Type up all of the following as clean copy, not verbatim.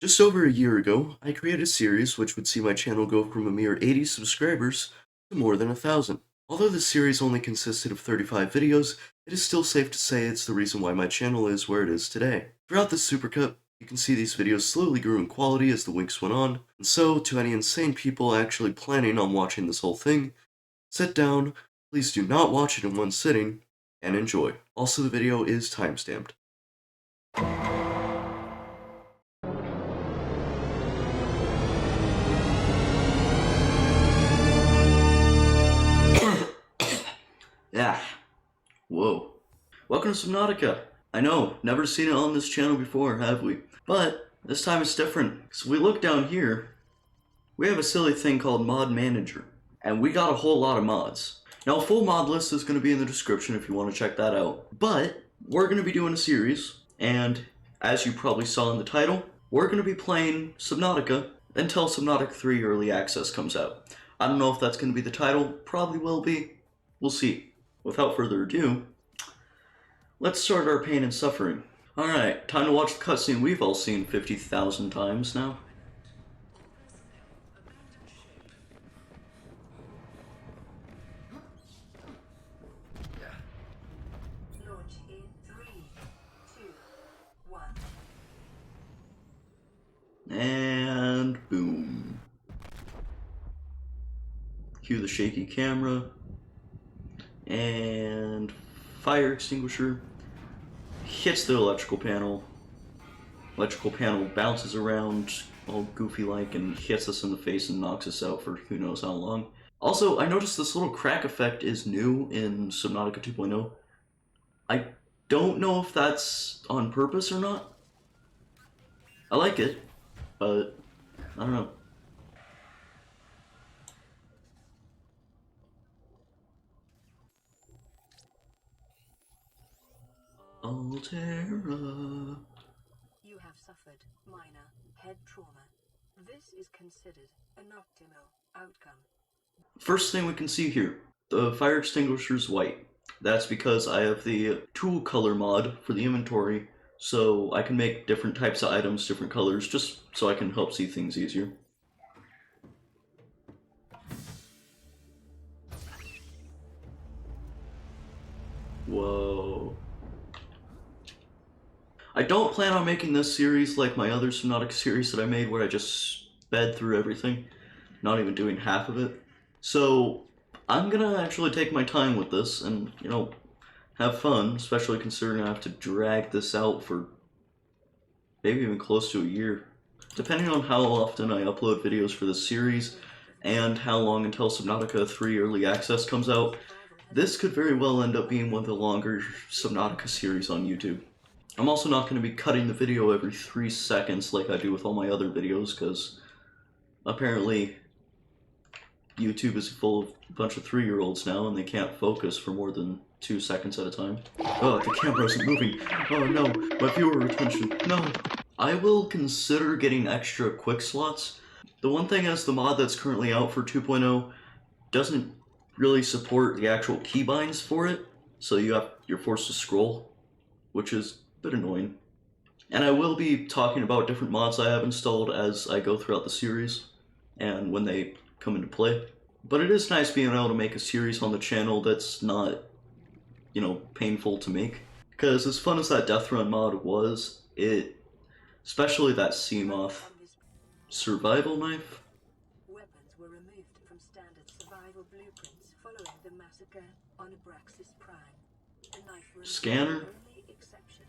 Just over a year ago, I created a series which would see my channel go from a mere 80 subscribers to more than 1,000. Although the series only consisted of 35 videos, it is still safe to say it's the reason why my channel is where it is today. Throughout this supercut, you can see these videos slowly grew in quality as the weeks went on, and so, to any insane people actually planning on watching this whole thing, sit down, please do not watch it in one sitting, and enjoy. Also, the video is timestamped. Yeah. Whoa. Welcome to Subnautica. I know, never seen it on this channel before, have we? But this time it's different. So we look down here, we have a silly thing called Mod Manager. And we got a whole lot of mods. Now a full mod list is going to be in the description if you want to check that out. But we're going to be doing a series, and as you probably saw in the title, we're going to be playing Subnautica until Subnautica 3 Early Access comes out. I don't know if that's going to be the title, probably will be. We'll see. Without further ado, let's start our pain and suffering. Alright, time to watch the cutscene we've all seen 50,000 times now. Launch in 3, 2, 1. And boom. Cue the shaky camera. And fire extinguisher hits the electrical panel. Electrical panel bounces around all goofy like and hits us in the face and knocks us out for who knows how long. Also, I noticed this little crack effect is new in Subnautica 2.0. I don't know if that's on purpose or not. I like it, but I don't know. Altera. You have suffered minor head trauma. This is considered an optimal outcome. First thing we can see here, the fire extinguisher is white. That's because I have the tool color mod for the inventory, so I can make different types of items, different colors, just so I can help see things easier. Whoa. I don't plan on making this series like my other Subnautica series that I made where I just sped through everything, not even doing half of it. So I'm gonna actually take my time with this and, have fun, especially considering I have to drag this out for maybe even close to a year. Depending on how often I upload videos for this series and how long until Subnautica 3 Early Access comes out, this could very well end up being one of the longer Subnautica series on YouTube. I'm also not going to be cutting the video every 3 seconds like I do with all my other videos, because apparently YouTube is full of a bunch of 3-year-olds now and they can't focus for more than 2 seconds at a time. Oh, the camera isn't moving. Oh no, my viewer retention. No. I will consider getting extra quick slots. The one thing is the mod that's currently out for 2.0 doesn't really support the actual keybinds for it, so you're forced to scroll, which is a bit annoying. And I will be talking about different mods I have installed as I go throughout the series and when they come into play. But it is nice being able to make a series on the channel that's not, painful to make. Because as fun as that Death Run mod was, especially that Seamoth survival knife. Weapons were removed from standard survival blueprints following the massacre on Abraxas Prime. The knife was Scanner. the only exception.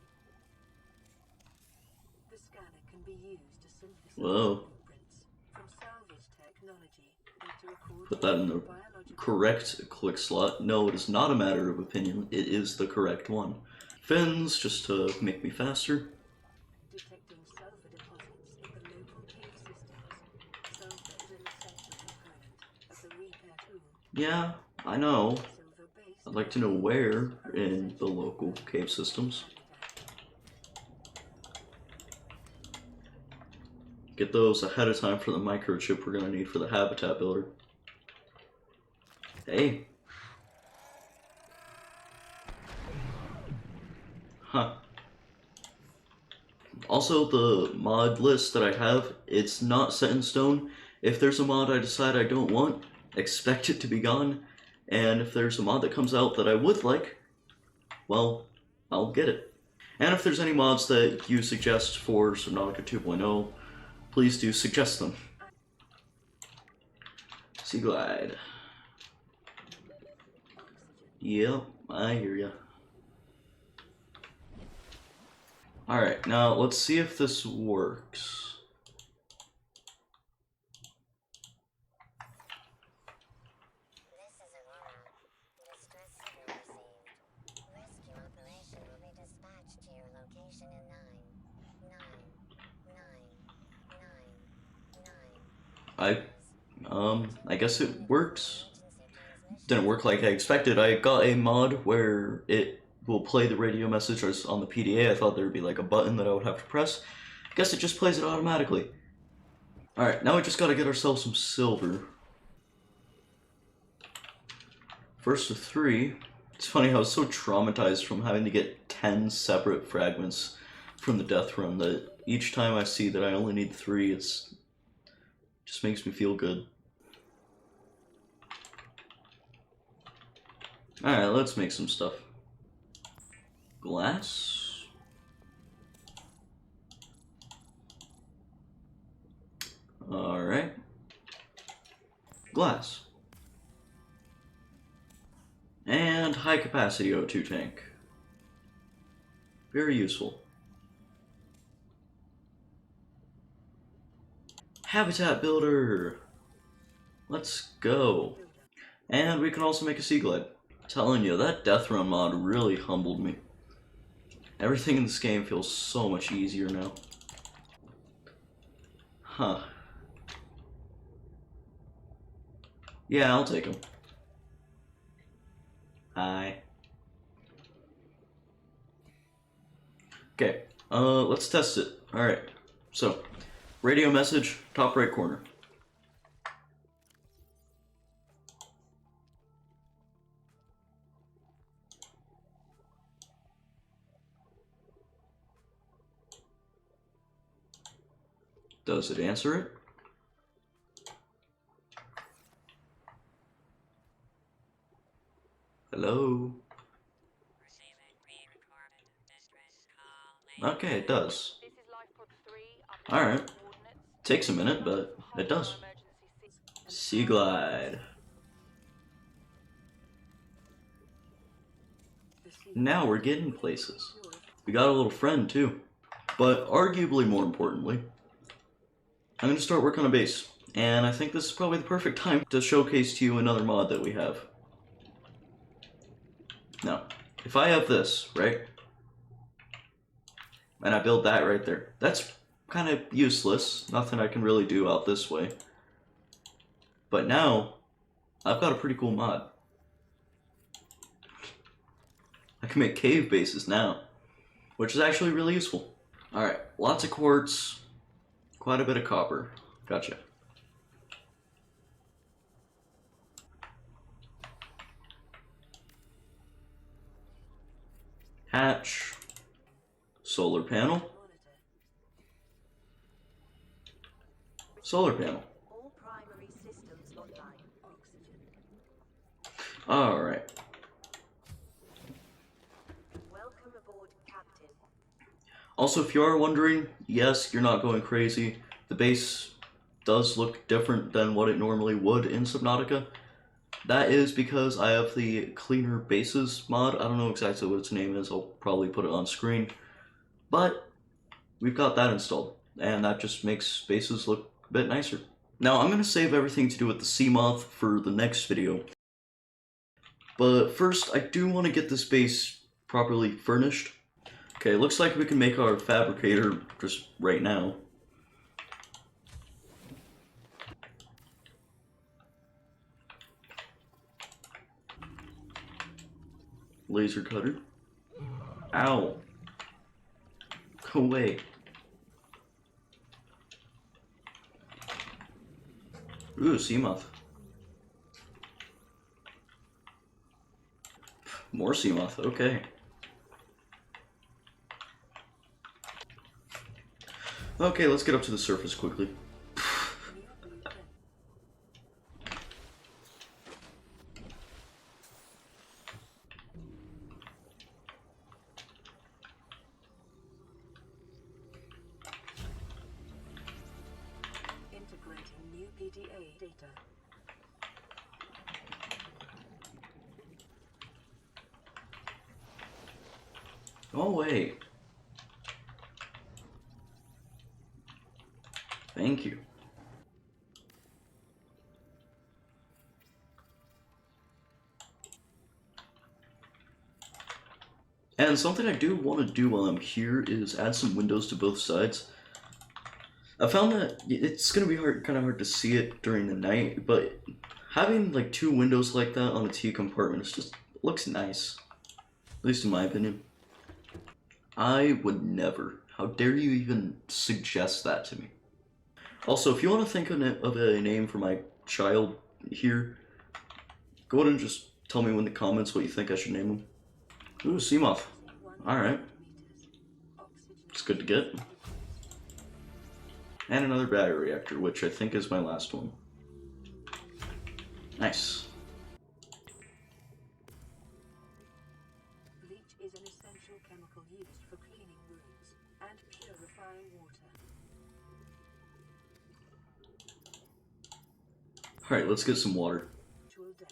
The scanner can be used to synthesize Whoa. blueprints from salvage technology into a Put that in the correct click slot. No, it is not a matter of opinion. It is the correct one. Fins, just to make me faster. Detecting sulfur deposits in the local cave systems. Sulfur is an essential component of the repair tool. Yeah, I know. Silver-based I'd like to know where in the local cave systems. Get those ahead of time for the microchip we're going to need for the habitat builder. Hey. Huh. Also, the mod list that I have, it's not set in stone. If there's a mod I decide I don't want, expect it to be gone. And if there's a mod that comes out that I would like, well, I'll get it. And if there's any mods that you suggest for Subnautica 2.0, please do suggest them. Sea Glide. Yep, I hear ya. Alright, now let's see if this works. I guess it works. Didn't work like I expected. I got a mod where it will play the radio message as on the PDA. I thought there would be like a button that I would have to press. I guess it just plays it automatically. Alright, now we just gotta get ourselves some silver. First of 3. It's funny how I was so traumatized from having to get 10 separate fragments from the death run that each time I see that I only need 3, it's just makes me feel good. Alright, let's make some stuff. Glass. Alright. Glass. And high capacity O2 tank. Very useful. Habitat builder. Let's go. And we can also make a sea glide. Telling you, that death run mod really humbled me. Everything in this game feels so much easier now. Huh. Yeah, I'll take him. Hi. Okay, let's test it. Alright, so, radio message, top right corner. Does it answer it? Hello? Okay, it does. Alright. Takes a minute, but it does. Sea Glide. Now we're getting places. We got a little friend too. But arguably more importantly, I'm going to start work on a base. And I think this is probably the perfect time to showcase to you another mod that we have. Now, if I have this, right? And I build that right there. That's kind of useless. Nothing I can really do out this way. But now, I've got a pretty cool mod. I can make cave bases now, which is actually really useful. Alright, lots of quartz, quite a bit of copper. Gotcha. Hatch, solar panel, solar panel. Alright. Also, if you are wondering, yes, you're not going crazy. The base does look different than what it normally would in Subnautica. That is because I have the Cleaner Bases mod. I don't know exactly what its name is. I'll probably put it on screen. But we've got that installed, and that just makes bases look a bit nicer. Now, I'm going to save everything to do with the sea moth for the next video. But first, I do want to get this base properly furnished. Okay, looks like we can make our fabricator just right now. Laser cutter. Ow. Go away. Ooh, sea moth. More sea moth, okay. Okay, let's get up to the surface quickly. New blueprint. Integrating new PDA data. Oh, wait. Thank you. And something I do want to do while I'm here is add some windows to both sides. I found that it's gonna be kind of hard to see it during the night, but having like 2 windows like that on a T compartment just looks nice. At least in my opinion. I would never. How dare you even suggest that to me? Also, if you want to think of a name for my child here, go ahead and just tell me in the comments what you think I should name him. Ooh, Seamoth. Alright. It's good to get. And another battery reactor, which I think is my last one. Nice. Bleach is an essential chemical used for cleaning wounds and purifying water. Alright, let's get some water. Actual death.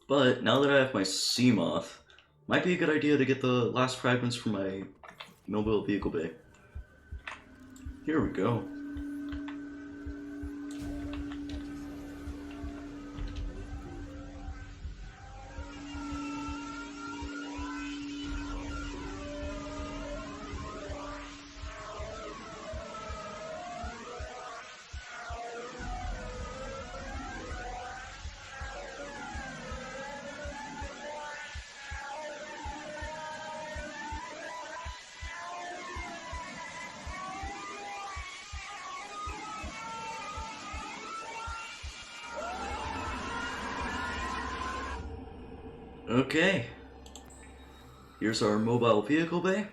But now that I have my Seamoth, might be a good idea to get the last fragments from my mobile vehicle bay. Here we go. Okay. Here's our mobile vehicle bay.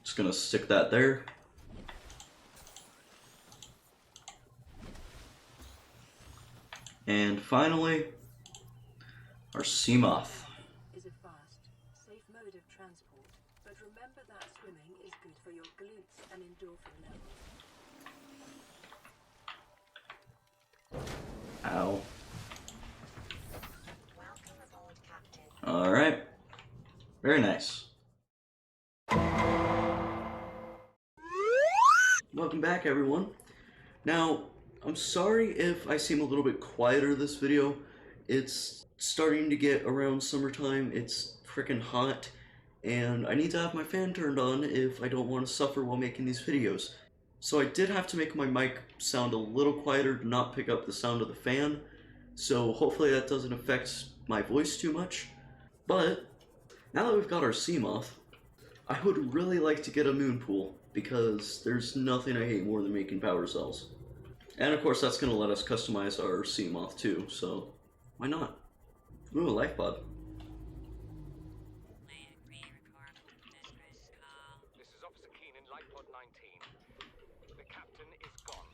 Just gonna stick that there. And finally, our Seamoth. Is a fast, safe mode of transport, but remember that swimming is good for your glutes and endorphin levels. Ow. Alright. Very nice. Welcome back, everyone. Now, I'm sorry if I seem a little bit quieter this video. It's starting to get around summertime. It's freaking hot, and I need to have my fan turned on if I don't want to suffer while making these videos. So I did have to make my mic sound a little quieter to not pick up the sound of the fan. So hopefully that doesn't affect my voice too much. But now that we've got our Seamoth, I would really like to get a moon pool, because there's nothing I hate more than making power cells. And of course that's going to let us customize our Seamoth too, so why not? Ooh, a life pod. This is Officer Keenan, Light Pod 19. The captain is gone.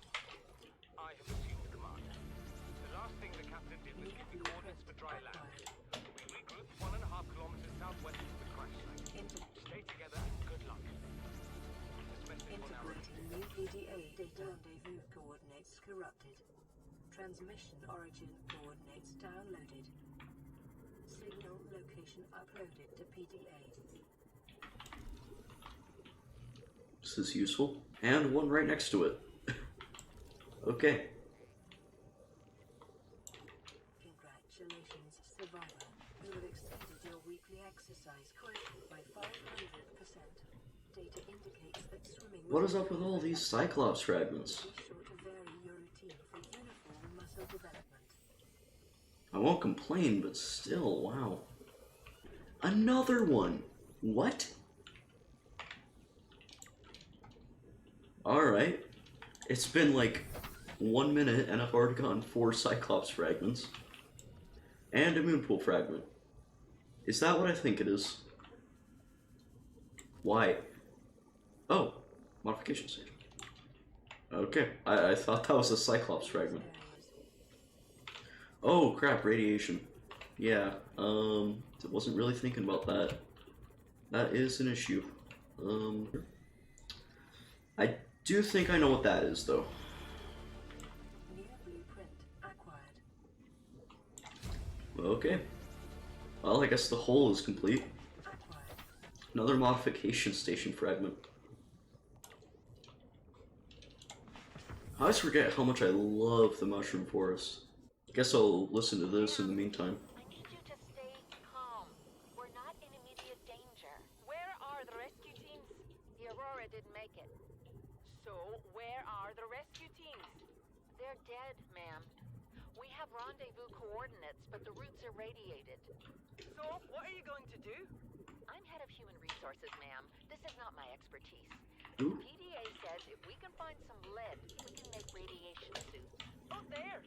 I have assumed command. The last thing the captain did was give me coordinates for dry land. We regrouped 1.5 kilometers southwest of the crash site. Stay together and good luck. This message will now Integrating new PDA data. Rendezvous coordinates corrupted. Transmission origin coordinates downloaded. Signal location uploaded to PDA. This is useful. And one right next to it. Okay. Congratulations, survivor. You have exceeded your weekly exercise quota by 500%. Data indicates that swimming What is up with all these Cyclops fragments? Be sure to vary your routine for uniform muscle development. I won't complain, but still, wow. Another one! What? Alright. It's been like 1 minute and I've already gotten 4 Cyclops fragments. And a Moonpool fragment. Is that what I think it is? Why? Oh, modification stage. Okay, I thought that was a Cyclops fragment. Oh crap, radiation. Yeah, wasn't really thinking about that. That is an issue. I do think I know what that is, though. New blueprint acquired. Okay. Well, I guess the hole is complete. Acquired. Another modification station fragment. I always forget how much I love the mushroom forest. Guess I'll listen to this in the meantime. I need you to stay calm. We're not in immediate danger. Where are the rescue teams? The Aurora didn't make it. So, where are the rescue teams? They're dead, ma'am. We have rendezvous coordinates, but the routes are radiated. So, what are you going to do? I'm head of human resources, ma'am. This is not my expertise. Ooh. PDA says if we can find some lead, we can make radiation suits. Oh, there!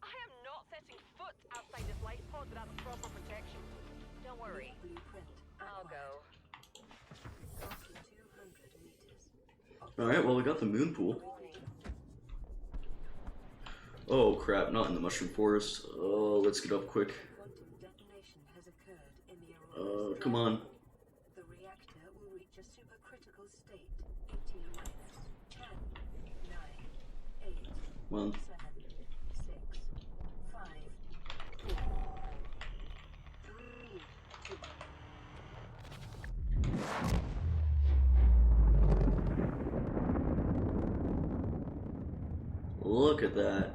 I am not setting foot outside this life pod without proper protection. Don't worry. Blueprint I'll acquired. go. After 200 meters. Alright, well, we got the moon pool. Oh crap, not in the mushroom forest. Oh, let's get up quick. Quantum detonation has occurred in the Aurora. Come on. The reactor will reach a supercritical state. 18 minutes. 10, 9, 8, Well, 7, 6, 5, 4, 3, 2. look at that.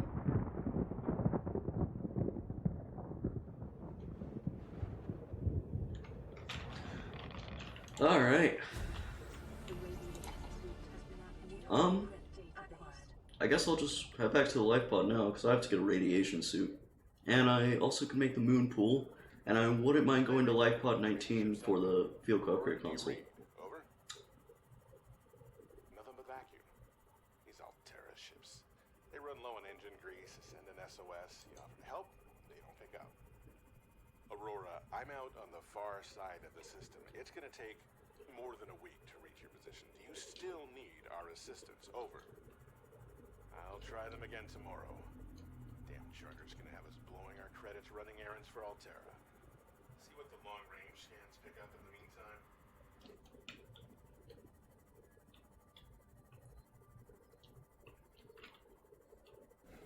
Alright. The radiation suit has been activated. Acquired. I guess I'll just head back to the life pod now, because I have to get a radiation suit. And I also can make the moon pool, and I wouldn't mind going to life pod 19 for the vehicle upgrade console. Over. Nothing but vacuum. These Altera ships. They run low on engine grease, send an SOS, you offer help, they don't pick up. Aurora, I'm out on the far side of the system. It's gonna take more than a week to reach your position. Do you still need our assistance? Over. I'll try them again tomorrow. Damn charter's gonna have us blowing our credits running errands for Altera. See what the long-range scans pick up in the meantime.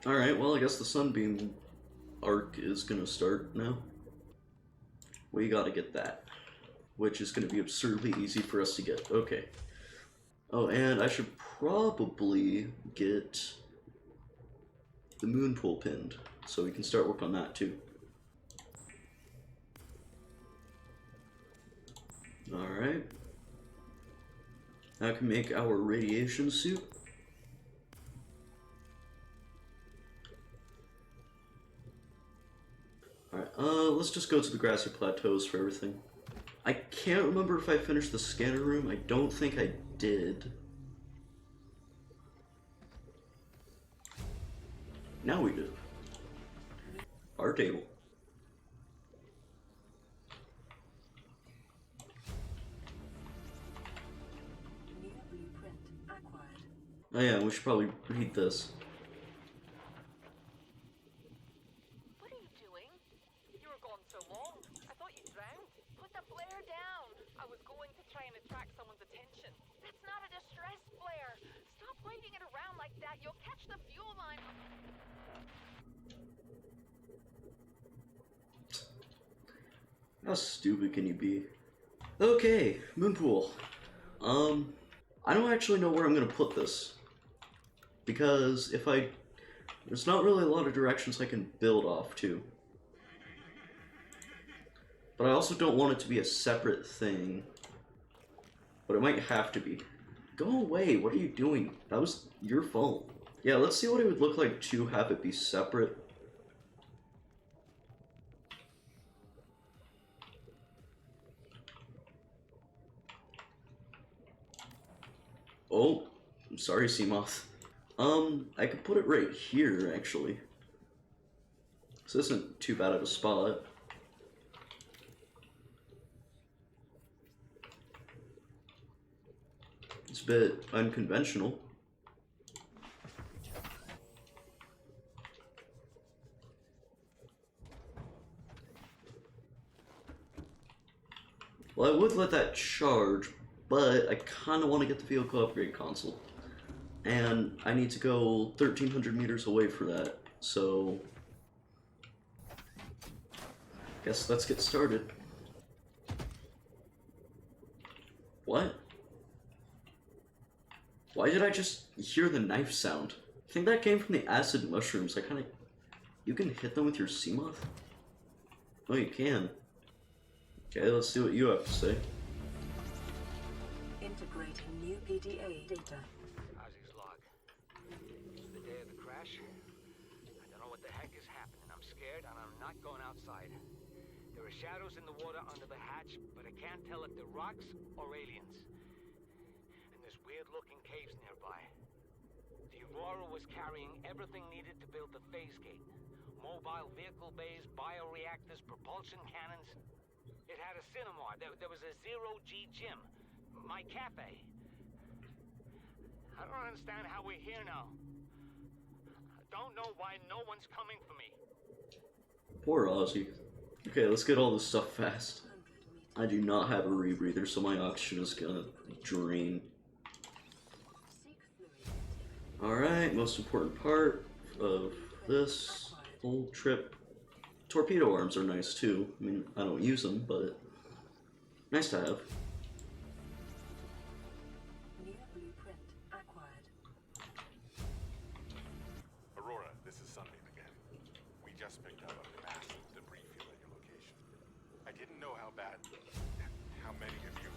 Alright, well I guess the sunbeam arc is gonna start now. We gotta get that. Which is gonna be absurdly easy for us to get. Okay. Oh, and I should probably get the moon pool pinned, so we can start work on that too. Alright. Now I can make our radiation suit. Alright, let's just go to the grassy plateaus for everything. I can't remember if I finished the scanner room. I don't think I did. Now we do. Our table. New blueprint acquired. Oh yeah, we should probably read this. What are you doing? You were gone so long. I thought you drowned. Put the flare down. I was going to try and attract someone's attention. That's not a distress flare. Stop waving it around like that. You'll catch the fuel line. How stupid can you be? Okay, moonpool. I don't actually know where I'm gonna put this. Because there's not really a lot of directions I can build off to. But I also don't want it to be a separate thing. but it might have to be. Go away, what are you doing? That was your fault. Yeah, let's see what it would look like to have it be separate. Oh, I'm sorry, Seamoth. I could put it right here, actually. This isn't too bad of a spot. It's a bit unconventional. Well, I would let that charge, but I kind of want to get the vehicle upgrade console. And I need to go 1,300 meters away for that, so... guess let's get started. What? Why did I just hear the knife sound? I think that came from the acid mushrooms. You can hit them with your Seamoth? Oh, you can. Okay, let's see what you have to say. Integrating new PDA data. How's his log? The day of the crash? I don't know what the heck is happening. I'm scared and I'm not going outside. There are shadows in the water under the hatch, but I can't tell if they're rocks or aliens. And there's weird-looking caves nearby. The Aurora was carrying everything needed to build the phase gate. Mobile vehicle bays, bioreactors, propulsion cannons. It had a cinema. There was a zero-G gym. My cafe. I don't understand how we're here now. I don't know why no one's coming for me. Poor Ozzy. Okay, let's get all this stuff fast. I do not have a rebreather, so my oxygen is gonna drain. Alright, most important part of this whole trip. Torpedo arms are nice too. I mean, I don't use them, but nice to have. New blueprint acquired. Aurora, this is Sunbeam again. We just picked up a massive debris field at your location. I didn't know how many of you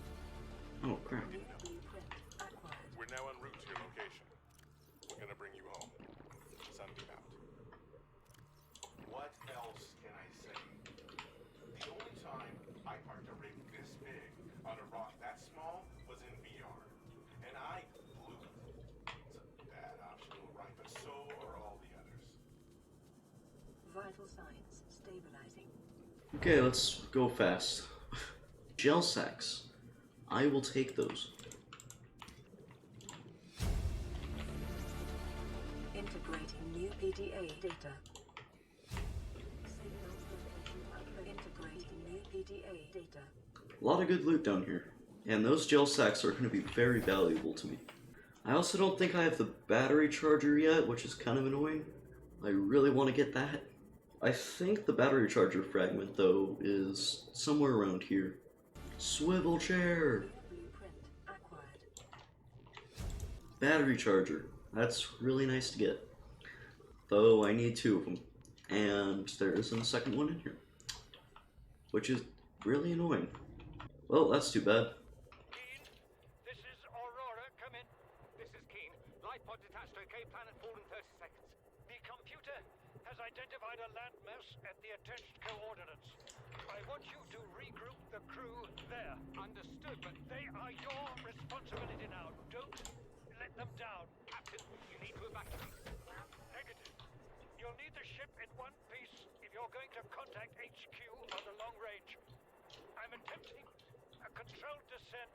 Oh crap. New blueprint acquired. We're now en route to your location. We're gonna bring you home. Sunbeam out. What else can I say? The only time I parked a rig this big on a rock that small was in VR. And I blew it. It's a bad optional right, but so are all the others. Vital signs stabilizing. Okay, let's go fast. Gel sacks. I will take those. Integrating new PDA data. Integrating new PDA data. A lot of good loot down here. And those gel sacks are going to be very valuable to me. I also don't think I have the battery charger yet, which is kind of annoying. I really want to get that. I think the battery charger fragment, though, is somewhere around here. Swivel chair! Blueprint acquired. Battery charger. That's really nice to get. Though I need 2 of them. And there isn't a second one in here. Which is really annoying. Well, that's too bad. Keen, this is Aurora. Come in. This is Keen. Light pod detached to Cape Planet 4 in 30 seconds. The computer has identified a landmass at the attached coordinates. I want you to regroup the crew there. Understood, but They are your responsibility now. Don't let them down. Captain, you need to evacuate. Negative. You'll need the ship in one piece if you're going to contact HQ on the long range. I'm attempting a controlled descent.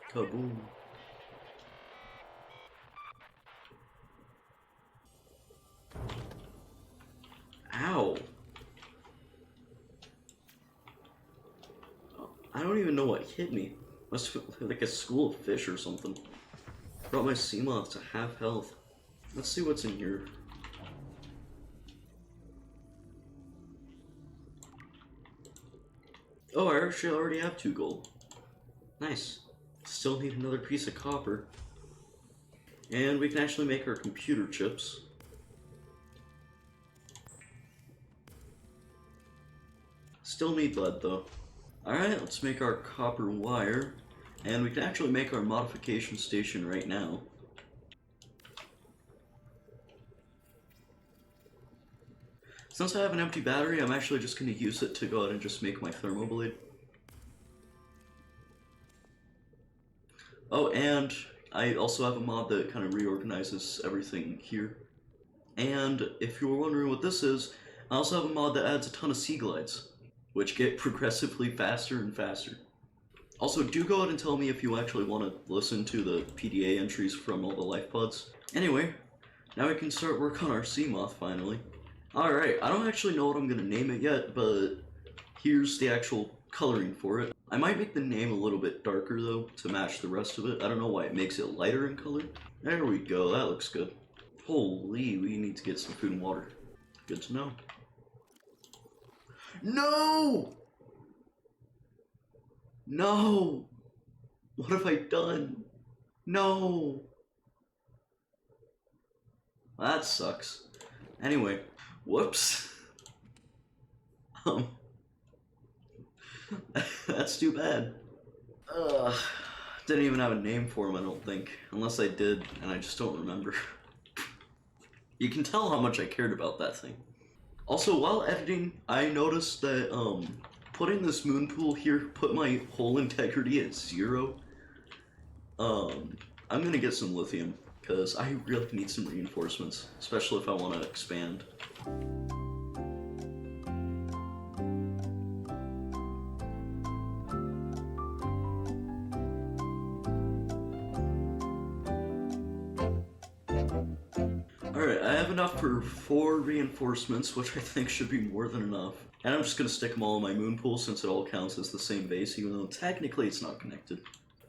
Kaboom. Ow! Oh, I don't even know what hit me. Must feel like a school of fish or something. Brought my Seamoth to half health. Let's see what's in here. Oh, I actually already have 2 gold. Nice. Still need another piece of copper. And we can actually make our computer chips. Still need lead though. Alright, let's make our copper wire. And we can actually make our modification station right now. Since I have an empty battery, I'm actually just going to use it to go ahead and just make my thermoblade. Oh, and I also have a mod that kind of reorganizes everything here. And if you were wondering what this is, I also have a mod that adds a ton of sea glides, which get progressively faster and faster. Also, do go ahead and tell me if you actually want to listen to the PDA entries from all the life pods. Anyway, now we can start work on our sea moth finally. Alright, I don't actually know what I'm going to name it yet, but here's the actual coloring for it. I might make the name a little bit darker though, to match the rest of it. I don't know why it makes it lighter in color. There we go, that looks good. Holy, we need to get some food and water. Good to know. No! No! What have I done? No! That sucks. Anyway, whoops. That's too bad. Didn't even have a name for him, I don't think. Unless I did, and I just don't remember. You can tell how much I cared about that thing. Also, while editing, I noticed that, putting this moon pool here put my hole integrity at 0. I'm gonna get some lithium, because I really need some reinforcements, especially if I want to expand. Alright, I have enough for 4 reinforcements, which I think should be more than enough. And I'm just gonna stick them all in my moon pool since it all counts as the same base, even though technically it's not connected.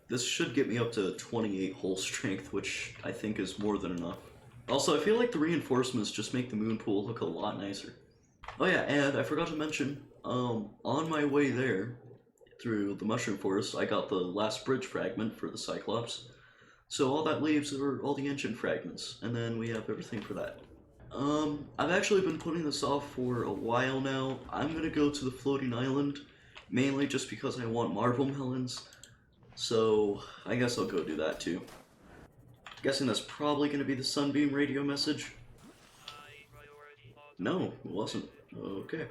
This should get me up to 28 hull strength, which I think is more than enough. Also, I feel like the reinforcements just make the moon pool look a lot nicer. Oh yeah, and I forgot to mention, on my way there, through the mushroom forest, I got the last bridge fragment for the Cyclops. So all that leaves are all the engine fragments, and then we have everything for that. I've actually been putting this off for a while now. I'm gonna go to the floating island, mainly just because I want marble melons. So I guess I'll go do that too. Guessing that's probably gonna be the Sunbeam radio message. No, it wasn't. Okay.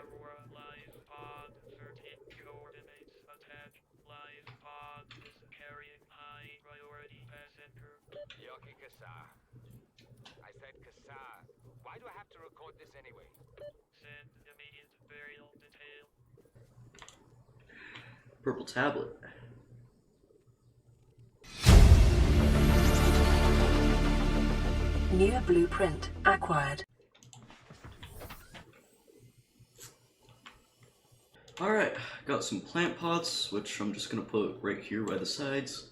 I said Kassar. Why do I have to record this anyway? Send immediate burial detail. Purple tablet. New blueprint acquired. Alright, got some plant pots, which I'm just gonna put right here by the sides.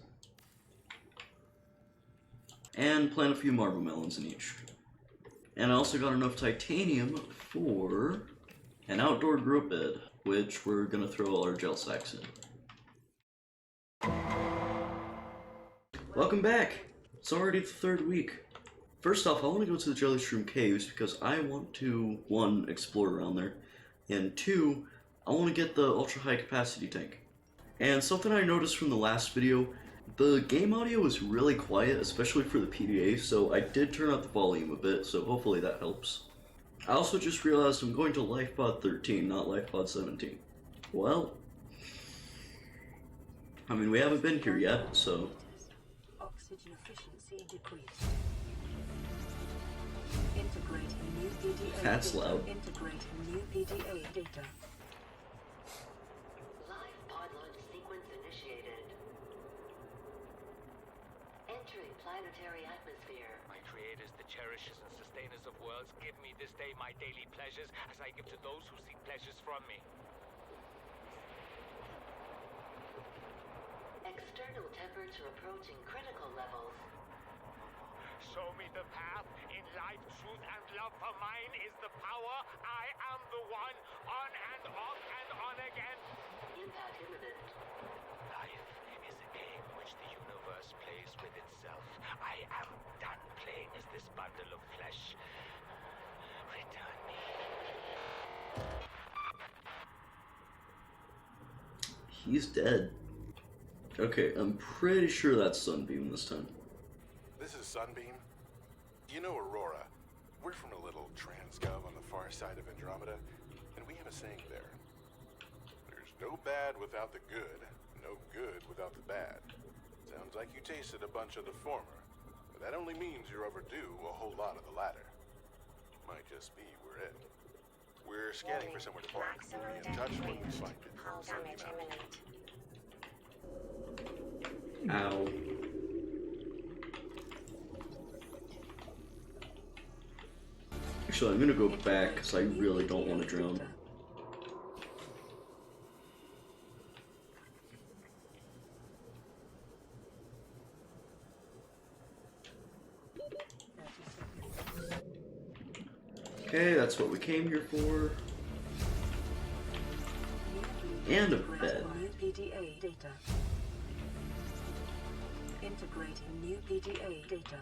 And plant a few marble melons in each. And I also got enough titanium for an outdoor grow bed, which we're gonna throw all our gel sacks in. Welcome back! It's already the 3rd week. First off, I want to go to the Jellyshroom Caves because I want to, 1, explore around there, and 2, I want to get the ultra high capacity tank. And something I noticed from the last video, the game audio was really quiet, especially for the PDA, so I did turn up the volume a bit, so hopefully that helps. I also just realized I'm going to LifePod 13, not LifePod 17. Well, I mean, we haven't been here yet, so... Oxygen efficiency decreased. Integrating new PDA That's data. loud. Integrating new PDA data. Live pod launch sequence initiated. Entering planetary atmosphere. My creators, the cherishers and sustainers of worlds, give me this day my daily pleasures as I give to those who seek pleasures from me. External temperature approaching critical levels. Show me the path. In life, truth, and love for mine is the power. I am the one. On and off and on again. Impact imminent. Life is a game which the universe plays with itself. I am done playing as this bundle of flesh. Return me. He's dead. Okay, I'm pretty sure that's Sunbeam this time. This is Sunbeam. You know Aurora. We're from a little transgov on the far side of Andromeda, and we have a saying there. There's no bad without the good, no good without the bad. Sounds like you tasted a bunch of the former, but that only means you're overdue a whole lot of the latter. Might just be we're it. We're scanning for somewhere to park. We'll be in touch when we find it. Sunbeam out. Ow. Actually, I'm gonna go back because I really don't want to drown. Okay, that's what we came here for. And a bed. New PDA data. Integrating new PDA data.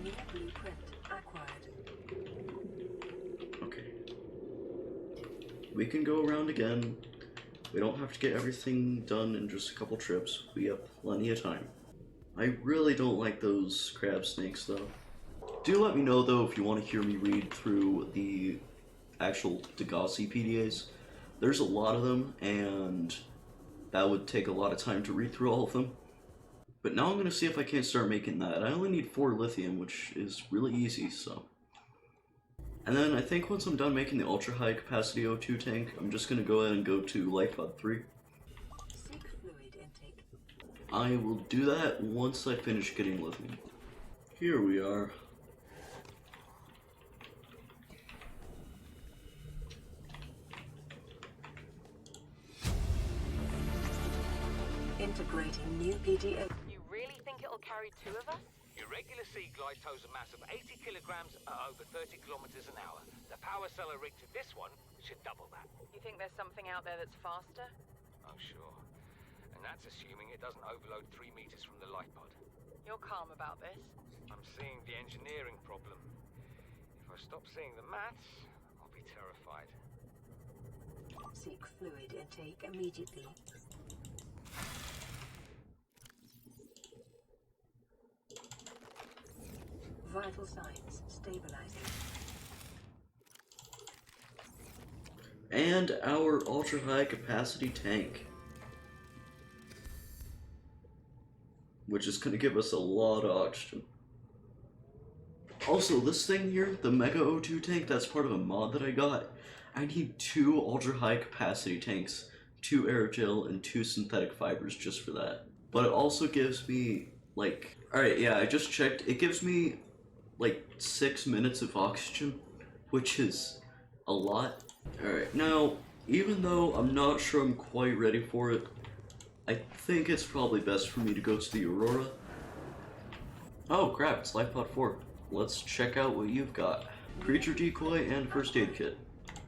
New blueprint acquired. Okay. We can go around again. We don't have to get everything done in just a couple trips. We have plenty of time. I really don't like those crab snakes though. Do let me know though if you want to hear me read through the actual Degassi PDAs. There's a lot of them and that would take a lot of time to read through all of them. But now I'm going to see if I can't start making that. I only need 4 lithium, which is really easy, so. And then I think once I'm done making the ultra high capacity O2 tank, I'm just going to go ahead and go to Life Pod 3. Seek fluid intake. I will do that once I finish getting lithium. Here we are. Integrating new PDA. You really think it'll carry 2 of us? Your regular sea glide tows a mass of 80 kilograms at over 30 kilometers an hour. The power cellar rig to this one should double that. You think there's something out there that's faster? Oh, sure. And that's assuming it doesn't overload 3 meters from the light pod. You're calm about this. I'm seeing the engineering problem. If I stop seeing the maths, I'll be terrified. Seek fluid intake immediately. Vital signs stabilizing. And our ultra high capacity tank. Which is going to give us a lot of oxygen. Also, this thing here, the Mega O2 tank, that's part of a mod that I got. I need 2 ultra high capacity tanks, 2 aerogel, and 2 synthetic fibers just for that. But it also gives me, like... Alright, yeah, I just checked. It gives me, like, 6 minutes of oxygen, which is a lot. Alright, now, even though I'm not sure I'm quite ready for it, I think it's probably best for me to go to the Aurora. Oh crap, it's Life Pod 4. Let's check out what you've got. Creature decoy and first aid kit.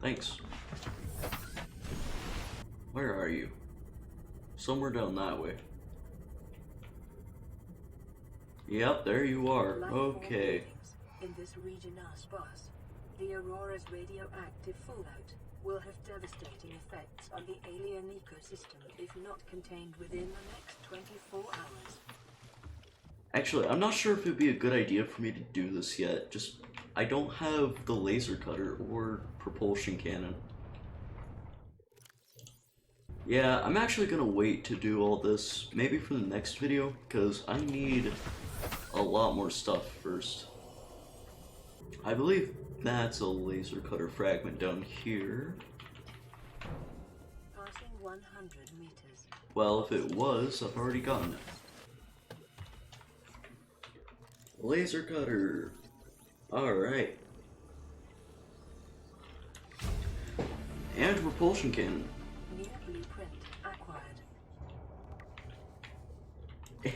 Thanks. Where are you? Somewhere down that way. Yep, there you are. Okay. In this region are sparse. The Aurora's radioactive fallout will have devastating effects on the alien ecosystem if not contained within the next 24 hours. Actually, I'm not sure if it'd be a good idea for me to do this yet. Just, I don't have the laser cutter or propulsion cannon. Yeah, I'm actually gonna wait to do all this, maybe for the next video, because I need a lot more stuff first. I believe that's a laser cutter fragment down here. Passing 100 meters. Well, if it was, I've already gotten it. Laser cutter. Alright. And propulsion cannon. New blueprint acquired.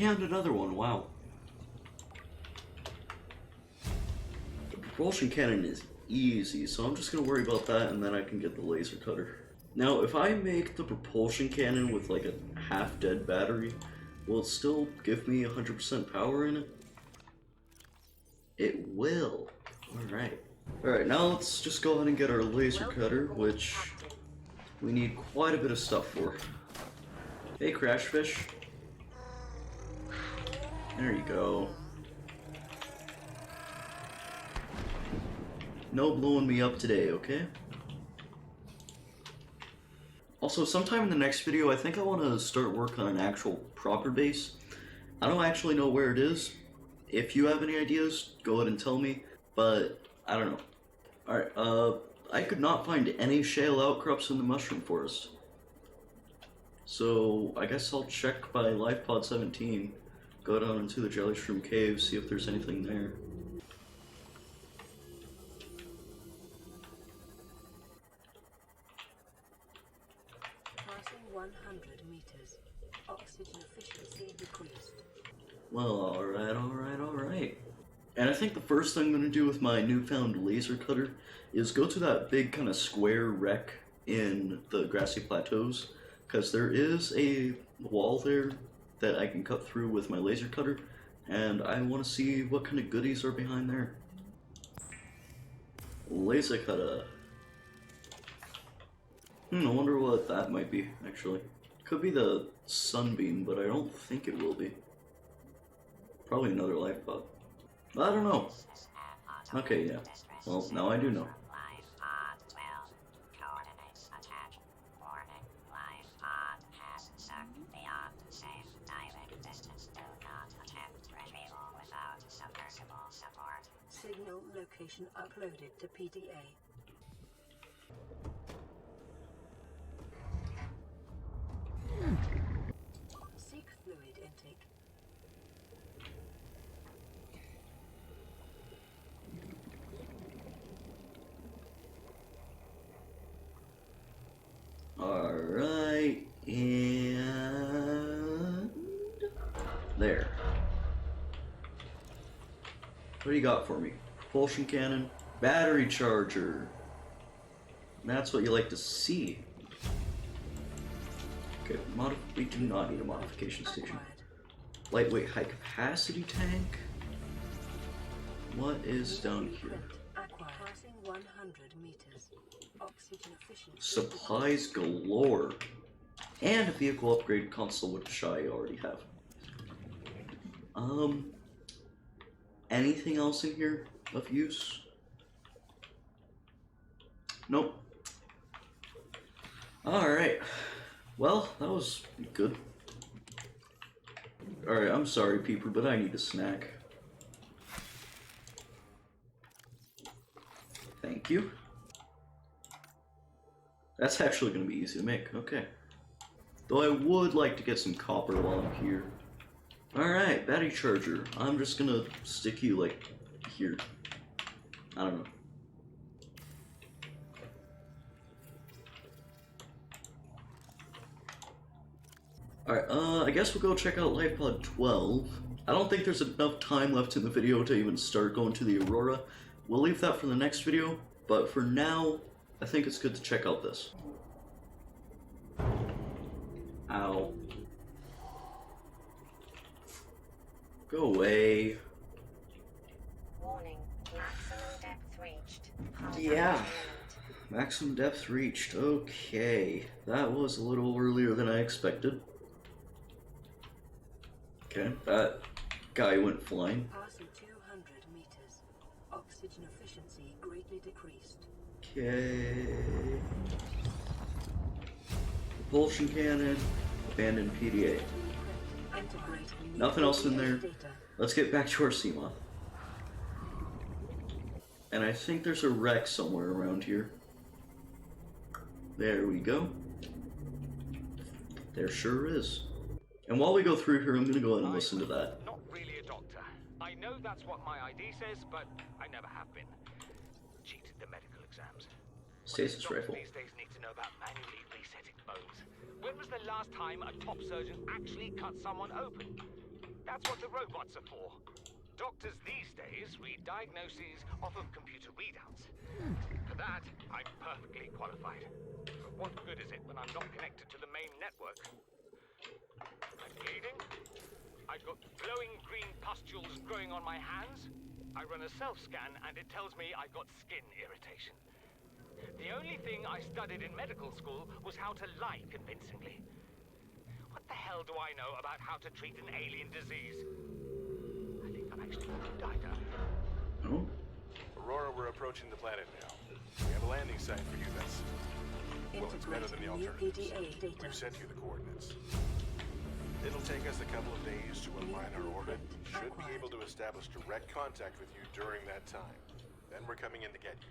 And another one, wow. The propulsion cannon is easy, so I'm just gonna worry about that and then I can get the laser cutter. Now, if I make the propulsion cannon with like a half-dead battery, will it still give me 100% power in it? It will. Alright. Alright, now let's just go ahead and get our laser cutter, which we need quite a bit of stuff for. Hey, Crash Fish. There you go. No blowing me up today, okay? Also, sometime in the next video, I think I want to start work on an actual proper base. I don't actually know where it is. If you have any ideas, go ahead and tell me, but I don't know. Alright, I could not find any shale outcrops in the mushroom forest. So, I guess I'll check by LifePod 17, go down into the Jellyshroom Cave, see if there's anything there. Passing 100 meters. Oxygen efficiency decreased. Well, alright. And I think the first thing I'm going to do with my newfound laser cutter is go to that big kind of square wreck in the grassy plateaus, because there is a wall there that I can cut through with my laser cutter, and I want to see what kind of goodies are behind there. Laser cutter. I wonder what that might be, actually. Could be the sunbeam, but I don't think it will be. Probably another life pod. I don't know. Okay, yeah. Well, now I do know. Signal location uploaded to PDA. Seek fluid intake. Alright, and there. What do you got for me? Propulsion cannon, battery charger. That's what you like to see. Okay, we do not need a modification station. Lightweight high capacity tank. What is down here? Passing 100 meters. Oxygen efficiency. Supplies galore. And a vehicle upgrade console, which I already have. Anything else in here of use? Nope. Alright. Well, that was good. Alright, I'm sorry, Peeper, but I need a snack. Thank you. That's actually going to be easy to make, okay. Though I would like to get some copper while I'm here. Alright, battery charger. I'm just gonna stick you, like, here. I don't know. Alright, I guess we'll go check out LifePod 12. I don't think there's enough time left in the video to even start going to the Aurora. We'll leave that for the next video, but for now, I think it's good to check out this. Ow. Go away. Warning, maximum depth reached. Yeah. Maximum depth reached. Okay. That was a little earlier than I expected. Okay, that guy went flying. Passing 200 meters. Oxygen efficiency greatly decreased. Okay. Propulsion cannon. Abandoned PDA. Nothing else in there. Let's get back to our Seamoth. And I think there's a wreck somewhere around here. There we go. There sure is. And while we go through here, I'm going to go ahead and listen to that. Not really a doctor. I know that's what my ID says, but I never have been. Cheated the medical exams. Stasis rifle. These days need to know about manually resetting bones. When was the last time a top surgeon actually cut someone open? That's what the robots are for. Doctors these days read diagnoses off of computer readouts. For that, I'm perfectly qualified. But what good is it when I'm not connected to the main network? I'm bleeding. I've got glowing green pustules growing on my hands. I run a self-scan and it tells me I've got skin irritation. The The only thing I studied in medical school was how to lie convincingly. What the hell do I know about how to treat an alien disease? I think I've actually died out. Oh. Aurora, we're approaching the planet now. We have a landing site for you that's... well, it's better than the alternatives. We've sent you the coordinates. It'll take us a couple of days to align our orbit. Should be able to establish direct contact with you during that time. Then we're coming in to get you.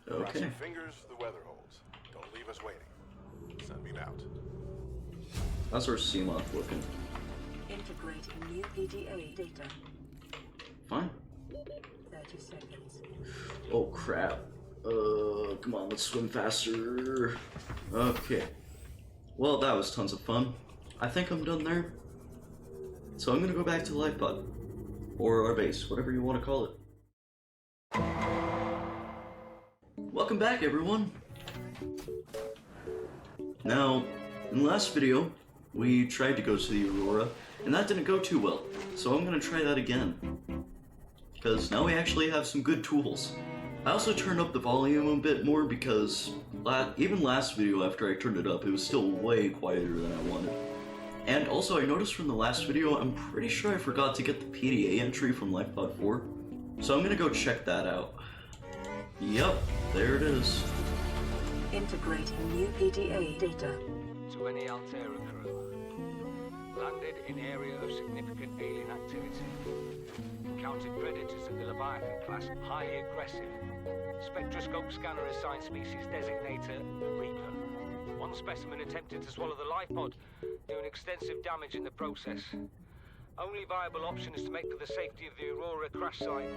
Cross your fingers, the weather holds. Don't leave us waiting. Sunbeam out. How's our CMOF looking? Integrating new PDA data. Fine. 30 seconds. Oh crap. Come on, let's swim faster. Okay. Well, that was tons of fun. I think I'm done there. So I'm gonna go back to Life Pod. Or our base, whatever you want to call it. Welcome back, everyone! Now, in the last video, we tried to go to the Aurora, and that didn't go too well. So I'm gonna try that again. Because now we actually have some good tools. I also turned up the volume a bit more because even last video after I turned it up, it was still way quieter than I wanted. And also I noticed from the last video, I'm pretty sure I forgot to get the PDA entry from LifePod 4. So I'm gonna go check that out. Yep, there it is. Integrating new PDA data. To any Altera crew. Landed in area of significant alien activity. Encountered predators of the Leviathan class, highly aggressive. Spectroscope scanner assigned species designator Reaper. One specimen attempted to swallow the life pod, doing extensive damage in the process. Only viable option is to make for the safety of the Aurora crash site.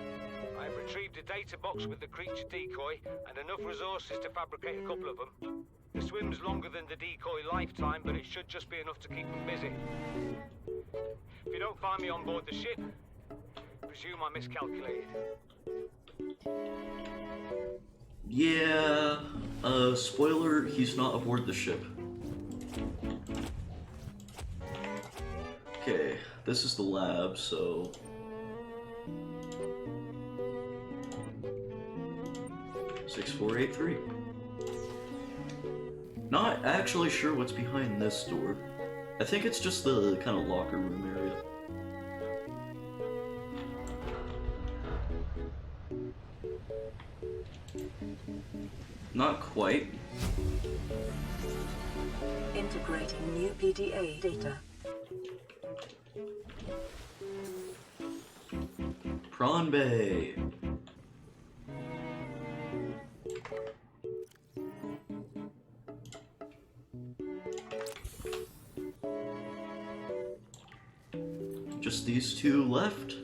I have retrieved a data box with the creature decoy and enough resources to fabricate a couple of them. The swim's longer than the decoy lifetime, but it should just be enough to keep them busy. If you don't find me on board the ship, presume I miscalculated. Yeah, spoiler, he's not aboard the ship. Okay, this is the lab, so... $6483. Not actually sure what's behind this door. I think it's just the kind of locker room area. Not quite. Integrating new PDA data. Prawn Bay. Just these two left.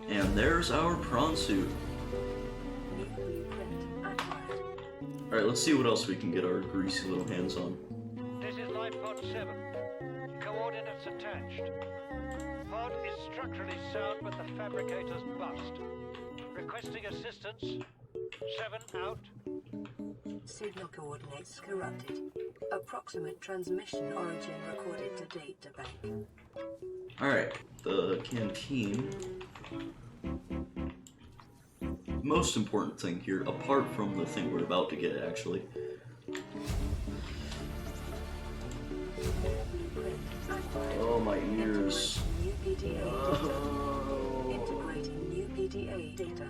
And there's our prawn suit. New blueprint acquired. Alright, let's see what else we can get our greasy little hands on. This is Life Pod 7. Coordinates attached. Pod is structurally sound, but the fabricator's bust. Requesting assistance. 7 out. Signal coordinates corrupted. Approximate transmission origin recorded to data bank. Alright, the canteen. Most important thing here, apart from the thing we're about to get, actually. Oh, my ears. New PDA data. Integrating new PDA data.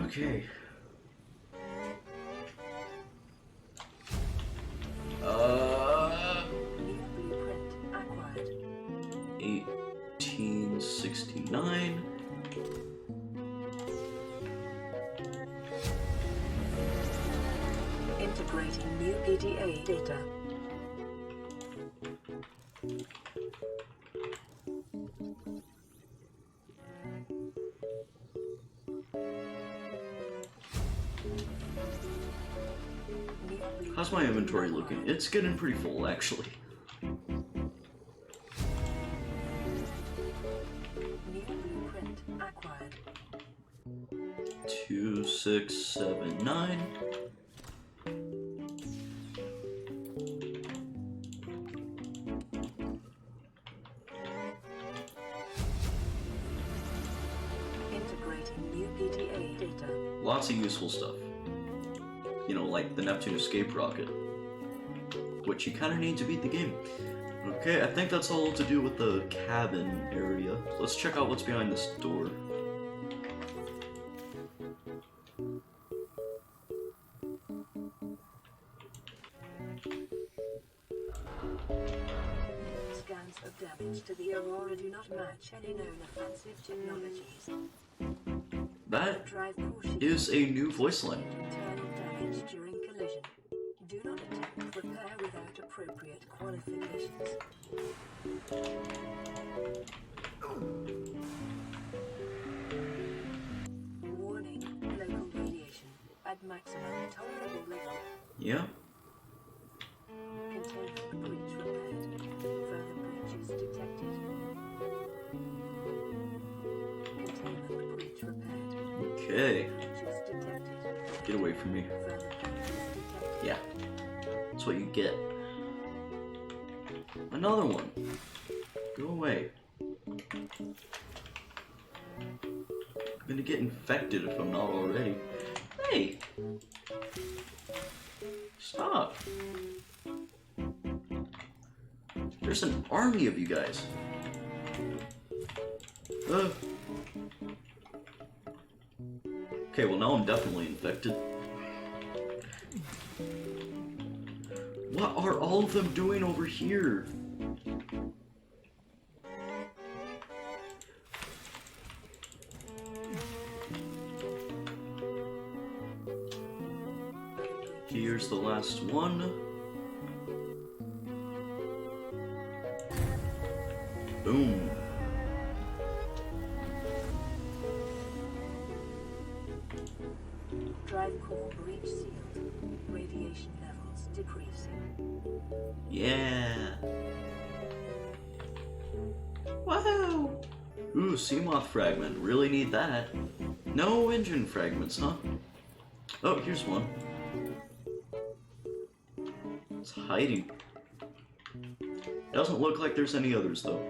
Okay. New blueprint acquired. 1869. Integrating new PDA data. How's my inventory looking? It's getting pretty full, actually. New blueprint acquired. 2679. lots of useful stuff. You know, like the Neptune escape rocket, which you kind of need to beat the game. Okay, I think that's all to do with the cabin area. Let's check out what's behind this door. Scans of damage to the Aurora do not match any known offensive technologies. That Drive cautiously. is a new voice line. Internal damage during collision. Do not attempt repair without appropriate qualifications. Warning, local radiation at maximum tolerable level. Yeah. Containment breach repaired. Further breaches detected. Containment breach repaired. Okay. Breaches detected. Get away from me. Further breaches detected. Yeah. That's what you get. Another one. Go away. I'm gonna get infected if I'm not already. Hey! Stop. There's an army of you guys. Okay, well now I'm definitely infected. What are all of them doing over here? Here's the last one. Boom. Drive core breach sealed. Radiation levels decreasing. Yeah. Wow. Ooh, Seamoth fragment. Really need that. No engine fragments, huh? Oh, here's one. It's hiding. Doesn't look like there's any others, though.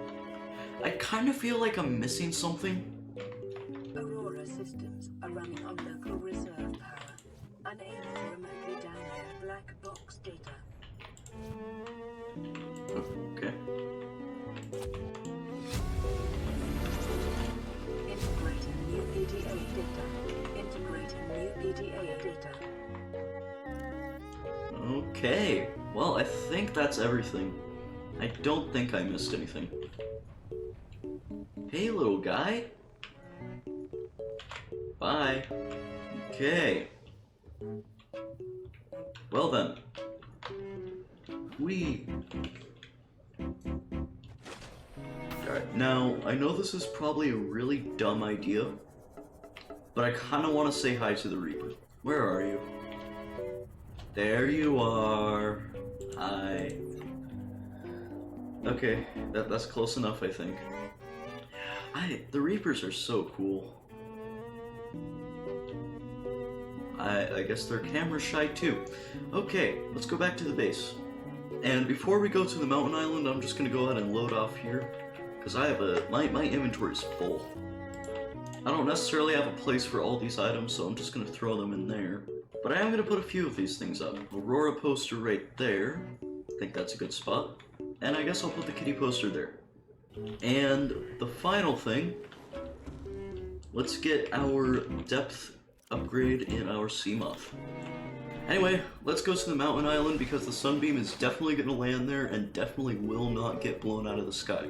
I kind of feel like I'm missing something. Aurora systems are running on local reserve power, unable to remotely download black box data. Okay. Integrating new PDA data. Integrating new PDA data. Okay. Well, I think that's everything. I don't think I missed anything. Hey, little guy. Bye. Okay. Well then. Alright, now, I know this is probably a really dumb idea, but I kinda wanna say hi to the Reaper. Where are you? There you are. Hi. Okay, that's close enough, I think. The Reapers are so cool. I guess they're camera shy too. Okay, let's go back to the base. And before we go to the mountain island, I'm just gonna go ahead and load off here, because I have my inventory's full. I don't necessarily have a place for all these items, so I'm just gonna throw them in there. But I am gonna put a few of these things up. Aurora poster right there. I think that's a good spot. And I guess I'll put the kitty poster there. And the final thing, let's get our depth upgrade in our Seamoth. Anyway, let's go to the mountain island because the sunbeam is definitely going to land there and definitely will not get blown out of the sky.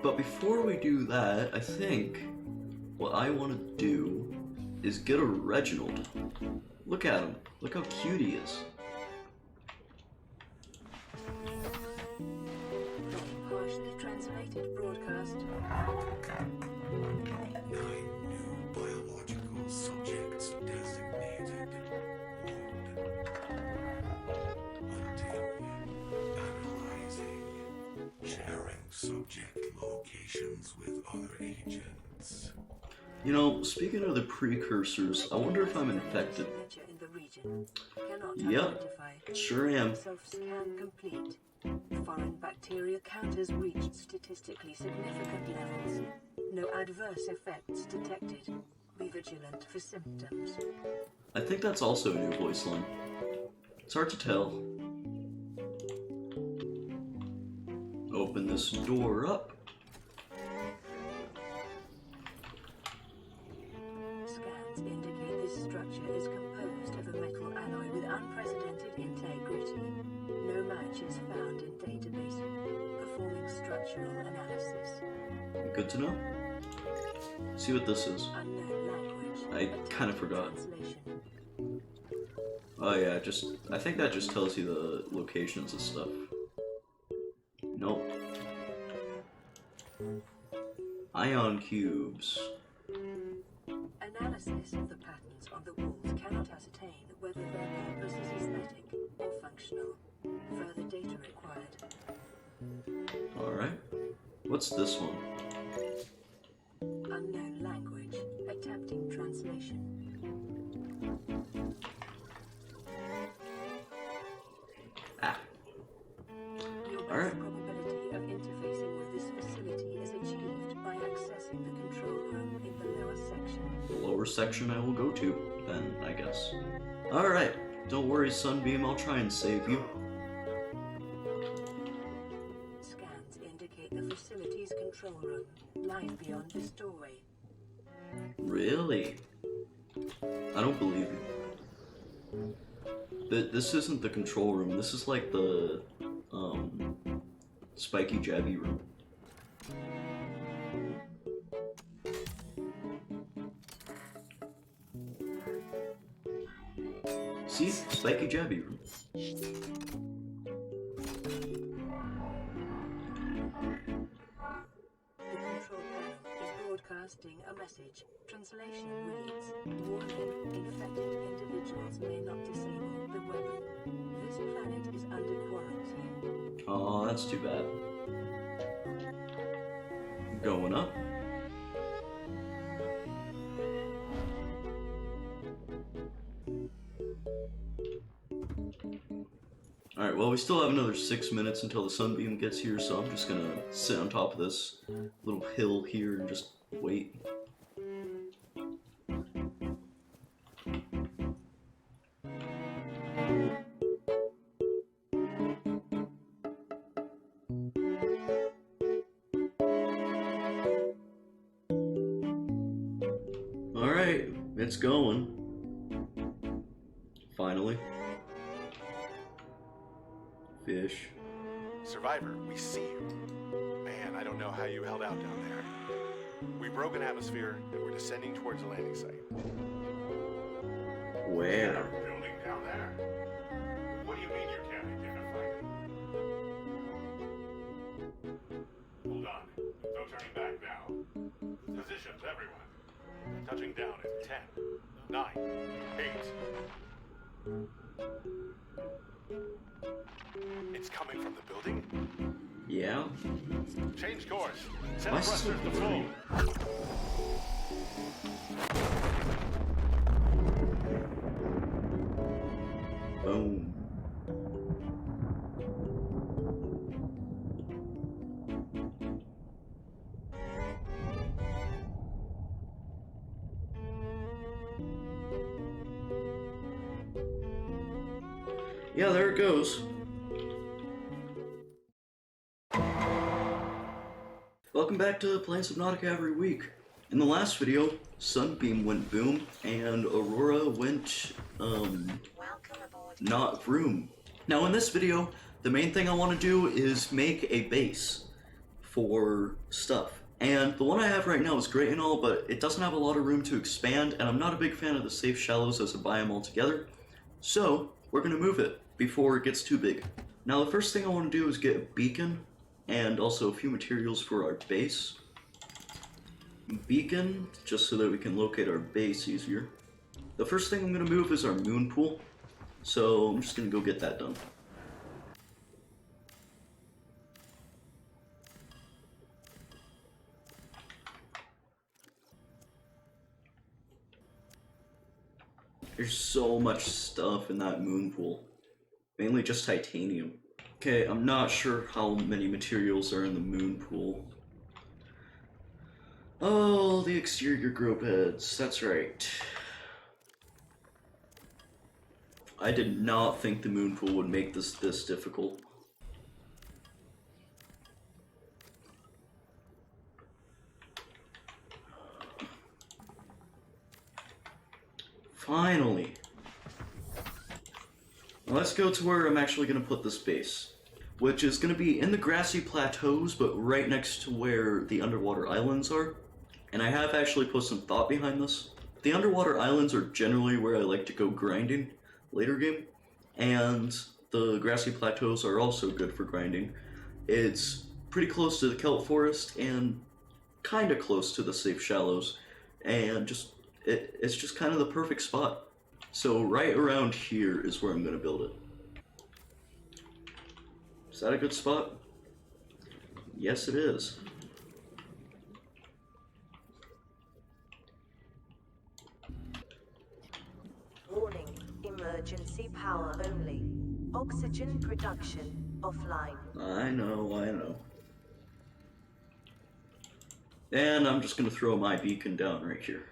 But before we do that, I think what I want to do is get a Reginald. Look at him. Look how cute he is. Partially translated broadcast. 9 new biological subjects designated. Hunting. Analyzing. Sharing subject locations with other agents. You know, speaking of the precursors, I wonder if I'm infected. In the region. Cannot Yep, identify. sure am. Self-scan complete. Foreign bacteria count has reached statistically significant levels. No adverse effects detected. Be vigilant for symptoms. I think that's also a new voice line. It's hard to tell. Open this door up. Scans indicate this structure is composed of a metal alloy with unprecedented integrity. No match is found in database. Performing structural analysis. Good to know. See what this is. Unknown language. I kind of forgot. Translation. Oh yeah, I think that just tells you the locations of stuff. Nope. Ion cubes. Analysis of the patterns on the walls cannot ascertain whether their purpose is aesthetic or functional. Further data required. Alright. What's this one? Unknown language. Attempting translation. Ah. Your best Alright. probability of interfacing with this facility is achieved by accessing the control room in the lower section. The lower section I will go to, then, I guess. Alright. Don't worry, Sunbeam, I'll try and save you. Scans indicate the facility's control room lies beyond this doorway. Really? I don't believe you. This isn't the control room, this is like the, spiky jabby room. See? Spiky jabby room. The control panel is broadcasting a message. Translation reads, "Warning, infected individuals may not disable the weapon. This planet is under quarantine." Oh, that's too bad. Going up. Alright, well, we still have another 6 minutes until the sunbeam gets here, so I'm just gonna sit on top of this little hill here and just wait. Alright, it's going. Finally. Fish. Survivor, we see you. Man, I don't know how you held out down there. We broke an atmosphere and we're descending towards the landing site. Where? Building down there? What do you mean you can't identify it? Hold on. No turning back now. Positions, everyone. Touching down in 10, 9, 8. It's coming from the building? Yeah? Change course. Set Why is this thrusters to full. burning? Boom. Yeah, there it goes. Welcome back to playing Subnautica every week. In the last video, Sunbeam went boom, and Aurora went, Welcome aboard. not vroom. Now in this video, the main thing I want to do is make a base for stuff. And the one I have right now is great and all, but it doesn't have a lot of room to expand, and I'm not a big fan of the safe shallows as a biome altogether. So, we're going to move it before it gets too big. Now the first thing I want to do is get a beacon, and also a few materials for our base. Beacon, just so that we can locate our base easier. The first thing I'm going to move is our moon pool, so I'm just going to go get that done. There's so much stuff in that moon pool. Mainly just titanium. Okay, I'm not sure how many materials are in the moon pool. Oh, the exterior grope heads. That's right. I did not think the moon pool would make this difficult. Finally. Now let's go to where I'm actually going to put this base, which is going to be in the grassy plateaus, but right next to where the underwater islands are. And I have actually put some thought behind this. The underwater islands are generally where I like to go grinding later game, and the grassy plateaus are also good for grinding. It's pretty close to the kelp forest and kind of close to the safe shallows, and it's just kind of the perfect spot. So right around here is where I'm going to build it. Is that a good spot? Yes, it is. Warning, emergency power only. Oxygen production offline. I know. And I'm just going to throw my beacon down right here.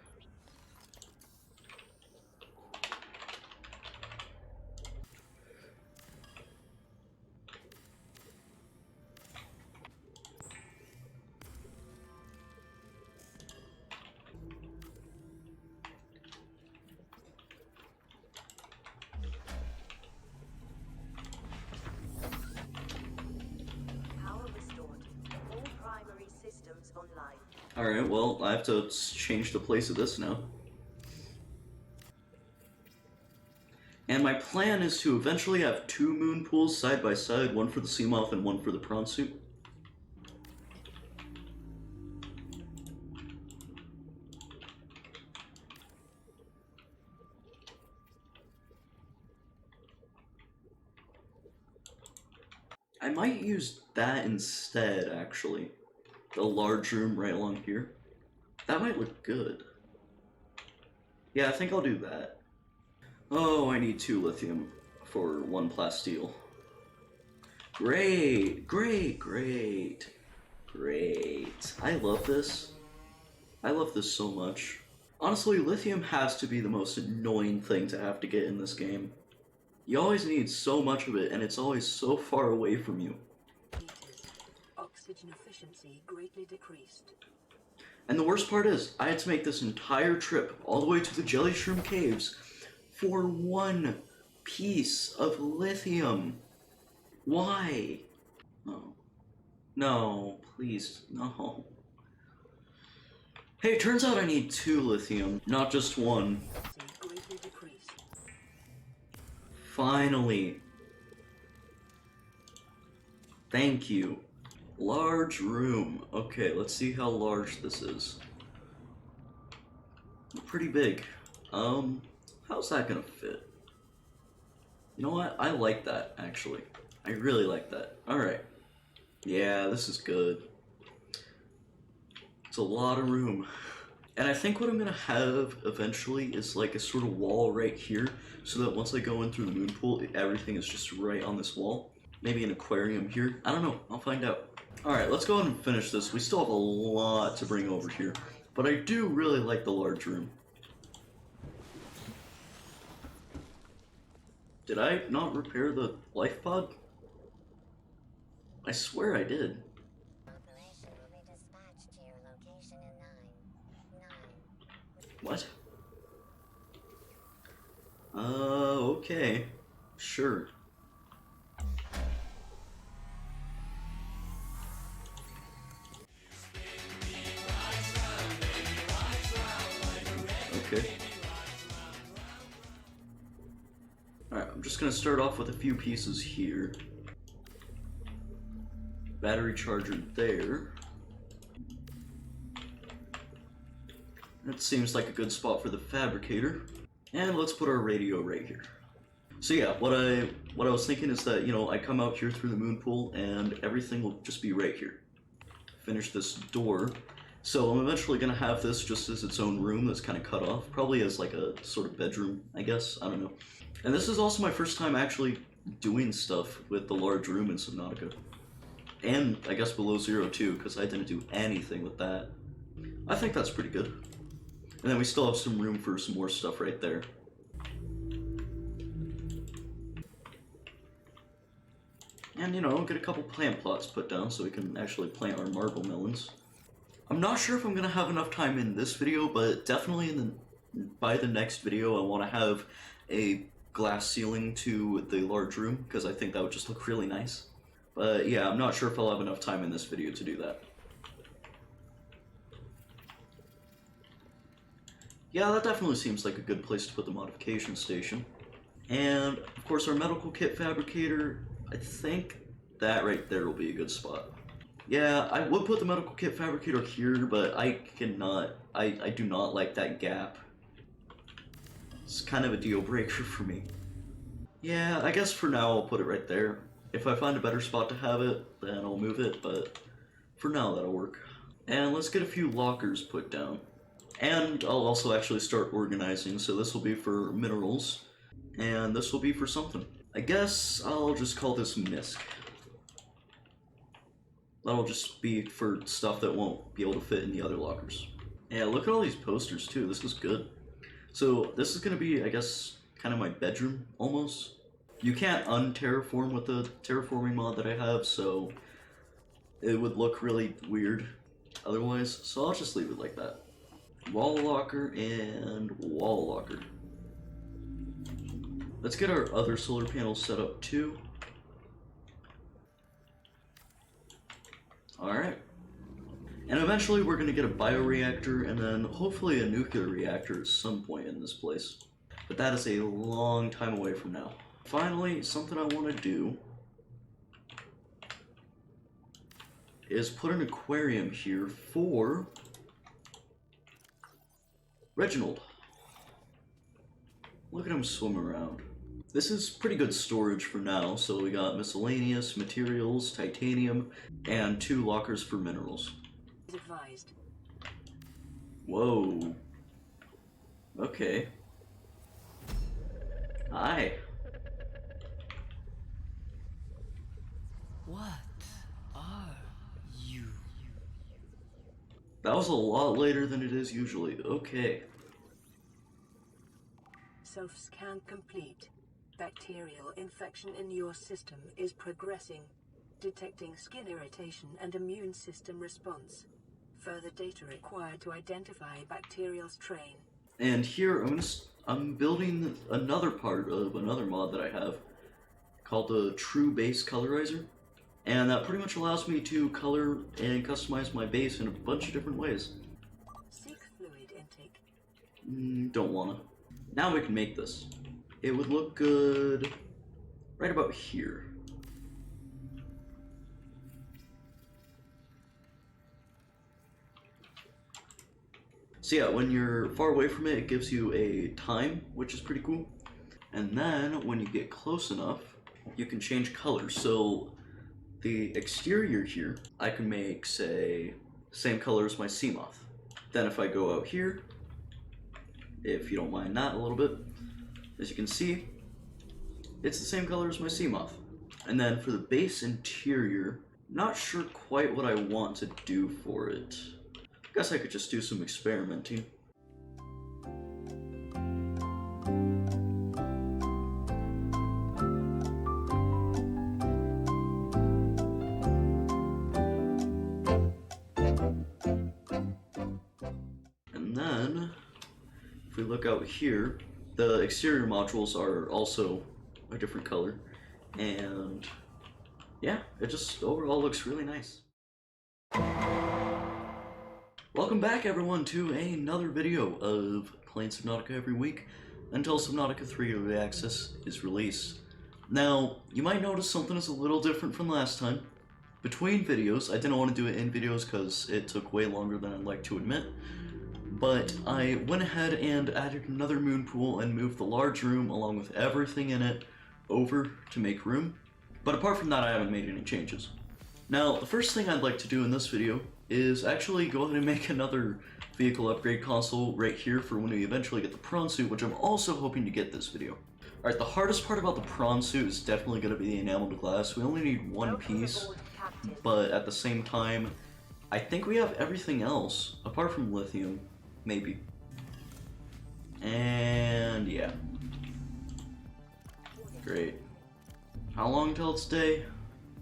Alright, well, I have to change the place of this now. And my plan is to eventually have 2 moon pools side by side, one for the sea moth and one for the prawn suit. I might use that instead, actually. The large room right along here. That might look good. Yeah, I think I'll do that. Oh, I need 2 lithium for 1 plasteel. Great! I love this. I love this so much. Honestly, lithium has to be the most annoying thing to have to get in this game. You always need so much of it, and it's always so far away from you. Oxygen efficiency greatly decreased. And the worst part is, I had to make this entire trip all the way to the Jelly Shroom Caves for 1 piece of lithium. Why? No. No, please, no. Hey, it turns out I need 2 lithium, not just 1. Greatly decreased. Finally. Thank you. Large room. Okay, let's see how large this is. Pretty big. How's that gonna fit? You know what? I like that, actually. I really like that. Alright. Yeah, this is good. It's a lot of room. And I think what I'm gonna have eventually is like a sort of wall right here, so that once I go in through the moon pool, everything is just right on this wall. Maybe an aquarium here. I don't know. I'll find out. Alright, let's go ahead and finish this. We still have a lot to bring over here, but I do really like the large room. Did I not repair the life pod? I swear I did. Operation will be dispatched to your location in 9. What? Okay. Sure. Okay. Alright, I'm just gonna start off with a few pieces here. Battery charger there. That seems like a good spot for the fabricator. And let's put our radio right here. So yeah, what I was thinking is that, you know, I come out here through the moon pool and everything will just be right here. Finish this door. So I'm eventually gonna have this just as its own room that's kind of cut off, probably as like a sort of bedroom, I guess, I don't know. And this is also my first time actually doing stuff with the large room in Subnautica. And I guess Below Zero too, because I didn't do anything with that. I think that's pretty good. And then we still have some room for some more stuff right there. And, you know, get a couple plant plots put down so we can actually plant our marble melons. I'm not sure if I'm going to have enough time in this video, but definitely by the next video I want to have a glass ceiling to the large room, because I think that would just look really nice. But yeah, I'm not sure if I'll have enough time in this video to do that. Yeah, that definitely seems like a good place to put the modification station. And, of course, our medical kit fabricator, I think that right there will be a good spot. Yeah, I would put the medical kit fabricator here, but I cannot, I do not like that gap. It's kind of a deal breaker for me. Yeah, I guess for now I'll put it right there. If I find a better spot to have it, then I'll move it, but for now that'll work. And let's get a few lockers put down. And I'll also actually start organizing, so this will be for minerals, and this will be for something. I guess I'll just call this MISC. That'll just be for stuff that won't be able to fit in the other lockers. Yeah, look at all these posters too, this is good. So this is gonna be, I guess, kind of my bedroom, almost. You can't un-terraform with the terraforming mod that I have, so it would look really weird otherwise, so I'll just leave it like that. Wall locker and wall locker. Let's get our other solar panels set up too. Alright. And eventually we're going to get a bioreactor and then hopefully a nuclear reactor at some point in this place. But that is a long time away from now. Finally, something I want to do is put an aquarium here for Reginald. Look at him swim around. This is pretty good storage for now, so we got miscellaneous, materials, titanium, and 2 lockers for minerals. Advised. Whoa. Okay. Hi. What are you? That was a lot later than it is usually. Okay. Self-scan complete. Bacterial infection in your system is progressing, detecting skin irritation and immune system response. Further data required to identify bacterial strain. And here I'm building another part of another mod that I have called the True Base Colorizer. And that pretty much allows me to color and customize my base in a bunch of different ways. Seek fluid intake. Don't wanna. Now we can make this. It would look good right about here. So yeah, when you're far away from it, it gives you a time, which is pretty cool. And then when you get close enough, you can change colors. So the exterior here, I can make, say, same color as my sea moth. Then if I go out here, if you don't mind that a little bit, as you can see, it's the same color as my sea moth. And then for the base interior, not sure quite what I want to do for it. Guess I could just do some experimenting. And then, if we look out here, the exterior modules are also a different color, and yeah, it just overall looks really nice. Welcome back everyone to another video of playing Subnautica every week until Subnautica 3 Early Access is released. Now, you might notice something is a little different from last time. Between videos, I didn't want to do it in videos because it took way longer than I'd like to admit, but I went ahead and added another moon pool and moved the large room along with everything in it over to make room. But apart from that, I haven't made any changes. Now, the first thing I'd like to do in this video is actually go ahead and make another vehicle upgrade console right here for when we eventually get the prawn suit, which I'm also hoping to get this video. Alright, the hardest part about the prawn suit is definitely going to be the enameled glass. We only need one piece, but at the same time, I think we have everything else, apart from lithium, maybe. And yeah. Great. How long till it's day?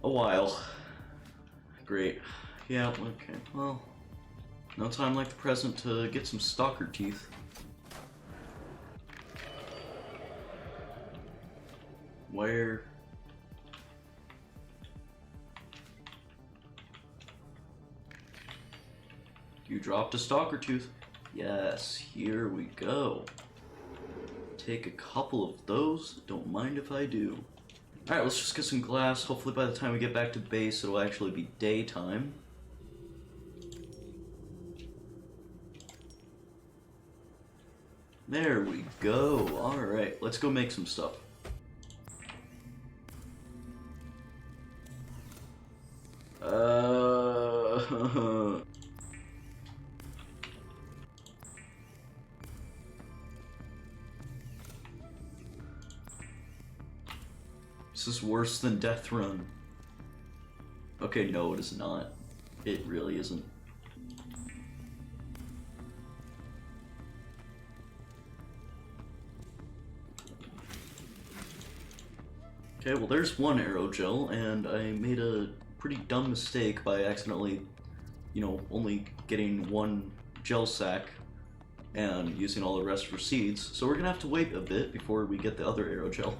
A while. Great. Yeah, okay, well, no time like the present to get some stalker teeth. Where? You dropped a stalker tooth. Yes, here we go. Take a couple of those, don't mind if I do. Alright, let's just get some glass. Hopefully by the time we get back to base, it'll actually be daytime. There we go. Alright, let's go make some stuff. This is worse than Death Run. Okay, no, it is not. It really isn't. Okay, well there's one aerogel, and I made a pretty dumb mistake by accidentally, you know, only getting one gel sack and using all the rest for seeds, so we're gonna have to wait a bit before we get the other aerogel.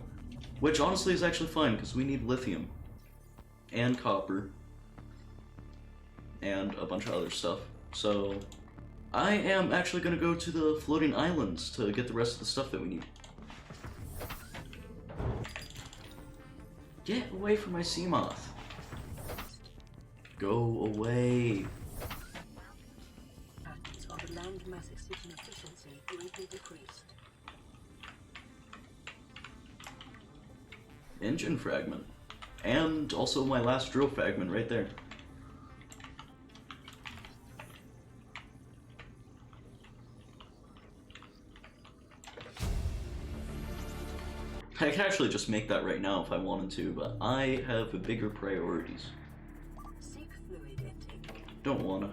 Which honestly is actually fine, because we need lithium, and copper, and a bunch of other stuff. So, I am actually gonna go to the floating islands to get the rest of the stuff that we need. Get away from my sea moth. Go away. Of the land mass excision efficiency greatly decreased. Engine fragment. And also my last drill fragment right there. I could actually just make that right now if I wanted to, but I have bigger priorities. Seek fluid intake. Don't wanna.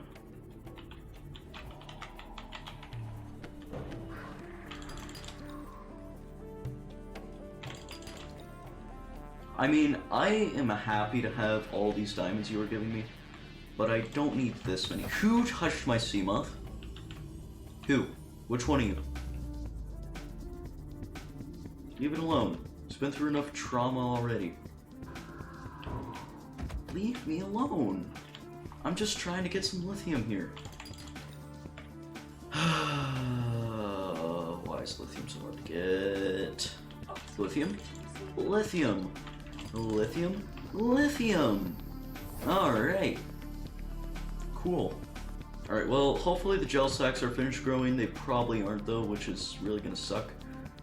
I mean, I am happy to have all these diamonds you are giving me, but I don't need this many. Who touched my sea moth? Who? Which one of you? Leave it alone. It's been through enough trauma already. Leave me alone. I'm just trying to get some lithium here. Why is lithium so hard to get? Lithium? Lithium! Lithium? Lithium! Alright. Cool. Alright, well, hopefully the gel sacks are finished growing. They probably aren't, though, which is really gonna suck.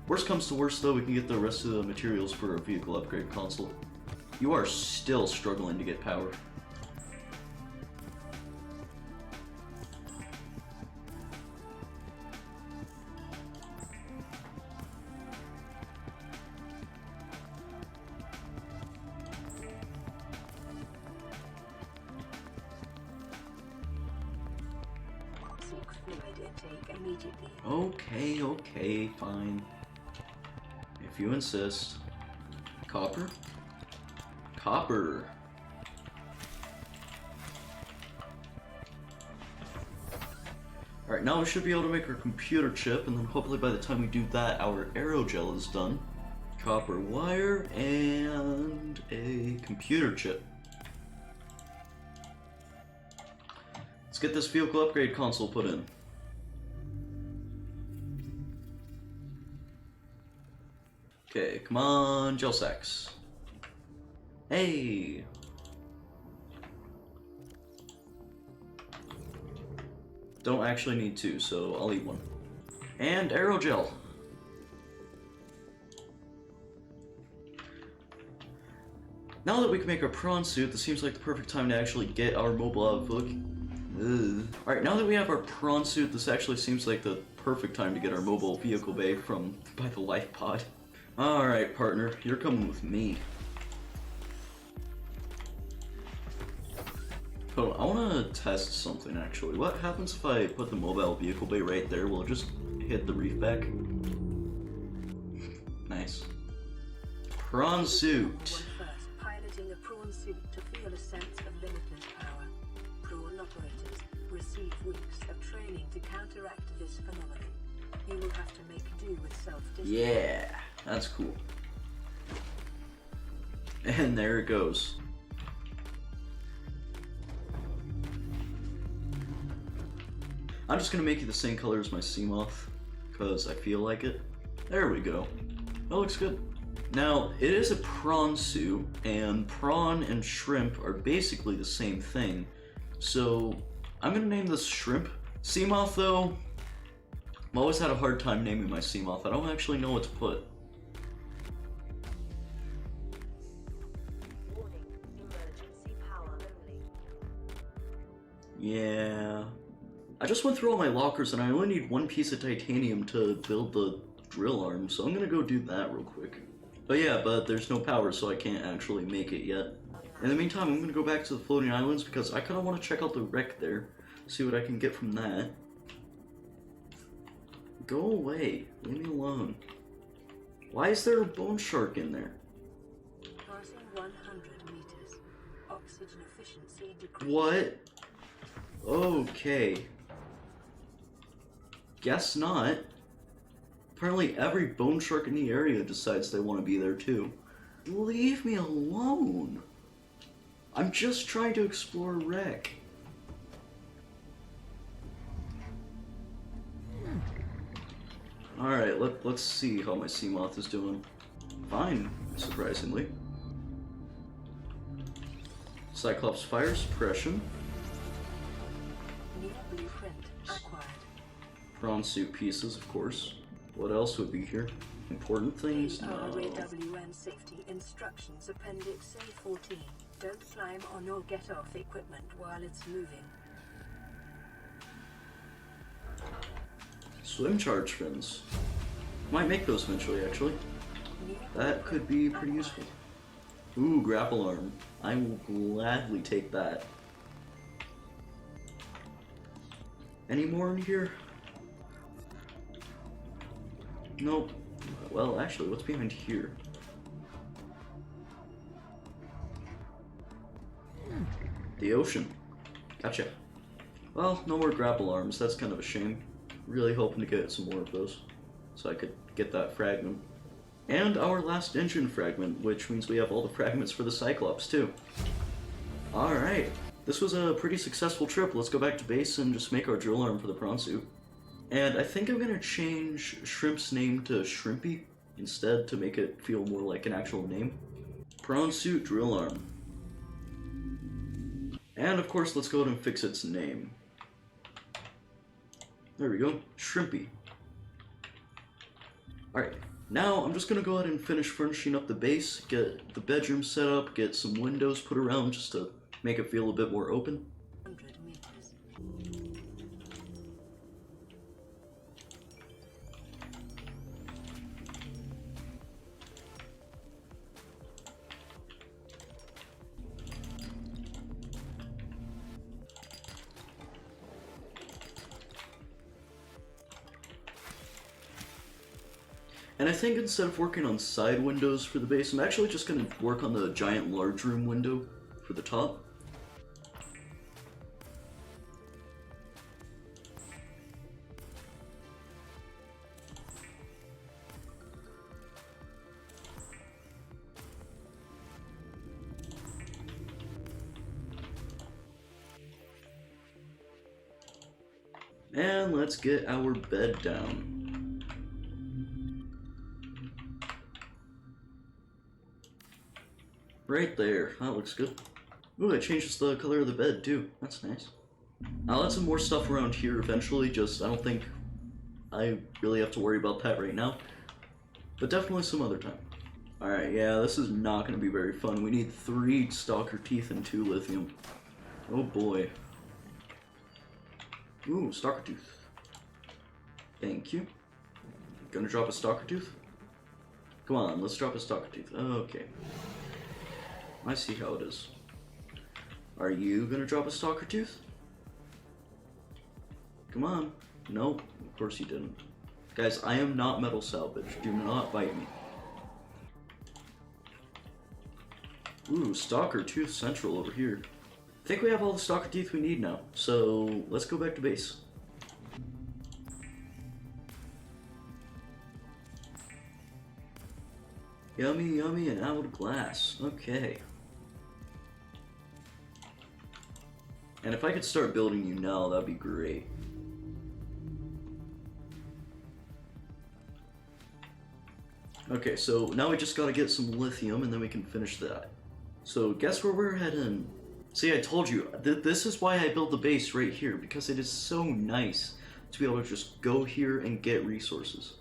Worst comes to worst, though, we can get the rest of the materials for a vehicle upgrade console. You are still struggling to get power. Seek fluid intake immediately. Okay, fine. If you insist. Copper? Copper! Alright, now we should be able to make our computer chip, and then hopefully by the time we do that, our aerogel is done. Copper wire, and a computer chip. Let's get this vehicle upgrade console put in. Okay, come on, gel sacks. Hey! Don't actually need two, so I'll eat one. And aerogel! Now that we can make our prawn suit, this seems like the perfect time to actually get our mobile outlook. Alright, now that we have our prawn suit, this actually seems like the perfect time to get our mobile vehicle bay by the life pod. Alright, partner, you're coming with me. Hold on, I want to test something actually. What happens if I put the mobile vehicle bay right there? Will it just hit the reef back? Nice. Prawn suit. One first, piloting a prawn suit to feel a sense of limitless power. Prawn operators receive weeks of training to counteract this phenomenon. You will have to make do with self-discipline. Yeah, that's cool. And there it goes. I'm just gonna make it the same color as my Seamoth, because I feel like it. There we go. That looks good. Now, it is a prawn suit, and prawn and shrimp are basically the same thing. So, I'm gonna name this Shrimp. Seamoth, though, I've always had a hard time naming my Seamoth. I don't actually know what to put. Warning, emergency power only. Yeah. I just went through all my lockers and I only need one piece of titanium to build the drill arm, so I'm gonna go do that real quick. But yeah, but there's no power, so I can't actually make it yet. In the meantime, I'm gonna go back to the floating islands because I kinda wanna check out the wreck there, see what I can get from that. Go away, leave me alone. Why is there a bone shark in there? Passing 100 meters. Oxygen efficiency decreased. What? Okay. Guess not. Apparently every bone shark in the area decides they want to be there too. Leave me alone. I'm just trying to explore a wreck. Alright, let's see how my Seamoth is doing. Fine, surprisingly. Cyclops fire suppression. New blueprint acquired. Prawn suit pieces, of course. What else would be here? Important things? No. RAWN safety instructions appendix A14. Don't climb on or get off equipment while it's moving. Swim charge fins. Might make those eventually, actually. That could be pretty useful. Ooh, grapple arm. I will gladly take that. Any more in here? Nope. Well, actually, what's behind here? The ocean. Gotcha. Well, no more grapple arms. That's kind of a shame. Really hoping to get some more of those, so I could get that fragment. And our last engine fragment, which means we have all the fragments for the Cyclops, too. Alright. This was a pretty successful trip. Let's go back to base and just make our drill arm for the prawn suit. And I think I'm gonna change Shrimp's name to Shrimpy instead to make it feel more like an actual name. Prawn suit drill arm. And of course, let's go ahead and fix its name. There we go, Shrimpy. Alright, now I'm just gonna go ahead and finish furnishing up the base, get the bedroom set up, get some windows put around just to make it feel a bit more open. 100 meters. And I think instead of working on side windows for the base, I'm actually just going to work on the giant large room window for the top. And let's get our bed down. Right there. That looks good. Ooh, it changes the color of the bed too. That's nice. I'll add some more stuff around here eventually, just I don't think I really have to worry about that right now. But definitely some other time. Alright, yeah, this is not going to be very fun. We need 3 stalker teeth and 2 lithium. Oh boy. Ooh, stalker tooth. Thank you. Gonna drop a stalker tooth? Come on, let's drop a stalker tooth. Okay. I see how it is. Are you gonna drop a stalker tooth? Come on. Nope, of course you didn't. Guys, I am not metal salvage. Do not bite me. Ooh, stalker tooth central over here. I think we have all the stalker teeth we need now, so let's go back to base. Yummy, yummy, and hourglass. Okay. And if I could start building you now, that'd be great. Okay, so now we just gotta get some lithium and then we can finish that. So guess where we're heading? See, I told you, this is why I built the base right here, because it is so nice to be able to just go here and get resources.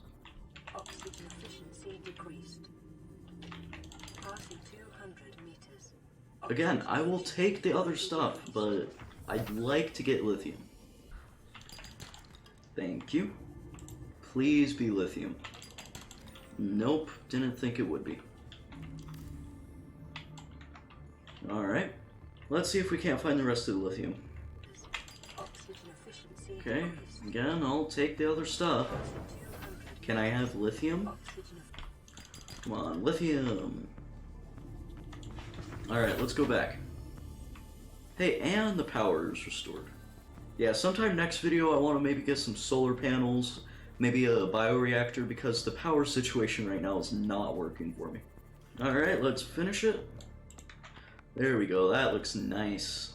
Oxygen efficiency decreased. Passing 200 meters. Again, I will take the other stuff, but I'd like to get lithium. Thank you. Please be lithium. Nope, didn't think it would be. Alright, let's see if we can't find the rest of the lithium. Okay, again, I'll take the other stuff. Can I have lithium? Come on, lithium! Alright, let's go back. Hey, and the power is restored. Yeah, sometime next video I want to maybe get some solar panels, maybe a bioreactor, because the power situation right now is not working for me. Alright, let's finish it. There we go, that looks nice.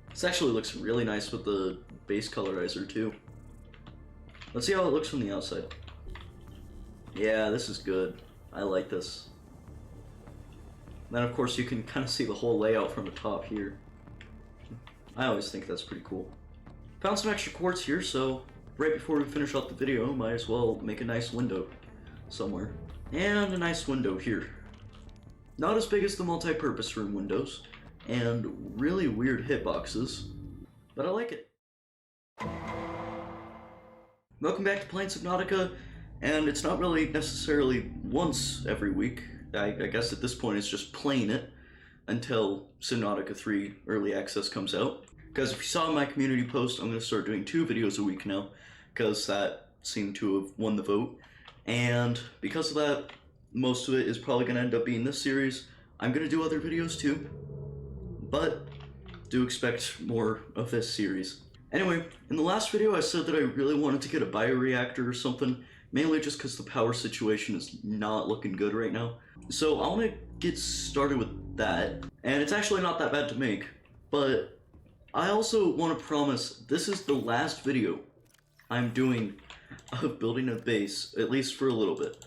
This actually looks really nice with the base colorizer too. Let's see how it looks from the outside. Yeah, this is good. I like this. Then of course you can kind of see the whole layout from the top here. I always think that's pretty cool. Found some extra quartz here, so right before we finish up the video, might as well make a nice window somewhere. And a nice window here. Not as big as the multi-purpose room windows, and really weird hitboxes, but I like it. Welcome back to playing Subnautica, and it's not really necessarily once every week. I guess at this point it's just playing it until Subnautica 3 Early Access comes out. Because if you saw my community post, I'm going to start doing 2 videos a week now, because that seemed to have won the vote. And because of that, most of it is probably going to end up being this series. I'm going to do other videos too, but do expect more of this series. Anyway, in the last video I said that I really wanted to get a bioreactor or something, mainly just because the power situation is not looking good right now. So I want to get started with that, and it's actually not that bad to make, but I also want to promise this is the last video I'm doing of building a base, at least for a little bit.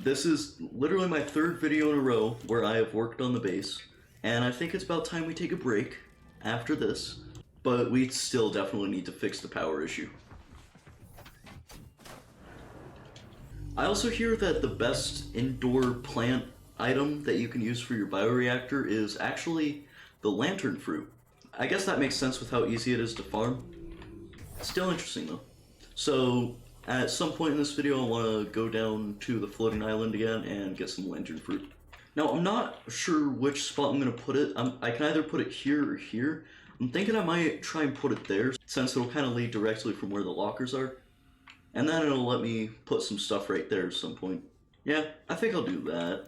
This is literally my 3rd video in a row where I have worked on the base, and I think it's about time we take a break after this, but we still definitely need to fix the power issue. I also hear that the best indoor plant item that you can use for your bioreactor is actually the lantern fruit. I guess that makes sense with how easy it is to farm. Still interesting though. So at some point in this video I want to go down to the floating island again and get some lantern fruit. Now I'm not sure which spot I'm going to put it. I can either put it here or here. I'm thinking I might try and put it there, since it'll kind of lead directly from where the lockers are. And then it'll let me put some stuff right there at some point. Yeah, I think I'll do that.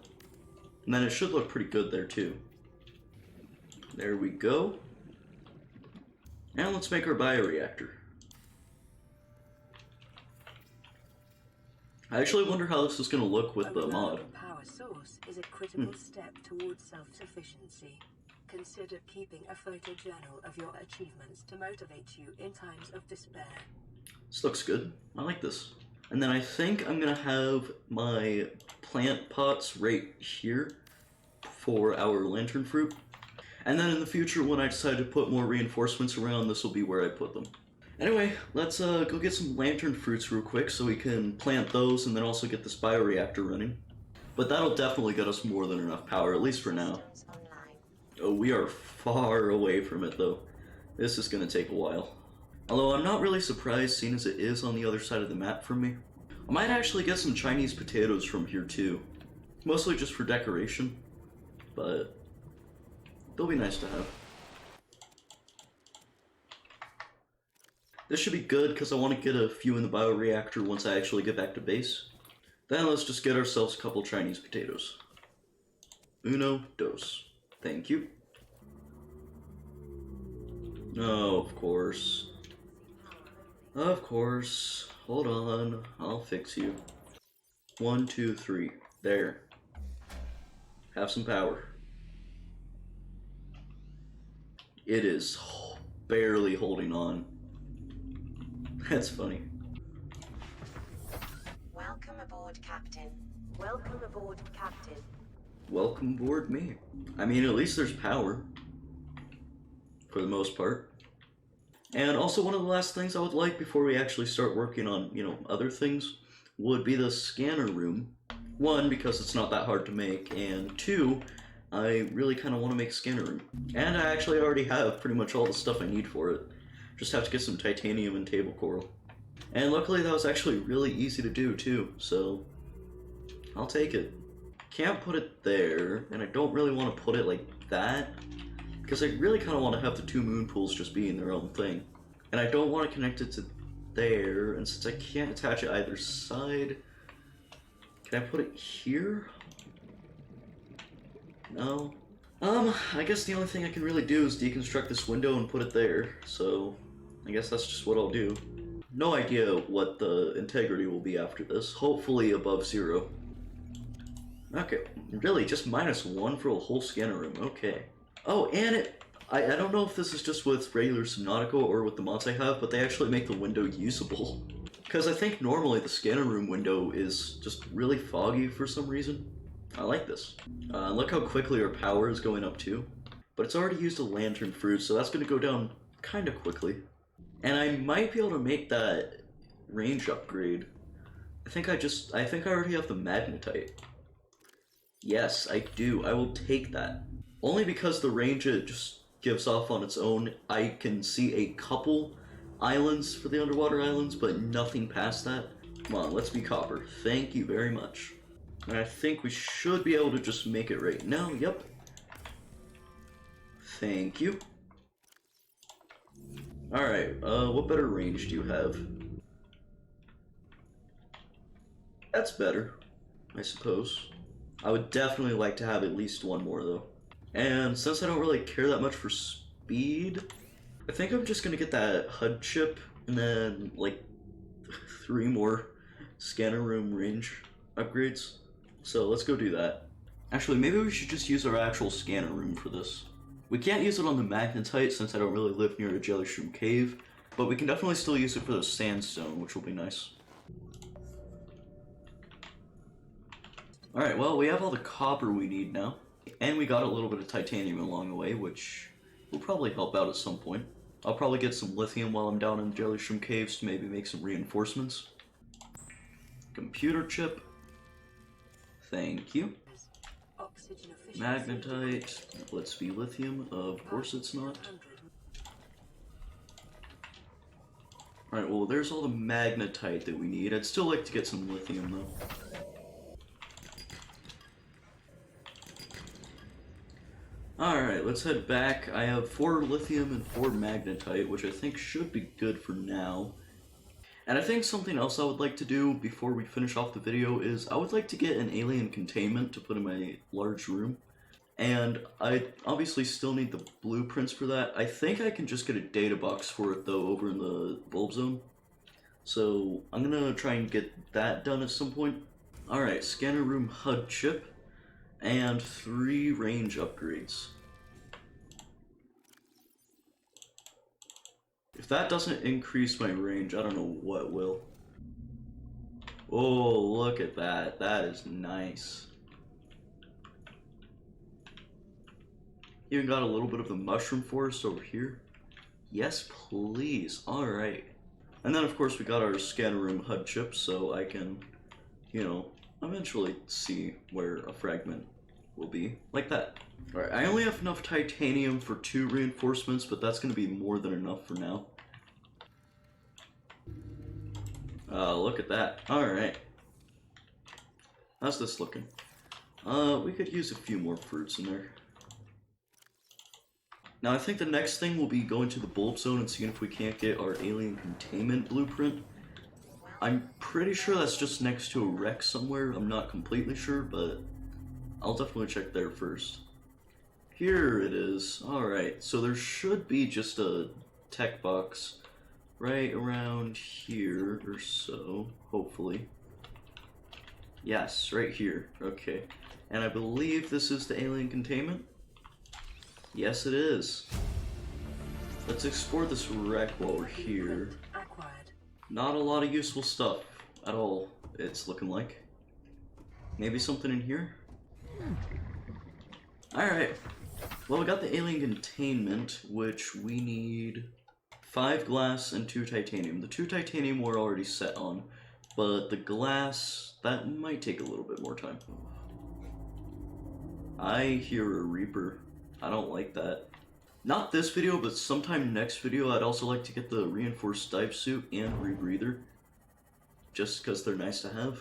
And then it should look pretty good there too. There we go. And let's make our bioreactor. I actually wonder how this is going to look with the mod. A power source is a critical step towards self-sufficiency. Consider keeping a photojournal of your achievements to motivate you in times of despair. This looks good. I like this. And then I think I'm going to have my plant pots right here for our lantern fruit. And then in the future, when I decide to put more reinforcements around, this will be where I put them. Anyway, let's go get some lantern fruits real quick so we can plant those and then also get this bioreactor running. But that'll definitely get us more than enough power, at least for now. Oh, we are far away from it though. This is going to take a while. Although I'm not really surprised, seeing as it is on the other side of the map from me. I might actually get some Chinese potatoes from here too. Mostly just for decoration, but they'll be nice to have. This should be good because I want to get a few in the bioreactor once I actually get back to base. Then let's just get ourselves a couple Chinese potatoes. Uno, dos. Thank you. Oh, of course. Of course. Hold on. I'll fix you. 1, 2, 3. There. Have some power. It is barely holding on. That's funny. Welcome aboard, Captain. Welcome aboard, Captain. Welcome aboard me. I mean, at least there's power. For the most part. And also one of the last things I would like before we actually start working on, you know, other things would be the scanner room. 1, because it's not that hard to make, and 2, I really kind of want to make a scanner room. And I actually already have pretty much all the stuff I need for it. Just have to get some titanium and table coral. And luckily that was actually really easy to do too, so I'll take it. Can't put it there, and I don't really want to put it like that, because I really kind of want to have the 2 moon pools just being their own thing. And I don't want to connect it to there, and since I can't attach it either side, can I put it here? No. I guess the only thing I can really do is deconstruct this window and put it there, so I guess that's just what I'll do. No idea what the integrity will be after this, hopefully above 0. Okay, really, just -1 for a whole scanner room, okay. Oh, and I don't know if this is just with regular Subnautica or with the mods I have, but they actually make the window usable. Because I think normally the scanner room window is just really foggy for some reason. I like this. Look how quickly our power is going up too. But it's already used a lantern fruit, so that's going to go down kind of quickly. And I might be able to make that range upgrade. I think I already have the magnetite. Yes, I do. I will take that. Only because the range it just gives off on its own, I can see a couple islands for the underwater islands, but nothing past that. Come on, let's be copper. Thank you very much. And I think we should be able to just make it right now. Yep. Thank you. Alright, what better range do you have? That's better, I suppose. I would definitely like to have at least 1 more though. And since I don't really care that much for speed, I think I'm just gonna get that HUD chip and then like 3 more scanner room range upgrades. So let's go do that. Actually, maybe we should just use our actual scanner room for this. We can't use it on the magnetite since I don't really live near a jelly shroom cave, but we can definitely still use it for the sandstone, which will be nice. Alright, well, we have all the copper we need now, and we got a little bit of titanium along the way, which will probably help out at some point. I'll probably get some lithium while I'm down in the jelly shroom caves to maybe make some reinforcements. Computer chip. Thank you. Magnetite. Let's be lithium. Of course it's not. Alright, well there's all the magnetite that we need. I'd still like to get some lithium though. Alright, let's head back. I have 4 lithium and 4 magnetite, which I think should be good for now. And I think something else I would like to do before we finish off the video is I would like to get an alien containment to put in my large room. And I obviously still need the blueprints for that. I think I can just get a data box for it though over in the bulb zone. So I'm gonna try and get that done at some point. Alright, scanner room HUD chip and 3 range upgrades. If that doesn't increase my range, I don't know what will. Oh, look at that. That is nice. Even got a little bit of the mushroom forest over here. Yes, please. Alright. And then, of course, we got our scanner room HUD chip, so I can, you know, eventually see where a fragment will be. Like that. Alright, I only have enough titanium for 2 reinforcements, but that's going to be more than enough for now. Look at that. Alright. How's this looking? We could use a few more fruits in there. Now I think the next thing will be going to the bulb zone and seeing if we can't get our alien containment blueprint. I'm pretty sure that's just next to a wreck somewhere. I'm not completely sure, but I'll definitely check there first. Here it is. Alright, so there should be just a tech box right around here or so, hopefully. Yes, right here. Okay. And I believe this is the alien containment? Yes, it is. Let's explore this wreck while we're here. Not a lot of useful stuff at all, it's looking like. Maybe something in here? Alright. Well, we got the alien containment, which we need 5 glass and 2 titanium. The 2 titanium we're already set on, but the glass, that might take a little bit more time. I hear a Reaper. I don't like that. Not this video, but sometime next video, I'd also like to get the reinforced dive suit and rebreather. Just because they're nice to have.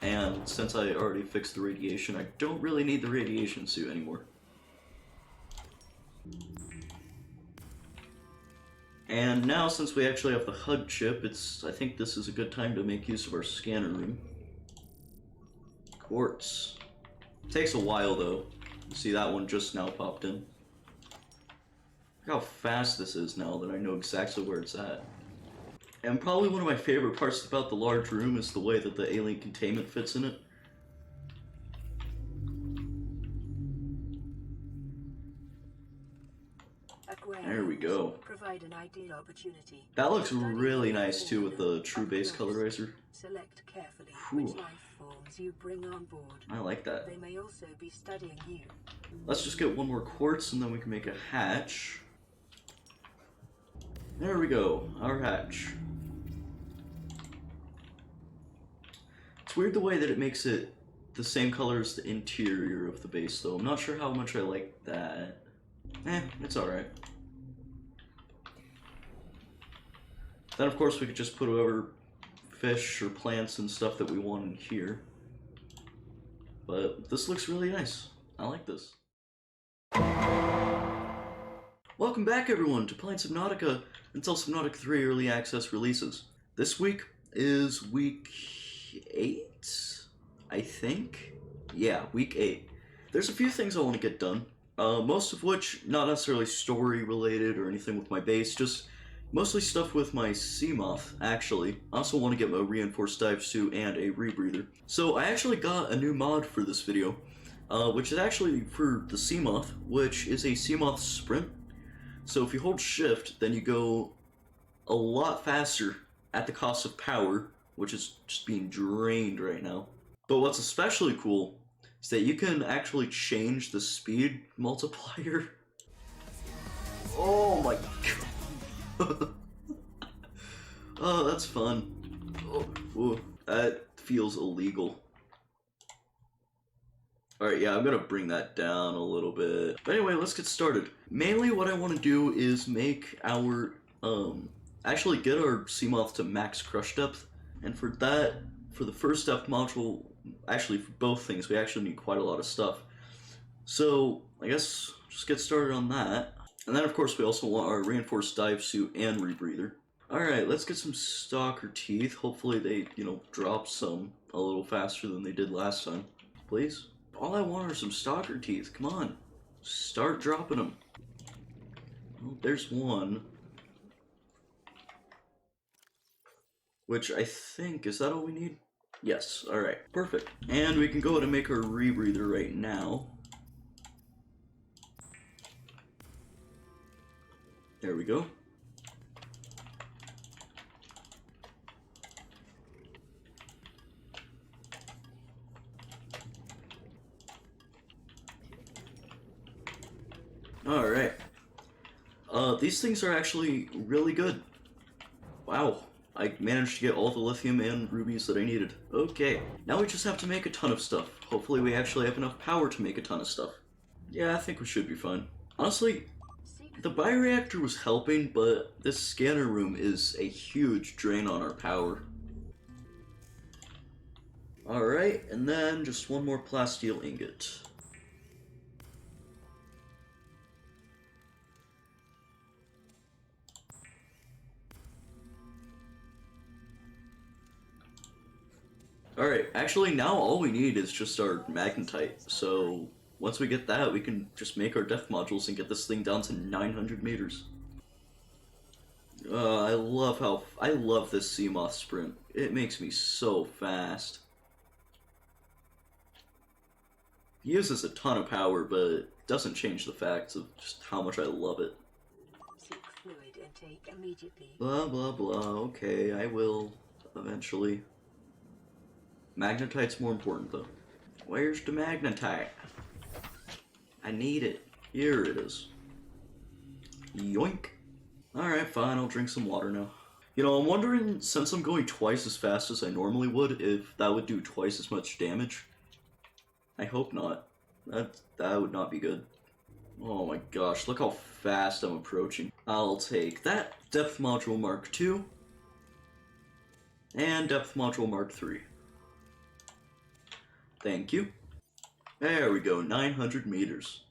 And since I already fixed the radiation, I don't really need the radiation suit anymore. And now, since we actually have the HUD chip, I think this is a good time to make use of our scanner room. Quartz. Takes a while though. See, that one just now popped in. Look how fast this is now that I know exactly where it's at. And probably one of my favorite parts about the large room is the way that the alien containment fits in it. There we go. Provide an ideal opportunity. That looks really nice too with the true base colorizer. Select carefully Whew. which life forms you bring on board. I like that. They may also be studying you. Let's just get one more quartz and then we can make a hatch. There we go, our hatch. It's weird the way that it makes it the same color as the interior of the base though. I'm not sure how much I like that. It's alright. Then of course we could just put whatever fish or plants and stuff that we want in here. But this looks really nice. I like this. Welcome back everyone to playing Subnautica until Subnautica 3 Early Access releases. This week is week 8, I think? Yeah, week 8. There's a few things I want to get done. Most of which not necessarily story related or anything with my base, just mostly stuff with my Seamoth, actually. I also want to get a reinforced dive suit and a rebreather. So I actually got a new mod for this video, which is actually for the Seamoth, which is a Seamoth sprint. So if you hold shift, then you go a lot faster at the cost of power, which is just being drained right now. But what's especially cool is that you can actually change the speed multiplier. Oh my god. Oh, that's fun. Oh, that feels illegal. Alright, yeah, I'm gonna bring that down a little bit. But anyway, let's get started. Mainly what I want to do is make our, actually get our Seamoth to max crush depth. And for that, for the first depth module, actually for both things, we actually need quite a lot of stuff. So, I guess, just get started on that. And then of course we also want our reinforced dive suit and rebreather. Alright, let's get some stalker teeth. Hopefully they, drop some a little faster than they did last time. Please? All I want are some stalker teeth. Come on. Start dropping them. Well, there's one. Which I think, is that all we need? Yes, alright. Perfect. And we can go ahead and make our rebreather right now. There we go. Alright. These things are actually really good. Wow. I managed to get all the lithium and rubies that I needed. Okay. Now we just have to make a ton of stuff. Hopefully we actually have enough power to make a ton of stuff. Yeah, I think we should be fine. Honestly, the bioreactor was helping, but this scanner room is a huge drain on our power. Alright, and then just one more plasteel ingot. Alright, actually now all we need is just our magnetite, so once we get that, we can just make our depth modules and get this thing down to 900 meters. I love this sea moth sprint. It makes me so fast. He uses a ton of power, but it doesn't change the facts of just how much I love it. Seek fluid intake immediately. Blah blah blah, okay, I will eventually. Magnetite's more important though. Where's the magnetite? I need it. Here it is. Yoink. Alright, fine, I'll drink some water now. You know, I'm wondering, since I'm going twice as fast as I normally would, if that would do twice as much damage. I hope not. That would not be good. Oh my gosh, look how fast I'm approaching. I'll take that. Depth Module Mark II. And Depth Module Mark III. Thank you. There we go, 900 meters.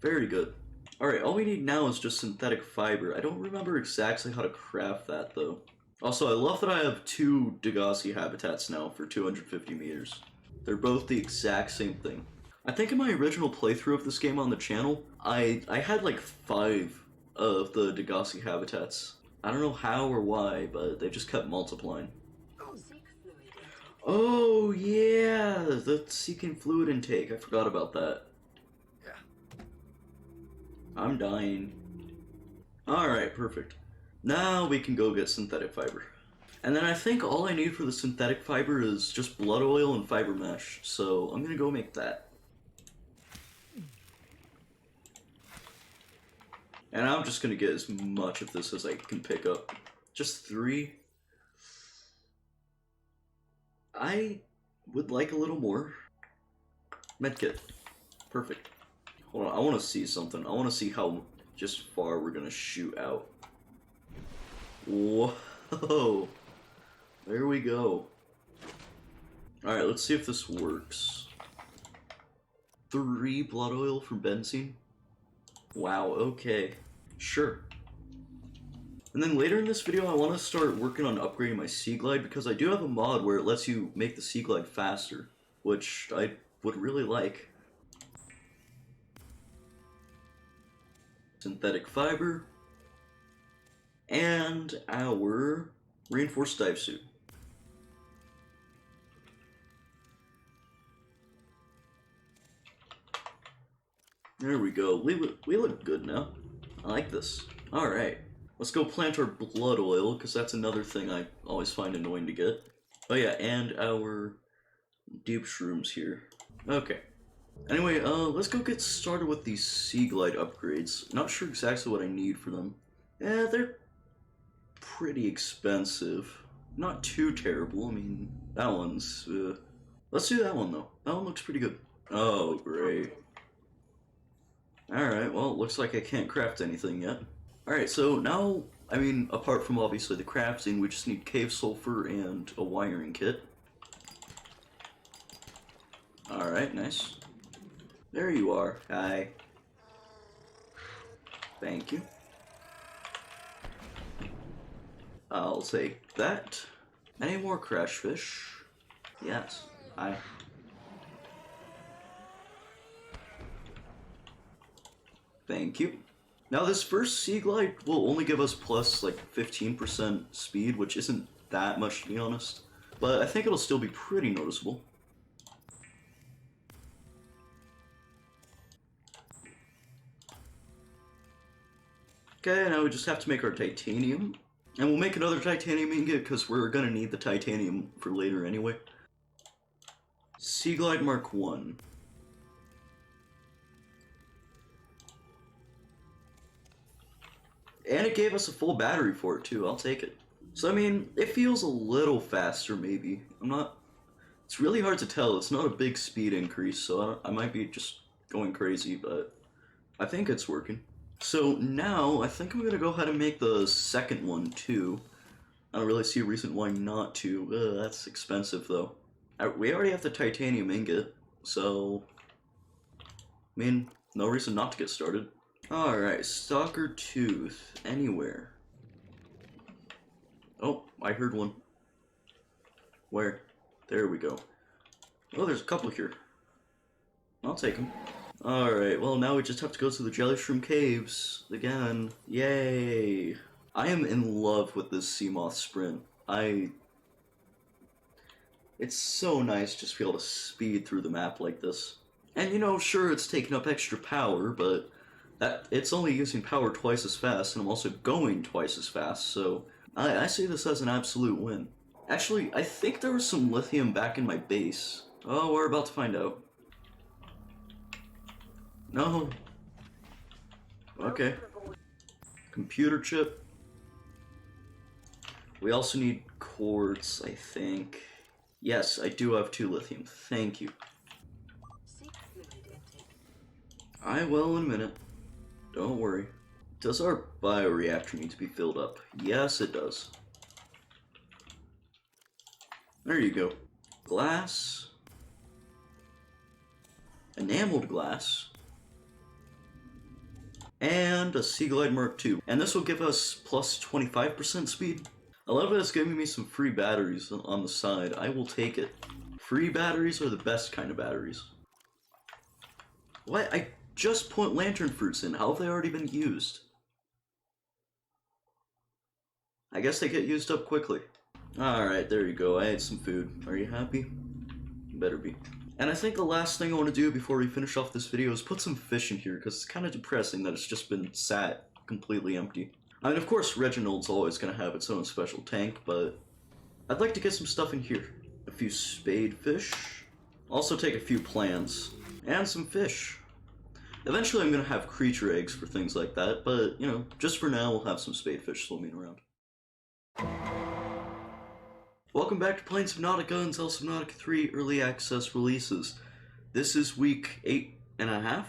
Very good. Alright, all we need now is just synthetic fiber. I don't remember exactly how to craft that, though. Also, I love that I have 2 Degassi habitats now for 250 meters. They're both the exact same thing. I think in my original playthrough of this game on the channel, I had like 5 of the Degassi habitats. I don't know how or why, but they just kept multiplying. Oh yeah, the seeking fluid intake. I forgot about that. Yeah. I'm dying. Alright, perfect. Now we can go get synthetic fiber. And then I think all I need for the synthetic fiber is just blood oil and fiber mesh, so I'm gonna go make that. And I'm just gonna get as much of this as I can pick up. Just 3. I would like a little more. Medkit. Perfect. Hold on, I want to see something. I want to see how just far we're gonna shoot out. Whoa! There we go. Alright, let's see if this works. 3 blood oil from benzene? Wow, okay. Sure. And then later in this video, I want to start working on upgrading my Sea Glide because I do have a mod where it lets you make the Sea Glide faster, which I would really like. Synthetic fiber. And our reinforced dive suit. There we go. We look good now. I like this. Alright. Let's go plant our blood oil, because that's another thing I always find annoying to get. Oh yeah, and our deep shrooms here. Okay. Anyway, let's go get started with these Sea Glide upgrades. Not sure exactly what I need for them. They're pretty expensive. Not too terrible. I mean, that one's... Let's do that one, though. That one looks pretty good. Oh, great. Alright, well, it looks like I can't craft anything yet. Alright, so now, I mean, apart from obviously the crafting, we just need cave sulfur and a wiring kit. Alright, nice. There you are. Hi. Thank you. I'll take that. Any more crash fish? Yes. Hi. Thank you. Now this first Sea Glide will only give us plus like 15% speed, which isn't that much to be honest. But I think it'll still be pretty noticeable. Okay, now we just have to make our titanium. And we'll make another titanium ingot because we're gonna need the titanium for later anyway. Sea Glide Mark 1. And it gave us a full battery for it too, I'll take it. So I mean, it feels a little faster maybe. It's really hard to tell, it's not a big speed increase, so I might be just going crazy, but I think it's working. So now, I think I'm gonna go ahead and make the second one too. I don't really see a reason why not to. That's expensive though. We already have the titanium ingot, so... I mean, no reason not to get started. Alright, Stalker Tooth. Anywhere. Oh, I heard one. Where? There we go. Oh, there's a couple here. I'll take them. Alright, well now we just have to go to the Jelly Shroom Caves again. Yay! I am in love with this Seamoth sprint. It's so nice just to be able to speed through the map like this. And you know, sure, it's taking up extra power, but it's only using power twice as fast, and I'm also going twice as fast, so I see this as an absolute win. Actually, I think there was some lithium back in my base. Oh, we're about to find out. No. Okay. Computer chip. We also need quartz, I think. Yes, I do have 2 lithium. Thank you. I will in a minute. Don't worry. Does our bioreactor need to be filled up? Yes, it does. There you go. Glass. Enameled glass. And a Sea Glide Mark II. And this will give us plus 25% speed. I love that it's giving me some free batteries on the side. I will take it. Free batteries are the best kind of batteries. What? I just put lantern fruits in. How have they already been used? I guess they get used up quickly. Alright, there you go. I ate some food. Are you happy? You better be. And I think the last thing I want to do before we finish off this video is put some fish in here, because it's kind of depressing that it's just been sat completely empty. I mean, of course, Reginald's always going to have its own special tank, but I'd like to get some stuff in here. A few spade fish. Also take a few plants. And some fish. Eventually I'm going to have creature eggs for things like that, but, you know, just for now we'll have some spade fish swimming around. Welcome back to playing Subnautica until Subnautica 3 Early Access releases. This is week 8.5. I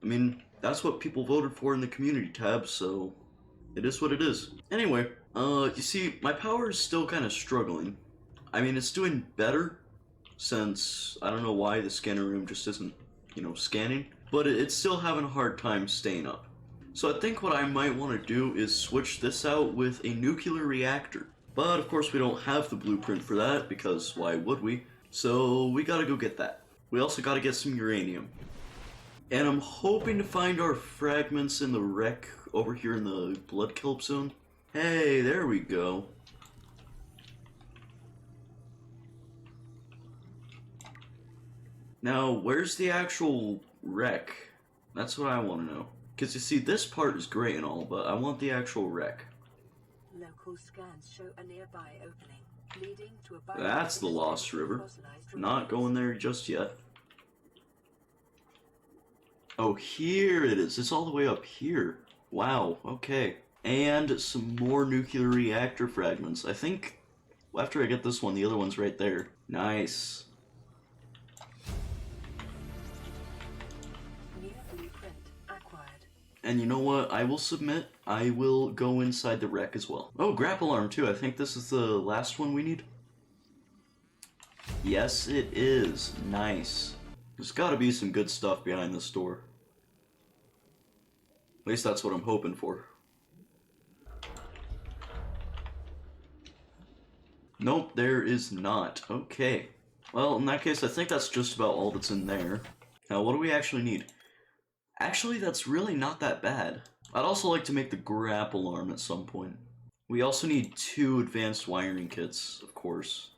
mean, that's what people voted for in the community tab, so it is what it is. Anyway, you see, my power is still kind of struggling. I mean, it's doing better, since I don't know why the scanner room just isn't, you know, scanning, but it's still having a hard time staying up. So I think what I might want to do is switch this out with a nuclear reactor. But of course we don't have the blueprint for that, because why would we? So we gotta go get that. We also gotta get some uranium. And I'm hoping to find our fragments in the wreck over here in the blood kelp zone. Hey, there we go. Now, where's the actual wreck? That's what I want to know. Because you see, this part is great and all, but I want the actual wreck. Local scans show a nearby opening, leading to a That's the Lost River. Not going there just yet. Oh, here it is. It's all the way up here. Wow, okay. And some more nuclear reactor fragments. I think after I get this one, the other one's right there. Nice. New blueprint acquired. And you know what? I will submit. I will go inside the wreck as well. Oh, grapple arm too. I think this is the last one we need. Yes, it is. Nice. There's gotta be some good stuff behind this door. At least that's what I'm hoping for. Nope, there is not. Okay. Well, in that case, I think that's just about all that's in there. Now, what do we actually need? Actually, that's really not that bad. I'd also like to make the grapple arm at some point. We also need 2 advanced wiring kits, of course.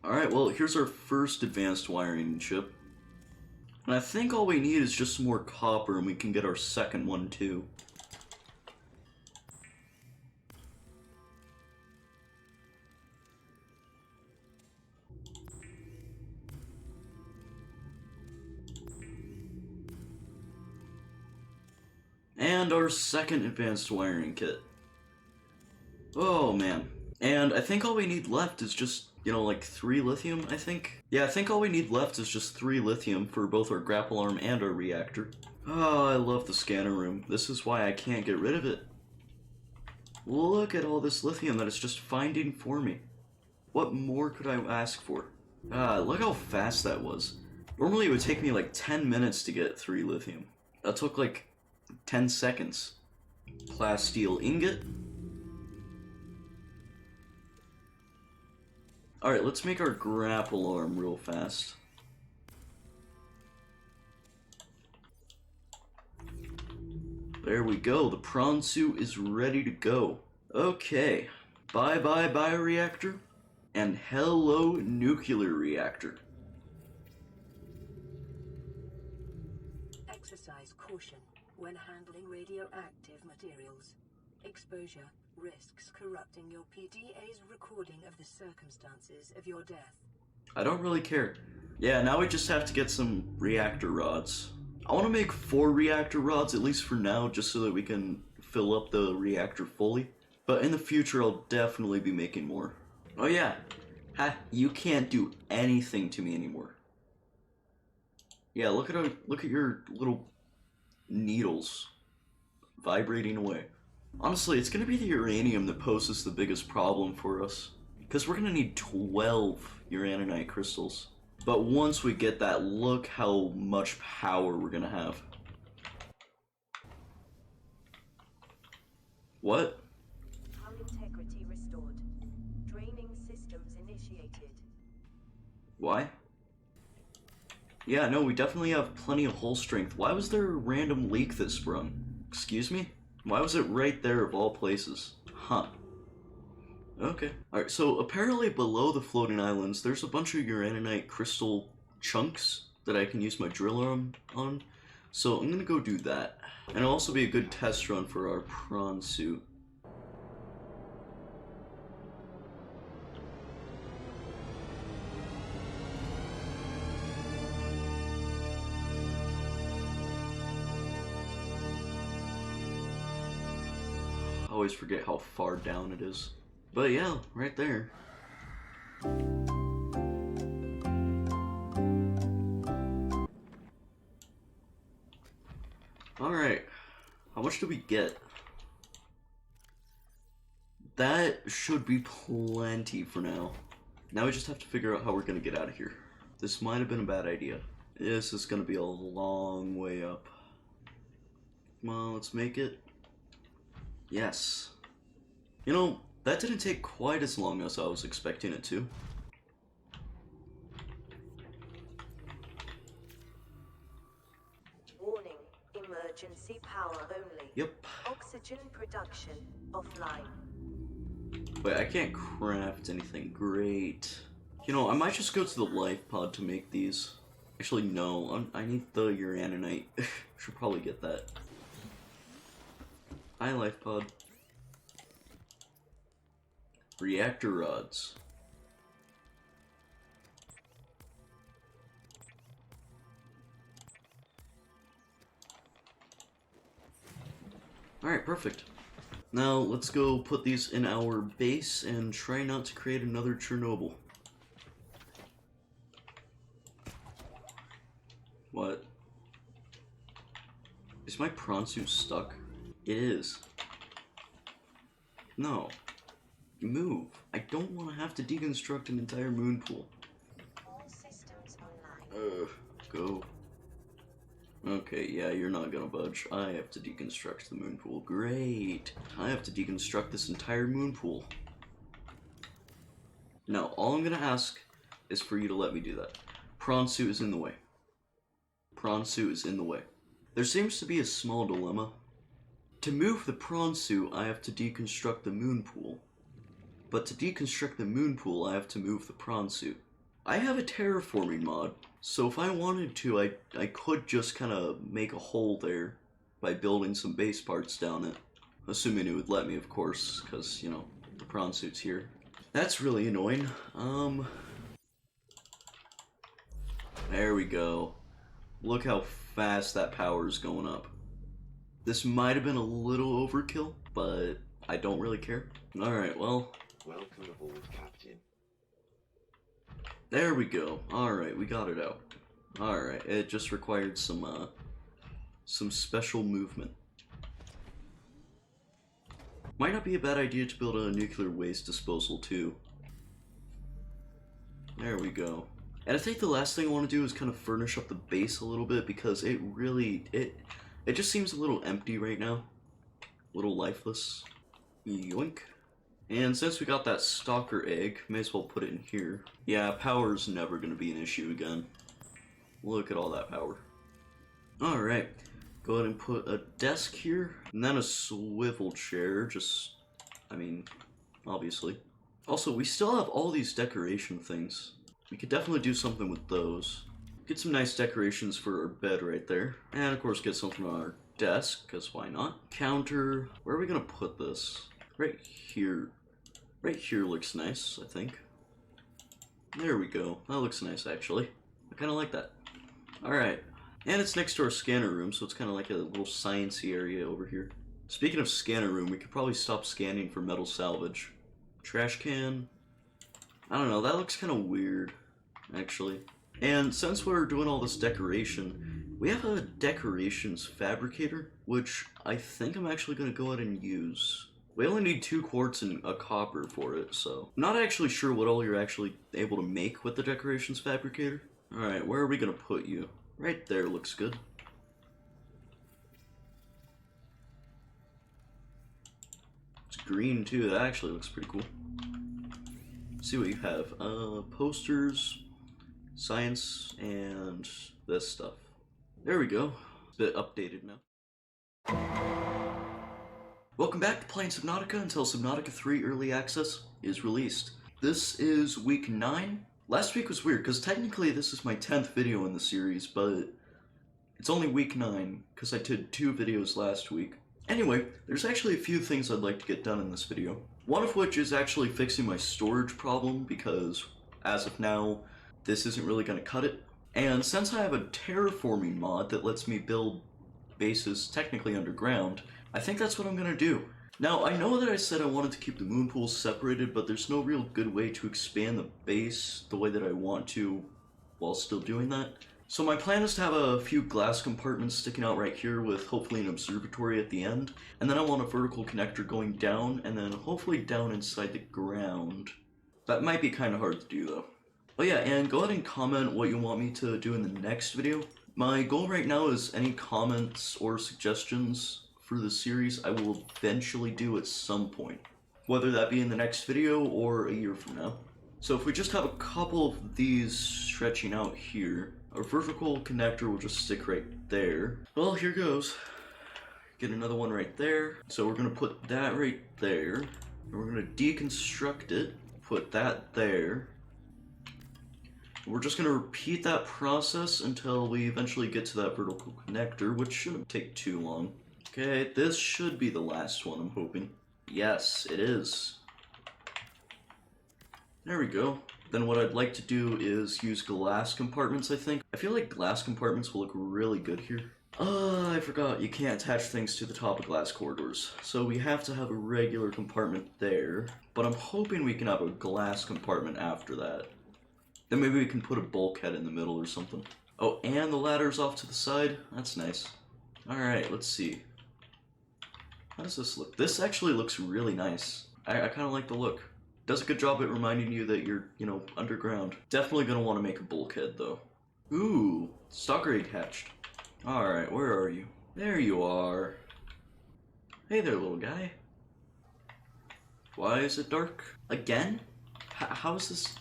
Alright, well, here's our first advanced wiring chip. And I think all we need is just some more copper and we can get our second one too. And our second advanced wiring kit. Oh man. And I think all we need left is just, you know, like 3 lithium, I think? Yeah, I think all we need left is just 3 lithium for both our grapple arm and our reactor. Oh, I love the scanner room. This is why I can't get rid of it. Look at all this lithium that it's just finding for me. What more could I ask for? Ah, look how fast that was. Normally it would take me like 10 minutes to get 3 lithium. That took like 10 seconds. Class steel ingot. Alright, let's make our grapple arm real fast. There we go, the prawn suit is ready to go. Okay, bye bye bioreactor, and hello nuclear reactor. Exercise caution when handling radioactive materials. Exposure risks corrupting your PDA's recording of the circumstances of your death. I don't really care. Yeah, now we just have to get some reactor rods. I want to make 4 reactor rods, at least for now, just so that we can fill up the reactor fully. But in the future, I'll definitely be making more. Oh yeah, ha! You can't do anything to me anymore. Yeah, look at your little needles vibrating away. Honestly, it's gonna be the uranium that poses the biggest problem for us, because we're gonna need 12 uraninite crystals. But once we get that, look how much power we're gonna have. What? Hull integrity restored. Draining systems initiated. Why? Yeah, no, we definitely have plenty of hull strength. Why was there a random leak that sprung? Excuse me? Why was it right there of all places? Huh. Okay. Alright, so apparently below the floating islands, there's a bunch of uraninite crystal chunks that I can use my drill arm on. So I'm gonna go do that. And it'll also be a good test run for our prawn suit. I always forget how far down it is. But yeah, right there. Alright, how much do we get? That should be plenty for now. Now we just have to figure out how we're gonna get out of here. This might have been a bad idea. This is gonna be a long way up. Come on, let's make it. Yes. You know, that didn't take quite as long as I was expecting it to. Warning, emergency power only. Yep. Oxygen production offline. Wait, I can't craft anything. Great. You know, I might just go to the life pod to make these. Actually, no. I need the uraninite. Should probably get that. Hi, life pod. Reactor rods. Alright, perfect. Now, let's go put these in our base and try not to create another Chernobyl. What? Is my prawn suit stuck? It is. No. Move. I don't want to have to deconstruct an entire moon pool. All systems online. Go. Okay, yeah, you're not gonna budge. I have to deconstruct the moon pool. Great. I have to deconstruct this entire moon pool. Now, all I'm gonna ask is for you to let me do that. Prawn suit is in the way. Prawn suit is in the way. There seems to be a small dilemma. To move the prawn suit, I have to deconstruct the moon pool. But to deconstruct the moon pool, I have to move the prawn suit. I have a terraforming mod, so if I wanted to, I could just kind of make a hole there by building some base parts down it. Assuming it would let me, of course, because, you know, the prawn suit's here. That's really annoying. There we go. Look how fast that power is going up. This might have been a little overkill, but I don't really care. Alright, well... Welcome aboard, Captain. There we go. Alright, we got it out. Alright, it just required some special movement. Might not be a bad idea to build a nuclear waste disposal too. There we go. And I think the last thing I want to do is kind of furnish up the base a little bit because it really, it just seems a little empty right now. A little lifeless. Yoink. And since we got that stalker egg, may as well put it in here. Yeah, power's never going to be an issue again. Look at all that power. Alright, go ahead and put a desk here, and then a swivel chair, just, I mean, obviously. Also, we still have all these decoration things. We could definitely do something with those. Get some nice decorations for our bed right there. And of course get something on our desk, because why not? Counter, where are we going to put this? Right here. Right here looks nice, I think. There we go. That looks nice, actually. I kind of like that. Alright. And it's next to our scanner room, so it's kind of like a little sciencey area over here. Speaking of scanner room, we could probably stop scanning for metal salvage. Trash can. I don't know, that looks kind of weird, actually. And since we're doing all this decoration, we have a decorations fabricator, which I think I'm actually going to go ahead and use. We only need 2 quartz and a copper for it, so I'm not actually sure what all you're actually able to make with the decorations fabricator. Alright, where are we going to put you? Right there looks good. It's green too, that actually looks pretty cool. Let's see what you have. Posters, science, and this stuff. There we go. It's a bit updated now. Welcome back to playing Subnautica until Subnautica 3 Early Access is released. This is week 9. Last week was weird, because technically this is my 10th video in the series, but it's only week 9, because I did 2 videos last week. Anyway, there's actually a few things I'd like to get done in this video. One of which is actually fixing my storage problem, because as of now, this isn't really going to cut it. And since I have a terraforming mod that lets me build bases technically underground, I think that's what I'm going to do. Now, I know that I said I wanted to keep the moon pools separated, but there's no real good way to expand the base the way that I want to while still doing that. So my plan is to have a few glass compartments sticking out right here with hopefully an observatory at the end. And then I want a vertical connector going down and then hopefully down inside the ground. That might be kind of hard to do though. Oh yeah, and go ahead and comment what you want me to do in the next video. My goal right now is any comments or suggestions for the series I will eventually do at some point. Whether that be in the next video or a year from now. So if we just have a couple of these stretching out here, our vertical connector will just stick right there. Well, here goes. Get another one right there. So we're gonna put that right there. And we're gonna deconstruct it, put that there. We're just gonna repeat that process until we eventually get to that vertical connector, which shouldn't take too long. Okay, this should be the last one, I'm hoping. Yes, it is. There we go. Then what I'd like to do is use glass compartments, I think. I feel like glass compartments will look really good here. I forgot, you can't attach things to the top of glass corridors. So we have to have a regular compartment there. But I'm hoping we can have a glass compartment after that. Then maybe we can put a bulkhead in the middle or something. Oh, and the ladder's off to the side? That's nice. Alright, let's see. How does this look? This actually looks really nice. I kind of like the look. Does a good job at reminding you that you're, you know, underground. Definitely gonna want to make a bulkhead, though. Ooh, stalker egg hatched. Alright, where are you? There you are. Hey there, little guy. Why is it dark? Again? How is this...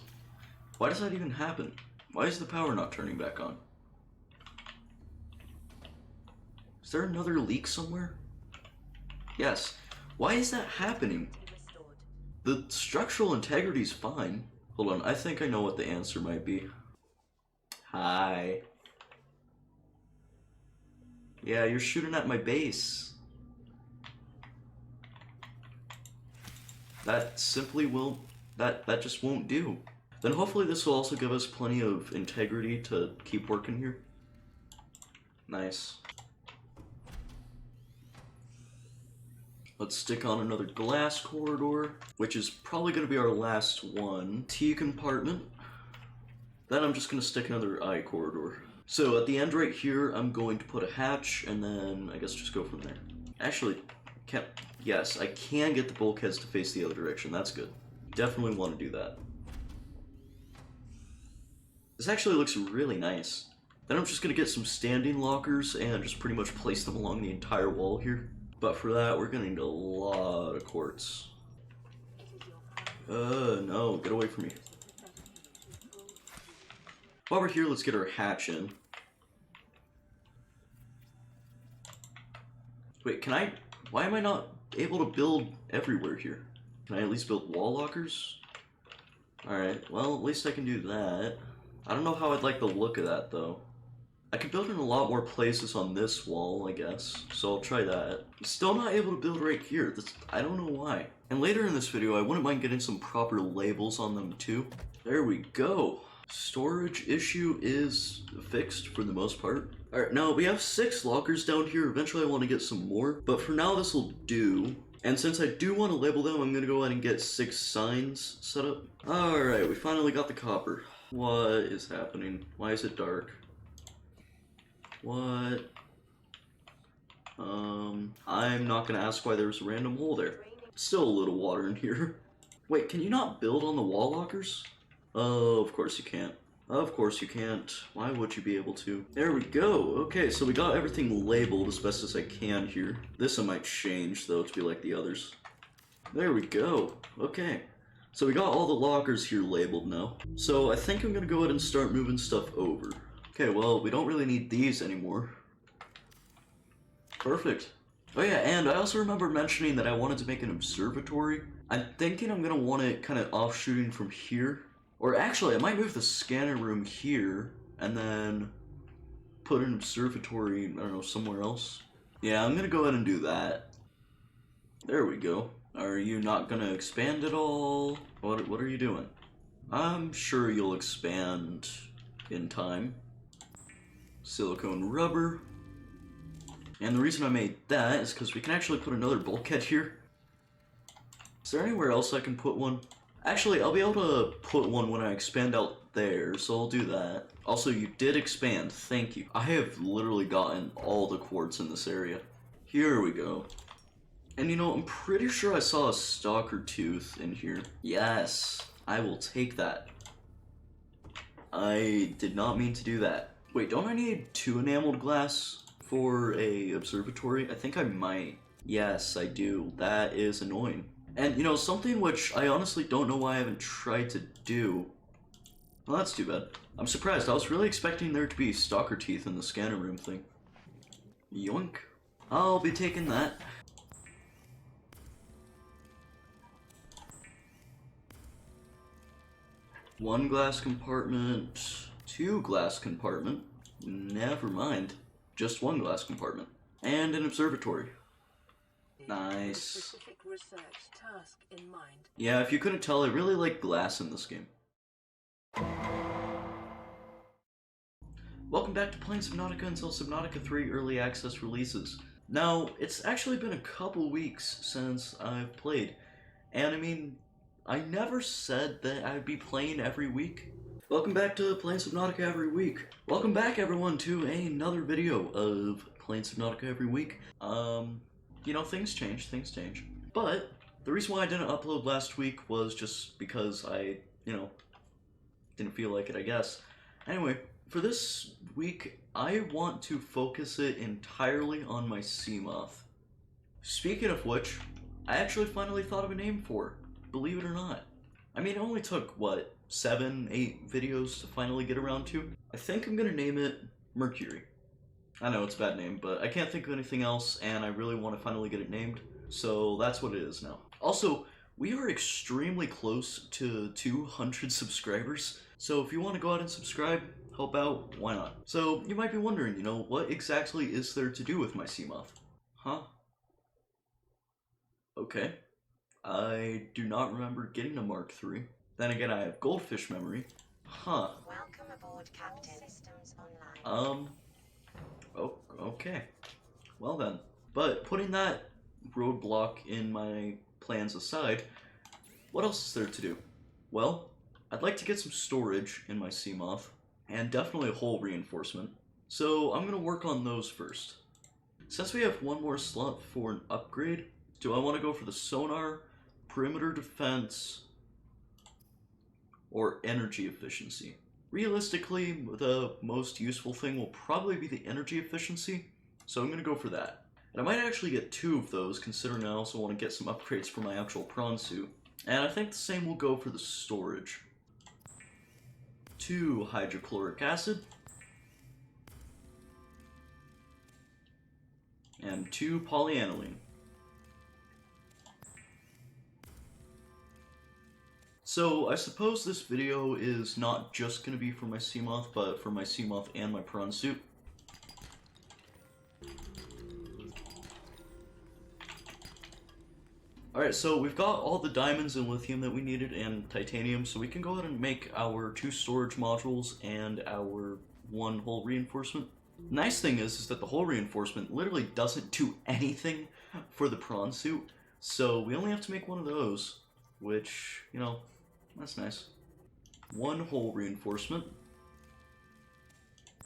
Why does that even happen? Why is the power not turning back on? Is there another leak somewhere? Yes. Why is that happening? The structural integrity's fine. Hold on, I think I know what the answer might be. Hi. Yeah, you're shooting at my base. That simply will... That just won't do. Then hopefully this will also give us plenty of integrity to keep working here. Nice. Let's stick on another glass corridor, which is probably going to be our last one. T compartment. Then I'm just gonna stick another eye corridor. So at the end right here, I'm going to put a hatch, and then I guess just go from there. Actually, yes, I can get the bulkheads to face the other direction. That's good. Definitely want to do that. This actually looks really nice. Then I'm just gonna get some standing lockers and just pretty much place them along the entire wall here. But for that, we're gonna need a lot of quartz. No, get away from me. While we're here, let's get our hatch in. Wait, why am I not able to build everywhere here? Can I at least build wall lockers? Alright, well, at least I can do that. I don't know how I'd like the look of that, though. I can build in a lot more places on this wall, I guess, so I'll try that. Still not able to build right here. I don't know why. And later in this video, I wouldn't mind getting some proper labels on them, too. There we go. Storage issue is fixed for the most part. Alright, now we have 6 lockers down here. Eventually I want to get some more, but for now this will do. And since I do want to label them, I'm going to go ahead and get 6 signs set up. Alright, we finally got the copper. What is happening? Why is it dark? What? I'm not going to ask why there's a random hole there. Still a little water in here. Wait, can you not build on the wall lockers? Oh, of course you can't. Of course you can't. Why would you be able to? There we go. Okay, so we got everything labeled as best as I can here. This I might change, though, to be like the others. There we go. Okay. So we got all the lockers here labeled now. So I think I'm gonna go ahead and start moving stuff over. Okay, well, we don't really need these anymore. Perfect. Oh yeah, and I also remember mentioning that I wanted to make an observatory. I'm thinking I'm gonna want it kind of offshooting from here. Or actually, I might move the scanner room here, and then put an observatory, I don't know, somewhere else. Yeah, I'm gonna go ahead and do that. There we go. Are you not gonna expand at all? What are you doing? I'm sure you'll expand in time. Silicone rubber. And the reason I made that is because we can actually put another bulkhead here. Is there anywhere else I can put one? Actually, I'll be able to put one when I expand out there, so I'll do that. Also, you did expand, thank you. I have literally gotten all the quartz in this area. Here we go. And you know, I'm pretty sure I saw a stalker tooth in here. Yes, I will take that. I did not mean to do that. Wait, don't I need 2 enameled glass for a observatory? I think I might. Yes, I do. That is annoying. And you know, something which I honestly don't know why I haven't tried to do. Well, that's too bad. I'm surprised. I was really expecting there to be stalker teeth in the scanner room thing. Yoink. I'll be taking that. One glass compartment, 2 glass compartment, never mind, just 1 glass compartment, and an observatory. Nice. Specific research task in mind. Yeah, if you couldn't tell, I really like glass in this game. Welcome back to playing Subnautica until Subnautica 3 Early Access releases. Now, it's actually been a couple weeks since I've played, and I mean, I never said that I'd be playing every week. Welcome back to playing Subnautica every week. Welcome back everyone to another video of playing Subnautica every week. You know, things change. But the reason why I didn't upload last week was just because I, you know, didn't feel like it, I guess. Anyway, for this week, I want to focus it entirely on my Seamoth. Speaking of which, I actually finally thought of a name for it. Believe it or not. I mean, it only took, what, 7, 8 videos to finally get around to? I think I'm gonna name it Mercury. I know it's a bad name, but I can't think of anything else, and I really want to finally get it named, so that's what it is now. Also, we are extremely close to 200 subscribers, so if you want to go out and subscribe, help out, why not? So, you might be wondering, you know, what exactly is there to do with my Seamoth? Huh? Okay. I do not remember getting a Mark III. Then again, I have goldfish memory. Huh. Welcome aboard, Captain. Systems online. Oh, okay. Well then. But putting that roadblock in my plans aside, what else is there to do? Well, I'd like to get some storage in my Seamoth, and definitely a hull reinforcement. So I'm gonna work on those first. Since we have one more slot for an upgrade, do I want to go for the sonar, perimeter defense, or energy efficiency? Realistically, the most useful thing will probably be the energy efficiency, so I'm gonna go for that. And I might actually get 2 of those, considering I also want to get some upgrades for my actual prawn suit. And I think the same will go for the storage. 2 hydrochloric acid. And 2 polyaniline. So I suppose this video is not just going to be for my Seamoth, but for my Seamoth and my prawn suit. Alright, so we've got all the diamonds and lithium that we needed and titanium, so we can go ahead and make our 2 storage modules and our 1 hull reinforcement. Nice thing is that the hull reinforcement literally doesn't do anything for the prawn suit, so we only have to make 1 of those, which, you know, that's nice. 1 hull reinforcement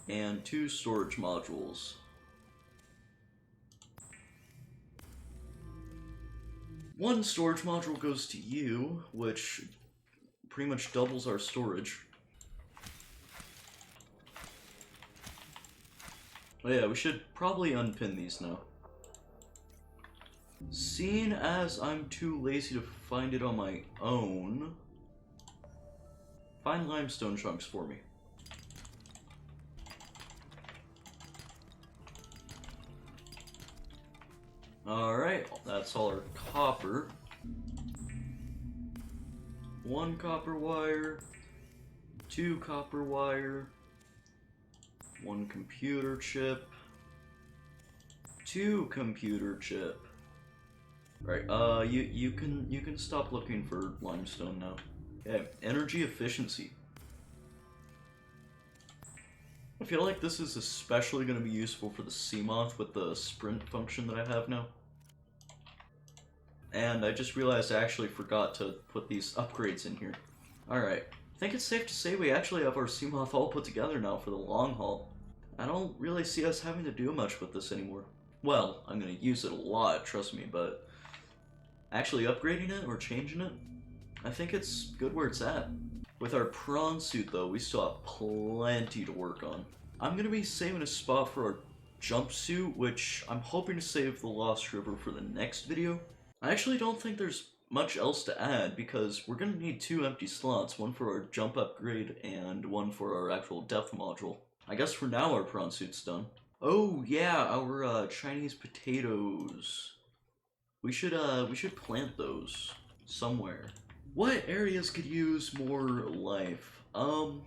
and 2 storage modules. One storage module goes to you, which pretty much doubles our storage. Oh yeah, we should probably unpin these now. Seeing as I'm too lazy to find it on my own, find limestone chunks for me. Alright, that's all our copper. 1 copper wire, 2 copper wire, 1 computer chip, 2 computer chip. Right, you can stop looking for limestone now. Okay, energy efficiency. I feel like this is especially going to be useful for the Seamoth with the sprint function that I have now. And I just realized I actually forgot to put these upgrades in here. Alright, I think it's safe to say we actually have our Seamoth all put together now for the long haul. I don't really see us having to do much with this anymore. Well, I'm going to use it a lot, trust me, but actually upgrading it or changing it, I think it's good where it's at. With our prawn suit though, we still have plenty to work on. I'm going to be saving a spot for our jumpsuit, which I'm hoping to save the Lost River for the next video. I actually don't think there's much else to add because we're going to need 2 empty slots, one for our jump upgrade and one for our actual depth module. I guess for now our prawn suit's done. Oh yeah, our Chinese potatoes. We should plant those somewhere. What areas could use more life? I'm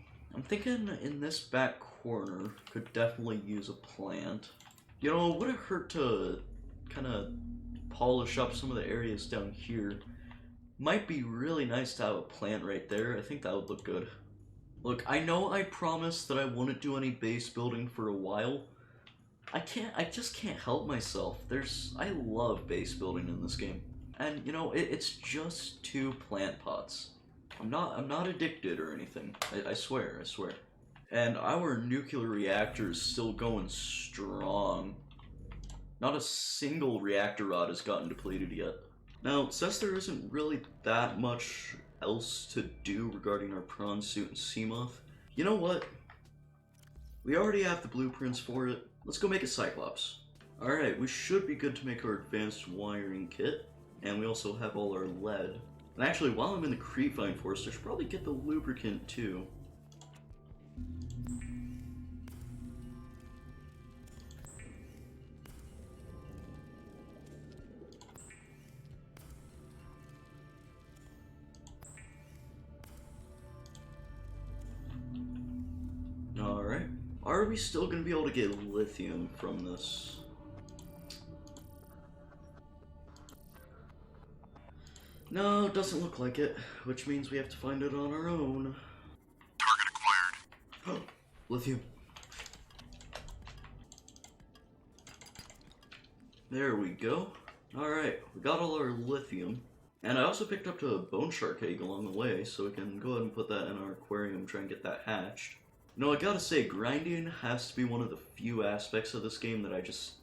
thinking in this back corner could definitely use a plant. You know, would it hurt to kind of polish up some of the areas down here? Might be really nice to have a plant right there. I think that would look good. Look, I know I promised that I wouldn't do any base building for a while. I just can't help myself. I love base building in this game. And you know, it's just 2 plant pots. I'm not addicted or anything. I swear. And our nuclear reactor is still going strong. Not a single reactor rod has gotten depleted yet. Now, since there isn't really that much else to do regarding our prawn suit and Seamoth, you know what? We already have the blueprints for it. Let's go make a Cyclops. Alright, we should be good to make our advanced wiring kit. And we also have all our lead. And actually, while I'm in the Creepvine Forest, I should probably get the lubricant too. Alright. Are we still going to be able to get lithium from this? No, it doesn't look like it, which means we have to find it on our own. Target acquired. Lithium. There we go. Alright, we got all our lithium. And I also picked up a bone shark egg along the way, so we can go ahead and put that in our aquarium, try and get that hatched. You know, I gotta say, grinding has to be one of the few aspects of this game that I just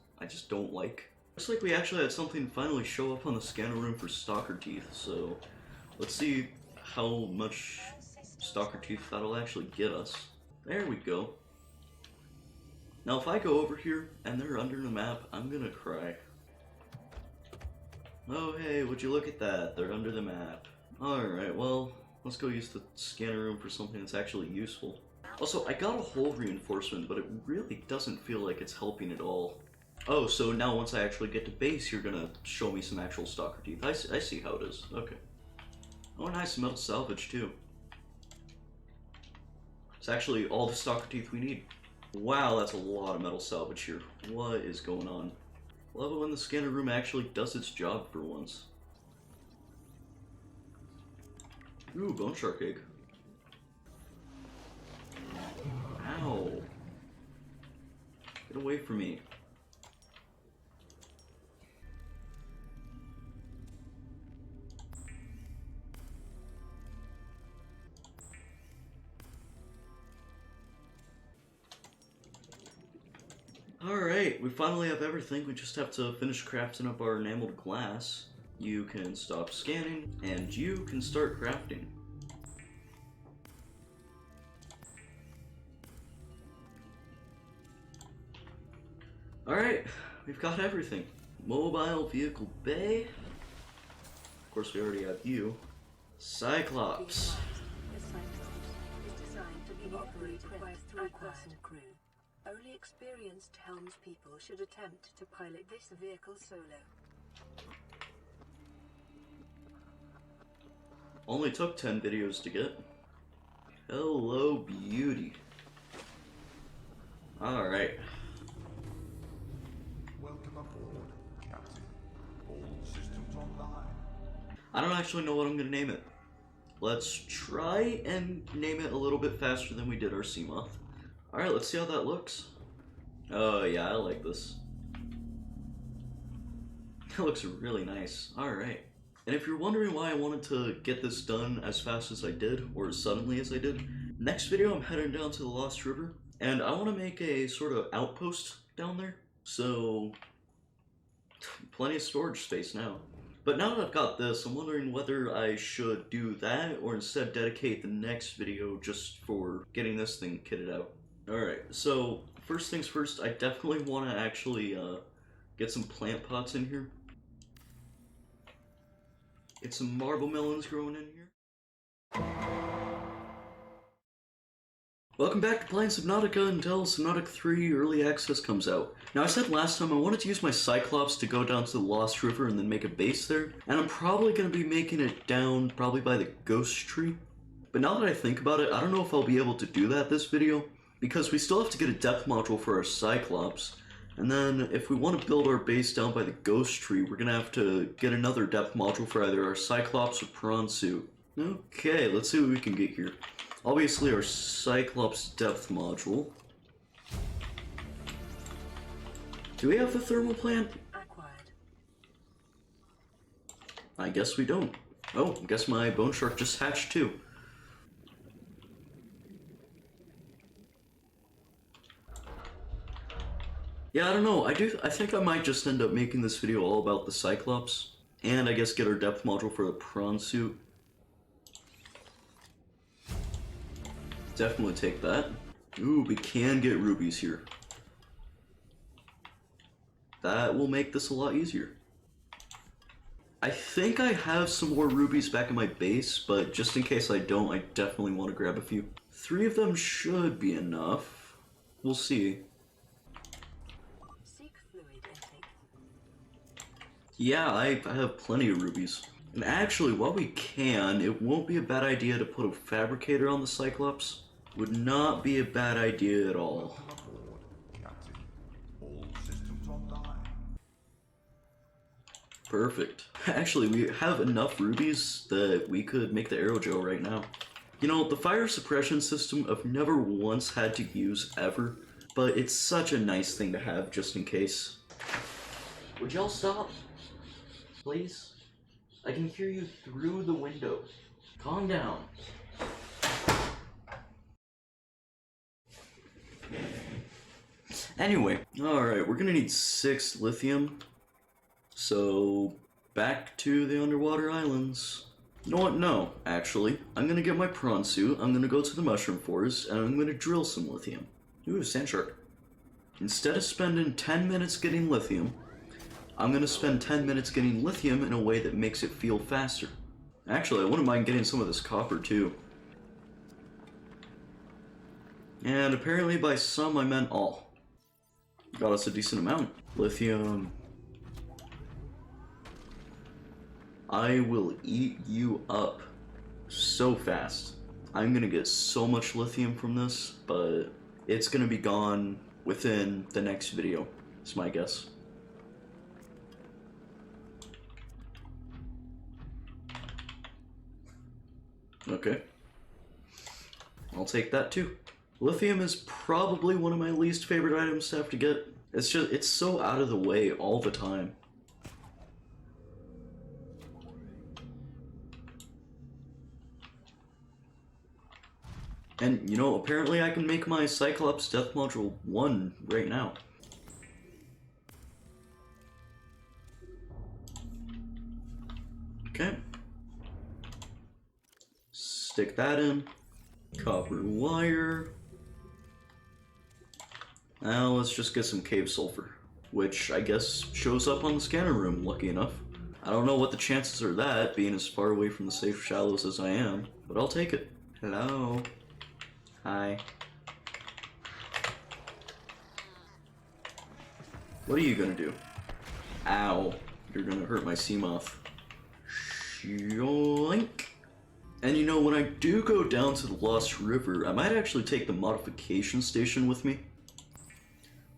don't like. Looks like we actually had something finally show up on the scanner room for stalker teeth, so let's see how much stalker teeth that'll actually get us. There we go. Now if I go over here and they're under the map, I'm gonna cry. Oh hey, would you look at that? They're under the map. Alright, well, let's go use the scanner room for something that's actually useful. Also, I got a hull reinforcement, but it really doesn't feel like it's helping at all. Oh, so now once I actually get to base, you're gonna show me some actual stalker teeth. I see how it is. Okay. Oh, nice metal salvage too. It's actually all the stalker teeth we need. Wow, that's a lot of metal salvage here. What is going on? Love it when the scanner room actually does its job for once. Ooh, bone shark egg. Ow. Get away from me. Alright, we finally have everything. We just have to finish crafting up our enameled glass. You can stop scanning, and you can start crafting. Alright, we've got everything. Mobile vehicle bay. Of course, we already have you. Cyclops. The Cyclops is designed to be operated by a three-person crew. Only experienced helmspeople should attempt to pilot this vehicle solo. Only took 10 videos to get. Hello, beauty. Alright. Welcome aboard, Captain. All systems online. I don't actually know what I'm gonna name it. Let's try and name it a little bit faster than we did our Seamoth. Alright, let's see how that looks. Oh yeah, I like this. That looks really nice. Alright. And if you're wondering why I wanted to get this done as fast as I did, or as suddenly as I did, next video I'm heading down to the Lost River, and I want to make a sort of outpost down there. So, plenty of storage space now. But now that I've got this, I'm wondering whether I should do that, or instead dedicate the next video just for getting this thing kitted out. Alright, so first things first, I definitely want to actually get some plant pots in here. Get some marble melons growing in here. Welcome back to playing Subnautica until Subnautica 3 Early Access comes out. Now I said last time I wanted to use my Cyclops to go down to the Lost River and then make a base there, and I'm probably going to be making it down probably by the ghost tree. But now that I think about it, I don't know if I'll be able to do that this video, because we still have to get a depth module for our Cyclops, and then if we want to build our base down by the ghost tree, we're going to have to get another depth module for either our Cyclops or prawn suit. Okay, let's see what we can get here. Obviously our Cyclops depth module. Do we have the thermal plant? Acquired. I guess we don't. Oh, I guess my bone shark just hatched too. Yeah, I don't know. I think I might just end up making this video all about the Cyclops, and I guess get our depth module for the prawn suit. Definitely take that. Ooh, we can get rubies here. That will make this a lot easier. I think I have some more rubies back in my base, but just in case I don't, I definitely want to grab a few. 3 of them should be enough. We'll see. Yeah, I have plenty of rubies. And actually, while we can, it won't be a bad idea to put a fabricator on the Cyclops. Would not be a bad idea at all. Welcome aboard, Captain. All systems online. Perfect. Actually, we have enough rubies that we could make the aerogel right now. You know, the fire suppression system I've never once had to use ever, but it's such a nice thing to have just in case. Would y'all stop? Please? I can hear you through the window. Calm down. Anyway, alright, we're gonna need 6 lithium. So, back to the underwater islands. You know what? No, actually. I'm gonna get my prawn suit, I'm gonna go to the mushroom forest, and I'm gonna drill some lithium. Ooh, sand shark. Instead of spending 10 minutes getting lithium, I'm gonna spend 10 minutes getting lithium in a way that makes it feel faster. Actually, I wouldn't mind getting some of this copper too. And apparently by some I meant all. Got us a decent amount. Lithium. I will eat you up so fast. I'm gonna get so much lithium from this, but it's gonna be gone within the next video, is my guess. Okay. I'll take that too. Lithium is probably one of my least favorite items to have to get. It's so out of the way all the time. And, you know, apparently I can make my Cyclops Death Module 1 right now. Okay. Stick that in. Copper wire. Now let's just get some cave sulfur, which I guess shows up on the scanner room, lucky enough. I don't know what the chances are of that, being as far away from the safe shallows as I am, but I'll take it. Hello. Hi. What are you gonna do? Ow. You're gonna hurt my sea moth. Yoink. And you know, when I do go down to the Lost River, I might actually take the modification station with me.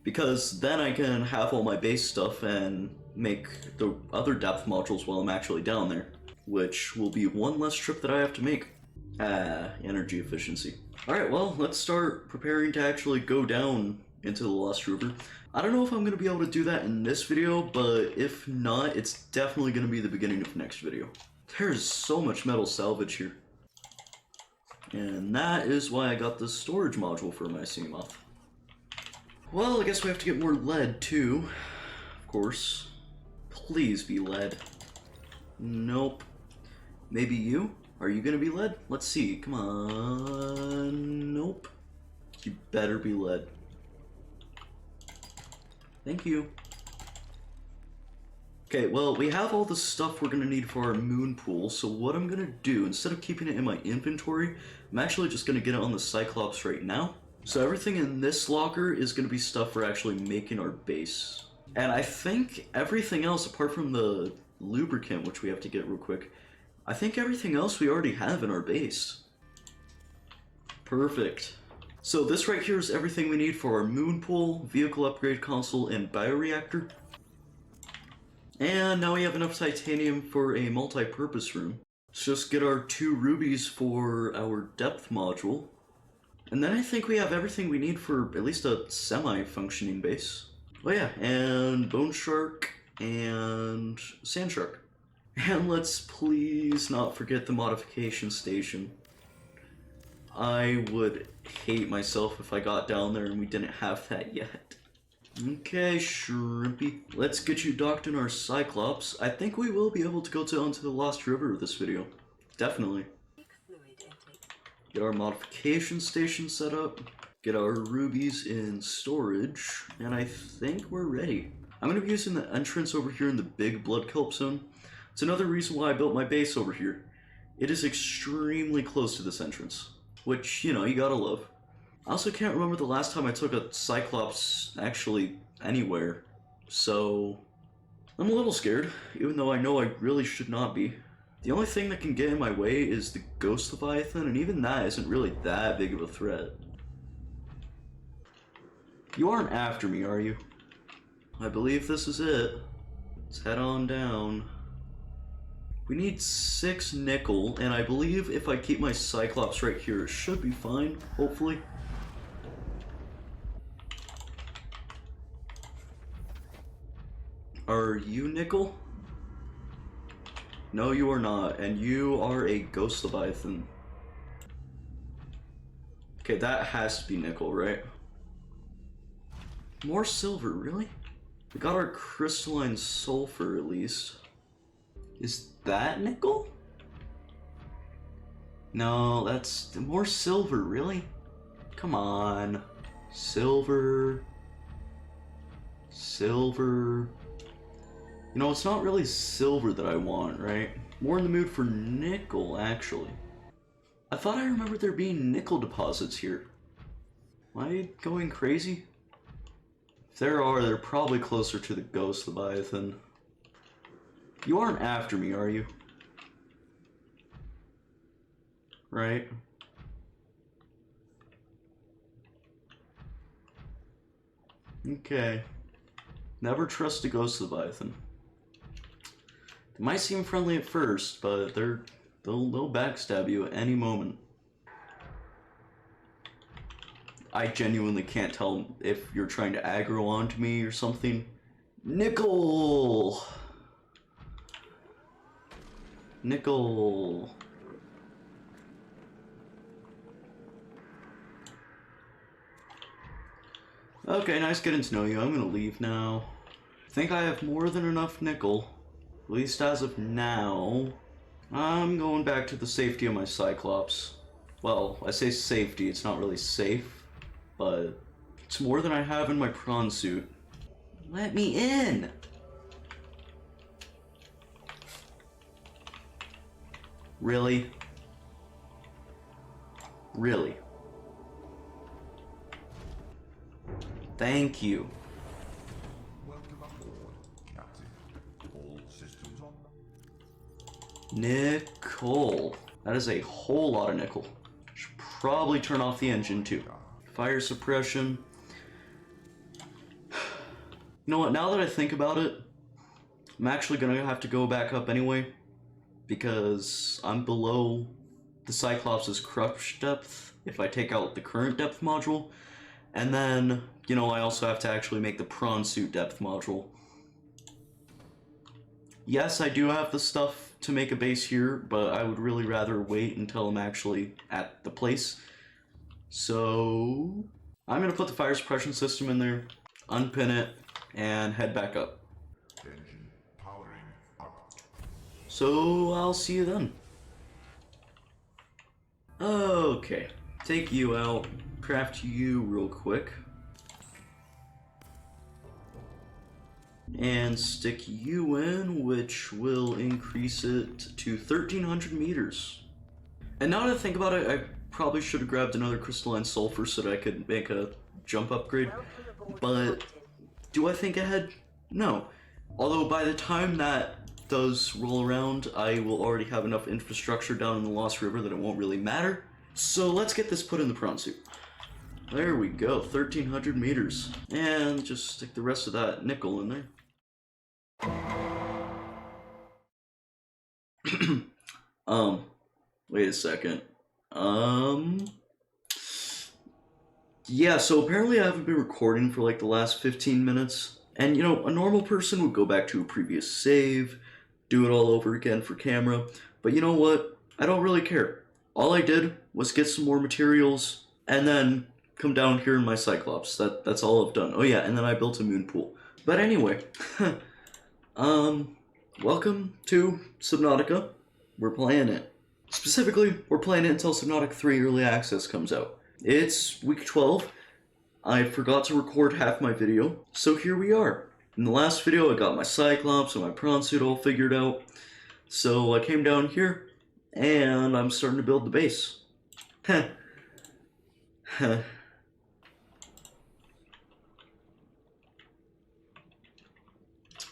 Because then I can have all my base stuff and make the other depth modules while I'm actually down there. Which will be one less trip that I have to make. Energy efficiency. Alright, well, let's start preparing to actually go down into the Lost River. I don't know if I'm going to be able to do that in this video, but if not, it's definitely going to be the beginning of the next video. There's so much metal salvage here. And that is why I got this storage module for my sea moth. Well, I guess we have to get more lead too. Of course. Please be lead. Nope. Maybe you? Are you gonna be lead? Let's see. Come on. Nope. You better be lead. Thank you. Okay, well, we have all the stuff we're gonna need for our moon pool, so what I'm gonna do, instead of keeping it in my inventory, I'm actually just gonna get it on the Cyclops right now. So everything in this locker is gonna be stuff for actually making our base. And I think everything else, apart from the lubricant, which we have to get real quick, I think everything else we already have in our base. Perfect. So this right here is everything we need for our moon pool, vehicle upgrade console, and bioreactor. And now we have enough titanium for a multi-purpose room. Let's just get our 2 rubies for our depth module. And then I think we have everything we need for at least a semi-functioning base. Oh yeah, and bone shark and sand shark. And let's please not forget the modification station. I would hate myself if I got down there and we didn't have that yet. Okay, Shrimpy. Let's get you docked in our Cyclops. I think we will be able to go down to the Lost River with this video. Definitely. Get our modification station set up. Get our rubies in storage. And I think we're ready. I'm going to be using the entrance over here in the big blood kelp zone. It's another reason why I built my base over here. It is extremely close to this entrance. Which, you know, you gotta love. I also can't remember the last time I took a Cyclops actually anywhere, so I'm a little scared, even though I know I really should not be. The only thing that can get in my way is the Ghost Leviathan, and even that isn't really that big of a threat. You aren't after me, are you? I believe this is it. Let's head on down. We need 6 nickel, and I believe if I keep my Cyclops right here, it should be fine, hopefully. Are you nickel? No, you are not, and you are a ghost leviathan. Okay, that has to be nickel, right? More silver, really? We got our crystalline sulfur, at least. Is that nickel? No, that's more silver, really? Come on. Silver. Silver. You know, it's not really silver that I want, right? More in the mood for nickel, actually. I thought I remembered there being nickel deposits here. Am I going crazy? If there are, they're probably closer to the Ghost Leviathan. You aren't after me, are you? Right? Okay. Never trust a Ghost Leviathan. They might seem friendly at first, but they'll backstab you at any moment. I genuinely can't tell if you're trying to aggro onto me or something. Nickel! Nickel. Okay, nice getting to know you. I'm gonna leave now. I think I have more than enough nickel. At least as of now. I'm going back to the safety of my Cyclops. Well, I say safety, it's not really safe, but it's more than I have in my prawn suit. Let me in! Really? Really? Thank you. Welcome aboard, Captain. All systems on. Nickel. That is a whole lot of nickel. Should probably turn off the engine too. Fire suppression. You know what, now that I think about it, I'm actually gonna have to go back up anyway, because I'm below the Cyclops' crush depth if I take out the current depth module, and then, you know, I also have to actually make the prawn suit depth module. Yes, I do have the stuff to make a base here, but I would really rather wait until I'm actually at the place. So I'm gonna put the fire suppression system in there, unpin it, and head back up. Engine powering up. So I'll see you then. Okay, take you out, craft you real quick. And stick you in, which will increase it to 1,300 meters. And now that I think about it, I probably should have grabbed another crystalline sulfur so that I could make a jump upgrade. But do I think ahead? No. Although by the time that does roll around, I will already have enough infrastructure down in the Lost River that it won't really matter. So let's get this put in the prawn suit. There we go, 1,300 meters. And just stick the rest of that nickel in there. Wait a second. Yeah, so apparently I haven't been recording for like the last 15 minutes. And you know, a normal person would go back to a previous save, do it all over again for camera. But you know what? I don't really care. All I did was get some more materials and then come down here in my Cyclops. That's all I've done. Oh yeah, and then I built a moon pool. But anyway, welcome to Subnautica. We're playing it. Specifically, we're playing it until Subnautica 3 Early Access comes out. It's week 12. I forgot to record half my video, so here we are. In the last video, I got my Cyclops and my prawn suit all figured out. So I came down here, and I'm starting to build the base. Heh. Heh.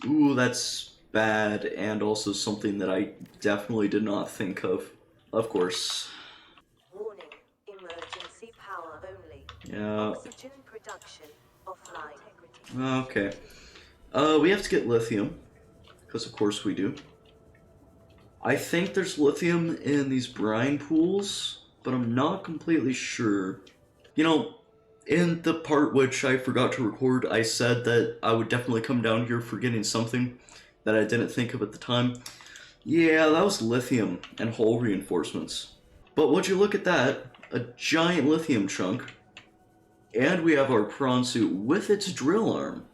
Ooh, that's bad, and also something that I definitely did not think of. Of course. Warning, emergency power only. Yeah. Oxygen production offline. Okay. We have to get lithium, because of course we do. I think there's lithium in these brine pools, but I'm not completely sure. You know, in the part which I forgot to record, I said that I would definitely come down here forgetting something that I didn't think of at the time. Yeah, that was lithium and hull reinforcements. But would you look at that? A giant lithium chunk. And we have our prawn suit with its drill arm.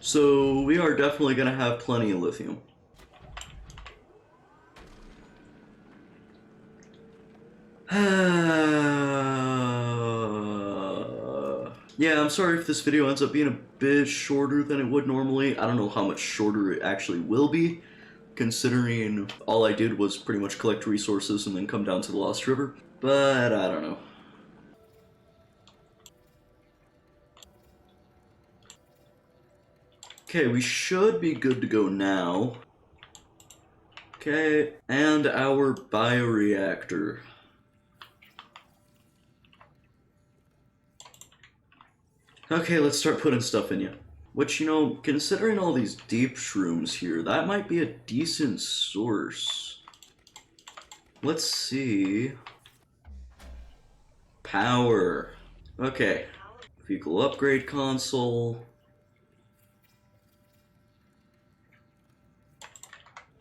So we are definitely going to have plenty of lithium. Yeah, I'm sorry if this video ends up being a bit shorter than it would normally. I don't know how much shorter it actually will be, considering all I did was pretty much collect resources and then come down to the Lost River. But I don't know. Okay, we should be good to go now. Okay, and our bioreactor. Okay, let's start putting stuff in you. Which, you know, considering all these deep shrooms here, that might be a decent source. Let's see. Power. Okay. Vehicle upgrade console.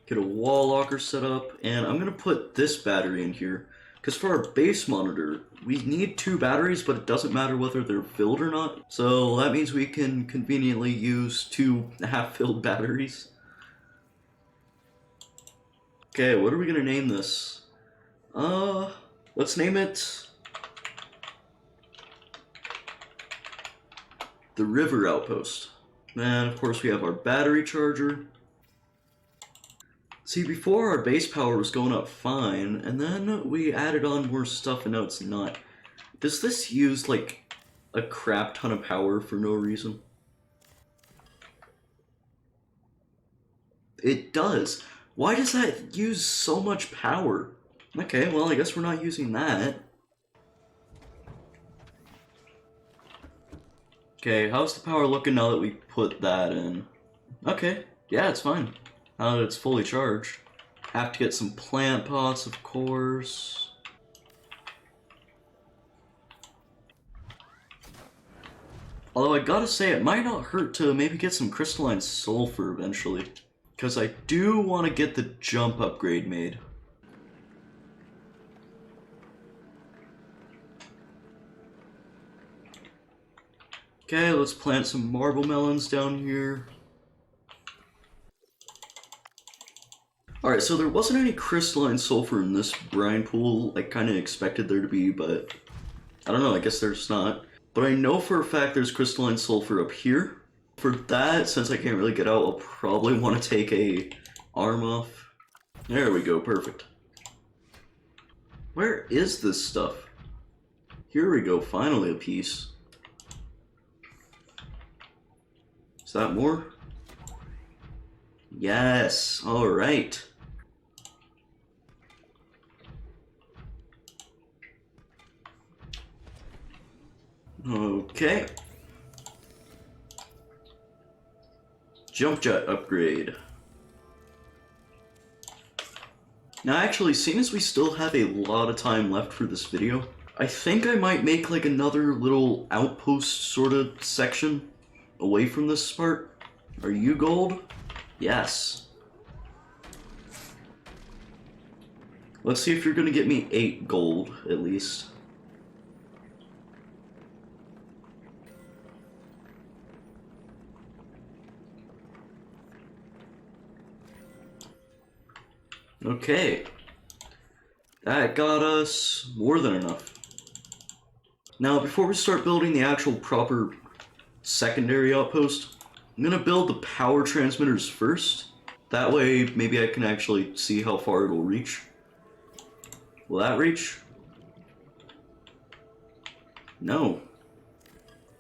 Get a wall locker set up, and I'm gonna put this battery in here. Because for our base monitor, we need 2 batteries, but it doesn't matter whether they're filled or not. So that means we can conveniently use 2 half-filled batteries. Okay, what are we gonna name this? Let's name it the River Outpost. And of course we have our battery charger. See, before our base power was going up fine, and then we added on more stuff and now it's not. Does this use, like, a crap ton of power for no reason? It does. Why does that use so much power? Okay, well, I guess we're not using that. Okay, how's the power looking now that we put that in? Okay, yeah, it's fine. Now that it's fully charged. Have to get some plant pots, of course. Although I gotta say, it might not hurt to maybe get some crystalline sulfur eventually. Because I do want to get the jump upgrade made. Okay, let's plant some marble melons down here. Alright, so there wasn't any crystalline sulfur in this brine pool. I kind of expected there to be, but I don't know, I guess there's not. But I know for a fact there's crystalline sulfur up here. For that, since I can't really get out, I'll probably want to take a arm off. There we go, perfect. Where is this stuff? Here we go, finally a piece. Is that more? Yes, alright. Okay. Jump jet upgrade. Now actually, seeing as we still have a lot of time left for this video, I think I might make like another little outpost sort of section away from this part. Are you gold? Yes. Let's see if you're gonna get me 8 gold, at least. Okay. That got us more than enough. Now, before we start building the actual proper secondary outpost, I'm gonna build the power transmitters first. That way, maybe I can actually see how far it'll reach. Will that reach? No.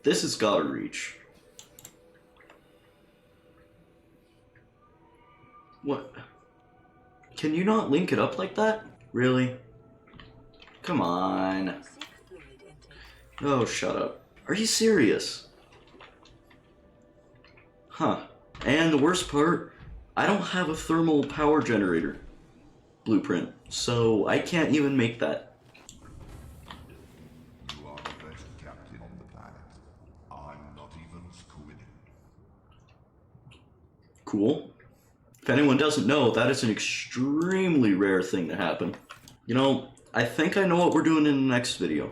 This has gotta reach. What? Can you not link it up like that? Really? Come on. Oh, shut up. Are you serious? Huh. And the worst part, I don't have a thermal power generator blueprint. So I can't even make that. You are the best captain on the planet. I'm not even squinting. Cool. If anyone doesn't know, that is an extremely rare thing to happen. You know, I think I know what we're doing in the next video.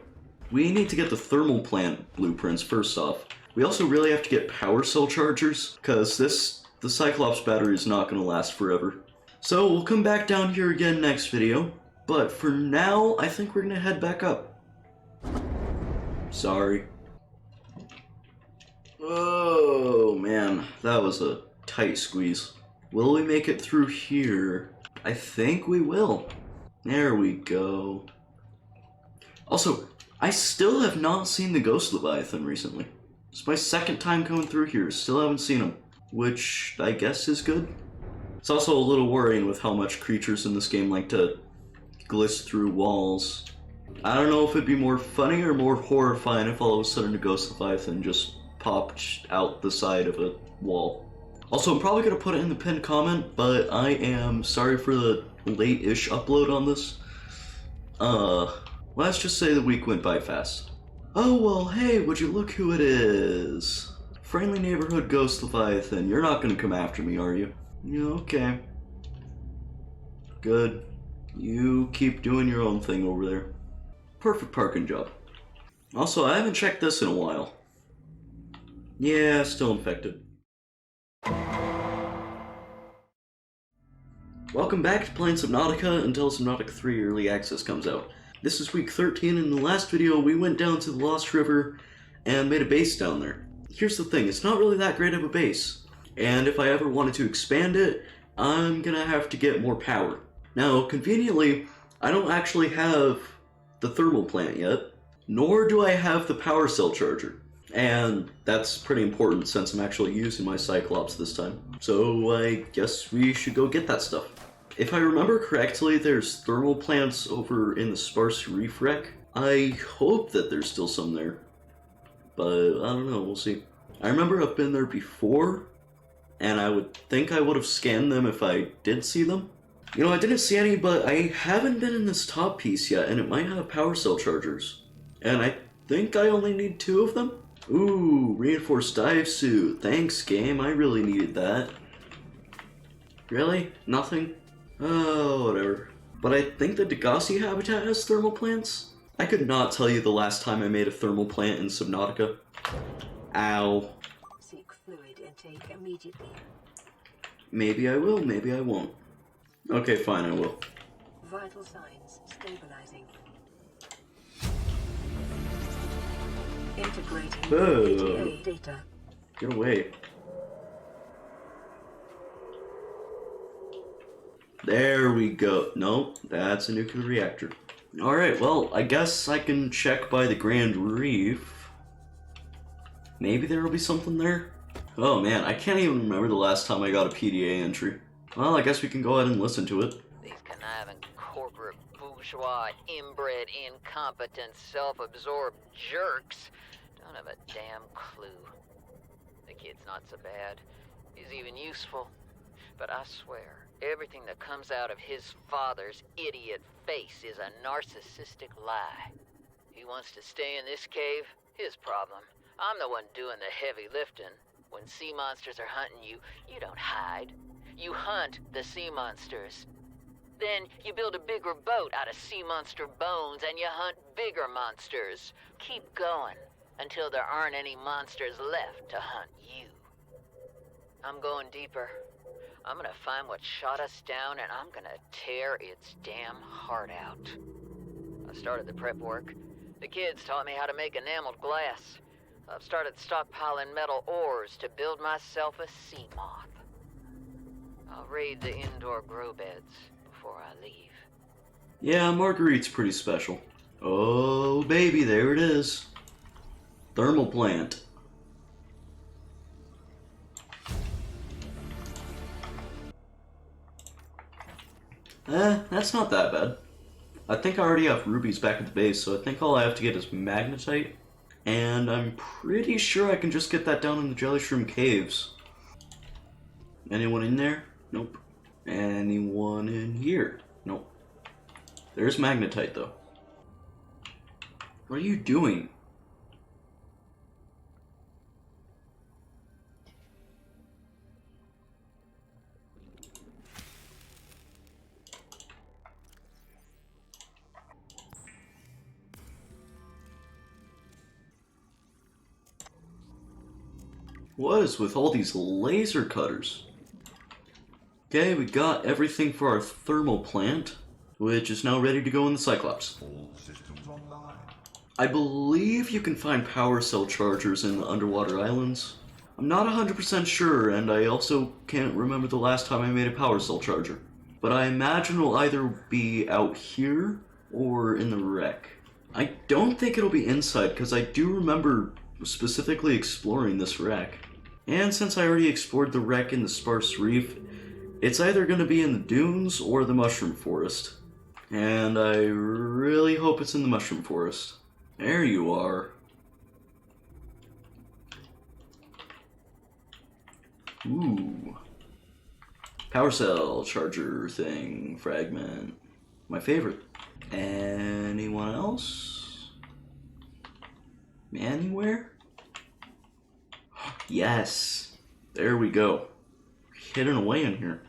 We need to get the thermal plant blueprints first off. We also really have to get power cell chargers, because the Cyclops battery is not going to last forever. So we'll come back down here again next video, but for now, I think we're going to head back up. Sorry. Oh man, that was a tight squeeze. Will we make it through here? I think we will. There we go. Also, I still have not seen the Ghost Leviathan recently. It's my second time coming through here, still haven't seen him, which I guess is good. It's also a little worrying with how much creatures in this game like to glitch through walls. I don't know if it'd be more funny or more horrifying if all of a sudden a Ghost Leviathan just popped out the side of a wall. Also, I'm probably going to put it in the pinned comment, but I am sorry for the late-ish upload on this. Let's just say the week went by fast. Oh, well, hey, would you look who it is? Friendly neighborhood Ghost Leviathan. You're not going to come after me, are you? Yeah, okay. Good. You keep doing your own thing over there. Perfect parking job. Also, I haven't checked this in a while. Yeah, still infected. Welcome back to playing Subnautica until Subnautica 3 Early Access comes out. This is week 13, and in the last video we went down to the Lost River and made a base down there. Here's the thing, it's not really that great of a base, and if I ever wanted to expand it, I'm gonna have to get more power. Now, conveniently, I don't actually have the thermal plant yet, nor do I have the power cell charger. And that's pretty important since I'm actually using my Cyclops this time. So I guess we should go get that stuff. If I remember correctly, there's thermal plants over in the Sparse Reef Wreck. I hope that there's still some there. But I don't know, we'll see. I remember I've been there before, and I would think I would have scanned them if I did see them. You know, I didn't see any, but I haven't been in this top piece yet, and it might have power cell chargers. And I think I only need 2 of them? Ooh, reinforced dive suit. Thanks, game. I really needed that. Really? Nothing? Oh, whatever. But I think the Degassi habitat has thermal plants? I could not tell you the last time I made a thermal plant in Subnautica. Ow. Seek fluid intake immediately. Maybe I will, maybe I won't. Okay, fine, I will. Vital signs stabilizing. Integrating ATA data. Get away. There we go. Nope, that's a nuclear reactor. Alright, well, I guess I can check by the Grand Reef. Maybe there will be something there? Oh man, I can't even remember the last time I got a PDA entry. Well, I guess we can go ahead and listen to it. These conniving corporate bourgeois, inbred, incompetent, self-absorbed jerks don't have a damn clue. The kid's not so bad. He's even useful. But I swear, everything that comes out of his father's idiot face is a narcissistic lie. He wants to stay in this cave? His problem. I'm the one doing the heavy lifting. When sea monsters are hunting you, you don't hide. You hunt the sea monsters. Then you build a bigger boat out of sea monster bones and you hunt bigger monsters. Keep going until there aren't any monsters left to hunt you. I'm going deeper. I'm gonna find what shot us down and I'm gonna tear its damn heart out. I started the prep work. The kids taught me how to make enameled glass. I've started stockpiling metal ores to build myself a sea moth. I'll raid the indoor grow beds before I leave. Yeah, Marguerite's pretty special. Oh, baby, there it is. Thermal plant. That's not that bad. I think I already have rubies back at the base, so I think all I have to get is magnetite. And I'm pretty sure I can just get that down in the Jellyshroom Caves. Anyone in there? Nope. Anyone in here? Nope. There's magnetite, though. What are you doing? What is with all these laser cutters? Okay, we got everything for our thermal plant, which is now ready to go in the Cyclops. All systems online. I believe you can find power cell chargers in the underwater islands. I'm not 100% sure, and I also can't remember the last time I made a power cell charger. But I imagine it'll either be out here or in the wreck. I don't think it'll be inside, because I do remember specifically exploring this wreck. And since I already explored the wreck in the Sparse Reef, it's either going to be in the dunes or the Mushroom Forest. And I really hope it's in the Mushroom Forest. There you are. Ooh. Power cell charger thing, fragment. My favorite. Anyone else? Anywhere? Yes. There we go. Hidden away in here.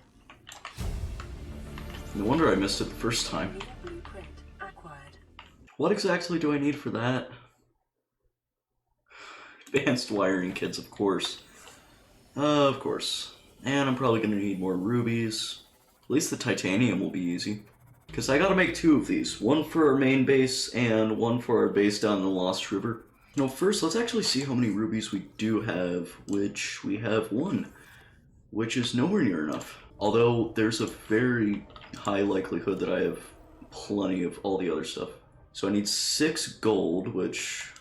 No wonder I missed it the first time. What exactly do I need for that? Advanced wiring kits, of course. Of course. And I'm probably going to need more rubies. At least the titanium will be easy. Because I gotta make two of these. One for our main base and one for our base down in the Lost River. No, first let's actually see how many rubies we do have, which we have one. Which is nowhere near enough. Although there's a very high likelihood that I have plenty of all the other stuff. So I need 6 gold, which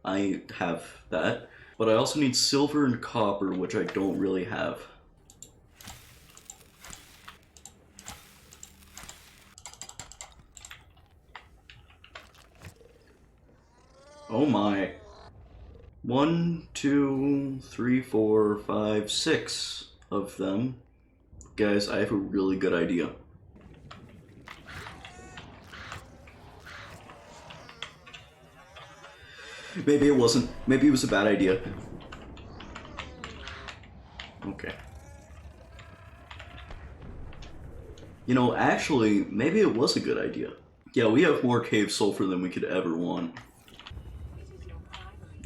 I have that. But I also need silver and copper, which I don't really have. Oh my. 1, 2, 3, 4, 5, 6 of them. Guys, I have a really good idea. Maybe it wasn't. Maybe it was a bad idea. Okay. You know, actually, maybe it was a good idea. Yeah, we have more cave sulfur than we could ever want.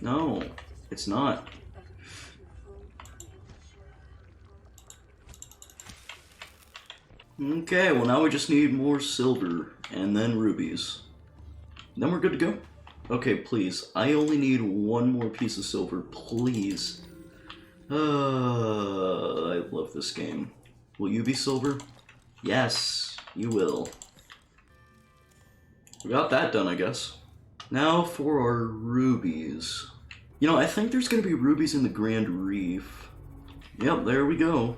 No, it's not. Okay, well now we just need more silver and then rubies. Then we're good to go. Okay, please. I only need one more piece of silver, please. I love this game. Will you be silver? Yes, you will. We got that done, I guess. Now for our rubies. You know, I think there's going to be rubies in the Grand Reef. Yep, there we go.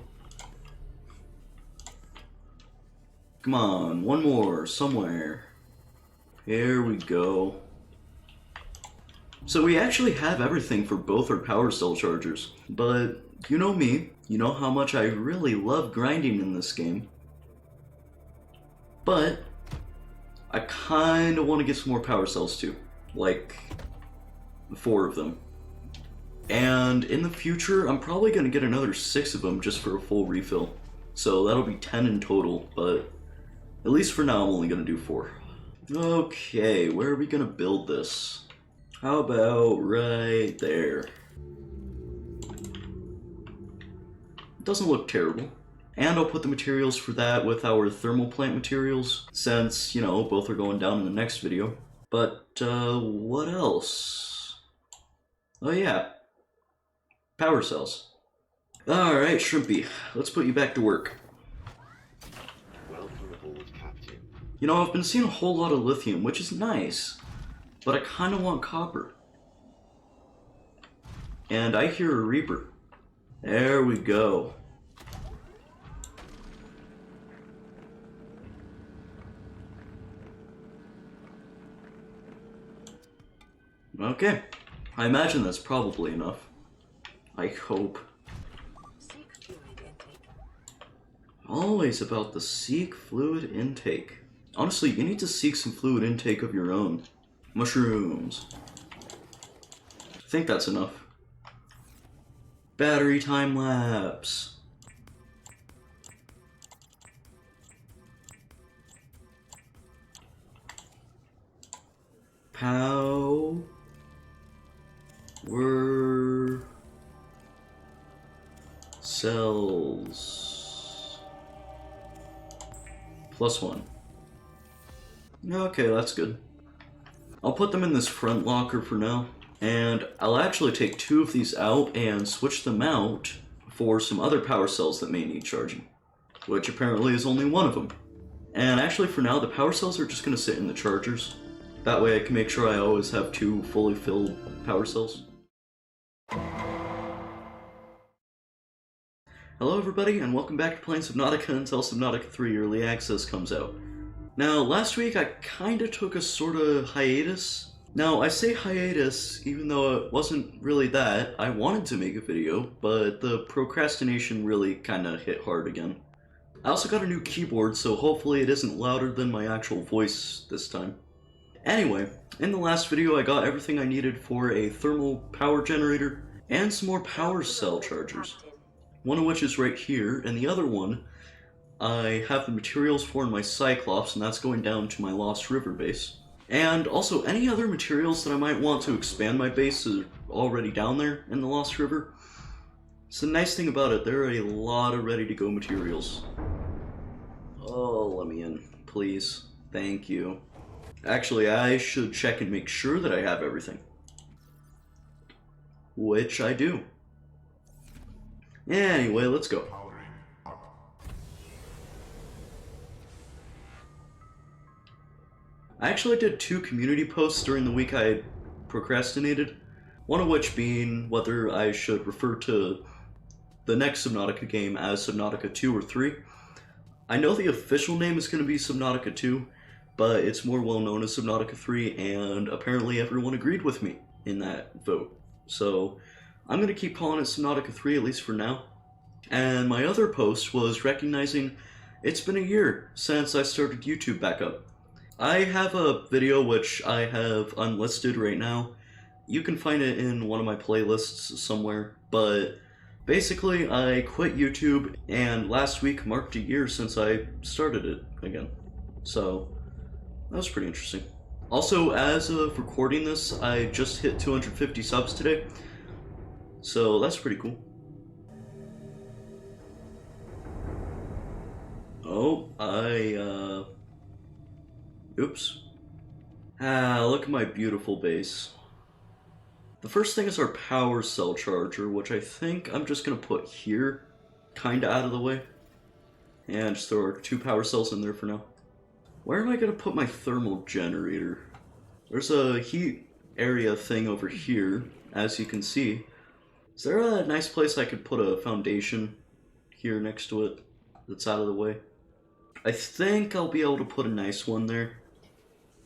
Come on, one more, somewhere. Here we go. So we actually have everything for both our power cell chargers. But, you know me, you know how much I really love grinding in this game. But I kinda want to get some more power cells too. Like 4 of them. And in the future, I'm probably going to get another 6 of them just for a full refill. So that'll be 10 in total, but at least for now I'm only going to do 4. Okay, where are we going to build this? How about right there? Doesn't look terrible. And I'll put the materials for that with our thermal plant materials, since, you know, both are going down in the next video. But, what else? Oh yeah. Power cells. Alright, Shrimpy, let's put you back to work. Welcome aboard, Captain. You know, I've been seeing a whole lot of lithium, which is nice, but I kinda want copper. And I hear a Reaper. There we go. Okay, I imagine that's probably enough. I hope. Always about the seek fluid intake. Honestly, you need to seek some fluid intake of your own. Mushrooms. I think that's enough. Battery time lapse. Power cells. +1. Okay, that's good. I'll put them in this front locker for now, and I'll actually take 2 of these out and switch them out for some other power cells that may need charging, which apparently is only 1 of them. And actually for now, the power cells are just going to sit in the chargers. That way I can make sure I always have 2 fully filled power cells. Hello everybody, and welcome back to playing Subnautica until Subnautica 3 Early Access comes out. Now, last week I kinda took a sorta hiatus. Now, I say hiatus, even though it wasn't really that. I wanted to make a video, but the procrastination really kinda hit hard again. I also got a new keyboard, so hopefully it isn't louder than my actual voice this time. Anyway, in the last video I got everything I needed for a thermal power generator and some more power cell chargers. One of which is right here, and the other one I have the materials for in my Cyclops, and that's going down to my Lost River base. And also, any other materials that I might want to expand my base are already down there in the Lost River. So the nice thing about it, there are a lot of ready-to-go materials. Oh, let me in, please. Thank you. Actually, I should check and make sure that I have everything. Which I do. Anyway, let's go. I actually did 2 community posts during the week I procrastinated. One of which being whether I should refer to the next Subnautica game as Subnautica 2 or 3. I know the official name is going to be Subnautica 2, but it's more well known as Subnautica 3, and apparently everyone agreed with me in that vote. So I'm going to keep calling it Subnautica 3, at least for now. And my other post was recognizing it's been a year since I started YouTube back up. I have a video which I have unlisted right now. You can find it in one of my playlists somewhere, but basically I quit YouTube, and last week marked a year since I started it again. So that was pretty interesting. Also, as of recording this, I just hit 250 subs today, so that's pretty cool. Oh, oops. Look at my beautiful base. The first thing is our power cell charger, which I think I'm just gonna put here, kinda out of the way. And just throw our 2 power cells in there for now. Where am I gonna put my thermal generator? There's a heat area thing over here, as you can see. Is there a nice place I could put a foundation here next to it that's out of the way? I think I'll be able to put a nice one there.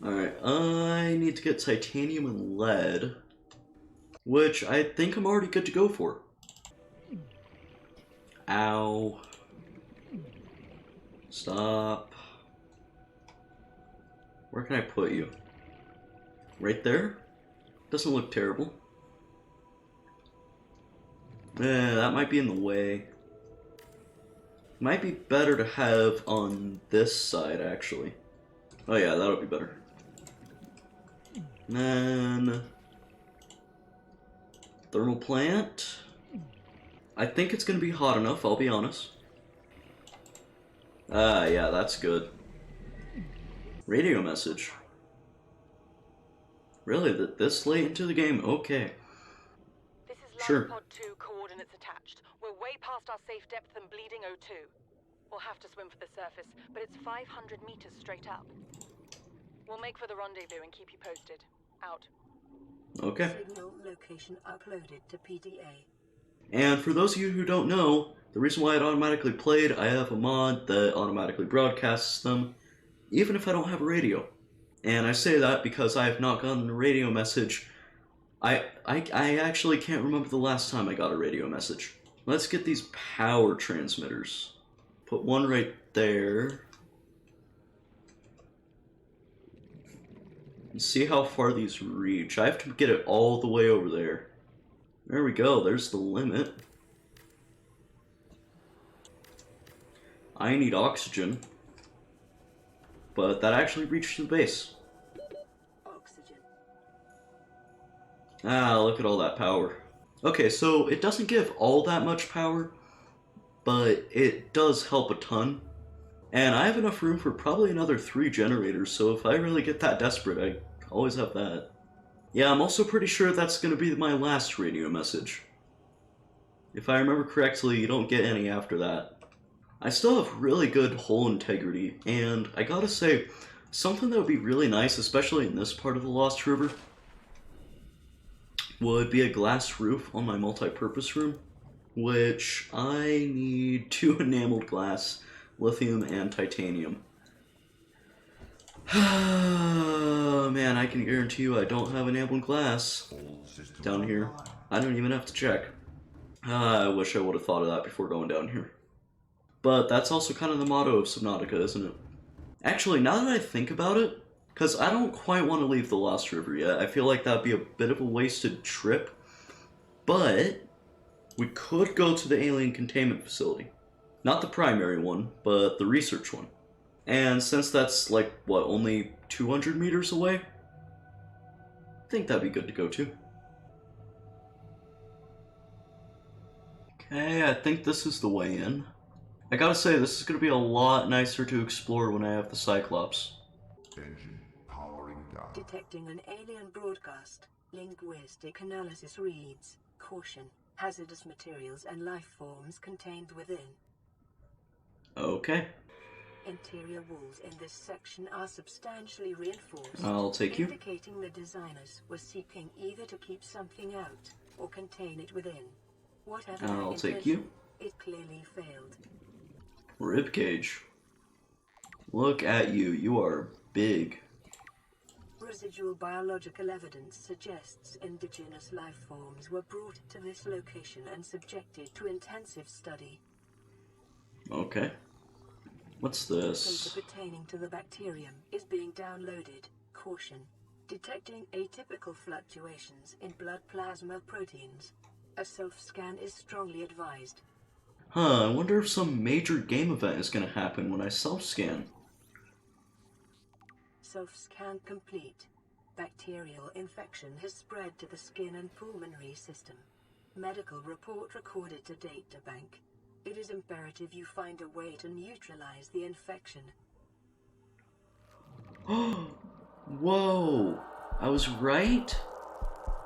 Alright, I need to get titanium and lead, which I think I'm already good to go for. Ow. Stop. Where can I put you? Right there? Doesn't look terrible. That might be in the way. Might be better to have on this side, actually. Oh yeah, that'll be better. And then thermal plant. I think it's gonna be hot enough, I'll be honest. Yeah, that's good. Radio message. Really? This late into the game? Okay. This is Sure. Pod 2, coordinates attached. We're way past our safe depth and bleeding O2. We'll have to swim for the surface, but it's 500 meters straight up. We'll make for the rendezvous and keep you posted. Out. Okay. Signal location uploaded to PDA. And for those of you who don't know, the reason why it automatically played, I have a mod that automatically broadcasts them, even if I don't have a radio. And I say that because I have not gotten a radio message. I actually can't remember the last time I got a radio message. Let's get these power transmitters. Put one right there. and see how far these reach. I have to get it all the way over there. There we go, there's the limit. I need oxygen, but that actually reached the base. Oxygen. Ah, look at all that power. Okay, so it doesn't give all that much power, but it does help a ton. And I have enough room for probably another 3 generators, so if I really get that desperate, I always have that. Yeah, I'm also pretty sure that's going to be my last radio message. If I remember correctly, you don't get any after that. I still have really good hull integrity, and I gotta say, something that would be really nice, especially in this part of the Lost River, would be a glass roof on my multi-purpose room, which I need 2 enameled glass, lithium, and titanium. Man, I can guarantee you I don't have enameled glass down here. I don't even have to check. I wish I would have thought of that before going down here. But that's also kind of the motto of Subnautica, isn't it? Actually, now that I think about it, because I don't quite want to leave the Lost River yet, I feel like that'd be a bit of a wasted trip, but we could go to the alien containment facility. Not the primary one, but the research one. And since that's like, what, only 200 meters away? I think that'd be good to go to. Okay, I think this is the way in. I gotta say, this is gonna be a lot nicer to explore when I have the Cyclops. Engine powering down. Detecting an alien broadcast. Linguistic analysis reads, caution, hazardous materials and life forms contained within. Okay. Interior walls in this section are substantially reinforced, I'll take you. indicating the designers were seeking either to keep something out or contain it within. Whatever their I'll take intention, you. it clearly failed. Ribcage. Look at you, you are big. Residual biological evidence suggests indigenous life forms were brought to this location and subjected to intensive study. Okay. What's this? Data pertaining to the bacterium is being downloaded. Caution. Detecting atypical fluctuations in blood plasma proteins. A self-scan is strongly advised. Huh, I wonder if some major game event is gonna happen when I self-scan. Self-scan complete. Bacterial infection has spread to the skin and pulmonary system. Medical report recorded to databank. It is imperative you find a way to neutralize the infection. Whoa! I was right?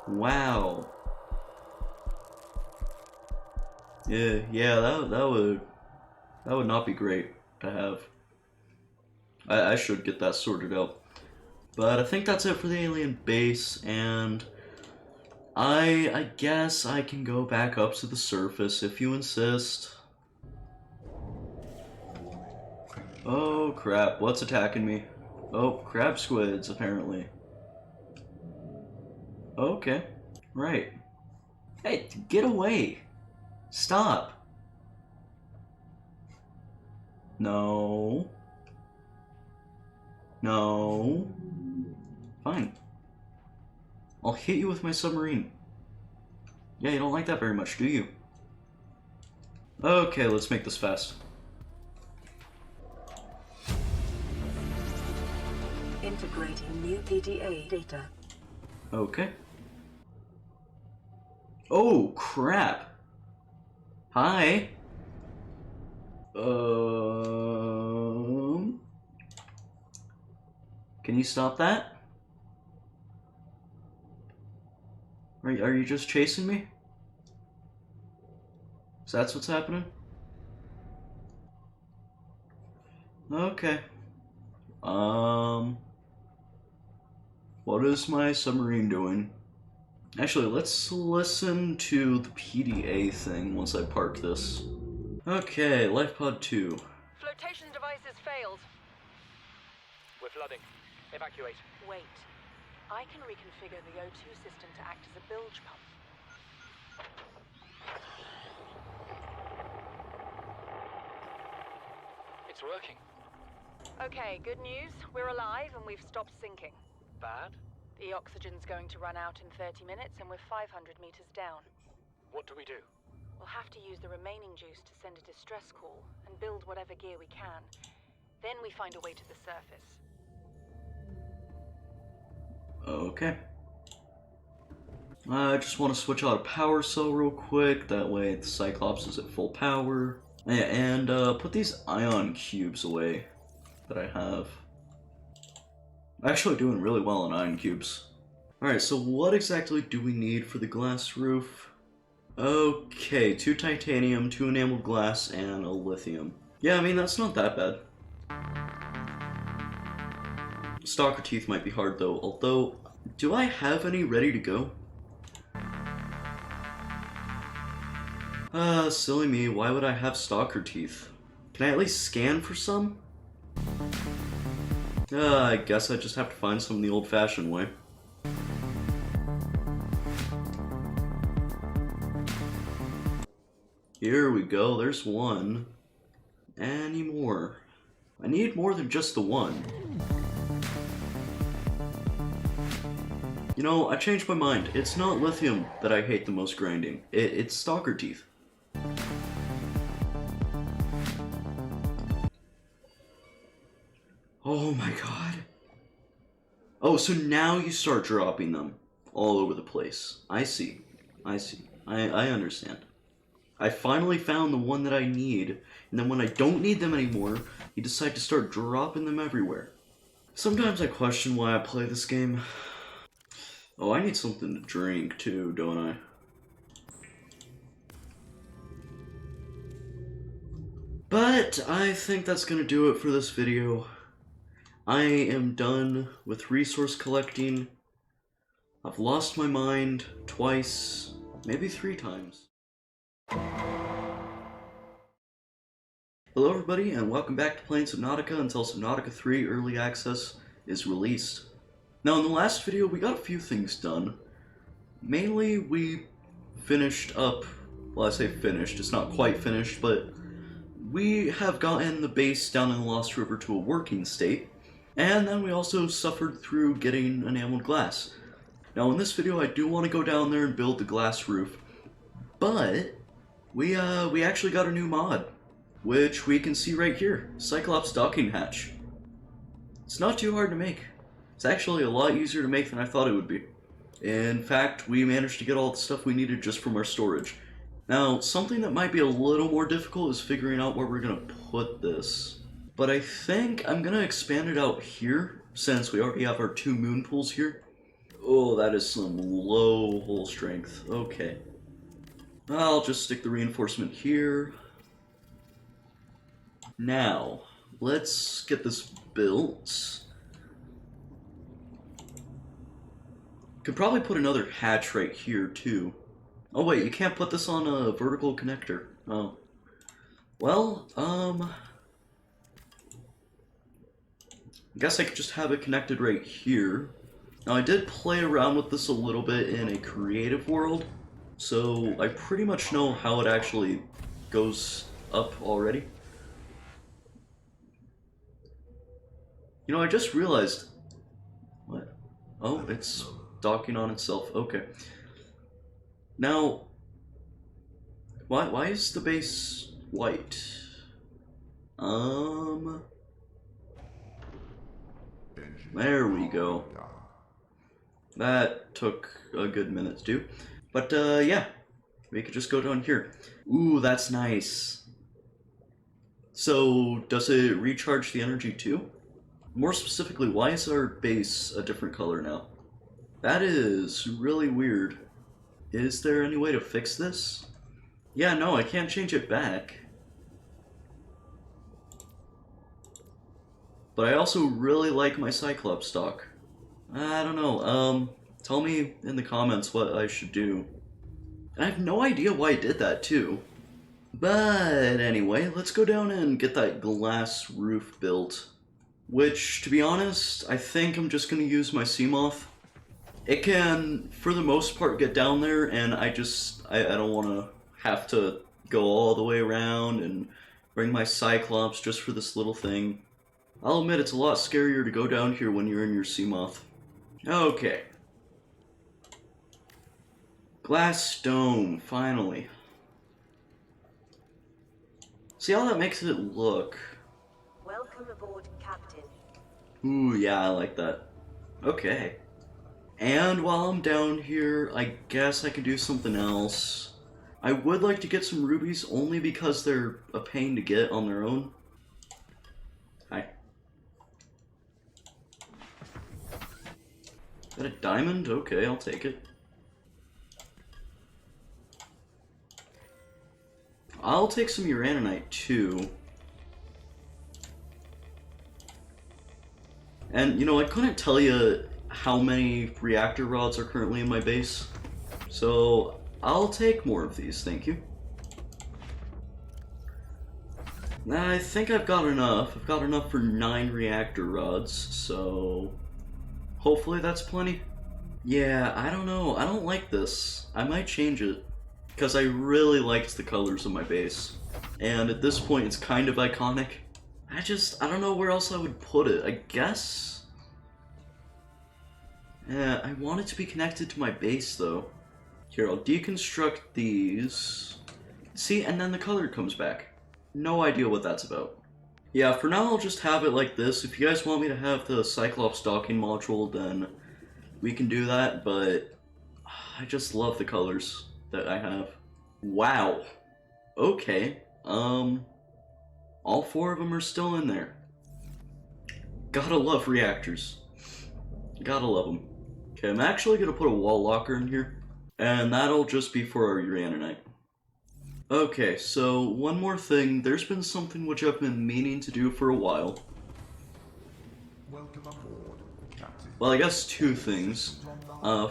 Wow. Yeah, that would not be great to have. I should get that sorted out. But I think that's it for the alien base, and I guess I can go back up to the surface if you insist. Oh crap, what's attacking me? Oh, crab squids, apparently. Okay, right. Hey, get away! Stop! No. No. Fine. I'll hit you with my submarine. Yeah, you don't like that very much, do you? Okay, let's make this fast. Integrating new PDA data. Okay. Oh, crap. Hi. Can you stop that? Are you just chasing me? So that's what's happening? Okay. What is my submarine doing? Actually, let's listen to the PDA thing once I park this. Okay, life pod 2. Flotation devices failed. We're flooding. Evacuate. Wait. I can reconfigure the O2 system to act as a bilge pump. It's working. Okay, good news. We're alive and we've stopped sinking. bad? The oxygen's going to run out in 30 minutes and we're 500 meters down. What do we do? We'll have to use the remaining juice to send a distress call and build whatever gear we can. Then we find a way to the surface. Okay. I just want to switch out a power cell real quick, that way the Cyclops is at full power. Yeah, and put these ion cubes away that I have. I'm actually doing really well on ion cubes. Alright, so what exactly do we need for the glass roof? Okay, 2 titanium, 2 enameled glass, and a lithium. Yeah, I mean, that's not that bad. Stalker teeth might be hard though, although, do I have any ready to go? Silly me, why would I have stalker teeth? Can I at least scan for some? I guess I just have to find some the old-fashioned way. Here we go, there's one. Any more? I need more than just the one. You know, I changed my mind. It's not lithium that I hate the most grinding. It's stalker teeth. Oh my god. Oh, so now you start dropping them all over the place. I see. I understand. I finally found the one that I need, and then when I don't need them anymore, you decide to start dropping them everywhere. Sometimes I question why I play this game. Oh, I need something to drink too, don't I? But I think that's gonna do it for this video. I am done with resource collecting. I've lost my mind twice, maybe 3 times. Hello everybody, and welcome back to playing Subnautica until Subnautica 3 Early Access is released. Now in the last video we got a few things done. Mainly we finished up, well I say finished, it's not quite finished, but we have gotten the base down in the Lost River to a working state. And then we also suffered through getting enameled glass. Now in this video I do want to go down there and build the glass roof, but we actually got a new mod, which we can see right here, Cyclops docking hatch. It's not too hard to make. It's actually a lot easier to make than I thought it would be. In fact, we managed to get all the stuff we needed just from our storage. Now, something that might be a little more difficult is figuring out where we're going to put this. But I think I'm going to expand it out here, since we already have our 2 moon pools here. Oh, that is some low hull strength. Okay. I'll just stick the reinforcement here. Now, let's get this built. Could probably put another hatch right here, too. Oh wait, you can't put this on a vertical connector. Oh. Well, I guess I could just have it connected right here. Now I did play around with this a little bit in a creative world, so I pretty much know how it actually goes up already. You know, I just realized... What? Oh, it's docking on itself. Okay. Now, why is the base white? There we go. That took a good minute to do. But, yeah. We could just go down here. Ooh, that's nice. So, does it recharge the energy too? More specifically, why is our base a different color now? That is really weird. Is there any way to fix this? Yeah, no, I can't change it back. But I also really like my Cyclops stock. I don't know, tell me in the comments what I should do. I have no idea why I did that too. But anyway, let's go down and get that glass roof built. Which, to be honest, I think I'm just gonna use my Seamoth. It can, for the most part, get down there, and I don't want to have to go all the way around and bring my Cyclops just for this little thing. I'll admit it's a lot scarier to go down here when you're in your Seamoth. Okay. Glass dome, finally. See how that makes it look? Welcome aboard, Captain. Ooh, yeah, I like that. Okay. And while I'm down here, I guess I could do something else. I would like to get some rubies only because they're a pain to get on their own. Hi. Is that a diamond? Okay, I'll take it. I'll take some uraninite too. And, you know, I couldn't tell you how many reactor rods are currently in my base. So, I'll take more of these, thank you. I think I've got enough. I've got enough for 9 reactor rods, so hopefully that's plenty. Yeah, I don't know. I don't like this. I might change it, because I really liked the colors of my base. And at this point, it's kind of iconic. I don't know where else I would put it. I guess? Yeah, I want it to be connected to my base, though. Here, I'll deconstruct these. See, and then the color comes back. No idea what that's about. Yeah, for now I'll just have it like this. If you guys want me to have the Cyclops docking module, then we can do that, but I just love the colors that I have. Wow. Okay. All 4 of them are still in there. Gotta love reactors. Gotta love them. Okay, I'm actually gonna put a wall locker in here, and that'll just be for our uraninite. Okay, so one more thing. There's been something which I've been meaning to do for a while. Welcome aboard, Captain. Well, I guess 2 things.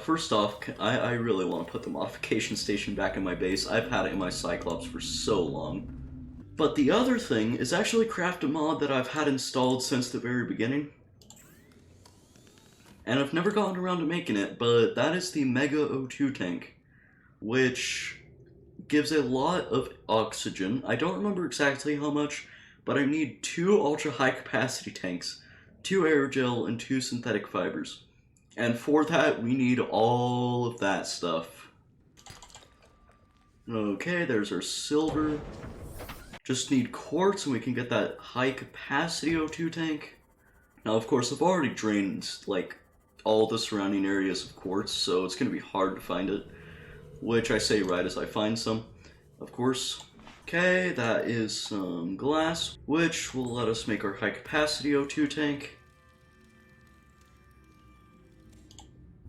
First off, I really want to put the modification station back in my base. I've had it in my Cyclops for so long. But the other thing is actually craft a mod that I've had installed since the very beginning. And I've never gotten around to making it, but that is the Mega O2 tank, which gives a lot of oxygen. I don't remember exactly how much, but I need 2 ultra high capacity tanks, 2 aerogel, and 2 synthetic fibers. And for that, we need all of that stuff. Okay, there's our silver. Just need quartz and we can get that high capacity O2 tank. Now, of course, I've already drained, like, all the surrounding areas of quartz, so it's going to be hard to find it. Which I say right as I find some, of course. Okay, that is some glass, which will let us make our high capacity O2 tank.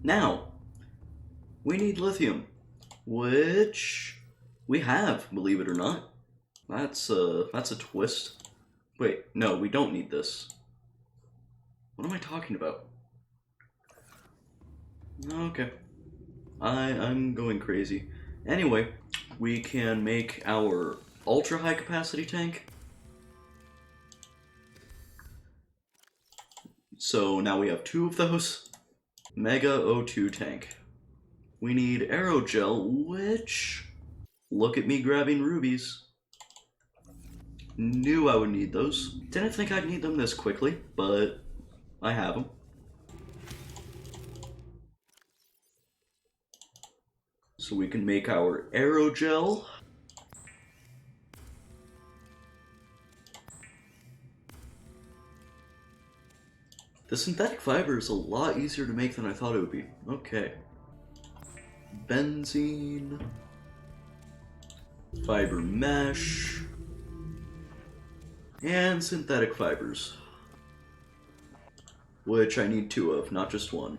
Now, we need lithium, which we have, believe it or not. That's a twist. Wait, no, we don't need this. What am I talking about? Okay. I'm going crazy. Anyway, we can make our ultra high capacity tank. So now we have 2 of those. Mega O2 tank. We need aerogel, which... Look at me grabbing rubies. Knew I would need those. Didn't think I'd need them this quickly, but I have them. So we can make our aerogel. The synthetic fiber is a lot easier to make than I thought it would be. Okay. Benzene. Fiber mesh. And synthetic fibers. Which I need 2 of, not just 1.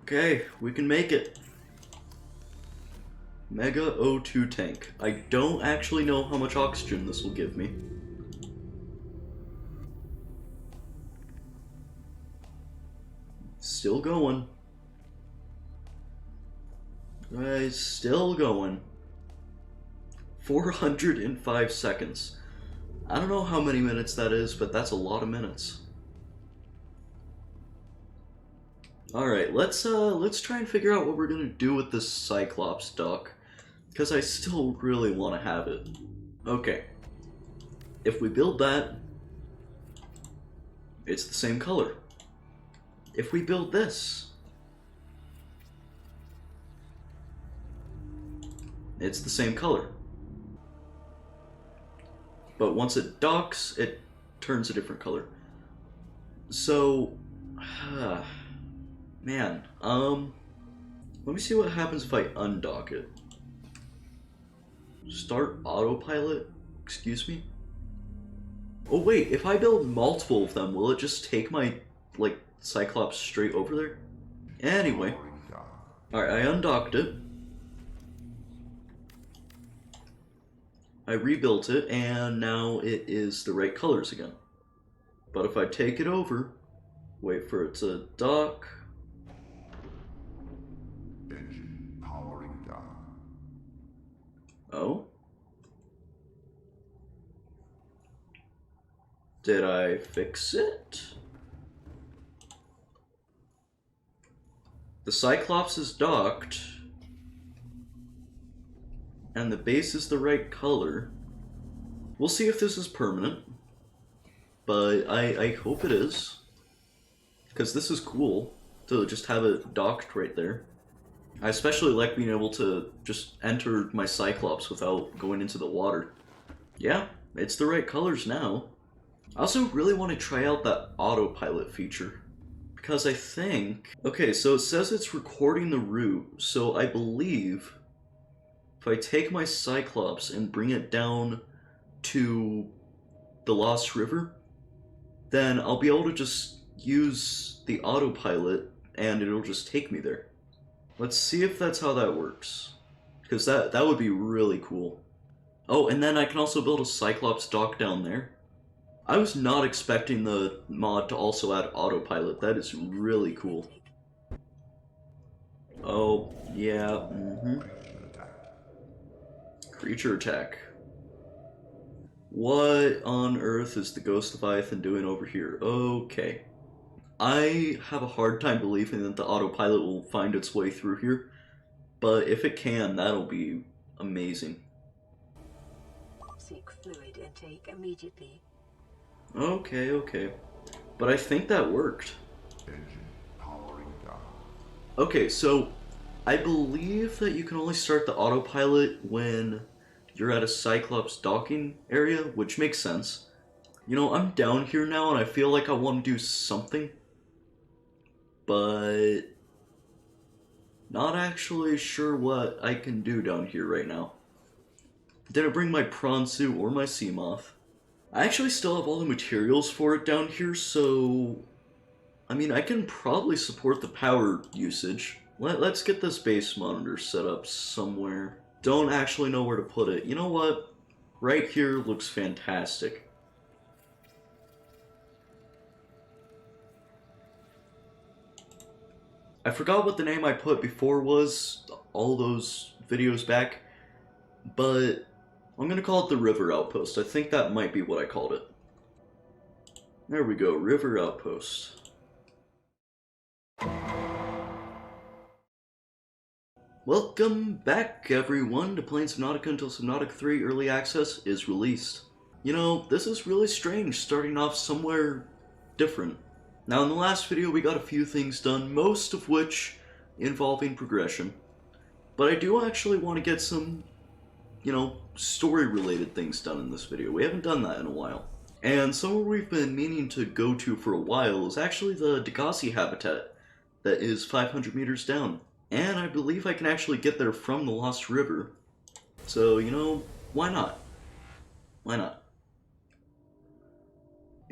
Okay, we can make it. Mega O2 tank. I don't actually know how much oxygen this will give me. Still going. Still going. 405 seconds. I don't know how many minutes that is, but that's a lot of minutes. Alright, let's try and figure out what we're gonna do with this Cyclops dock, because I still really want to have it. Okay. If we build that, It's the same color. If we build this, it's the same color. But once it docks, it turns a different color. So, man, let me see what happens if I undock it. Start autopilot? Excuse me? Oh wait, if I build multiple of them, will it just take my, like, Cyclops straight over there? Anyway. Alright, I undocked it. I rebuilt it, and now it is the right colors again. But if I take it over, wait for it to dock. Engine powering down. Oh? Did I fix it? The Cyclops is docked. And the base is the right color. We'll see if this is permanent. But I hope it is. Because this is cool to just have it docked right there. I especially like being able to just enter my Cyclops without going into the water. Yeah, it's the right colors now. I also really want to try out that autopilot feature. Because I think... Okay, so it says it's recording the route, so I believe if I take my Cyclops and bring it down to the Lost River, then I'll be able to just use the autopilot and it'll just take me there. Let's see if that's how that works. Because that would be really cool. Oh, and then I can also build a Cyclops dock down there. I was not expecting the mod to also add autopilot. That is really cool. Oh, yeah, Creature attack. What on earth is the Ghost Leviathan doing over here? Okay. I have a hard time believing that the autopilot will find its way through here, but if it can, that'll be amazing. Seek fluid intake immediately. Okay, okay. But I think that worked. Engine powering down. Okay, so I believe that you can only start the autopilot when you're at a Cyclops docking area, which makes sense. You know, I'm down here now and I feel like I want to do something, but not actually sure what I can do down here right now. Didn't bring my prawn suit or my sea moth. I actually still have all the materials for it down here, so I mean, I can probably support the power usage. Let's get this base monitor set up somewhere. Don't actually know where to put it. You know what? Right here looks fantastic. I forgot what the name I put before was, all those videos back, but I'm gonna call it the River Outpost. I think that might be what I called it. There we go, River Outpost. Welcome back, everyone, to playing Subnautica until Subnautica 3 Early Access is released. You know, this is really strange, starting off somewhere different. Now, in the last video, we got a few things done, most of which involving progression. But I do actually want to get some, you know, story-related things done in this video. We haven't done that in a while. And somewhere we've been meaning to go to for a while is actually the Degassi habitat that is 500 meters down. And I believe I can actually get there from the Lost River. So, you know, why not? Why not?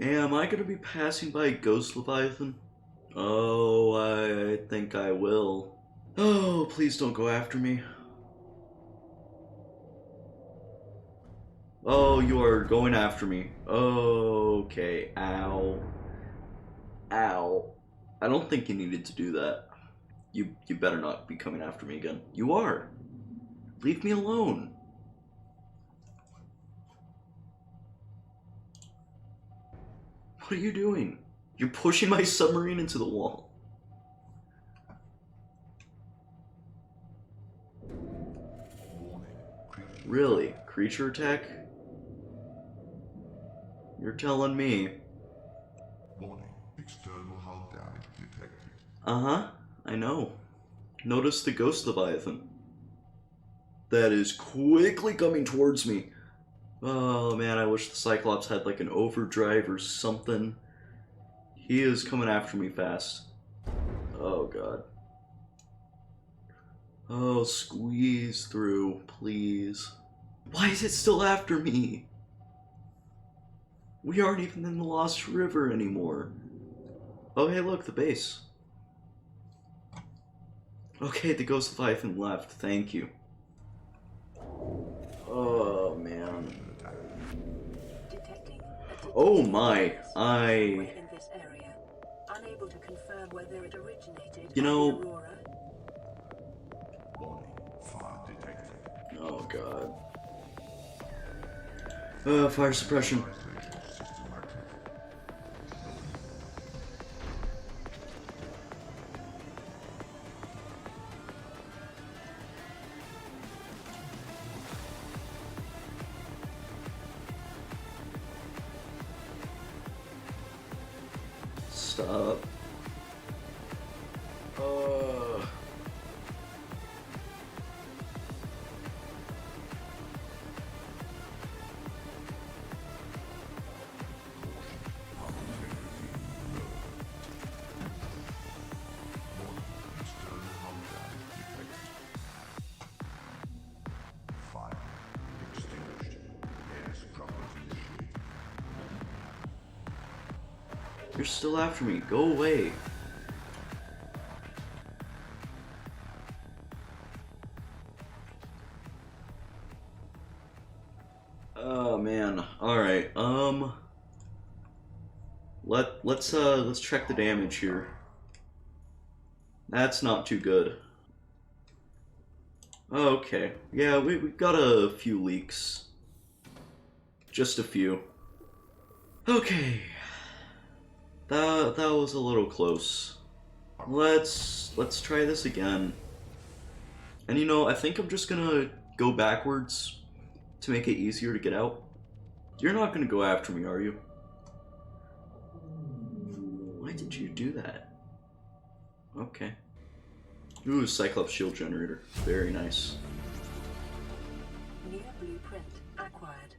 Am I going to be passing by Ghost Leviathan? Oh, I think I will. Oh, please don't go after me. Oh, you are going after me. Okay, ow. Ow. I don't think you needed to do that. You better not be coming after me again. You are. Leave me alone. What are you doing? You're pushing my submarine into the wall. Really? Creature attack? You're telling me. Warning. External hull damage detected. Uh-huh, I know. Notice the ghost Leviathan. That is quickly coming towards me. Oh man, I wish the Cyclops had like an overdrive or something. He is coming after me fast. Oh god. Oh, squeeze through, please. Why is it still after me? We aren't even in the Lost River anymore. Oh hey look, the base. Okay, the Ghost Leviathan left, thank you. Oh man. Oh my, in this area, unable to confirm whether it originated you know, on the Aurora. Warning, fire detected. Oh god. Fire suppression. Stop. Fire extinguished. Gas properly initiated. You're still after me. Go away. Oh man. All right. Let's check the damage here. That's not too good. Okay. Yeah, we've got a few leaks. Just a few. Okay. That was a little close. Let's try this again. And you know, I think I'm just gonna go backwards to make it easier to get out. You're not gonna go after me, are you? Why did you do that? Okay. Ooh, Cyclops shield generator. Very nice. New blueprint acquired.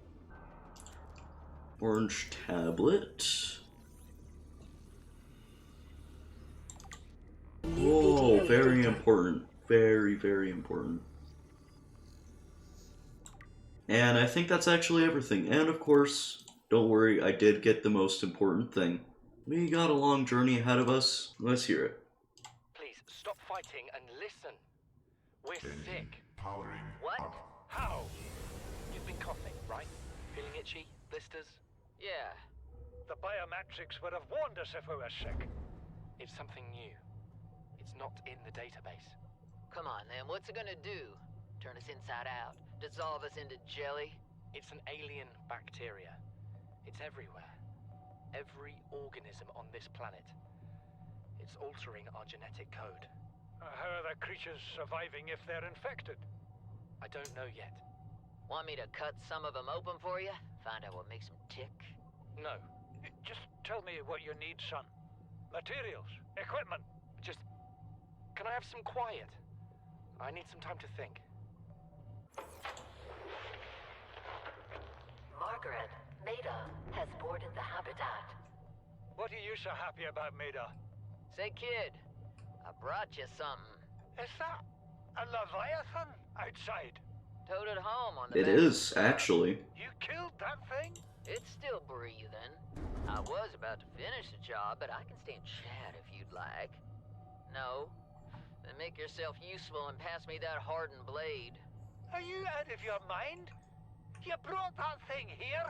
Orange tablet. Oh, very important. Very, very important. And I think that's actually everything. And of course, don't worry, I did get the most important thing. We got a long journey ahead of us. Let's hear it. Please, stop fighting and listen. We're sick. Powering What? up. How? You've been coughing, right? Feeling itchy? Blisters? Yeah. The biometrics would have warned us if we were sick. It's something new. It's not in the database. Come on, then. What's it gonna do? Turn us inside out? Dissolve us into jelly? It's an alien bacteria. It's everywhere. Every organism on this planet. It's altering our genetic code. How are the creatures surviving if they're infected? I don't know yet. Want me to cut some of them open for you? Find out what makes them tick? No. Just tell me what you need, son. Materials, equipment. Just... Can I have some quiet? I need some time to think. Margaret, Maida has boarded the habitat. What are you so happy about, Maida? Say, kid, I brought you something. Is that a Leviathan outside? Towed it home on the It back of is, the truck. actually. You killed that thing? It's still breathing. I was about to finish the job, but I can stay and chat if you'd like. No? Then make yourself useful and pass me that hardened blade. Are you out of your mind? You brought that thing here?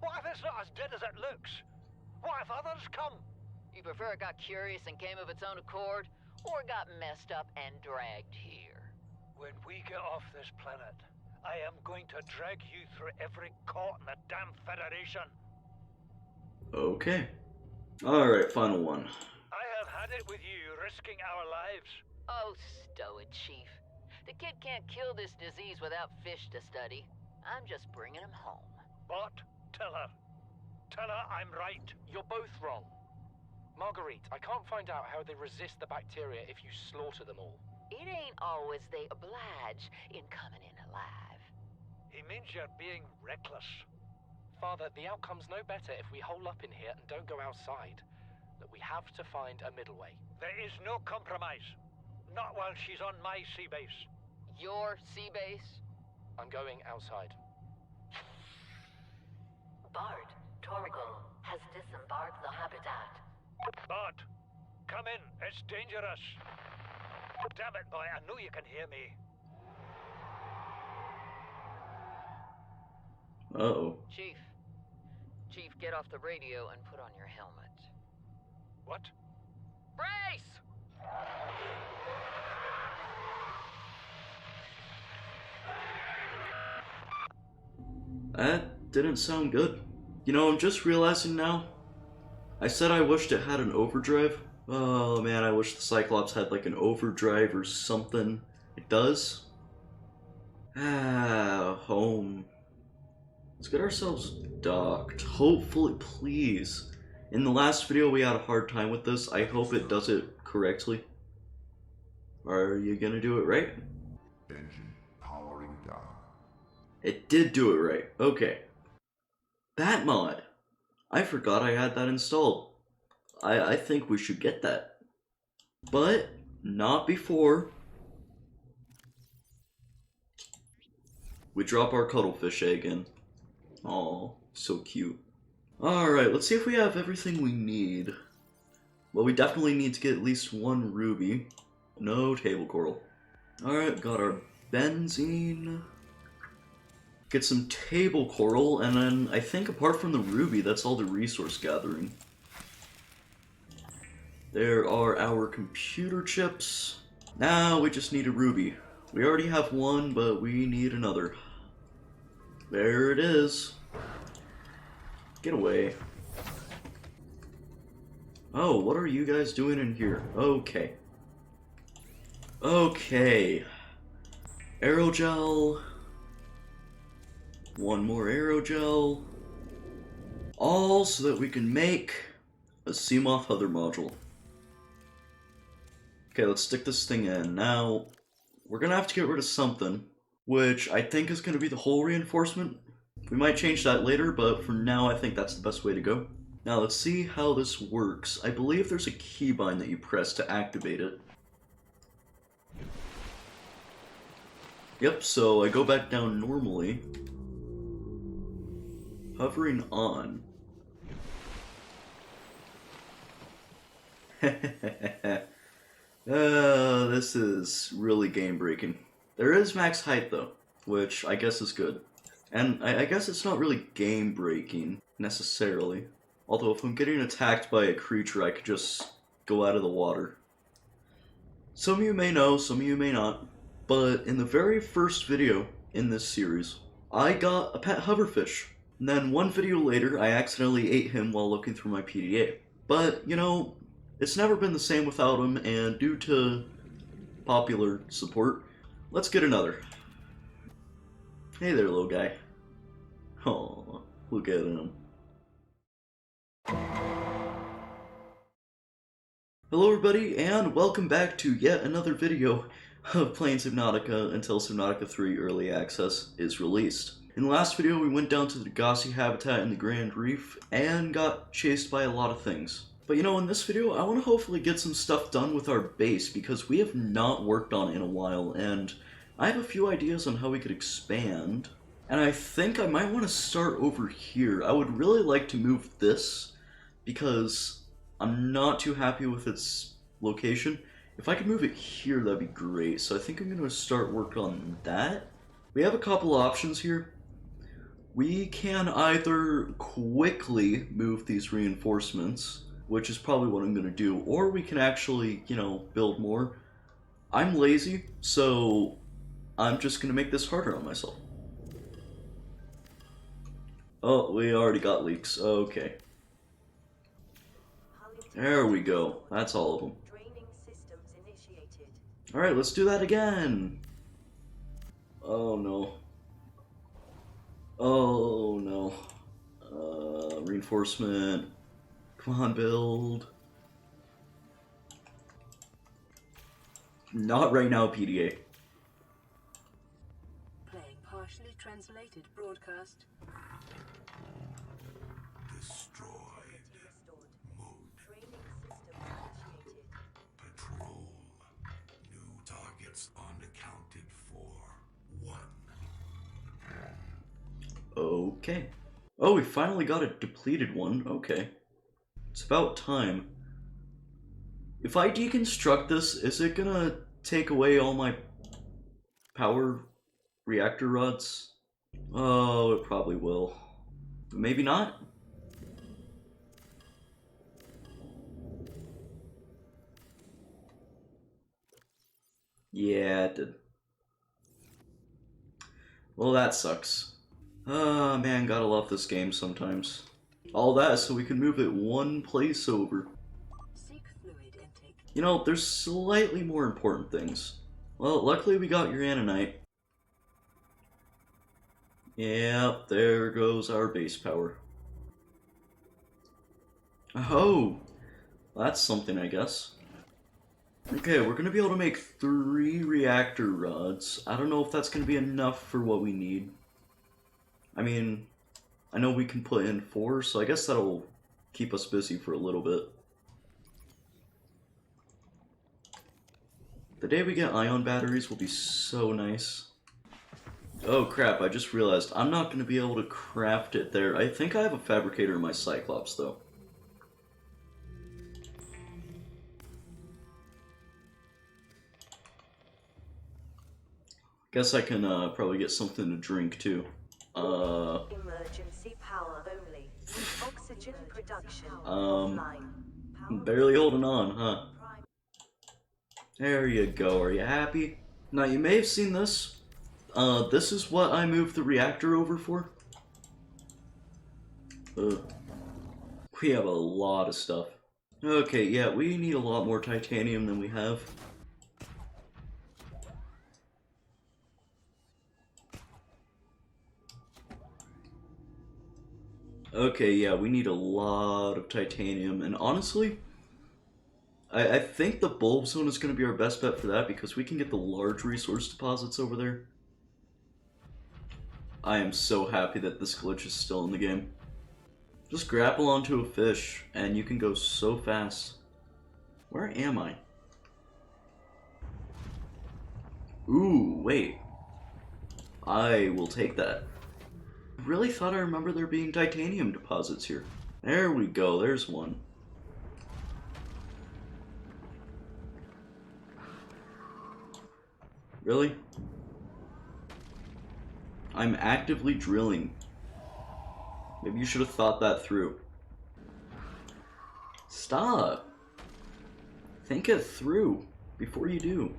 What if it's not as dead as it looks? What if others come? You prefer it got curious and came of its own accord, or got messed up and dragged here? When we get off this planet, I am going to drag you through every court in the damn Federation. Okay. Alright, final one. I have had it with you, risking our lives. Oh, stow it, Chief. The kid can't kill this disease without fish to study. I'm just bringing him home. What? Tell her. Tell her I'm right. You're both wrong. Marguerite, I can't find out how they resist the bacteria if you slaughter them all. It ain't always they oblige in coming in alive. He means you're being reckless. Father, the outcome's no better if we hole up in here and don't go outside. That we have to find a middle way. There is no compromise. Not while she's on my sea base. Your sea base? I'm going outside. Bart, Torgal has disembarked the habitat. Bart, come in. It's dangerous. Damn it, boy. I know you can hear me. Uh-oh. Chief, get off the radio and put on your helmet. What? Brace! That didn't sound good. You know, I'm just realizing now. I said I wished it had an overdrive. Oh man, I wish the Cyclops had like an overdrive or something. It does. Home. Let's get ourselves docked. Hopefully, please. In the last video we had a hard time with this. I hope it does it correctly. Are you gonna do it right? Engine powering down. It did do it right. Okay. That mod. I forgot I had that installed. I think we should get that. But not before we drop our cuttlefish egg in. Aw, so cute. Alright, let's see if we have everything we need. Well, we definitely need to get at least one ruby. No table coral. Alright, got our benzene. Get some table coral, and then I think apart from the ruby, that's all the resource gathering. There are our computer chips. Now we just need a ruby. We already have one, but we need another. There it is. Get away. Oh, what are you guys doing in here? Okay. Okay. Aerogel. One more aerogel. All so that we can make a Seamoth Hover module. Okay, let's stick this thing in. Now, we're gonna have to get rid of something, which I think is gonna be the hull reinforcement. We might change that later, but for now I think that's the best way to go. Now let's see how this works. I believe there's a keybind that you press to activate it. Yep, so I go back down normally. Hovering on. This is really game breaking. There is max height though, which I guess is good. And I guess it's not really game breaking necessarily. Although if I'm getting attacked by a creature, I could just go out of the water. Some of you may know, some of you may not, but in the very first video in this series, I got a pet hoverfish. And then one video later, I accidentally ate him while looking through my PDA. But, you know, it's never been the same without him, and due to popular support, let's get another. Hey there, little guy. Oh, look at him. Hello everybody, and welcome back to yet another video of playing Subnautica until Subnautica 3 Early Access is released. In the last video, we went down to the Degassi habitat in the Grand Reef and got chased by a lot of things. But you know, in this video, I want to hopefully get some stuff done with our base because we have not worked on it in a while, and I have a few ideas on how we could expand. And I think I might want to start over here. I would really like to move this because I'm not too happy with its location. If I could move it here, that'd be great. So I think I'm going to start work on that. We have a couple options here. We can either quickly move these reinforcements, which is probably what I'm going to do, or we can actually, you know, build more. I'm lazy, so I'm just going to make this harder on myself. Oh, we already got leaks. Okay. There we go. That's all of them. Alright, let's do that again. Oh no. Oh no. Reinforcement. Come on, build. Not right now, PDA. Playing partially translated broadcast. Destroyed. Mode. Training system initiated. Patrol. New targets unaccounted for. 1. Okay. Oh, we finally got a depleted one. Okay. It's about time. If I deconstruct this, is it gonna take away all my power reactor rods? Oh, it probably will. But maybe not? Yeah, it did. Well, that sucks. Ah, man, gotta love this game sometimes. All that so we can move it one place over. Seek fluid intake. You know, there's slightly more important things. Well, luckily we got your Ananite. Yep, there goes our base power. Oh, that's something, I guess. Okay, we're gonna be able to make 3 reactor rods. I don't know if that's gonna be enough for what we need. I mean, I know we can put in 4, so I guess that'll keep us busy for a little bit. The day we get ion batteries will be so nice. Oh crap, I just realized I'm not going to be able to craft it there. I think I have a fabricator in my Cyclops though. Guess I can probably get something to drink too. Emergency power only. Oxygen production offline. Barely holding on, huh? There you go, are you happy? Now you may have seen this. This is what I moved the reactor over for. We have a lot of stuff. Okay, yeah, we need a lot more titanium than we have. Okay, yeah, we need a lot of titanium, and honestly, I think the bulb zone is going to be our best bet for that because we can get the large resource deposits over there. I am so happy that this glitch is still in the game. Just grapple onto a fish, and you can go so fast. Where am I? Ooh, wait. I will take that. I really thought I remember there being titanium deposits here. There we go, there's one. Really? I'm actively drilling. Maybe you should have thought that through. Stop! Think it through before you do.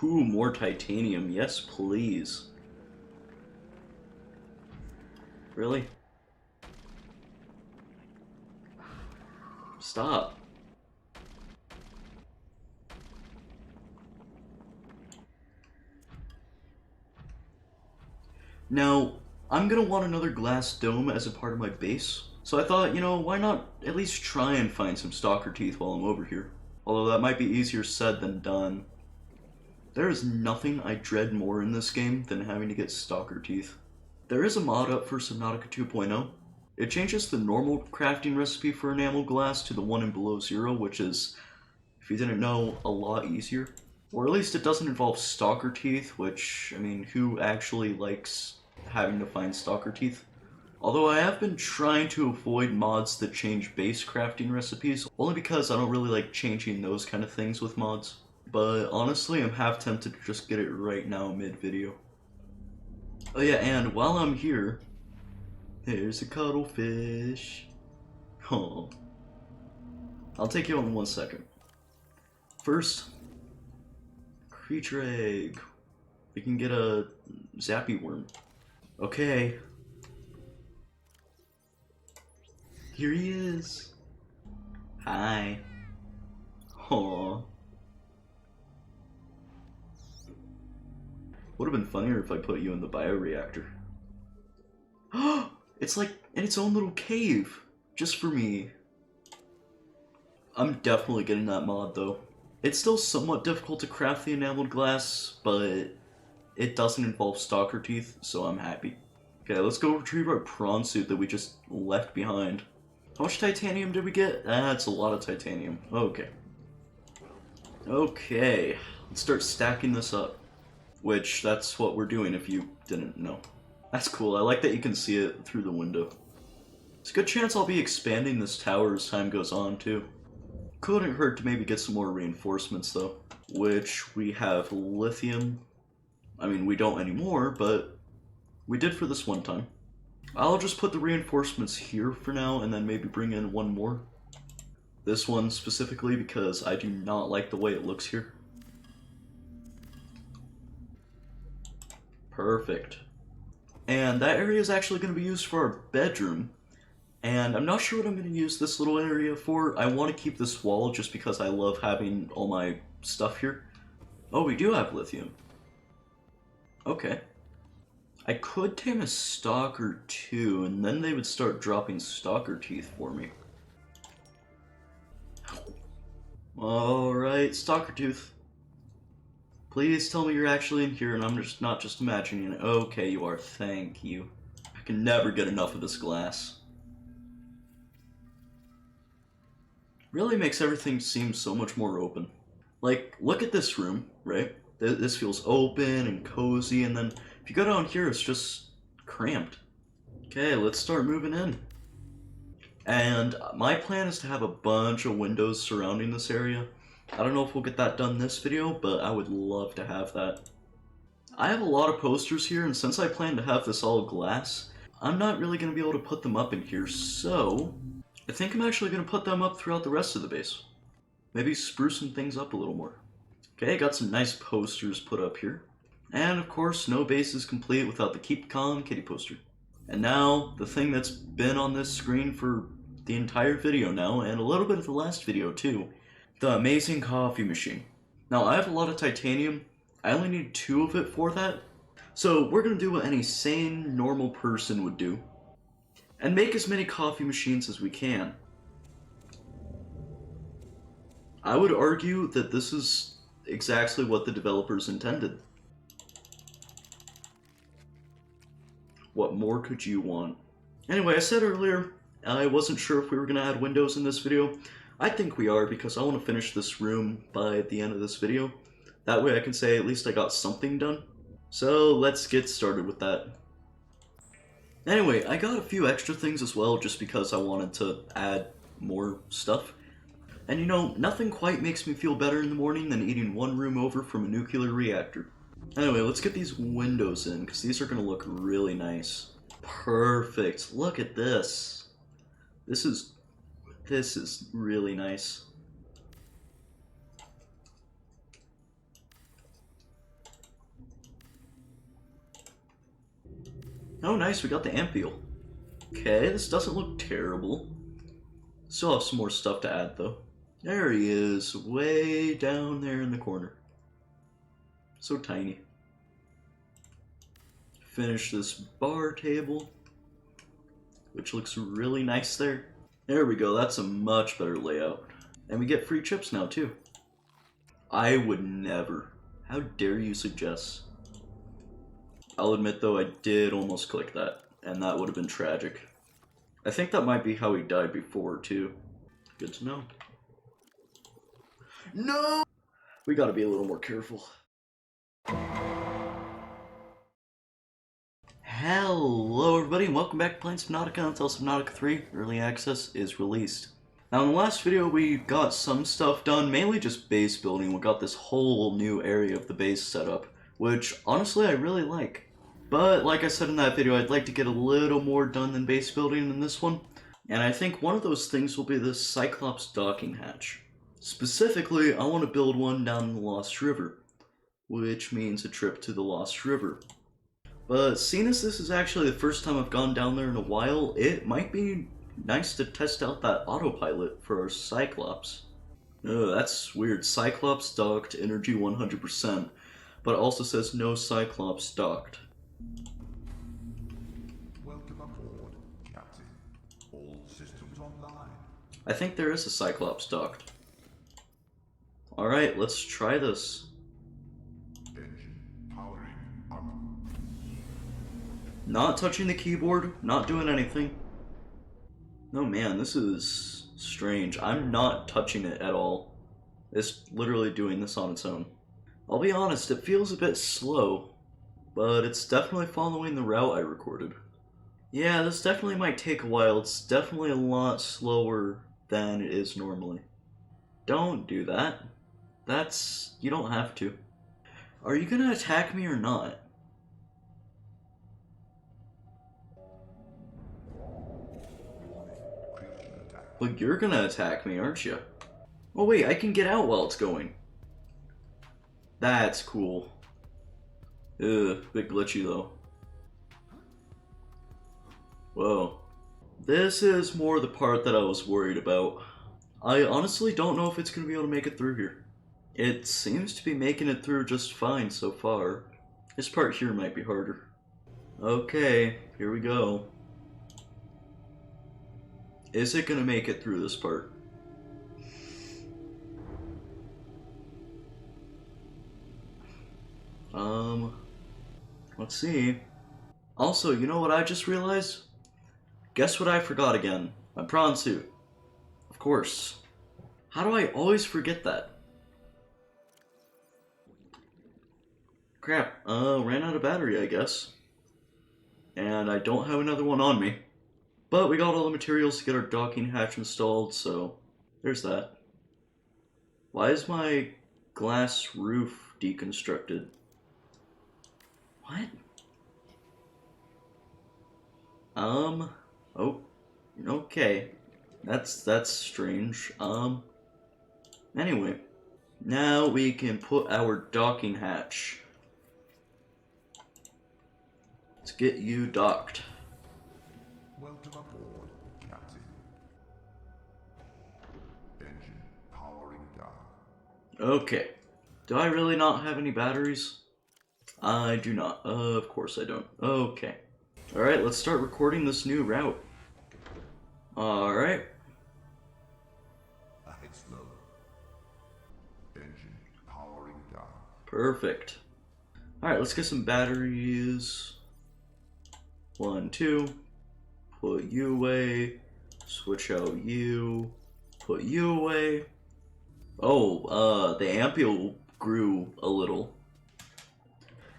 Ooh, more titanium. Yes, please. Really? Stop. Now, I'm gonna want another glass dome as a part of my base. So I thought, you know, why not at least try and find some stalker teeth while I'm over here. Although that might be easier said than done. There is nothing I dread more in this game than having to get stalker teeth. There is a mod up for Subnautica 2.0. It changes the normal crafting recipe for enamel glass to the one in below 0, which is, if you didn't know, a lot easier. Or at least it doesn't involve stalker teeth, which, I mean, who actually likes having to find stalker teeth? Although I have been trying to avoid mods that change base crafting recipes, only because I don't really like changing those kind of things with mods. But honestly, I'm half tempted to just get it right now mid-video. Oh yeah, and while I'm here, there's a cuttlefish. Oh, I'll take you on 1 second. First, creature egg. We can get a zappy worm. Okay. Here he is. Hi. Aww. Would have been funnier if I put you in the bioreactor. It's like in its own little cave, just for me. I'm definitely getting that mod though. It's still somewhat difficult to craft the enameled glass, but it doesn't involve stalker teeth, so I'm happy. Okay, let's go retrieve our prawn suit that we just left behind. How much titanium did we get? That's a lot of titanium. Okay. Okay, let's start stacking this up. Which, that's what we're doing if you didn't know. That's cool, I like that you can see it through the window. It's a good chance I'll be expanding this tower as time goes on, too. Couldn't hurt to maybe get some more reinforcements, though. Which, we have lithium. I mean, we don't anymore, but we did for this one time. I'll just put the reinforcements here for now, and then maybe bring in one more. This one specifically, because I do not like the way it looks here. Perfect. And that area is actually going to be used for our bedroom. And I'm not sure what I'm going to use this little area for. I want to keep this wall just because I love having all my stuff here. Oh, we do have lithium. Okay. I could tame a stalker too, and then they would start dropping stalker teeth for me. Alright, stalker tooth. Please tell me you're actually in here and I'm just not just imagining it. Okay, you are. Thank you. I can never get enough of this glass. Really makes everything seem so much more open. Like, look at this room, right? This feels open and cozy, and then if you go down here, it's just cramped. Okay, let's start moving in. And my plan is to have a bunch of windows surrounding this area. I don't know if we'll get that done this video, but I would love to have that. I have a lot of posters here, and since I plan to have this all glass, I'm not really going to be able to put them up in here, so I think I'm actually going to put them up throughout the rest of the base. Maybe sprucing things up a little more. Okay, got some nice posters put up here. And of course, no base is complete without the Keep Calm kitty poster. And now, the thing that's been on this screen for the entire video now, and a little bit of the last video too, the amazing coffee machine. Now, I have a lot of titanium. I only need 2 of it for that. So we're going to do what any sane, normal person would do. And make as many coffee machines as we can. I would argue that this is exactly what the developers intended. What more could you want? Anyway, I said earlier, I wasn't sure if we were going to add windows in this video. I think we are, because I want to finish this room by the end of this video. That way I can say at least I got something done. So let's get started with that. Anyway, I got a few extra things as well just because I wanted to add more stuff. And you know, nothing quite makes me feel better in the morning than eating one room over from a nuclear reactor. Anyway, let's get these windows in, because these are going to look really nice. Perfect. Look at this. This is really nice. Oh nice, we got the amphiel. Okay, this doesn't look terrible. Still have some more stuff to add though. There he is, way down there in the corner. So tiny. Finish this bar table, which looks really nice there. There we go, that's a much better layout. And we get free chips now too. I would never. How dare you suggest? I'll admit though, I did almost click that, and that would have been tragic. I think that might be how he died before too. Good to know. No! We gotta be a little more careful. Hello everybody and welcome back to playing Subnautica until Subnautica 3 Early Access is released. Now in the last video we got some stuff done, mainly just base building. We got this whole new area of the base set up, which honestly I really like. But like I said in that video, I'd like to get a little more done than base building in this one. And I think one of those things will be this Cyclops docking hatch. Specifically, I want to build one down in the Lost River, which means a trip to the Lost River. But seeing as this is actually the first time I've gone down there in a while, it might be nice to test out that autopilot for our Cyclops. Oh, that's weird. Cyclops docked, energy 100%, but it also says no Cyclops docked. Welcome aboard, Captain. All systems online. I think there is a Cyclops docked. Alright, let's try this. Engine powering up. Not touching the keyboard, not doing anything. No man, this is strange. I'm not touching it at all. It's literally doing this on its own. I'll be honest, it feels a bit slow, but it's definitely following the route I recorded. Yeah, this definitely might take a while. It's definitely a lot slower than it is normally. Don't do that. You don't have to. Are you gonna attack me or not? But you're gonna attack me, aren't you? Oh wait, I can get out while it's going. That's cool. Ugh, bit glitchy though. Whoa. This is more the part that I was worried about. I honestly don't know if it's gonna be able to make it through here. It seems to be making it through just fine so far. This part here might be harder. Okay, here we go. Is it gonna make it through this part? Let's see. Also, you know what I just realized? Guess what I forgot again? My prawn suit. Of course. How do I always forget that? Crap, ran out of battery, I guess. And I don't have another one on me. But we got all the materials to get our docking hatch installed, so there's that. Why is my glass roof deconstructed? What? Oh, okay. That's strange. Anyway. Now we can put our docking hatch. Let's get you docked. Welcome aboard, Captain. Engine powering down. Okay. Do I really not have any batteries? I do not. Of course I don't. Okay. Alright, let's start recording this new route. Alright. Ahead slow. Engine powering down. Perfect. Alright, let's get some batteries. 1, 2. Put you away. Switch out you. Put you away. Oh, the ampule grew a little.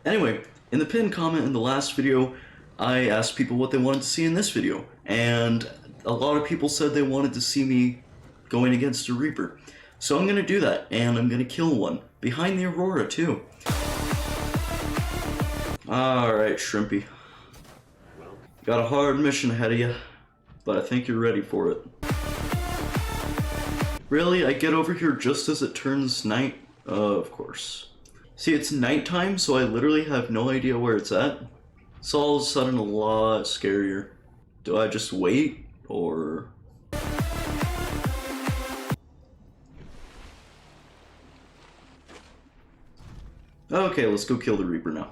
Anyway, in the pinned comment in the last video, I asked people what they wanted to see in this video, and a lot of people said they wanted to see me going against a Reaper. So I'm gonna do that, and I'm gonna kill one. Behind the Aurora, too. Alright, Shrimpy. Got a hard mission ahead of you, but I think you're ready for it. Really? I get over here just as it turns night? Of course. See, it's nighttime, so I literally have no idea where it's at. It's all of a sudden a lot scarier. Do I just wait, or... Okay, let's go kill the Reaper now.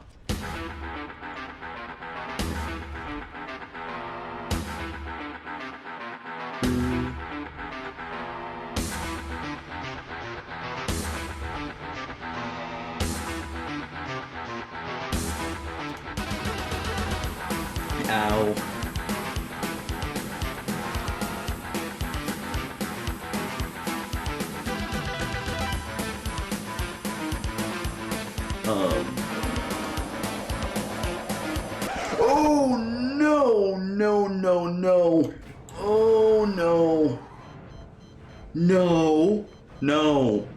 Ow. Oh no, no, no, no. Oh no. No. No.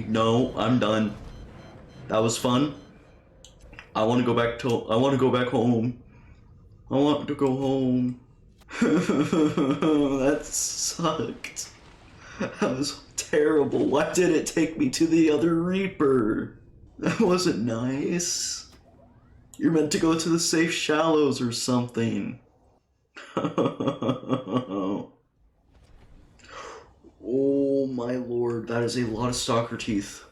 No, I'm done. That was fun. I want to go back home. I want to go home. That sucked. That was terrible. Why did it take me to the other Reaper? That wasn't nice. You're meant to go to the safe shallows or something. Oh my lord, that is a lot of stalker teeth.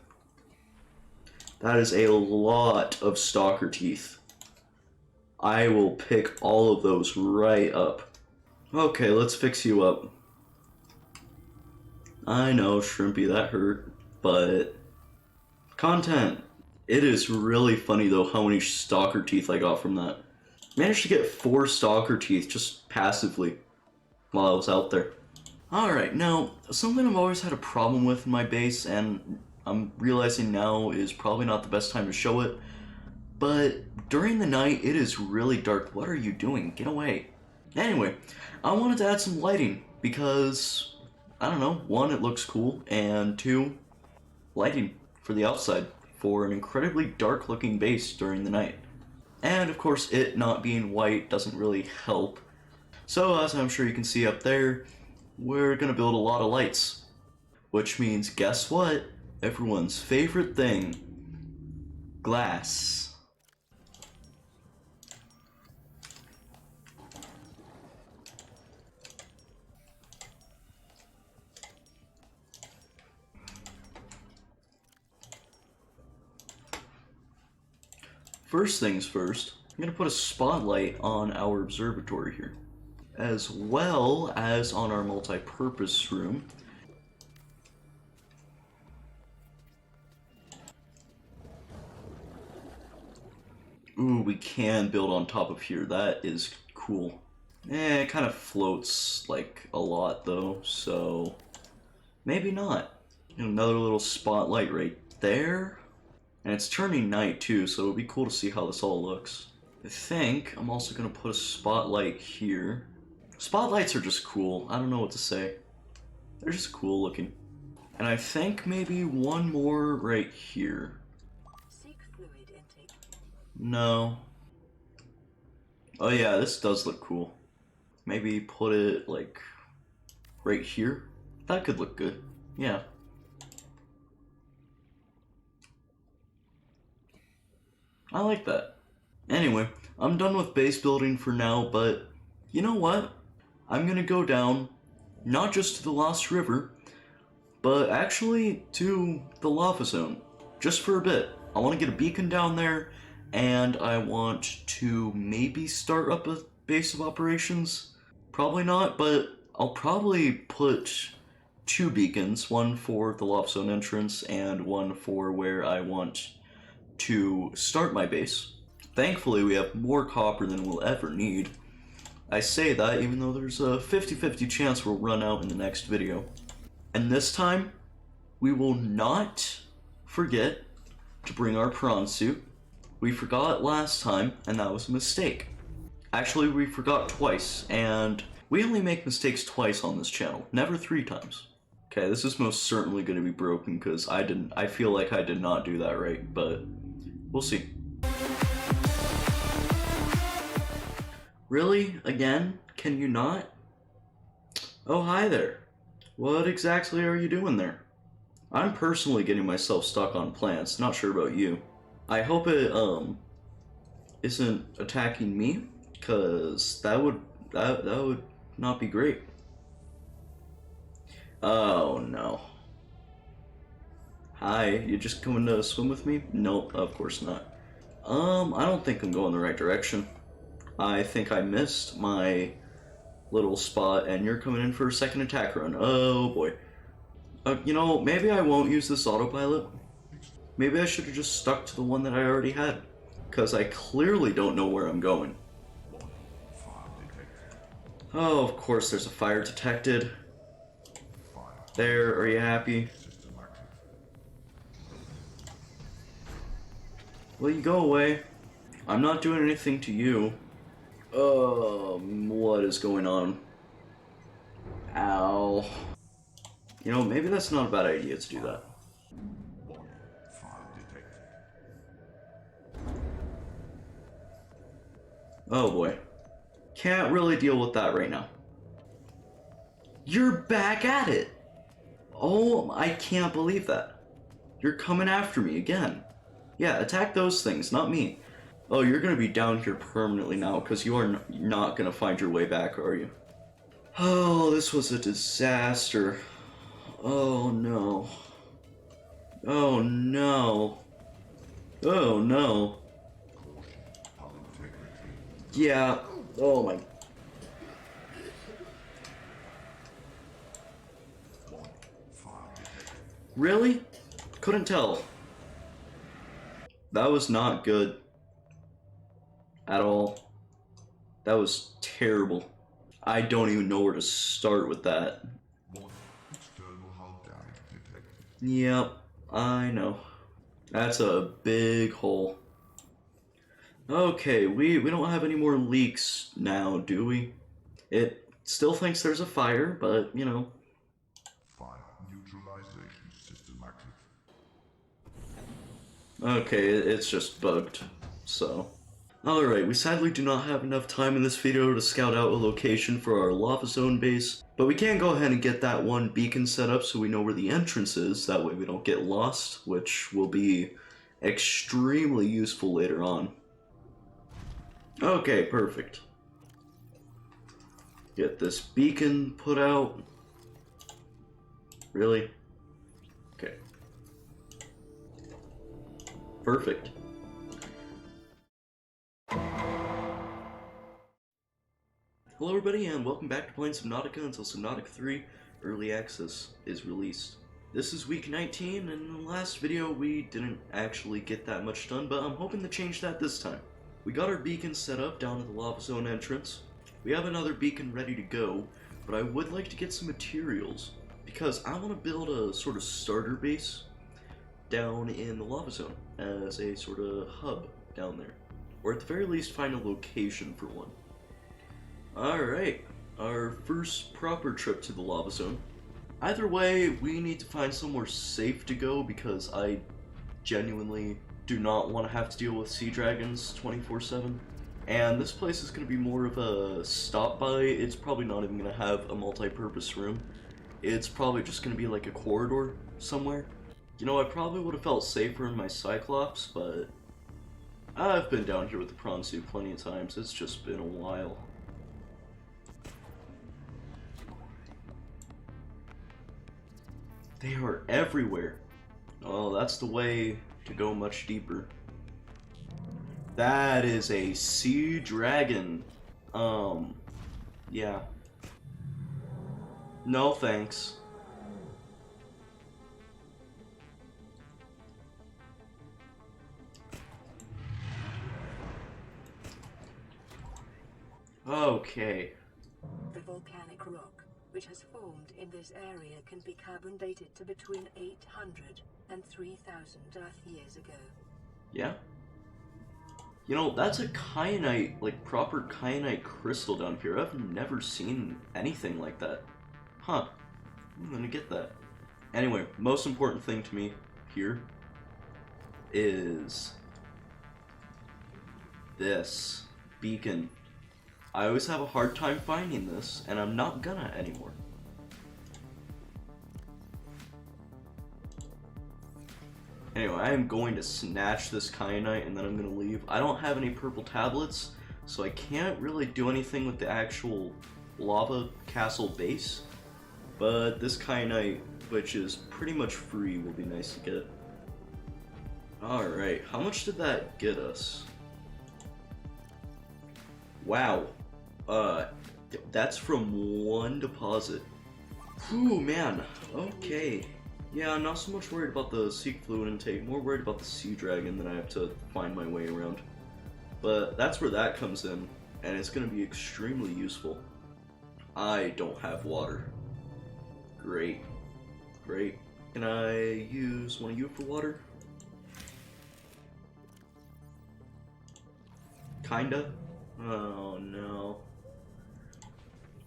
That is a lot of stalker teeth. I will pick all of those right up. Okay, let's fix you up. I know, Shrimpy, that hurt, but content. It is really funny though how many stalker teeth I got from that. Managed to get 4 stalker teeth just passively while I was out there. Alright, now, something I've always had a problem with in my base, and I'm realizing now is probably not the best time to show it, but during the night it is really dark. What are you doing? Get away. Anyway, I wanted to add some lighting because, I don't know, 1, it looks cool, and 2, lighting for the outside for an incredibly dark looking base during the night. And of course it not being white doesn't really help. So as I'm sure you can see up there, we're gonna build a lot of lights. Which means, guess what? Everyone's favorite thing. Glass. First things first, I'm gonna put a spotlight on our observatory here, as well as on our multi-purpose room. Ooh, we can build on top of here. That is cool. It kind of floats like a lot though, so maybe not. Another little spotlight right there. And it's turning night too, so it'll be cool to see how this all looks. I think I'm also gonna put a spotlight here. Spotlights are just cool. I don't know what to say. They're just cool looking. And I think maybe 1 more right here. Seek fluid intake. No. Oh yeah, this does look cool. Maybe put it like right here. That could look good. Yeah. I like that. Anyway, I'm done with base building for now, but you know what? I'm gonna go down, not just to the Lost River, but actually to the lava zone, just for a bit. I want to get a beacon down there, and I want to maybe start up a base of operations. Probably not, but I'll probably put 2 beacons, 1 for the lava zone entrance and 1 for where I want to start my base. Thankfully, we have more copper than we'll ever need. I say that even though there's a 50-50 chance we'll run out in the next video. And this time, we will not forget to bring our prawn suit. We forgot last time, and that was a mistake. Actually, we forgot twice, and we only make mistakes twice on this channel, never 3 times. Okay, this is most certainly going to be broken because I feel like I did not do that right, but we'll see. Really? Again? Can you not? Oh, hi there. What exactly are you doing there? I'm personally getting myself stuck on plants, not sure about you. I hope it, isn't attacking me, cause that would not be great. Oh no. Hi, you just coming to swim with me? Nope, of course not. I don't think I'm going the right direction. I think I missed my little spot and you're coming in for a second attack run. Oh boy. You know, maybe I won't use this autopilot. Maybe I should have just stuck to the one that I already had. Because I clearly don't know where I'm going. Oh, of course there's a fire detected. There, are you happy? Will you go away? I'm not doing anything to you. What is going on? Ow. You know, maybe that's not a bad idea to do that. Oh boy. Can't really deal with that right now. You're back at it! Oh, I can't believe that. You're coming after me again. Yeah, attack those things, not me. Oh, you're gonna be down here permanently now, because you are not gonna find your way back, are you? Oh, this was a disaster. Oh no. Oh no. Oh no. Yeah, oh my. Really? Couldn't tell. That was not good. At all. That was terrible. I don't even know where to start with that. Yep, I know. That's a big hole. Okay, we don't have any more leaks now, do we? It still thinks there's a fire, but, you know. Fire neutralization system active. Okay, it's just bugged, so. Alright, we sadly do not have enough time in this video to scout out a location for our lava zone base, but we can go ahead and get that one beacon set up so we know where the entrance is, that way we don't get lost, which will be extremely useful later on. Okay, perfect. Get this beacon put out. Really? Okay. Perfect. Hello everybody and welcome back to playing Subnautica until Subnautica 3 Early Access is released. This is week 19 and in the last video we didn't actually get that much done, but I'm hoping to change that this time. We got our beacon set up down at the lava zone entrance. We have another beacon ready to go, but I would like to get some materials because I want to build a sort of starter base down in the lava zone as a sort of hub down there, or at the very least find a location for one. Alright, our first proper trip to the lava zone. Either way, we need to find somewhere safe to go because I genuinely do not want to have to deal with sea dragons 24/7. And this place is going to be more of a stop by. It's probably not even going to have a multi-purpose room. It's probably just going to be like a corridor somewhere. You know, I probably would have felt safer in my Cyclops, but I've been down here with the prawn suit plenty of times. It's just been a while. They are everywhere. Oh, that's the way to go much deeper. That is a sea dragon. Yeah. No thanks. Okay. The volcanic rock, which has formed in this area, can be carbon dated to between 800 and 3,000 Earth years ago. Yeah? You know, that's a kyanite, like proper kyanite crystal down here. I've never seen anything like that. Huh. I'm gonna get that. Anyway, most important thing to me here is this beacon. I always have a hard time finding this, and I'm not gonna anymore. Anyway, I am going to snatch this kyanite and then I'm going to leave. I don't have any purple tablets, so I can't really do anything with the actual lava castle base. But this kyanite, which is pretty much free, will be nice to get. Alright, how much did that get us? Wow. That's from one deposit. Whew, man. Okay. Yeah, I'm not so much worried about the seek fluid intake, more worried about the sea dragon that I have to find my way around. But that's where that comes in, and it's going to be extremely useful. I don't have water. Great. Great. Can I use one of you for water? Kinda? Oh no.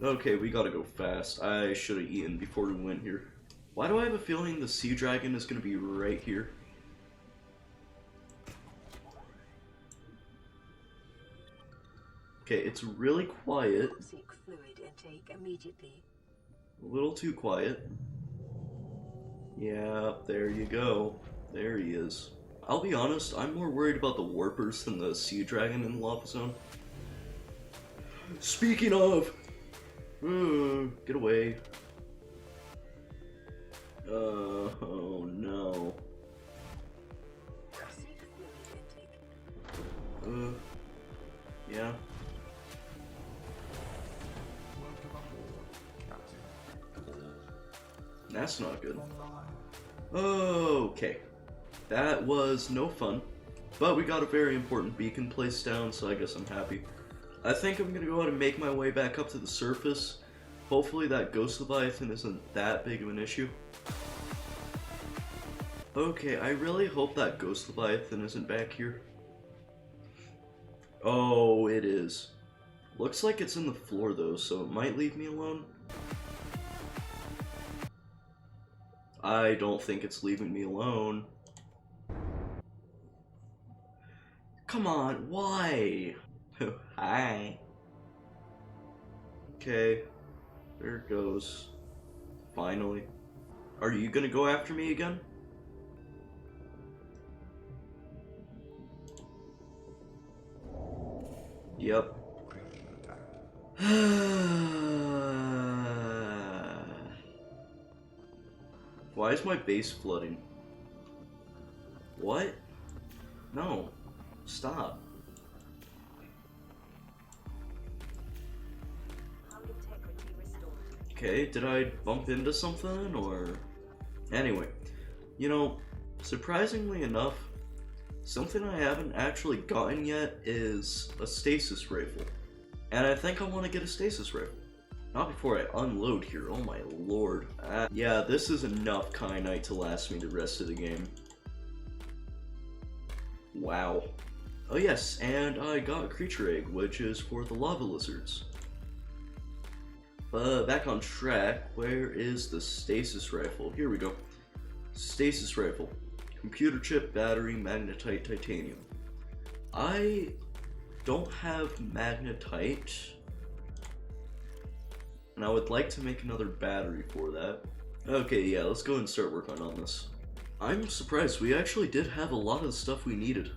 Okay, we gotta go fast. I should have eaten before we went here. Why do I have a feeling the sea dragon is going to be right here? Okay, it's really quiet. Seek fluid intake immediately. A little too quiet. Yeah, there you go. There he is. I'll be honest, I'm more worried about the warpers than the sea dragon in the lava zone. Speaking of... get away. Oh no. Yeah. That's not good. Okay. That was no fun. But we got a very important beacon placed down, so I guess I'm happy. I think I'm gonna go ahead and make my way back up to the surface. Hopefully that ghost leviathan isn't that big of an issue. Okay, I really hope that ghost leviathan isn't back here. Oh, it is. Looks like it's in the floor though, so it might leave me alone. I don't think it's leaving me alone. Come on, why? Hi. Okay, there it goes. Finally. Are you gonna go after me again? Yep. Why is my base flooding? What? No. Stop. Okay, did I bump into something, or... Anyway, you know, surprisingly enough, something I haven't actually gotten yet is a stasis rifle. And I think I want to get a stasis rifle. Not before I unload here, oh my lord. Yeah, this is enough kyanite to last me the rest of the game. Wow. Oh yes, and I got a creature egg, which is for the lava lizards. But back on track, where is the stasis rifle? Here we go. Stasis rifle. Computer chip, battery, magnetite, titanium. I don't have magnetite, and I would like to make another battery for that. Okay, yeah, let's go and start working on this. I'm surprised, we actually did have a lot of the stuff we needed.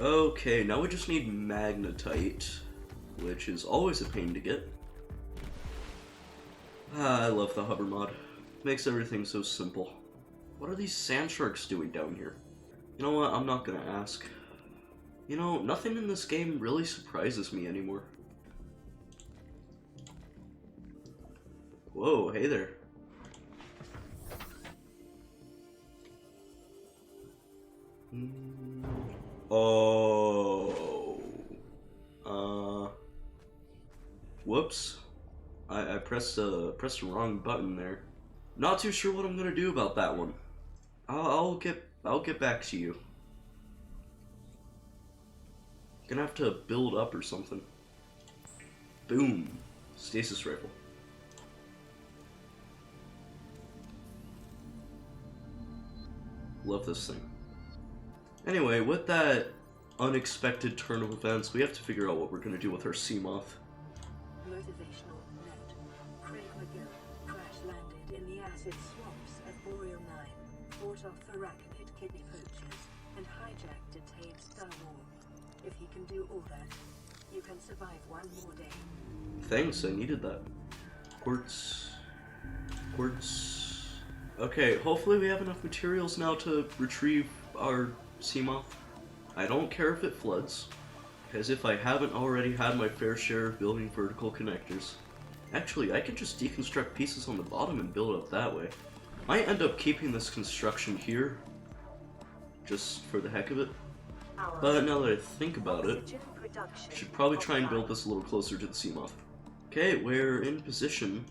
Okay, now we just need magnetite, which is always a pain to get. I love the hover mod. Makes everything so simple. What are these sand sharks doing down here? You know what, I'm not gonna ask. You know, nothing in this game really surprises me anymore. Whoa, hey there. Oh. Whoops. I pressed the wrong button there. Not too sure what I'm gonna do about that one. I'll get back to you. Gonna have to build up or something. Boom. Stasis rifle. Love this thing. Anyway, with that unexpected turn of events, we have to figure out what we're gonna do with our Seamoth. Motivational note. Craig McGill crash-landed in the acid swamps at Boreal 9, fought off the Arachnid kidney poachers, and hijacked a Tade Star War. If he can do all that, you can survive one more day. Thanks, I needed that. Quartz. Quartz. Okay, hopefully we have enough materials now to retrieve our Seamoth. I don't care if it floods, because if I haven't already had my fair share of building vertical connectors. Actually, I can just deconstruct pieces on the bottom and build up that way. Might end up keeping this construction here, just for the heck of it. But now that I think about it, I should probably try and build this a little closer to the Seamoth. Okay, we're in position.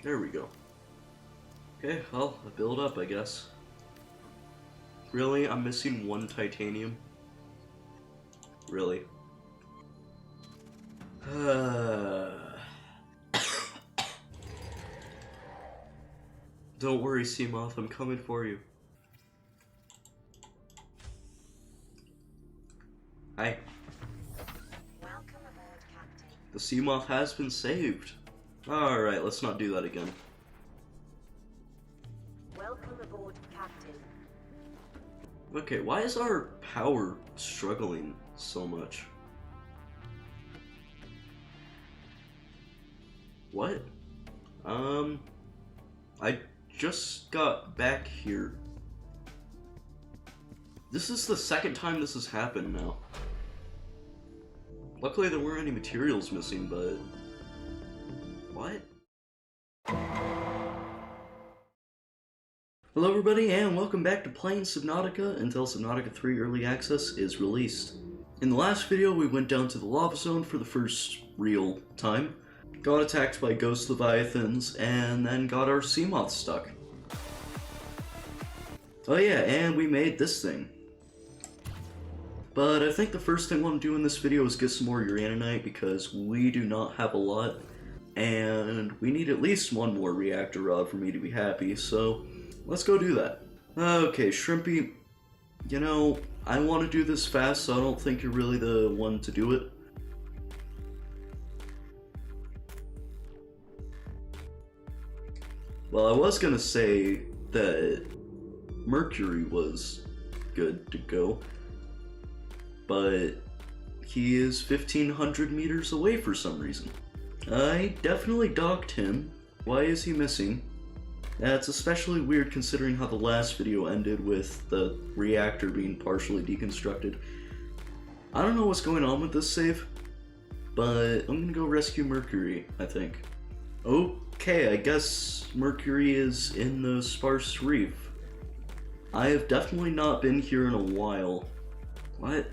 There we go. Okay, well, I build up, I guess. Really? I'm missing one titanium? Really? Don't worry, Seamoth, I'm coming for you. Hi. Welcome aboard, Captain. The Seamoth has been saved. Alright, let's not do that again. Welcome aboard, Captain. Okay, why is our power struggling so much? What? I just got back here. This is the second time this has happened now. Luckily there weren't any materials missing, but... What? Hello everybody, and welcome back to playing Subnautica until Subnautica 3 Early Access is released. In the last video we went down to the lava zone for the first real time, got attacked by ghost leviathans, and then got our sea moth stuck. Oh yeah, and we made this thing. But I think the first thing I want to do in this video is get some more uraninite because we do not have a lot, and we need at least one more reactor rod for me to be happy, so let's go do that. Okay, Shrimpy, you know, I want to do this fast, so I don't think you're really the one to do it. Well, I was gonna say that Mercury was good to go, but he is 1,500 meters away for some reason. I definitely docked him. Why is he missing? That's especially weird considering how the last video ended with the reactor being partially deconstructed. I don't know what's going on with this save, but I'm gonna go rescue Mercury, I think. Okay, I guess Mercury is in the sparse reef. I have definitely not been here in a while. What?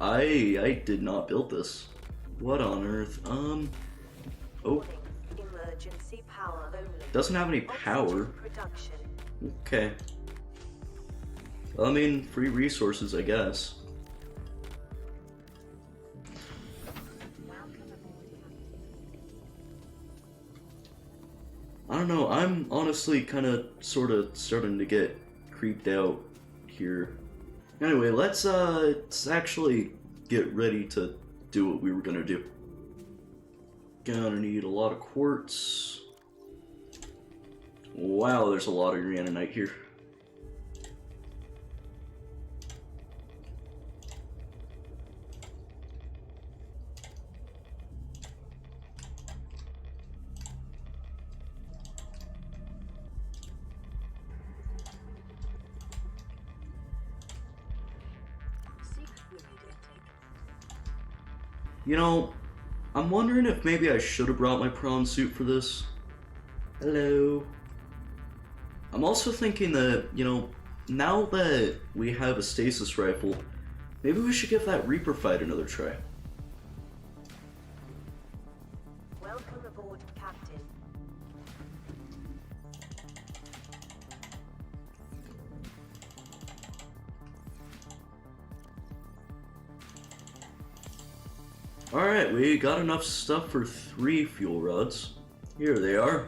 I did not build this. What on earth? Oh. Emergency power only. Doesn't have any power. Okay. Well, I mean, free resources, I guess. I don't know, I'm honestly kind of, sort of starting to get creeped out here. Anyway, let's actually get ready to do what we were gonna do. Gonna need a lot of quartz. Wow, there's a lot of uraninite here. You know, I'm wondering if maybe I should have brought my prawn suit for this. Hello. I'm also thinking that, you know, now that we have a stasis rifle, maybe we should give that Reaper fight another try. Welcome aboard, Captain. Alright, we got enough stuff for 3 fuel rods. Here they are.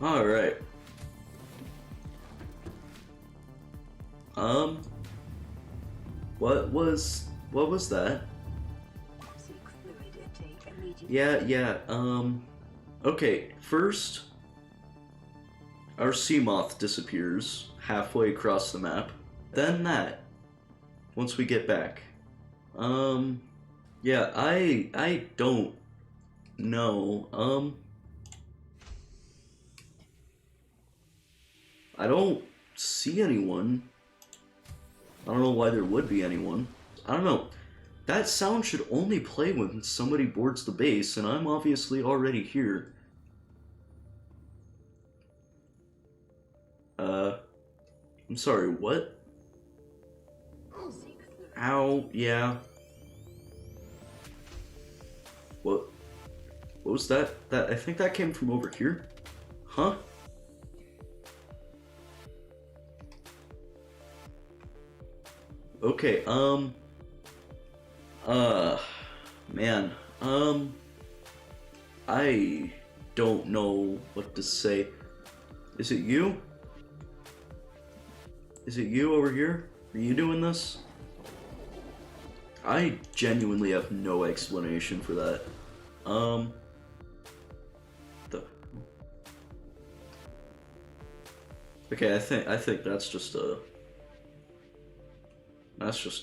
Alright. What was that? Yeah, okay, first, our sea moth disappears halfway across the map. Then that, once we get back. Yeah, I don't know, I don't see anyone. I don't know why there would be anyone. I don't know. That sound should only play when somebody boards the base, and I'm obviously already here. I'm sorry, what? Ow, yeah. What was that? I think that came from over here? Huh? Okay, man, I don't know what to say. Is it you? Is it you over here? Are you doing this? I genuinely have no explanation for that. Okay, I think that's just a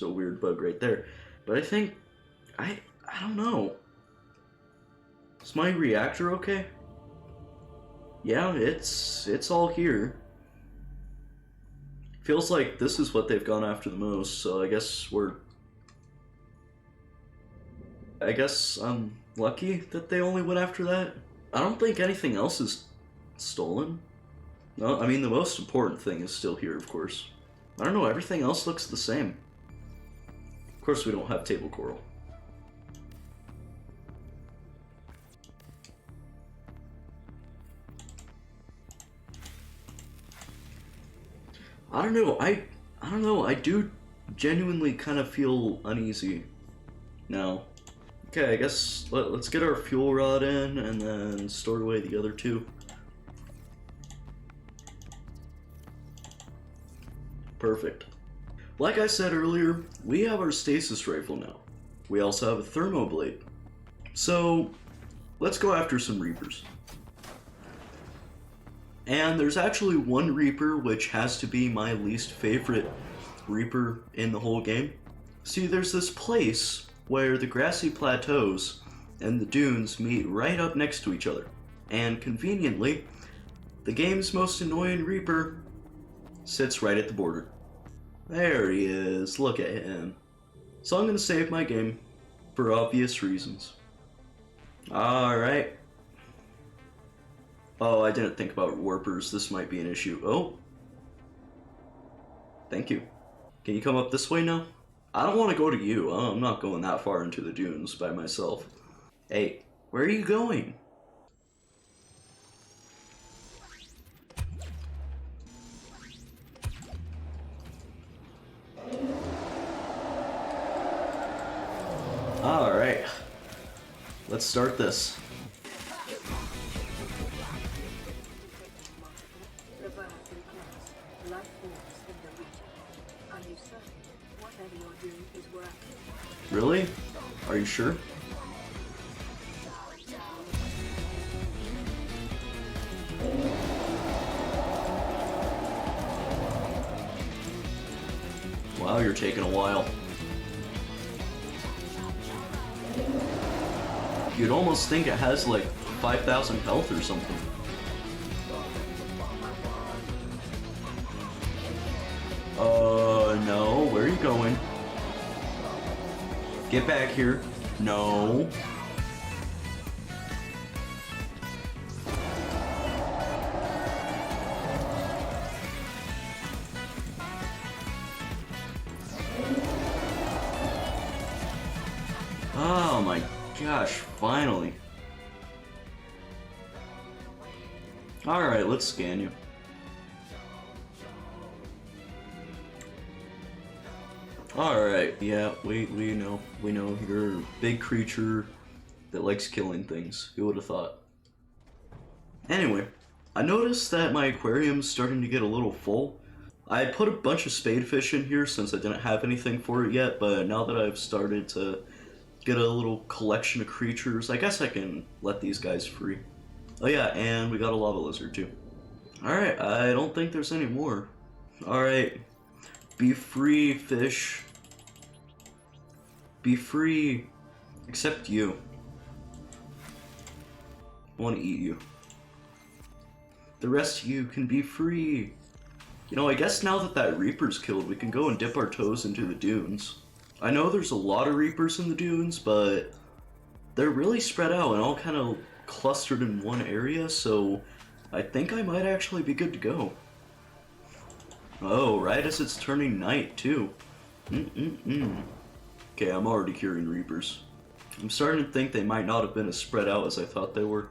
weird bug right there. But I think I don't know. Is my reactor okay? Yeah, it's all here. Feels like this is what they've gone after the most, so I guess I'm lucky that they only went after that. I don't think anything else is stolen. No, I mean, the most important thing is still here, of course. I don't know, everything else looks the same. Of course we don't have table coral. I don't know, I do genuinely kind of feel uneasy now. Okay, I guess let's get our fuel rod in and then store away the other two. Perfect. Like I said earlier, we have our stasis rifle now. We also have a thermoblade. So, let's go after some Reapers. And there's actually one Reaper which has to be my least favorite Reaper in the whole game. See, there's this place where the grassy plateaus and the dunes meet right up next to each other. And conveniently, the game's most annoying Reaper sits right at the border. There he is, look at him. So I'm gonna save my game, for obvious reasons. Alright. Oh, I didn't think about warpers, this might be an issue. Oh. Thank you. Can you come up this way now? I don't want to go to you, I'm not going that far into the dunes by myself. Hey, where are you going? Alright, let's start this. Really? Are you sure? Wow, you're taking a while. You'd almost think it has like 5,000 health or something. No, where are you going? Get back here. No. Oh my gosh, finally. Alright, let's scan you. Alright, yeah, we know you're a big creature that likes killing things. Who would have thought? Anyway, I noticed that my aquarium's starting to get a little full. I put a bunch of spadefish in here since I didn't have anything for it yet, but now that I've started to get a little collection of creatures, I guess I can let these guys free. Oh yeah, and we got a lava lizard too. Alright, I don't think there's any more. Alright. Be free, fish. Be free. Except you. I want to eat you. The rest of you can be free. You know, I guess now that that Reaper's killed, we can go and dip our toes into the dunes. I know there's a lot of Reapers in the dunes, but they're really spread out and all kind of clustered in one area, so I think I might actually be good to go. Oh, right as it's turning night, too. Okay, I'm already curing Reapers. I'm starting to think they might not have been as spread out as I thought they were.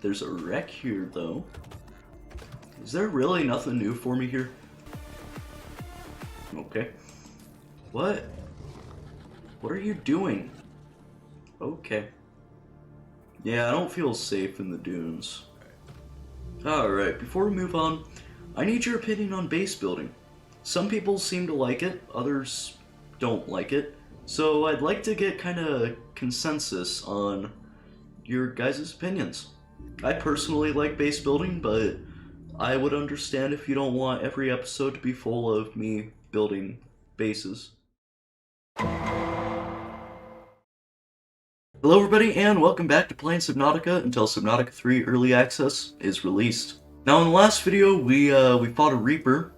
There's a wreck here, though. Is there really nothing new for me here? Okay. What? What are you doing? Okay. Yeah, I don't feel safe in the dunes. Alright, before we move on, I need your opinion on base building. Some people seem to like it, others don't like it. So I'd like to get kind of consensus on your guys' opinions. I personally like base building, but I would understand if you don't want every episode to be full of me building bases. Hello everybody, and welcome back to playing Subnautica until Subnautica 3 Early Access is released. Now in the last video, we fought a Reaper,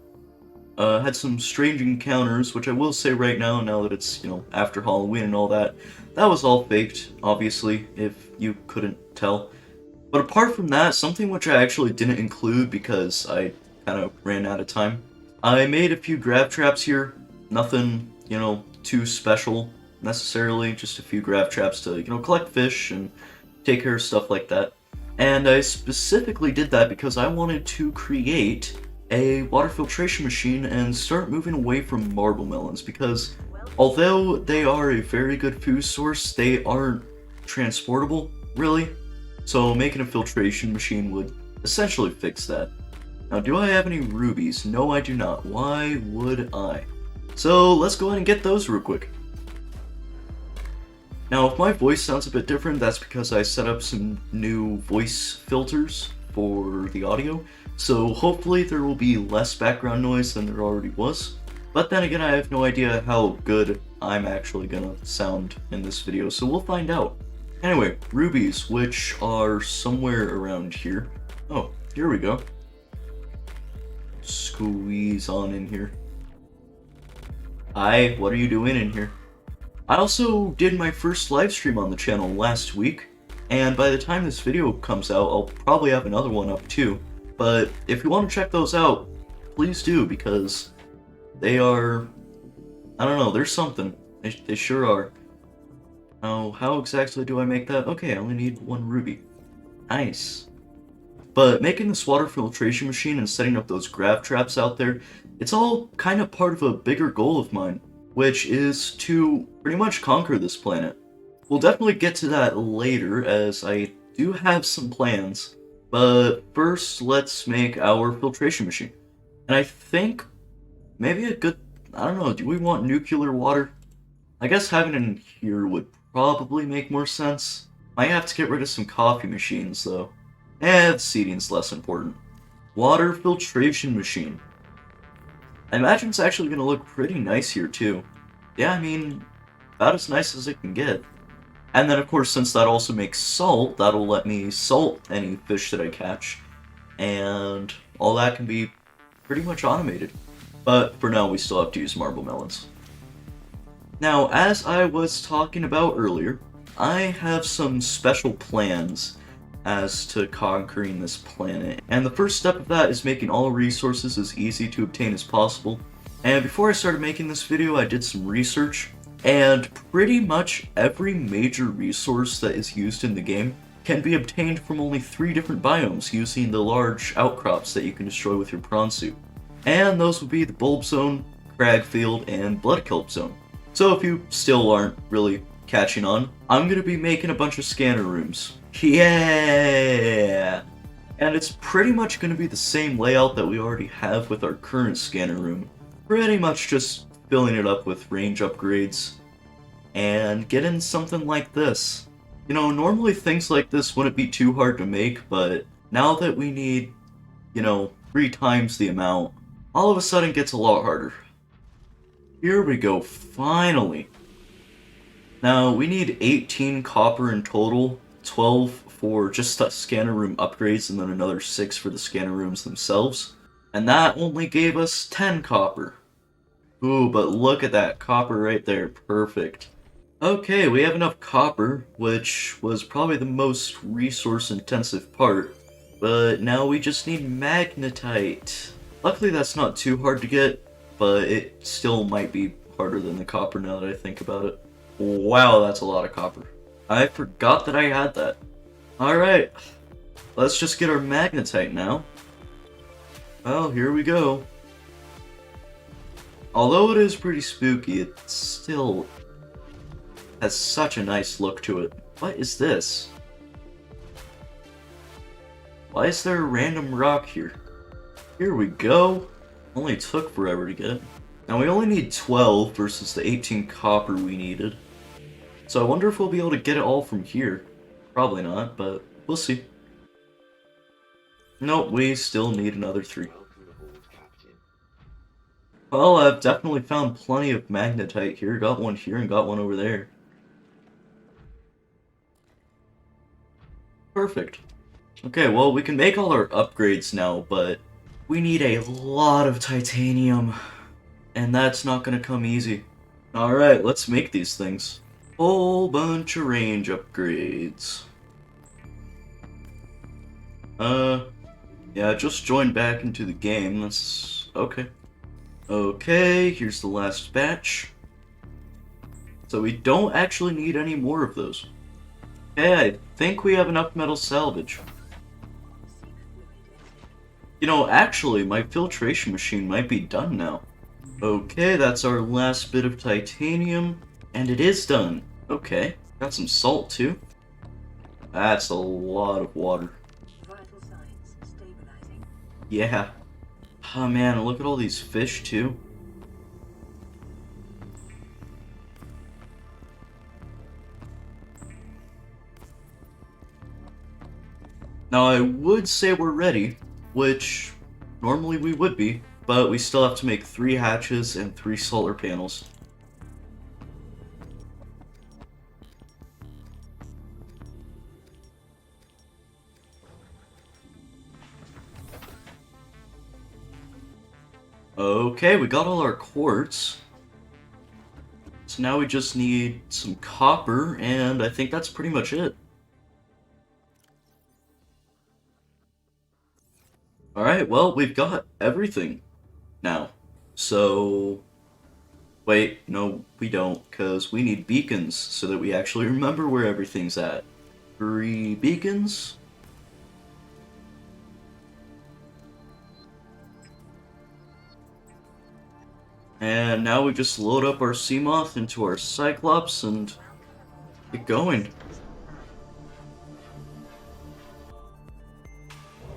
had some strange encounters, which I will say right now that it's, after Halloween and all that, that was all faked, obviously, if you couldn't tell. But apart from that, something which I actually didn't include because I kind of ran out of time. I made a few grab traps here, nothing, too special. Necessarily, just a few grab traps to, collect fish and take care of stuff like that. And I specifically did that because I wanted to create a water filtration machine and start moving away from marble melons, because although they are a very good food source, they aren't transportable, really. So making a filtration machine would essentially fix that. Now, do I have any rubies? No, I do not. Why would I? So let's go ahead and get those real quick. Now, if my voice sounds a bit different, that's because I set up some new voice filters for the audio, so hopefully there will be less background noise than there already was. But then again, I have no idea how good I'm actually gonna sound in this video, so we'll find out. Anyway, rubies, which are somewhere around here. Oh, here we go. Squeeze on in here. Hi, what are you doing in here? I also did my first live stream on the channel last week, and by the time this video comes out, I'll probably have another one up too. But if you want to check those out, please do, because they are, I don't know, there's something. They sure are. Now, how exactly do I make that? Okay, I only need 1 ruby. Nice. But making this water filtration machine and setting up those grab traps out there, it's all kind of part of a bigger goal of mine, which is to pretty much conquer this planet. We'll definitely get to that later, as I do have some plans, but first let's make our filtration machine. And I think maybe a good, I don't know, do we want nuclear water? I guess having it in here would probably make more sense. Might have to get rid of some coffee machines though. The seating's less important. Water filtration machine. I imagine it's actually going to look pretty nice here too. Yeah, I mean, about as nice as it can get. And then of course, since that also makes salt, that'll let me salt any fish that I catch. And all that can be pretty much automated. But for now, we still have to use marble melons. Now, as I was talking about earlier, I have some special plans as to conquering this planet, and the first step of that is making all resources as easy to obtain as possible. And before I started making this video, I did some research, and pretty much every major resource that is used in the game can be obtained from only 3 different biomes using the large outcrops that you can destroy with your prawn suit. And those would be the Bulb Zone, Crag Field, and Blood Kelp Zone. So if you still aren't really catching on, I'm going to be making a bunch of scanner rooms. Yeah! And it's pretty much going to be the same layout that we already have with our current scanner room. Pretty much just filling it up with range upgrades and getting something like this. Normally things like this wouldn't be too hard to make, but now that we need, 3 times the amount, all of a sudden it gets a lot harder. Here we go, finally. Now, we need 18 copper in total, 12 for just the scanner room upgrades, and then another 6 for the scanner rooms themselves. And that only gave us 10 copper. Ooh, but look at that copper right there, perfect. Okay, we have enough copper, which was probably the most resource-intensive part. But now we just need magnetite. Luckily that's not too hard to get, but it still might be harder than the copper now that I think about it. Wow, that's a lot of copper. I forgot that I had that. Alright, let's just get our magnetite now. Well, here we go. Although it is pretty spooky, it still has such a nice look to it. What is this? Why is there a random rock here? Here we go. Only took forever to get. Now we only need 12 versus the 18 copper we needed. So I wonder if we'll be able to get it all from here. Probably not, but we'll see. Nope, we still need another 3. Well, I've definitely found plenty of magnetite here. Got one here and got one over there. Perfect. Okay, well, we can make all our upgrades now, but we need a lot of titanium, and that's not gonna come easy. Alright, let's make these things. Whole bunch of range upgrades. Yeah, just joined back into the game. That's okay. Okay, here's the last batch. So we don't actually need any more of those. Okay, I think we have enough metal salvage. You know, actually, my filtration machine might be done now. Okay, that's our last bit of titanium, and it is done. Okay, got some salt too. That's a lot of water. Vital signs stabilizing. Yeah. Oh man, look at all these fish too. Now I would say we're ready, which normally we would be, but we still have to make 3 hatches and 3 solar panels. Okay, we got all our quartz. So now we just need some copper, and I think that's pretty much it. Alright, well, we've got everything now. So... Wait, no, we don't, because we need beacons so that we actually remember where everything's at. 3 beacons. And now we just load up our Seamoth into our Cyclops and get going.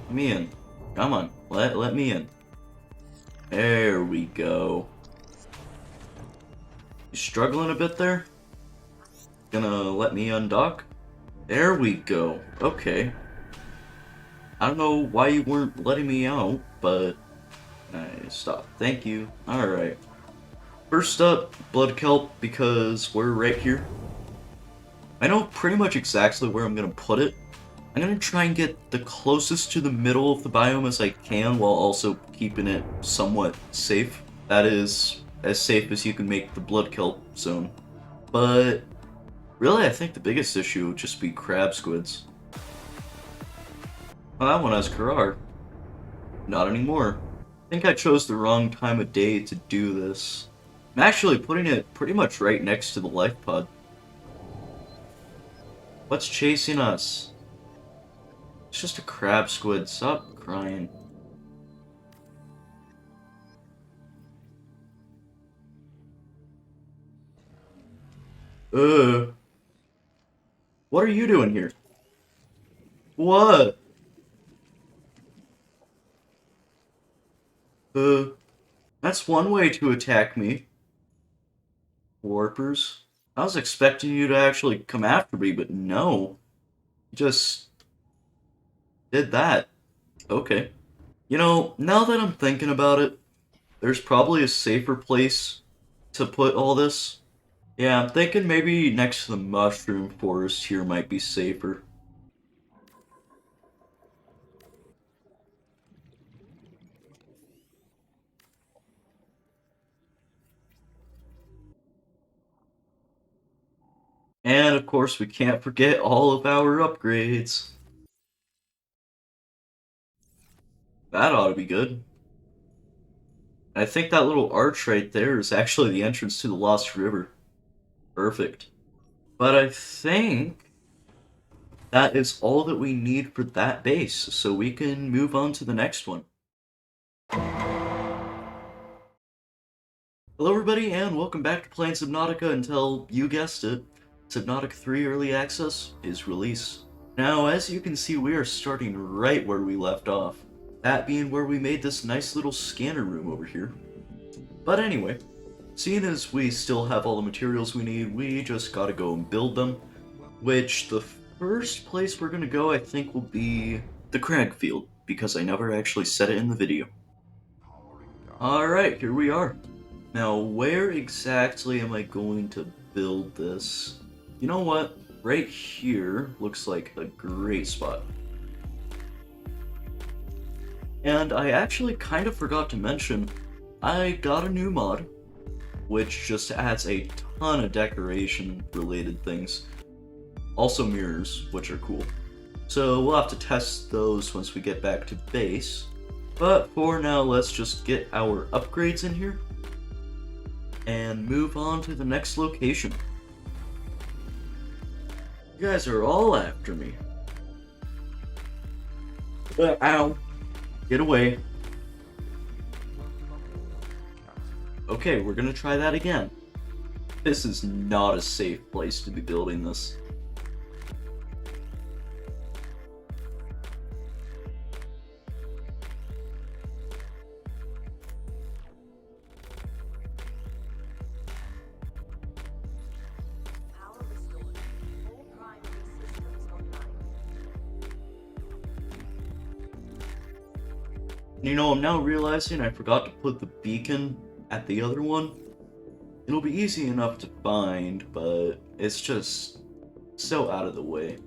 Let me in. Come on, let me in. There we go. You struggling a bit there? Gonna let me undock? There we go. Okay. I don't know why you weren't letting me out, but... stop. Thank you. Alright. First up, blood kelp, because we're right here. I know pretty much exactly where I'm gonna put it. I'm gonna try and get the closest to the middle of the biome as I can while also keeping it somewhat safe. That is, as safe as you can make the blood kelp zone. But really, I think the biggest issue would just be crab squids. Oh, that one has Karar. Not anymore. I think I chose the wrong time of day to do this. I'm actually putting it pretty much right next to the life pod. What's chasing us? It's just a crab squid. Stop crying. What are you doing here? What? That's one way to attack me. Warpers. I was expecting you to actually come after me, but no. You just did that. Okay. You know, now that I'm thinking about it, there's probably a safer place to put all this. Yeah, I'm thinking maybe next to the mushroom forest here might be safer. And of course, we can't forget all of our upgrades. That ought to be good. I think that little arch right there is actually the entrance to the Lost River. Perfect. But I think that is all that we need for that base, so we can move on to the next one. Hello everybody, and welcome back to playing Subnautica until, you guessed it, Subnautica 3 Early Access is released. Now, as you can see, we are starting right where we left off. That being where we made this nice little scanner room over here. But anyway, seeing as we still have all the materials we need, we just gotta go and build them. Which, the first place we're gonna go, I think, will be the crag field, because I never actually said it in the video. Alright, here we are. Now, where exactly am I going to build this? You know what? right here looks like a great spot. And I actually kind of forgot to mention, I got a new mod, which just adds a ton of decoration-related things. Also mirrors, which are cool. So we'll have to test those once we get back to base. But for now, let's just get our upgrades in here and move on to the next location. You guys are all after me. Ow. Get away. Okay, we're gonna try that again. This is not a safe place to be building this. Power restored. All primary systems online. You know, I'm now realizing I forgot to put the beacon at the other one. It'll be easy enough to find, but it's just so out of the way.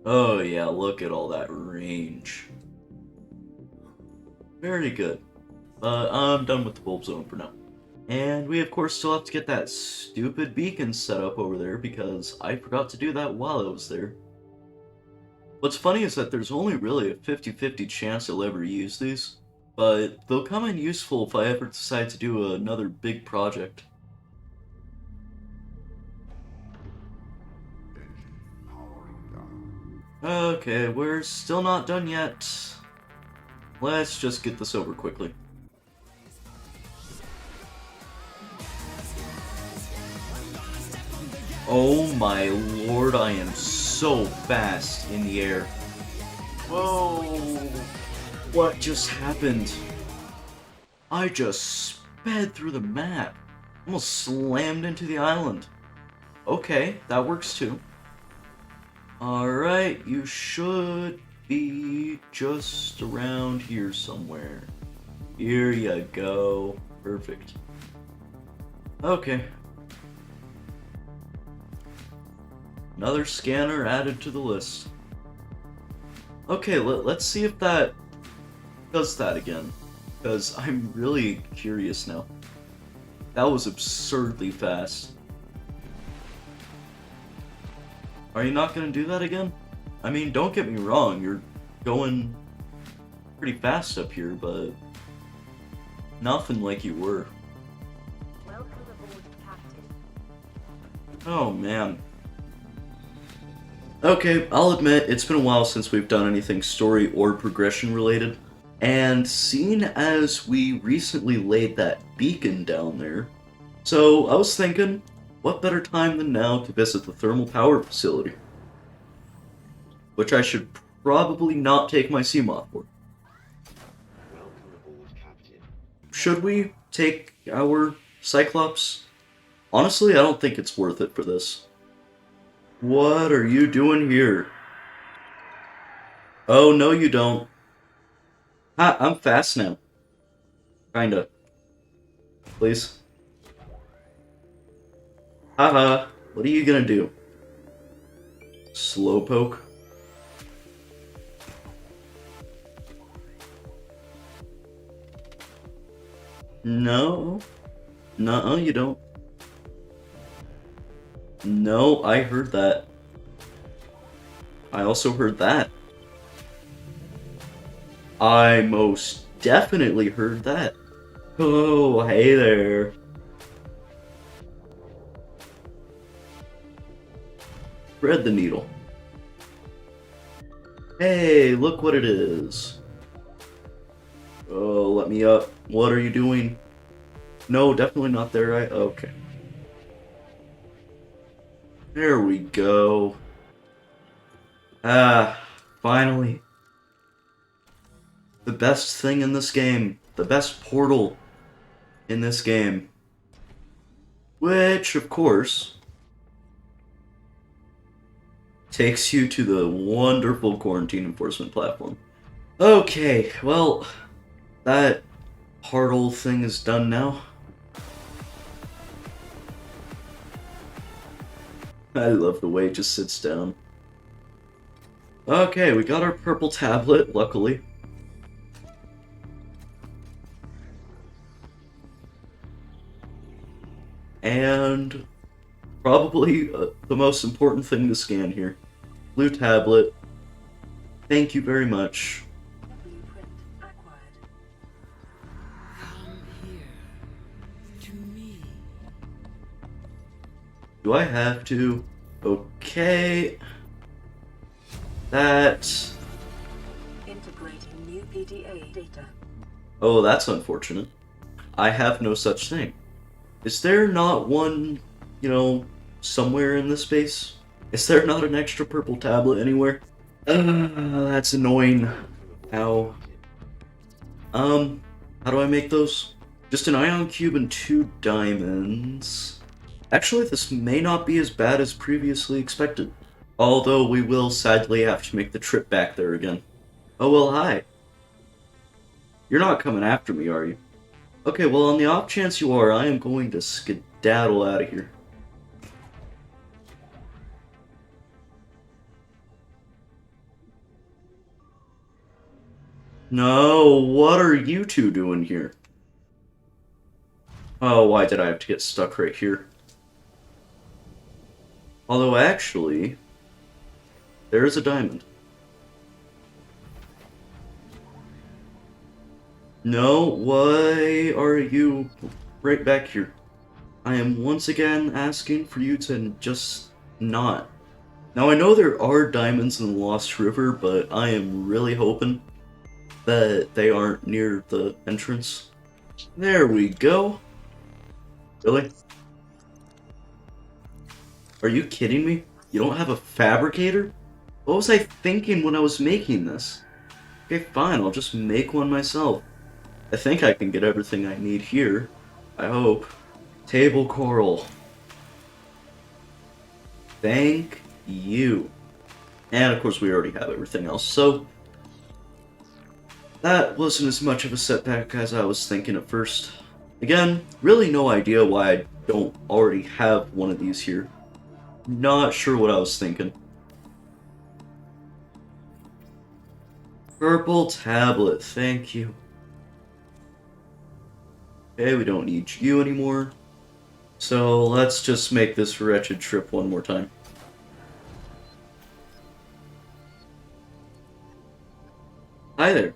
Oh yeah, look at all that range. Very good. But I'm done with the bulb zone for now. And we of course still have to get that stupid beacon set up over there because I forgot to do that while I was there. What's funny is that there's only really a 50-50 chance I'll ever use these, but they'll come in useful if I ever decide to do another big project. Okay, we're still not done yet. Let's just get this over quickly. Oh my lord, I am so fast in the air. Whoa! What just happened? I just sped through the map. Almost slammed into the island. Okay, that works too. Alright, you should be just around here somewhere. Here you go. Perfect. Okay. Another scanner added to the list. Okay, let's see if that does that again. Because I'm really curious now. That was absurdly fast. Are you not going to do that again? I mean, don't get me wrong, you're going pretty fast up here, but nothing like you were. Welcome aboard, Captain. Oh man. Okay, I'll admit, it's been a while since we've done anything story or progression related, and seeing as we recently laid that beacon down there, so I was thinking, what better time than now to visit the thermal power facility? Which I should probably not take my Seamoth for. Should we take our Cyclops? Honestly, I don't think it's worth it for this. What are you doing here? Oh, no you don't. Ha, I'm fast now. Kinda. Please. Haha, what are you gonna do? Slowpoke? No. Nuh-uh, you don't. No, I heard that. I also heard that. I most definitely heard that. Oh, hey there. Thread the needle. Hey, look what it is. Oh, let me up. What are you doing? No, definitely not there, right? Okay. There we go. Ah, finally. The best thing in this game. The best portal in this game. Which, of course, takes you to the wonderful quarantine enforcement platform. Okay, well, that portal thing is done now. I love the way it just sits down. Okay, we got our purple tablet, luckily. And probably the most important thing to scan here. Blue tablet. Thank you very much. Blueprint acquired. Come here. To me. Do I have to? Okay. That... Integrating new PDA data. Oh, that's unfortunate. I have no such thing. Is there not one, you know, somewhere in this space? Is there not an extra purple tablet anywhere? That's annoying. How do I make those? Just an ion cube and 2 diamonds. Actually, this may not be as bad as previously expected. Although we will sadly have to make the trip back there again. Oh well, hi. You're not coming after me, are you? Okay, well, on the off chance you are, I am going to skedaddle out of here. No, what are you two doing here? Oh, why did I have to get stuck right here? Although, actually, there's a diamond. No, why are you right back here? I am once again asking for you to just not. Now, I know there are diamonds in the Lost River, but I am really hoping that they aren't near the entrance. There we go. Really? Are you kidding me? You don't have a fabricator? What was I thinking when I was making this? Okay, fine, I'll just make one myself. I think I can get everything I need here. I hope. Table coral. Thank you. And of course we already have everything else, so that wasn't as much of a setback as I was thinking at first. Again, really no idea why I don't already have one of these here. Not sure what I was thinking. Purple tablet, thank you. Okay, we don't need you anymore. So let's just make this wretched trip one more time. Hi there.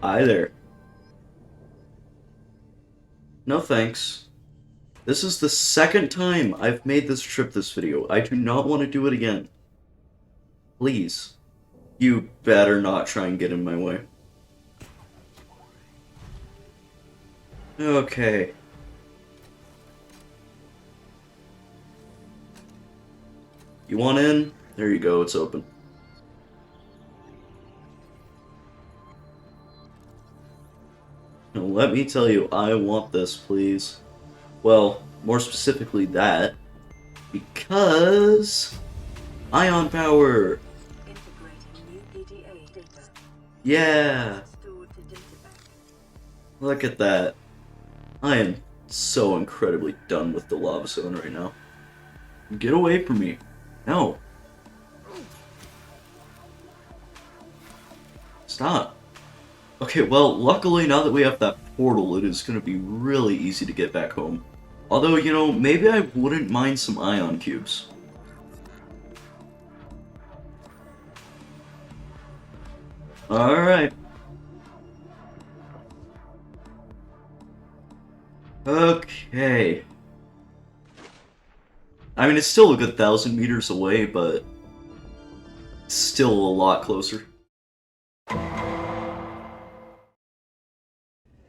Hi there. No thanks. This is the second time I've made this trip this video. I do not want to do it again. Please. You better not try and get in my way. Okay. You want in? There you go, it's open. Now let me tell you, I want this, please. Well, more specifically that. Because... ion power! Integrating new PDA data. Yeah! Stored to data bank. Look at that. I am so incredibly done with the lava zone right now. Get away from me. No. Stop. Okay, well, luckily now that we have that portal, it is going to be really easy to get back home. Although, you know, maybe I wouldn't mind some ion cubes. Alright. Okay. I mean, it's still a good 1,000 meters away, but still a lot closer.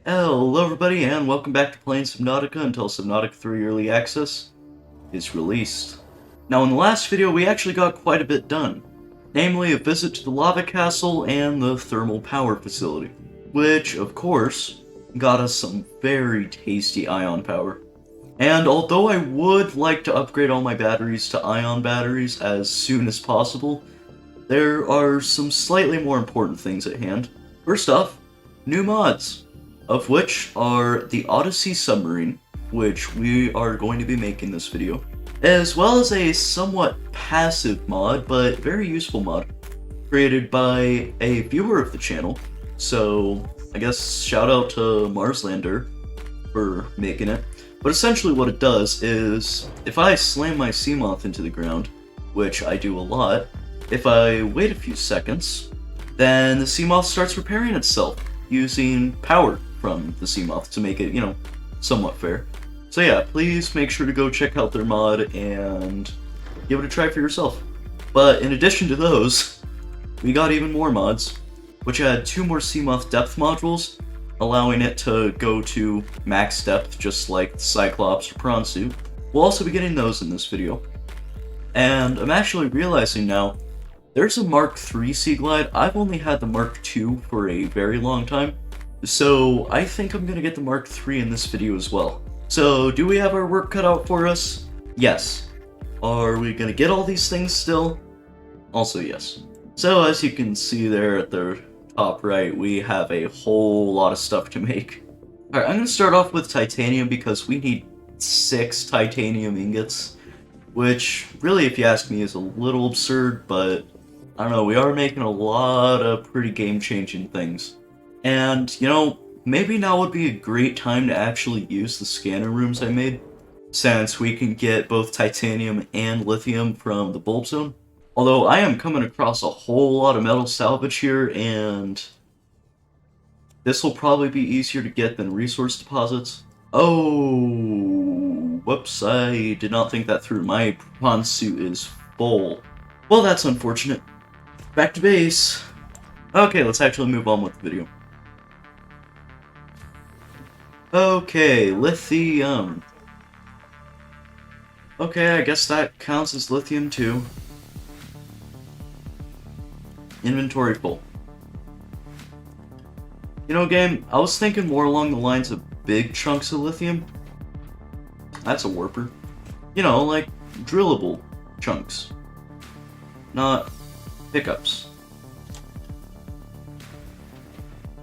Hello everybody, and welcome back to playing Subnautica until Subnautica 3 Early Access is released. Now, in the last video, we actually got quite a bit done. Namely, a visit to the lava castle and the thermal power facility. Which, of course, got us some very tasty ion power. And although I would like to upgrade all my batteries to ion batteries as soon as possible, there are some slightly more important things at hand. First off, new mods, of which are the Odyssey submarine, which we are going to be making this video, as well as a somewhat passive mod, but very useful mod, created by a viewer of the channel. So I guess shout out to Marslander for making it. But essentially what it does is, if I slam my Seamoth into the ground, which I do a lot, if I wait a few seconds, then the Seamoth starts repairing itself using power from the Seamoth to make it, you know, somewhat fair. So yeah, please make sure to go check out their mod and give it a try for yourself. But in addition to those, we got even more mods, which add 2 more Seamoth depth modules, allowing it to go to max depth just like the Cyclops or Prawn Suit. We'll also be getting those in this video. And I'm actually realizing now, there's a Mark III Sea Glide. I've only had the Mark II for a very long time, so I think I'm gonna get the Mark III in this video as well. So, do we have our work cut out for us? Yes. Are we gonna get all these things still? Also yes. So, as you can see there at the top right, we have a whole lot of stuff to make. Alright, I'm gonna start off with titanium because we need 6 titanium ingots, which really, if you ask me, is a little absurd, but I don't know, we are making a lot of pretty game-changing things. And, you know, maybe now would be a great time to actually use the scanner rooms I made, since we can get both titanium and lithium from the bulb zone. Although I am coming across a whole lot of metal salvage here, and this will probably be easier to get than resource deposits. Oh, whoops, I did not think that through. My prawn suit is full. Well, that's unfortunate. Back to base. Okay, let's actually move on with the video. Okay, lithium. Okay, I guess that counts as lithium too. Inventory full. You know, game, I was thinking more along the lines of big chunks of lithium. That's a warper. You know, like drillable chunks. Not pickups.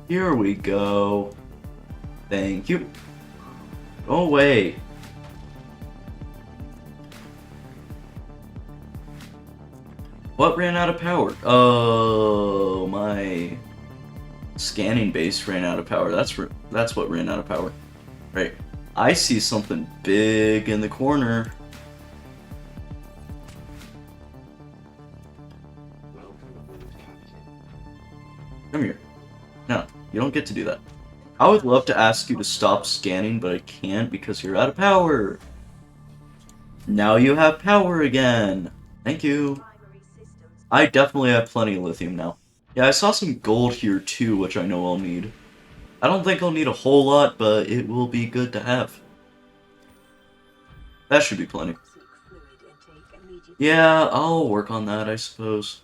Here we go. Thank you. Go away. What ran out of power? Oh, my scanning base ran out of power. That's what ran out of power. Right. I see something big in the corner. Come here. No, you don't get to do that. I would love to ask you to stop scanning, but I can't because you're out of power. Now you have power again. Thank you. I definitely have plenty of lithium now. Yeah, I saw some gold here too, which I know I'll need. I don't think I'll need a whole lot, but it will be good to have. That should be plenty. Yeah, I'll work on that, I suppose.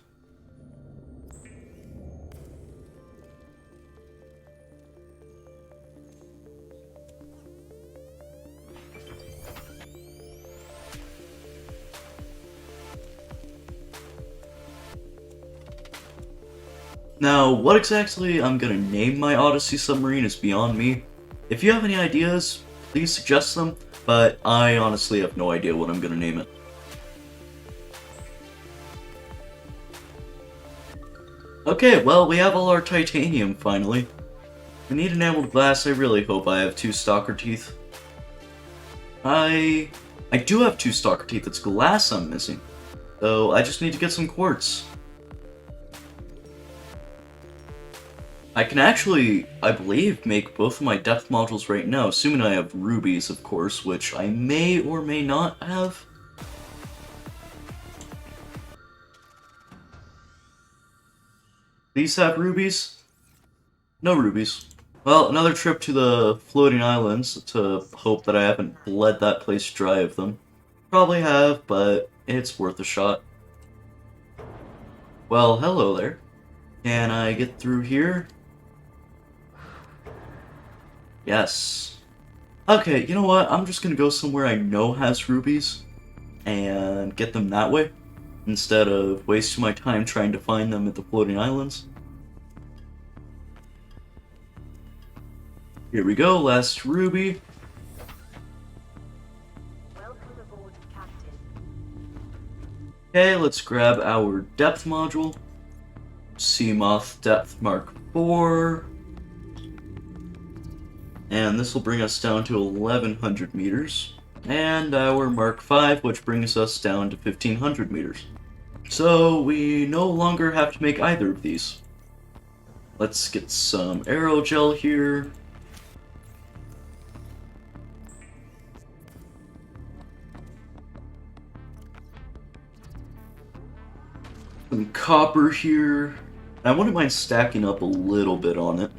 Now, what exactly I'm gonna name my Odyssey submarine is beyond me. If you have any ideas, please suggest them, but I honestly have no idea what I'm gonna name it. Okay, well, we have all our titanium, finally. I need enameled glass. I really hope I have 2 stalker teeth. I do have 2 stalker teeth. It's glass I'm missing. So, I just need to get some quartz. I can actually, I believe, make both of my depth modules right now, assuming I have rubies, of course, which I may or may not have. These have rubies? No rubies. Well, another trip to the floating islands to hope that I haven't bled that place dry of them. Probably have, but it's worth a shot. Well, hello there. Can I get through here? Yes. Okay, you know what? I'm just gonna go somewhere I know has rubies and get them that way, instead of wasting my time trying to find them at the floating islands. Here we go, last ruby. Captain. Okay, let's grab our depth module. Seamoth Depth Mark 4. And this will bring us down to 1100 meters. And our Mark 5, which brings us down to 1500 meters. So we no longer have to make either of these. Let's get some aerogel here. Some copper here. I wouldn't mind stacking up a little bit on it.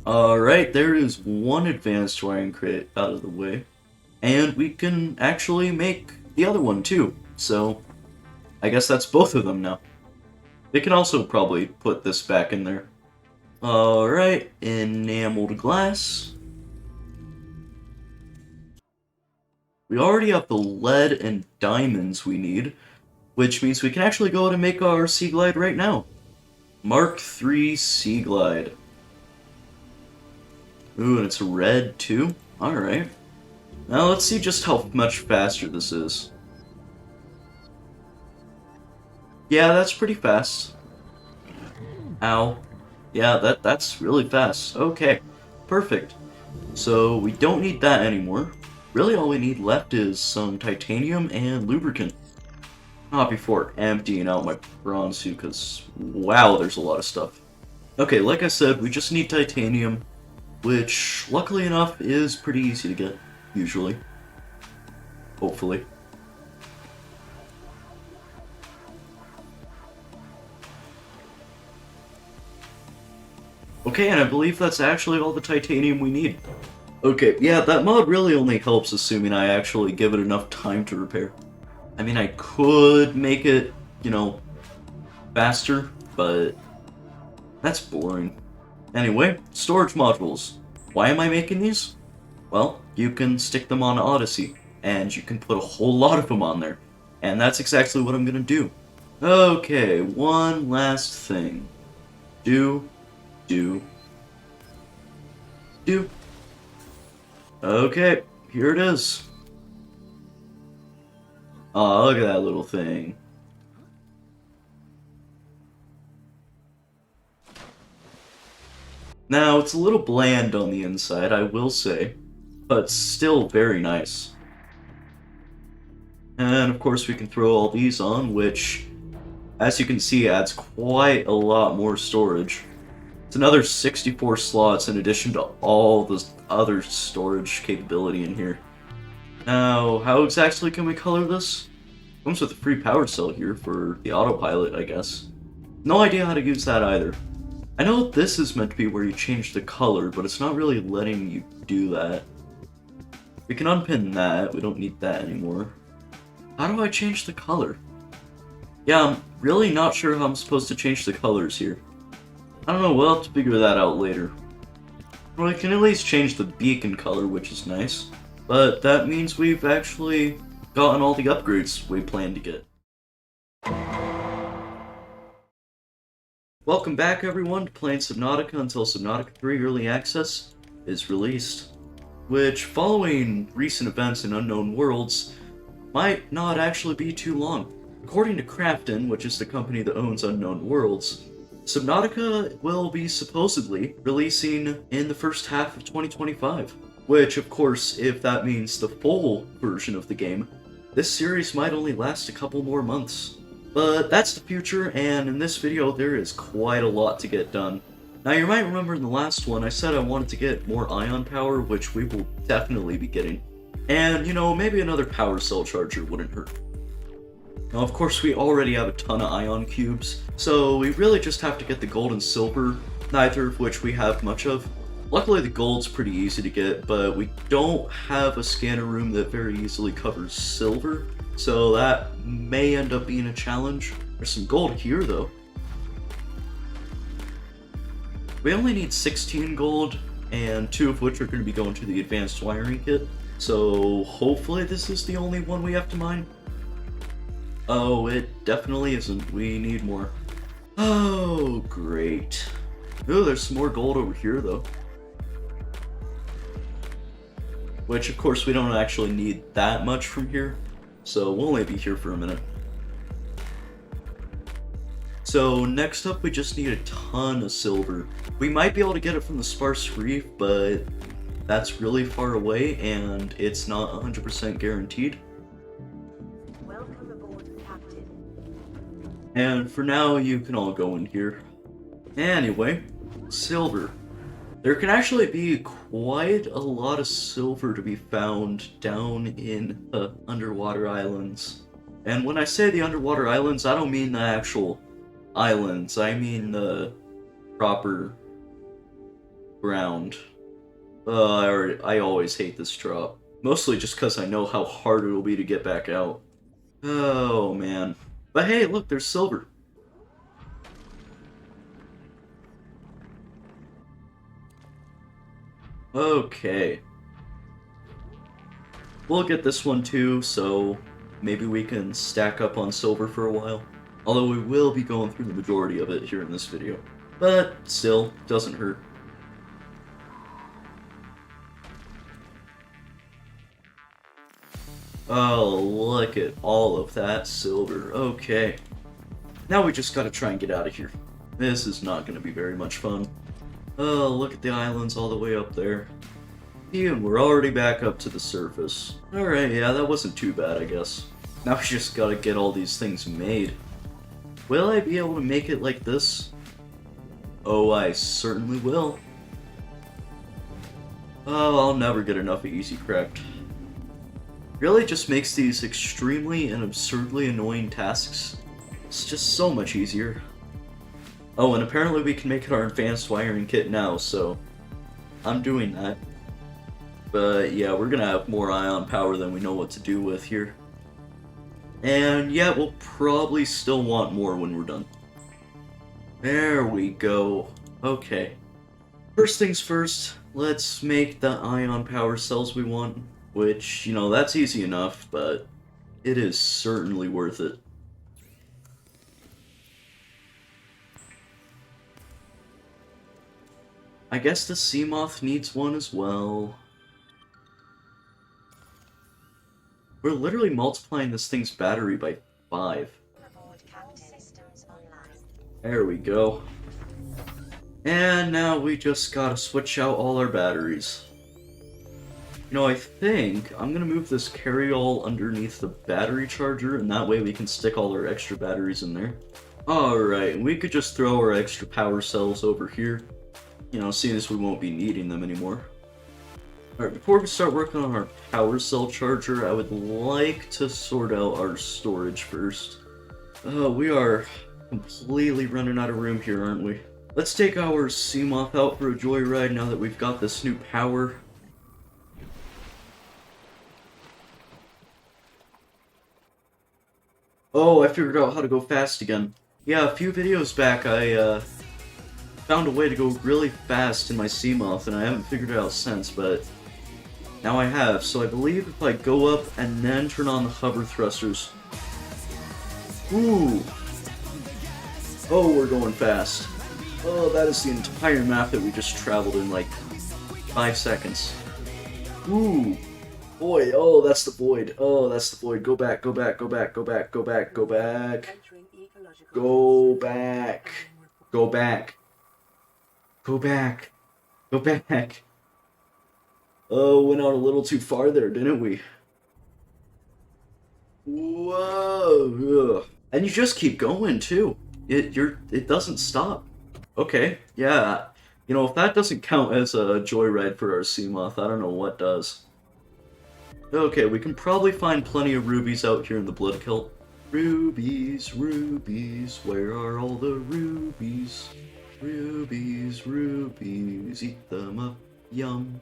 Alright, there is one advanced wiring crate out of the way. And we can actually make the other one too. So, I guess that's both of them now. They can also probably put this back in there. Alright, enameled glass. We already have the lead and diamonds we need, which means we can actually go ahead and make our Sea Glide right now. Mark III Sea Glide. Ooh, and it's red too? Alright. Now let's see just how much faster this is. Yeah, that's pretty fast. Ow. Yeah, that's really fast. Okay, perfect. So we don't need that anymore. Really all we need left is some titanium and lubricant. Not before emptying out my bronze suit, because wow, there's a lot of stuff. Okay, like I said, we just need titanium, which luckily enough is pretty easy to get, usually. Hopefully. Okay, and I believe that's actually all the titanium we need. Okay, yeah, that mod really only helps assuming I actually give it enough time to repair. I mean, I could make it, you know, faster, but that's boring. Anyway, storage modules. Why am I making these? Well, you can stick them on Odyssey, and you can put a whole lot of them on there. And that's exactly what I'm gonna do. Okay, one last thing. Do. Okay, here it is. Aw, look at that little thing. Now, it's a little bland on the inside, I will say, but still very nice. And of course we can throw all these on, which, as you can see, adds quite a lot more storage. It's another 64 slots in addition to all the other storage capability in here. Now, how exactly can we color this? Comes with a free power cell here for the autopilot, I guess. No idea how to use that either. I know this is meant to be where you change the color, but it's not really letting you do that. We can unpin that, we don't need that anymore. How do I change the color? Yeah, I'm really not sure how I'm supposed to change the colors here. I don't know, we'll have to figure that out later. Well, I can at least change the beacon color, which is nice. But that means we've actually gotten all the upgrades we planned to get. Welcome back everyone to playing Subnautica until Subnautica 3 Early Access is released. Which, following recent events in Unknown Worlds, might not actually be too long. According to Crafton, which is the company that owns Unknown Worlds, Subnautica will be supposedly releasing in the first half of 2025. Which, of course, if that means the full version of the game, this series might only last a couple more months. But that's the future, and in this video there is quite a lot to get done. Now you might remember in the last one I said I wanted to get more ion power, which we will definitely be getting. And, you know, maybe another power cell charger wouldn't hurt. Now, of course, we already have a ton of ion cubes, so we really just have to get the gold and silver, neither of which we have much of. Luckily, the gold's pretty easy to get, but we don't have a scanner room that very easily covers silver, so that may end up being a challenge. There's some gold here, though. We only need 16 gold, and 2 of which are going to be going to the advanced wiring kit, so hopefully this is the only one we have to mine. Oh, it definitely isn't. We need more. Oh, great. Oh, there's some more gold over here, though. which of course we don't actually need that much from here, so we'll only be here for a minute. So next up we just need a ton of silver. We might be able to get it from the Sparse Reef, but that's really far away and it's not 100% guaranteed. Welcome aboard, Captain. And for now you can all go in here. Anyway, silver. There can actually be quite a lot of silver to be found down in the underwater islands. And when I say the underwater islands, I don't mean the actual islands, I mean the proper ground. I always hate this drop. Mostly just because I know how hard it'll be to get back out. Oh man. But hey, look, there's silver. Okay. We'll get this one too, so maybe we can stack up on silver for a while. Although we will be going through the majority of it here in this video. But still, doesn't hurt. Oh, look at all of that silver. Okay. Now we just gotta try and get out of here. This is not gonna be very much fun. Oh, look at the islands all the way up there. And we're already back up to the surface. Alright, yeah, that wasn't too bad, I guess. Now we just gotta get all these things made. Will I be able to make it like this? Oh, I certainly will. Oh, I'll never get enough of Easy Cracked. Really just makes these extremely and absurdly annoying tasks. It's just so much easier. Oh, and apparently we can make it our advanced wiring kit now, so I'm doing that. But yeah, we're gonna have more ion power than we know what to do with here. And yeah, we'll probably still want more when we're done. There we go. Okay. First things first, let's make the ion power cells we want. Which, you know, that's easy enough, but it is certainly worth it. I guess the Seamoth needs one as well. We're literally multiplying this thing's battery by 5. There we go. And now we just gotta switch out all our batteries. You know, I think I'm gonna move this carry-all underneath the battery charger, and that way we can stick all our extra batteries in there. Alright, we could just throw our extra power cells over here. You know, seeing as we won't be needing them anymore. Alright, before we start working on our power cell charger, I would like to sort out our storage first. We are completely running out of room here, aren't we? Let's take our Seamoth out for a joyride now that we've got this new power. Oh, I figured out how to go fast again. Yeah, a few videos back I found a way to go really fast in my Seamoth, and I haven't figured it out since, but now I have. So I believe if I go up and then turn on the hover thrusters... Ooh! Oh, we're going fast. Oh, that is the entire map that we just traveled in like 5 seconds. Ooh! Boy, oh, that's the void. Oh, that's the void. Go back, go back, go back, go back, go back, go back. Go back. Go back. Go back. Go back. Oh, went out a little too far there, didn't we? Whoa. Ugh. And you just keep going, too. It doesn't stop. Okay, yeah. You know, if that doesn't count as a joyride for our Seamoth, I don't know what does. Okay, we can probably find plenty of rubies out here in the Blood Kilt. Rubies, rubies, where are all the rubies? Rubies, rubies, eat them up, yum.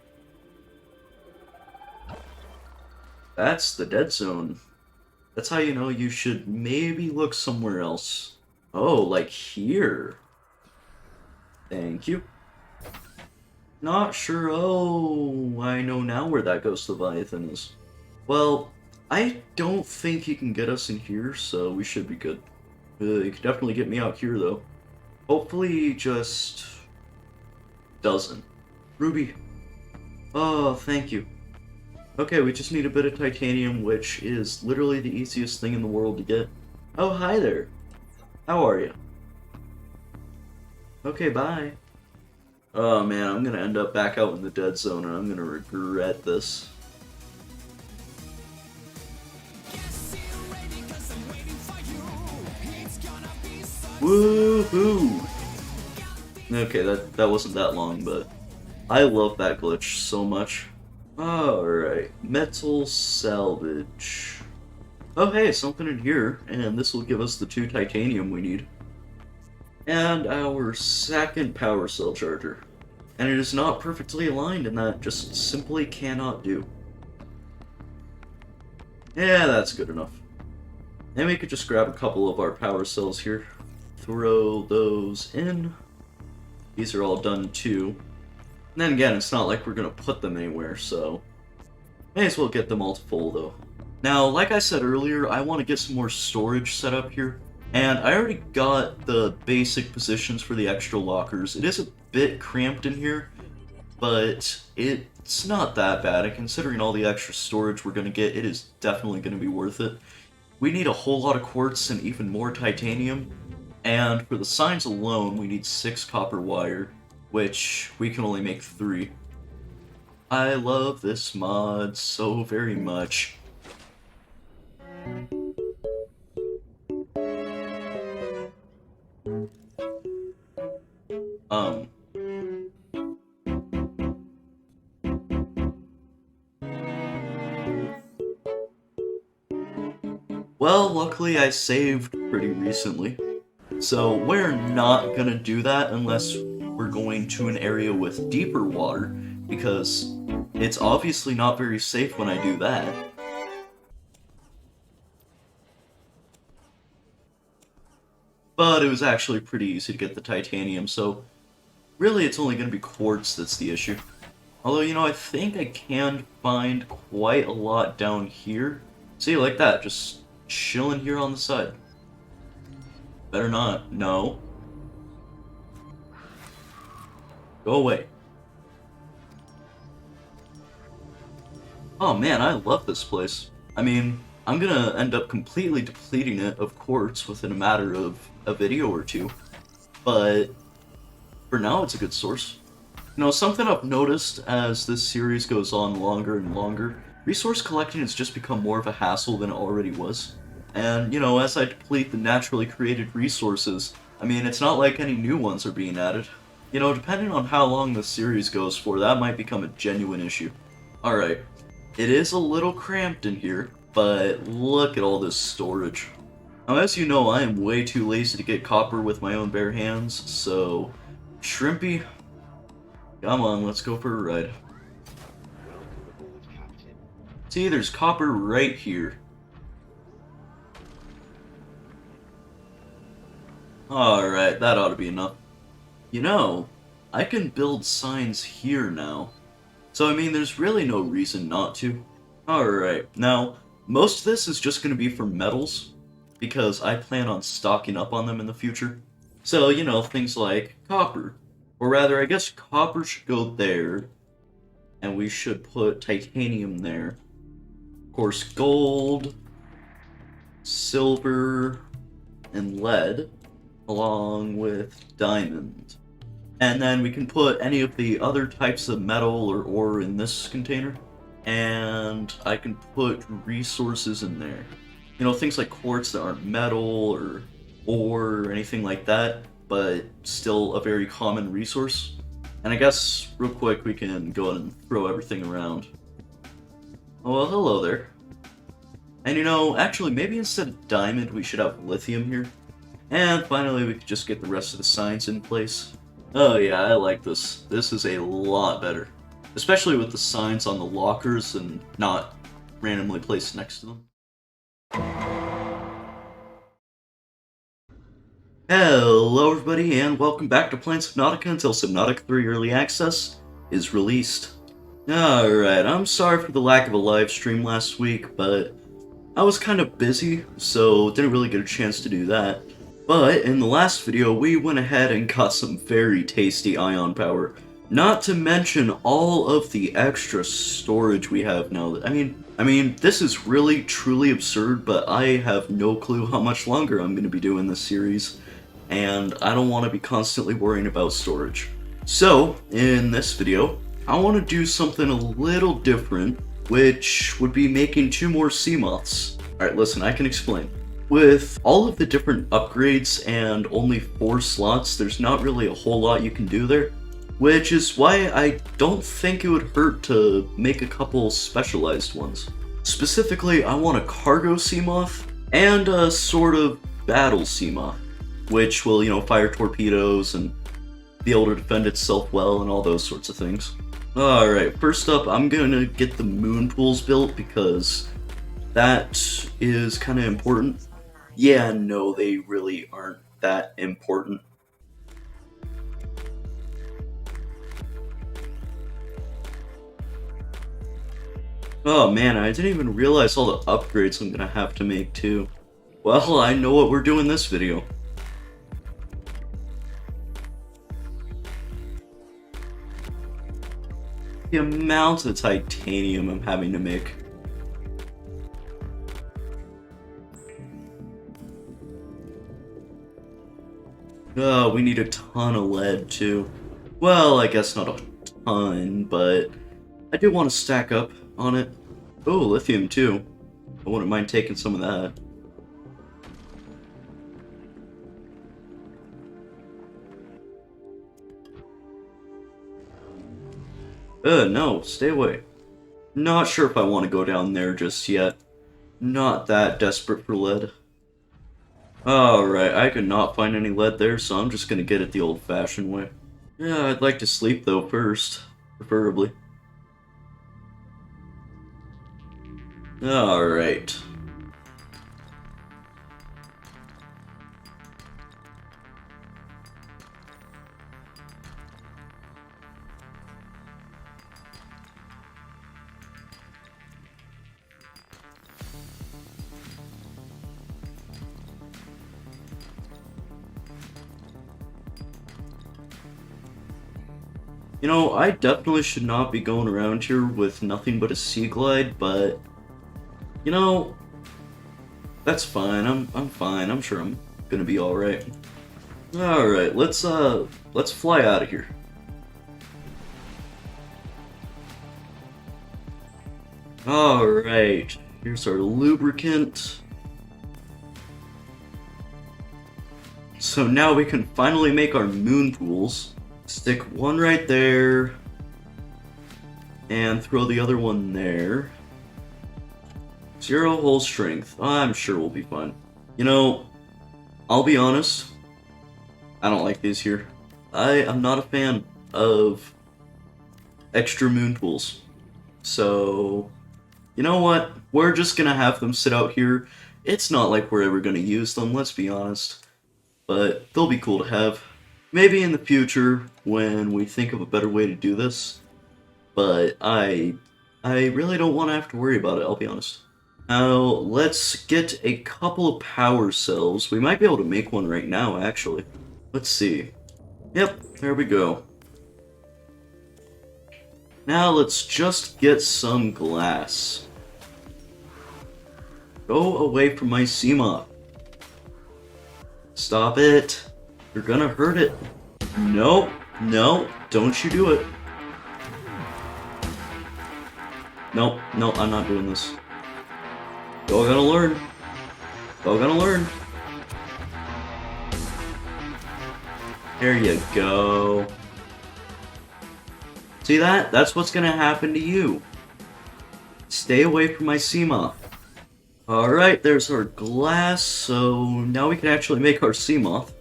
That's the dead zone. That's how you know you should maybe look somewhere else. Oh, like here. Thank you. Not sure. Oh, I know now where that ghost Leviathan is. Well, I don't think he can get us in here, so we should be good. He could definitely get me out here, though. Hopefully he just... doesn't. Ruby. Oh, thank you. Okay, we just need a bit of titanium, which is literally the easiest thing in the world to get. Oh, hi there. How are you? Okay, bye. Oh man, I'm gonna end up back out in the dead zone and I'm gonna regret this. Woohoo! Okay, that wasn't that long, but I love that glitch so much. Alright, metal salvage. Oh hey, something in here, and this will give us the 2 titanium we need. And our second power cell charger. And it is not perfectly aligned, and that just simply cannot do. Yeah, that's good enough. And we could just grab a couple of our power cells here. Throw those in. These are all done too. And then again, it's not like we're gonna put them anywhere, so may as well get them all to full though. Now, like I said earlier, I want to get some more storage set up here. And I already got the basic positions for the extra lockers. It is a bit cramped in here, but it's not that bad. And considering all the extra storage we're going to get, it is definitely going to be worth it. We need a whole lot of quartz and even more titanium. And for the signs alone, we need 6 copper wire, which we can only make 3. I love this mod so very much. Well, luckily I saved pretty recently, so we're not gonna do that unless we're going to an area with deeper water, because it's obviously not very safe when I do that. But it was actually pretty easy to get the titanium, so really it's only going to be quartz that's the issue. Although, you know, I think I can find quite a lot down here. See, like that, just chilling here on the side. Better not. No. Go away. Oh man, I love this place. I mean, I'm gonna end up completely depleting it of quartz within a matter of a video or 2, but for now it's a good source. You know, something I've noticed as this series goes on longer and longer, resource collecting has just become more of a hassle than it already was. And, you know, as I deplete the naturally created resources, I mean, it's not like any new ones are being added. You know, depending on how long the series goes for, that might become a genuine issue. Alright, it is a little cramped in here, but look at all this storage. Now, as you know, I am way too lazy to get copper with my own bare hands, so Shrimpy, come on, let's go for a ride. See, there's copper right here. Alright, that ought to be enough. You know, I can build signs here now. So, I mean, there's really no reason not to. Alright, now, most of this is just going to be for metals, because I plan on stocking up on them in the future. So, you know, things like copper. Or rather, I guess copper should go there, and we should put titanium there. Of course, gold, silver, and lead, along with diamond. And then we can put any of the other types of metal or ore in this container. And I can put resources in there. You know, things like quartz that aren't metal or ore or anything like that, but still a very common resource. And I guess, real quick, we can go ahead and throw everything around. Oh, well, hello there. And you know, actually, maybe instead of diamond, we should have lithium here. And finally, we could just get the rest of the signs in place. Oh yeah, I like this. This is a lot better. Especially with the signs on the lockers and not randomly placed next to them. Hello everybody, and welcome back to playing Subnautica until Subnautica 3 Early Access is released. Alright, I'm sorry for the lack of a live stream last week, but I was kind of busy, so didn't really get a chance to do that. But in the last video, we went ahead and got some very tasty ion power. Not to mention all of the extra storage we have now. I mean, this is really truly absurd, but I have no clue how much longer I'm going to be doing this series, and I don't want to be constantly worrying about storage. So, in this video, I want to do something a little different, which would be making 2 more sea moths. Alright, listen, I can explain. With all of the different upgrades and only 4 slots, there's not really a whole lot you can do there. Which is why I don't think it would hurt to make a couple specialized ones. Specifically, I want a cargo Seamoth and a sort of battle Seamoth, which will, you know, fire torpedoes and be able to defend itself well and all those sorts of things. Alright, first up, I'm gonna get the moon pools built because that is kind of important. Yeah, no, they really aren't that important. Oh man, I didn't even realize all the upgrades I'm gonna have to make too. Well, I know what we're doing this video. The amount of titanium I'm having to make. Oh, we need a ton of lead too. Well, I guess not a ton, but I do want to stack up on it. Oh, lithium too. I wouldn't mind taking some of that. No, stay away. Not sure if I want to go down there just yet. Not that desperate for lead. Alright, I could not find any lead there, so I'm just gonna get it the old-fashioned way. Yeah, I'd like to sleep though first, preferably. Alright. You know, I definitely should not be going around here with nothing but a sea glide, but you know, that's fine. I'm fine. I'm sure I'm gonna be all right. All right, let's fly out of here. All right, here's our lubricant. So now we can finally make our moon pools. Stick one right there, and throw the other one there. 0 hull strength. I'm sure we'll be fine. You know, I'll be honest, I don't like these here. I am not a fan of extra moon pools. So, you know what? We're just gonna have them sit out here. It's not like we're ever gonna use them, let's be honest. But they'll be cool to have. Maybe in the future, when we think of a better way to do this. But I really don't want to have to worry about it, I'll be honest. Now, let's get a couple of power cells. We might be able to make one right now, actually. Let's see. Yep, there we go. Now let's just get some glass. Go away from my Seamoth. Stop it. You're gonna hurt it. No, no, don't you do it. Nope, no, I'm not doing this. Y'all gotta learn. Y'all gotta learn. There you go. See that? That's what's gonna happen to you. Stay away from my Seamoth. Alright, there's our glass, so now we can actually make our Seamoth.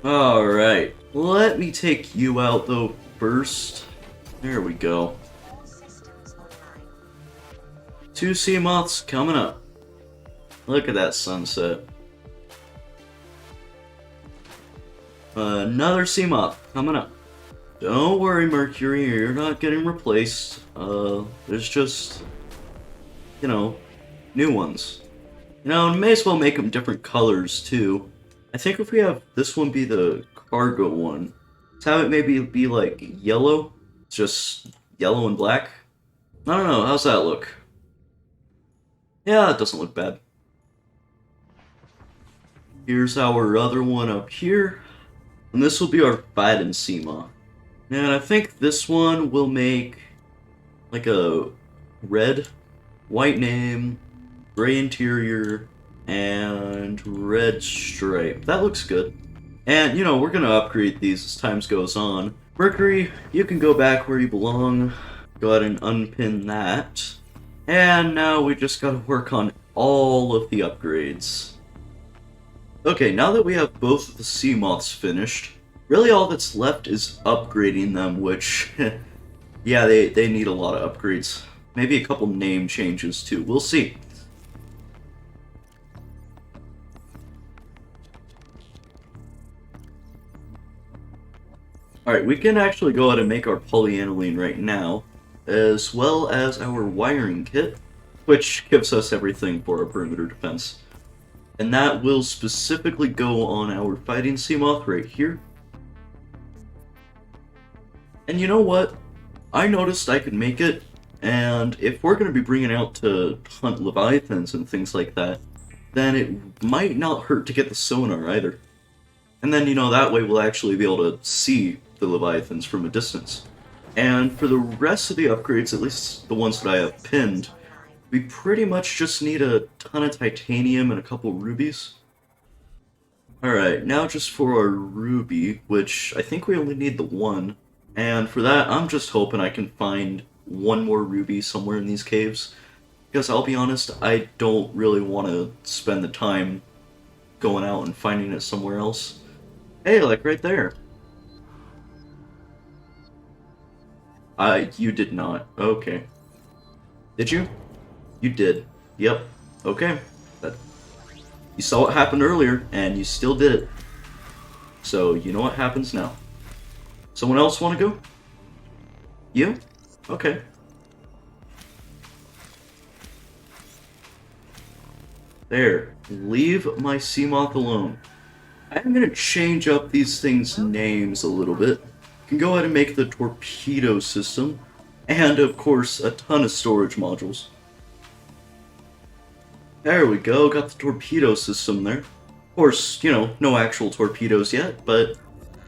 Alright, let me take you out though first. There we go. 2 Seamoths coming up. Look at that sunset. Another Seamoth coming up. Don't worry, Mercury, you're not getting replaced. There's just, you know, new ones. You know, may as well make them different colors too. I think if we have this one be the cargo one, Let's have it maybe be like yellow. Just yellow and black. I don't know, how's that look? Yeah, that doesn't look bad. Here's our other one up here. And this will be our fighting sea moth. And I think this one will make like a red, white name, gray interior, and red stripe. That looks good. And, you know, we're gonna upgrade these as time goes on. Mercury, you can go back where you belong. Go ahead and unpin that. And now we just gotta work on all of the upgrades. Okay, now that we have both of the sea moths finished, really all that's left is upgrading them, which, yeah, they need a lot of upgrades. Maybe a couple name changes too, we'll see. Alright, we can actually go ahead and make our polyaniline right now, as well as our wiring kit, which gives us everything for our perimeter defense. And that will specifically go on our fighting sea moth right here. And you know what? I noticed I could make it, and if we're going to be bringing out to hunt leviathans and things like that, then it might not hurt to get the sonar either. And then, you know, that way we'll actually be able to see the leviathans from a distance. And for the rest of the upgrades, at least the ones that I have pinned, we pretty much just need a ton of titanium and a couple rubies. Alright, now just for our ruby, which I think we only need the one. And for that, I'm just hoping I can find one more ruby somewhere in these caves. Because I'll be honest, I don't really want to spend the time going out and finding it somewhere else. Hey, like right there. You did not. Okay. Did you? You did. Yep. Okay. You saw what happened earlier, and you still did it. So, you know what happens now. Someone else want to go? You? Okay. There. Leave my sea moth alone. I'm gonna change up these things' names a little bit. You can go ahead and make the torpedo system, and of course, a ton of storage modules. There we go, got the torpedo system there. Of course, you know, no actual torpedoes yet, but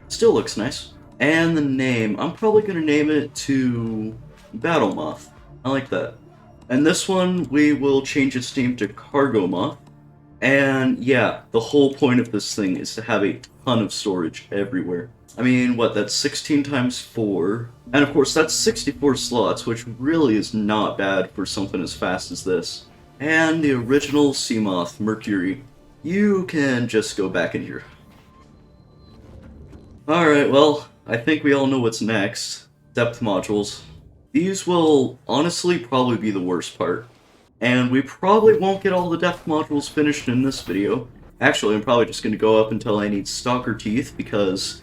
still looks nice. And the name, I'm probably gonna name it to Battle Moth. I like that. And this one, we will change its name to Cargo Moth. And yeah, the whole point of this thing is to have a ton of storage everywhere. I mean, what, that's 16 times 4. And of course, that's 64 slots, which really is not bad for something as fast as this. And the original sea moth, Mercury. You can just go back in here. Alright, well, I think we all know what's next. Depth modules. These will honestly probably be the worst part. And we probably won't get all the depth modules finished in this video. Actually, I'm probably just going to go up until I need stalker teeth because,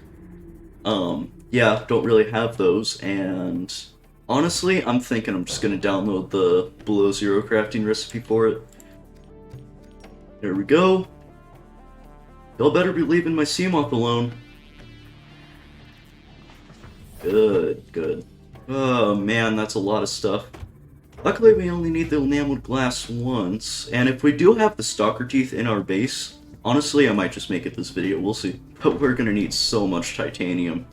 yeah, don't really have those. And honestly, I'm thinking I'm just going to download the below zero crafting recipe for it. There we go. Y'all better be leaving my sea moth alone. Good, good. Oh man, that's a lot of stuff. Luckily, we only need the enameled glass once, and if we do have the stalker teeth in our base, honestly, I might just make it this video, we'll see. But we're gonna need so much titanium.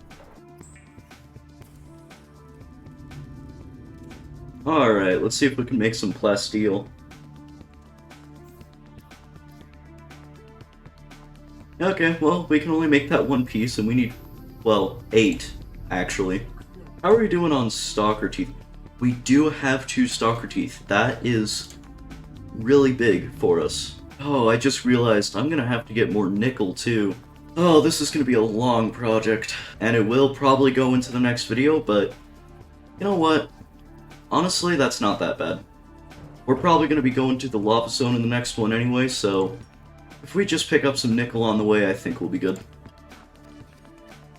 Alright, let's see if we can make some plasteel. Okay, well, we can only make that one piece, and we need, well, 8, actually. How are we doing on stalker teeth? We do have 2 stalker teeth. That is really big for us. Oh, I just realized I'm gonna have to get more nickel too. Oh, this is gonna be a long project, and it will probably go into the next video, but you know what? Honestly, that's not that bad. We're probably gonna be going to the lava zone in the next one anyway, so if we just pick up some nickel on the way, I think we'll be good.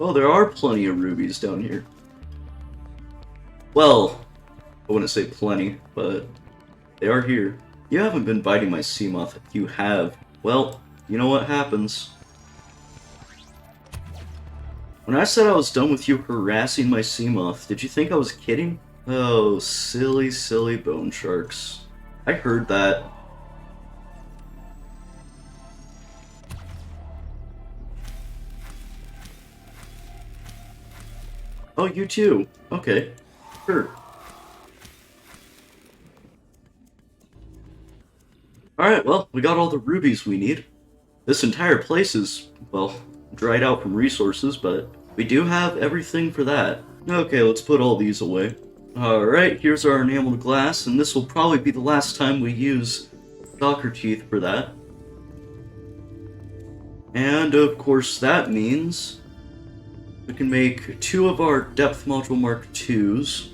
Oh, there are plenty of rubies down here. Well, I wouldn't say plenty, but they are here. You haven't been biting my sea moth. If you have, well, you know what happens. When I said I was done with you harassing my sea moth, did you think I was kidding? Oh, silly, silly bone sharks. I heard that. Oh, you too. Okay. Sure. Alright, well, we got all the rubies we need. This entire place is, well, dried out from resources, but we do have everything for that. Okay, let's put all these away. Alright, here's our enameled glass, and this will probably be the last time we use soccer teeth for that. And, of course, that means we can make 2 of our depth module Mark IIs.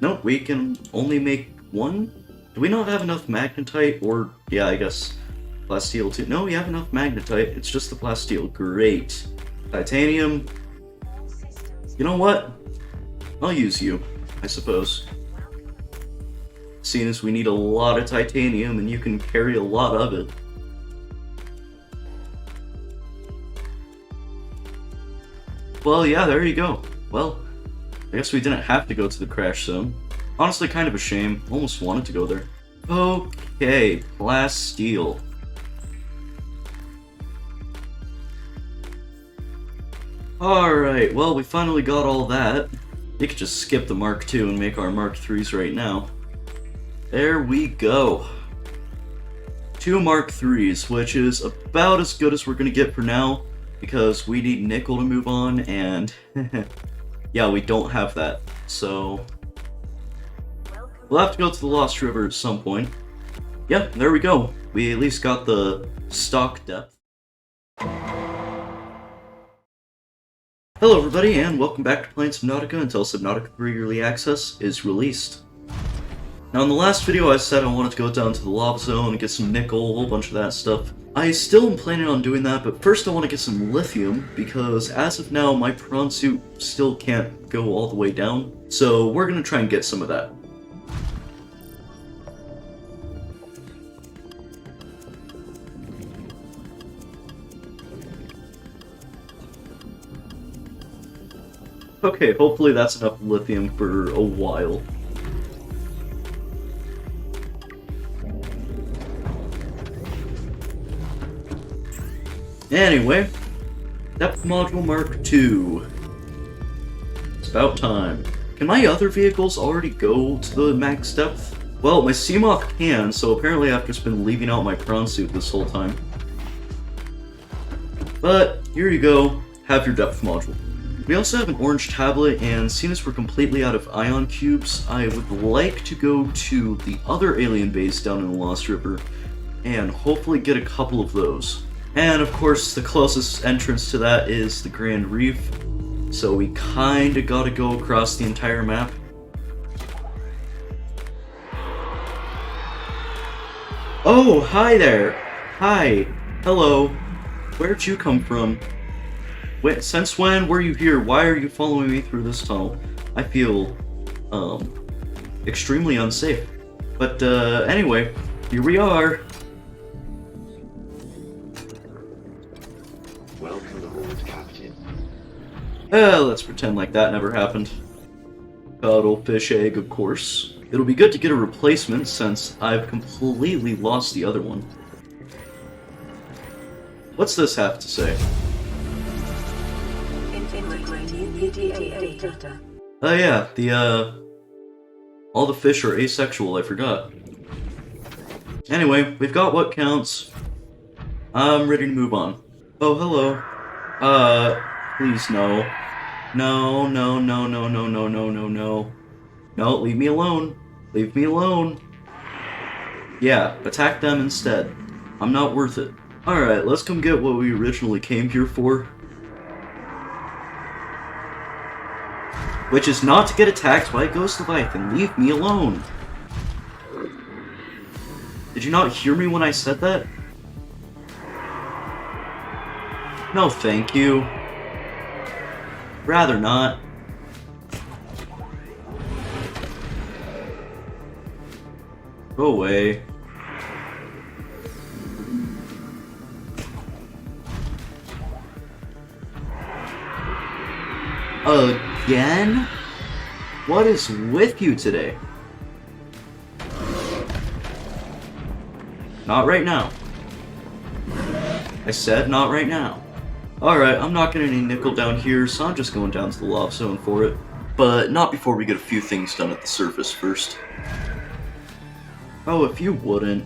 Nope, we can only make 1? Do we not have enough magnetite? Or, yeah, I guess plasteel too. No, we have enough magnetite. It's just the plasteel. Great. Titanium. You know what? I'll use you, I suppose. Seeing as we need a lot of titanium and you can carry a lot of it. Well, yeah, there you go. Well, I guess we didn't have to go to the crash zone. Honestly, kind of a shame. Almost wanted to go there. Okay, plasteel. Alright, well, we finally got all that. You could just skip the Mark II and make our Mark IIIs right now. There we go. 2 Mark IIIs, which is about as good as we're gonna get for now, because we need nickel to move on, and yeah, we don't have that, so we'll have to go to the Lost River at some point. Yeah, there we go. We at least got the stock depth. Hello everybody, and welcome back to playing Subnautica until Subnautica 3 Early Access is released. Now in the last video I said I wanted to go down to the lava zone and get some nickel, a whole bunch of that stuff. I still am planning on doing that, but first I want to get some lithium, because as of now my prawn suit still can't go all the way down, so we're going to try and get some of that. Okay, hopefully that's enough lithium for a while. Anyway, depth module Mark II. It's about time. Can my other vehicles already go to the max depth? Well, my Seamoth can, so apparently I've just been leaving out my prawn suit this whole time. But, here you go, have your depth module. We also have an orange tablet, and seeing as we're completely out of ion cubes, I would like to go to the other alien base down in the Lost River, and hopefully get a couple of those. And of course, the closest entrance to that is the Grand Reef, so we kinda gotta go across the entire map. Oh, hi there! Hi! Hello! Where'd you come from? Wait, since when were you here? Why are you following me through this tunnel? I feel, extremely unsafe. But, anyway, here we are. Welcome aboard, Captain. Let's pretend like that never happened. Cuttlefish egg, of course. It'll be good to get a replacement since I've completely lost the other one. What's this have to say? Oh yeah, all the fish are asexual, I forgot. Anyway, we've got what counts. I'm ready to move on. Oh, hello. Please no. No, no, no, no, no, no, no, no, no. No, leave me alone. Leave me alone. Yeah, attack them instead. I'm not worth it. Alright, let's come get what we originally came here for. Which is not to get attacked by a ghost leviathan. Leave me alone. Did you not hear me when I said that? No, thank you. Rather not. Go away. Again? What is with you today? Not right now. I said not right now. Alright, I'm not getting any nickel down here, so I'm just going down to the lava zone for it. But not before we get a few things done at the surface first. Oh, if you wouldn't.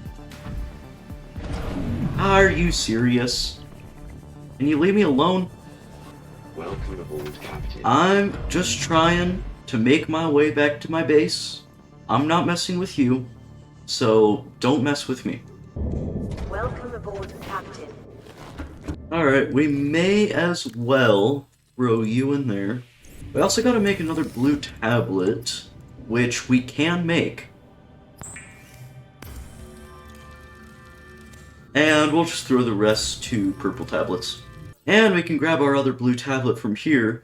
Are you serious? Can you leave me alone? Welcome aboard, Captain. I'm just trying to make my way back to my base. I'm not messing with you, so don't mess with me. Welcome aboard, Captain. Alright, we may as well throw you in there. We also gotta make another blue tablet, which we can make. And we'll just throw the rest to purple tablets. And we can grab our other blue tablet from here.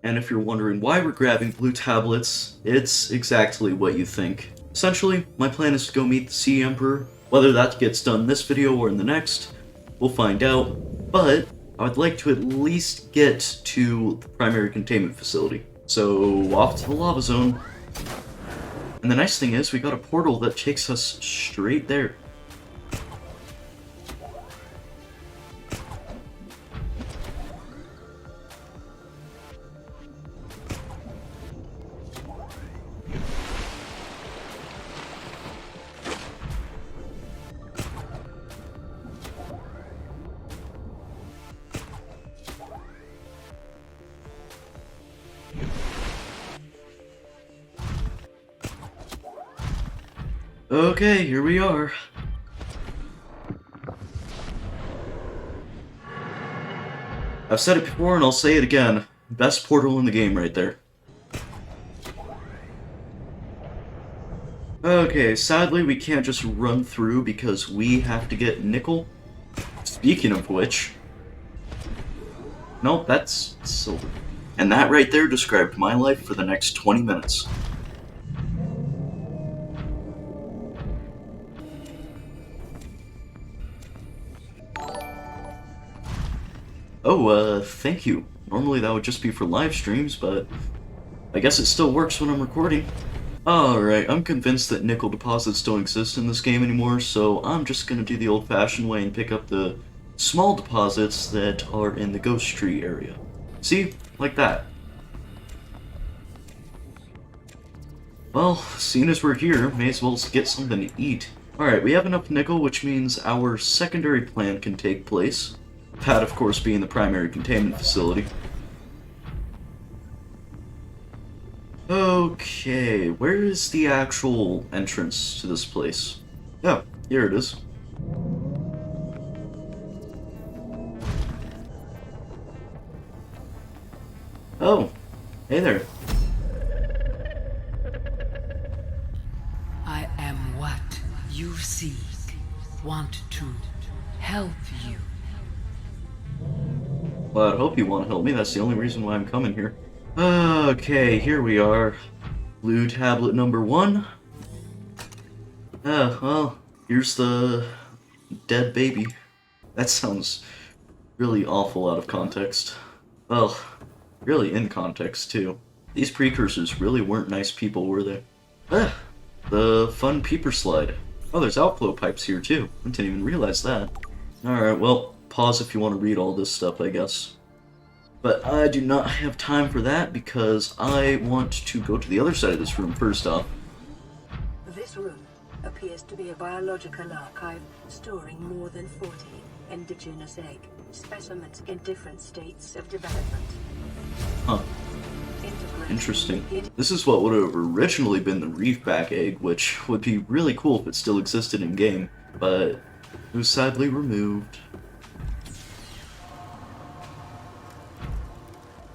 And if you're wondering why we're grabbing blue tablets, it's exactly what you think. Essentially, my plan is to go meet the Sea Emperor. Whether that gets done in this video or in the next, we'll find out. But I would like to at least get to the primary containment facility. So off to the lava zone. And the nice thing is we got a portal that takes us straight there. Okay, here we are. I've said it before and I'll say it again. Best portal in the game right there. Okay, sadly we can't just run through because we have to get nickel. Speaking of which... Nope, that's silver. And that right there described my life for the next 20 minutes. Oh, thank you. Normally that would just be for live streams, but I guess it still works when I'm recording. Alright, I'm convinced that nickel deposits don't exist in this game anymore, so I'm just gonna do the old-fashioned way and pick up the small deposits that are in the ghost tree area. See? Like that. Well, seeing as we're here, may as well get something to eat. Alright, we have enough nickel, which means our secondary plan can take place. That, of course, being the primary containment facility. Okay, where is the actual entrance to this place? Oh, here it is. Oh, hey there. I am what you seek. Want to help you. Well, I hope you want to help me. That's the only reason why I'm coming here. Okay, here we are. Blue tablet number 1. Well, here's the dead baby. That sounds really awful out of context. Well, really in context, too. These precursors really weren't nice people, were they? The fun peeper slide. Oh, there's outflow pipes here, too. I didn't even realize that. Alright, well, pause if you want to read all this stuff, I guess. But I do not have time for that because I want to go to the other side of this room first off. This room appears to be a biological archive storing more than 40 indigenous egg specimens in different states of development. Huh. Interesting. This is what would have originally been the reefback egg, which would be really cool if it still existed in-game, but it was sadly removed.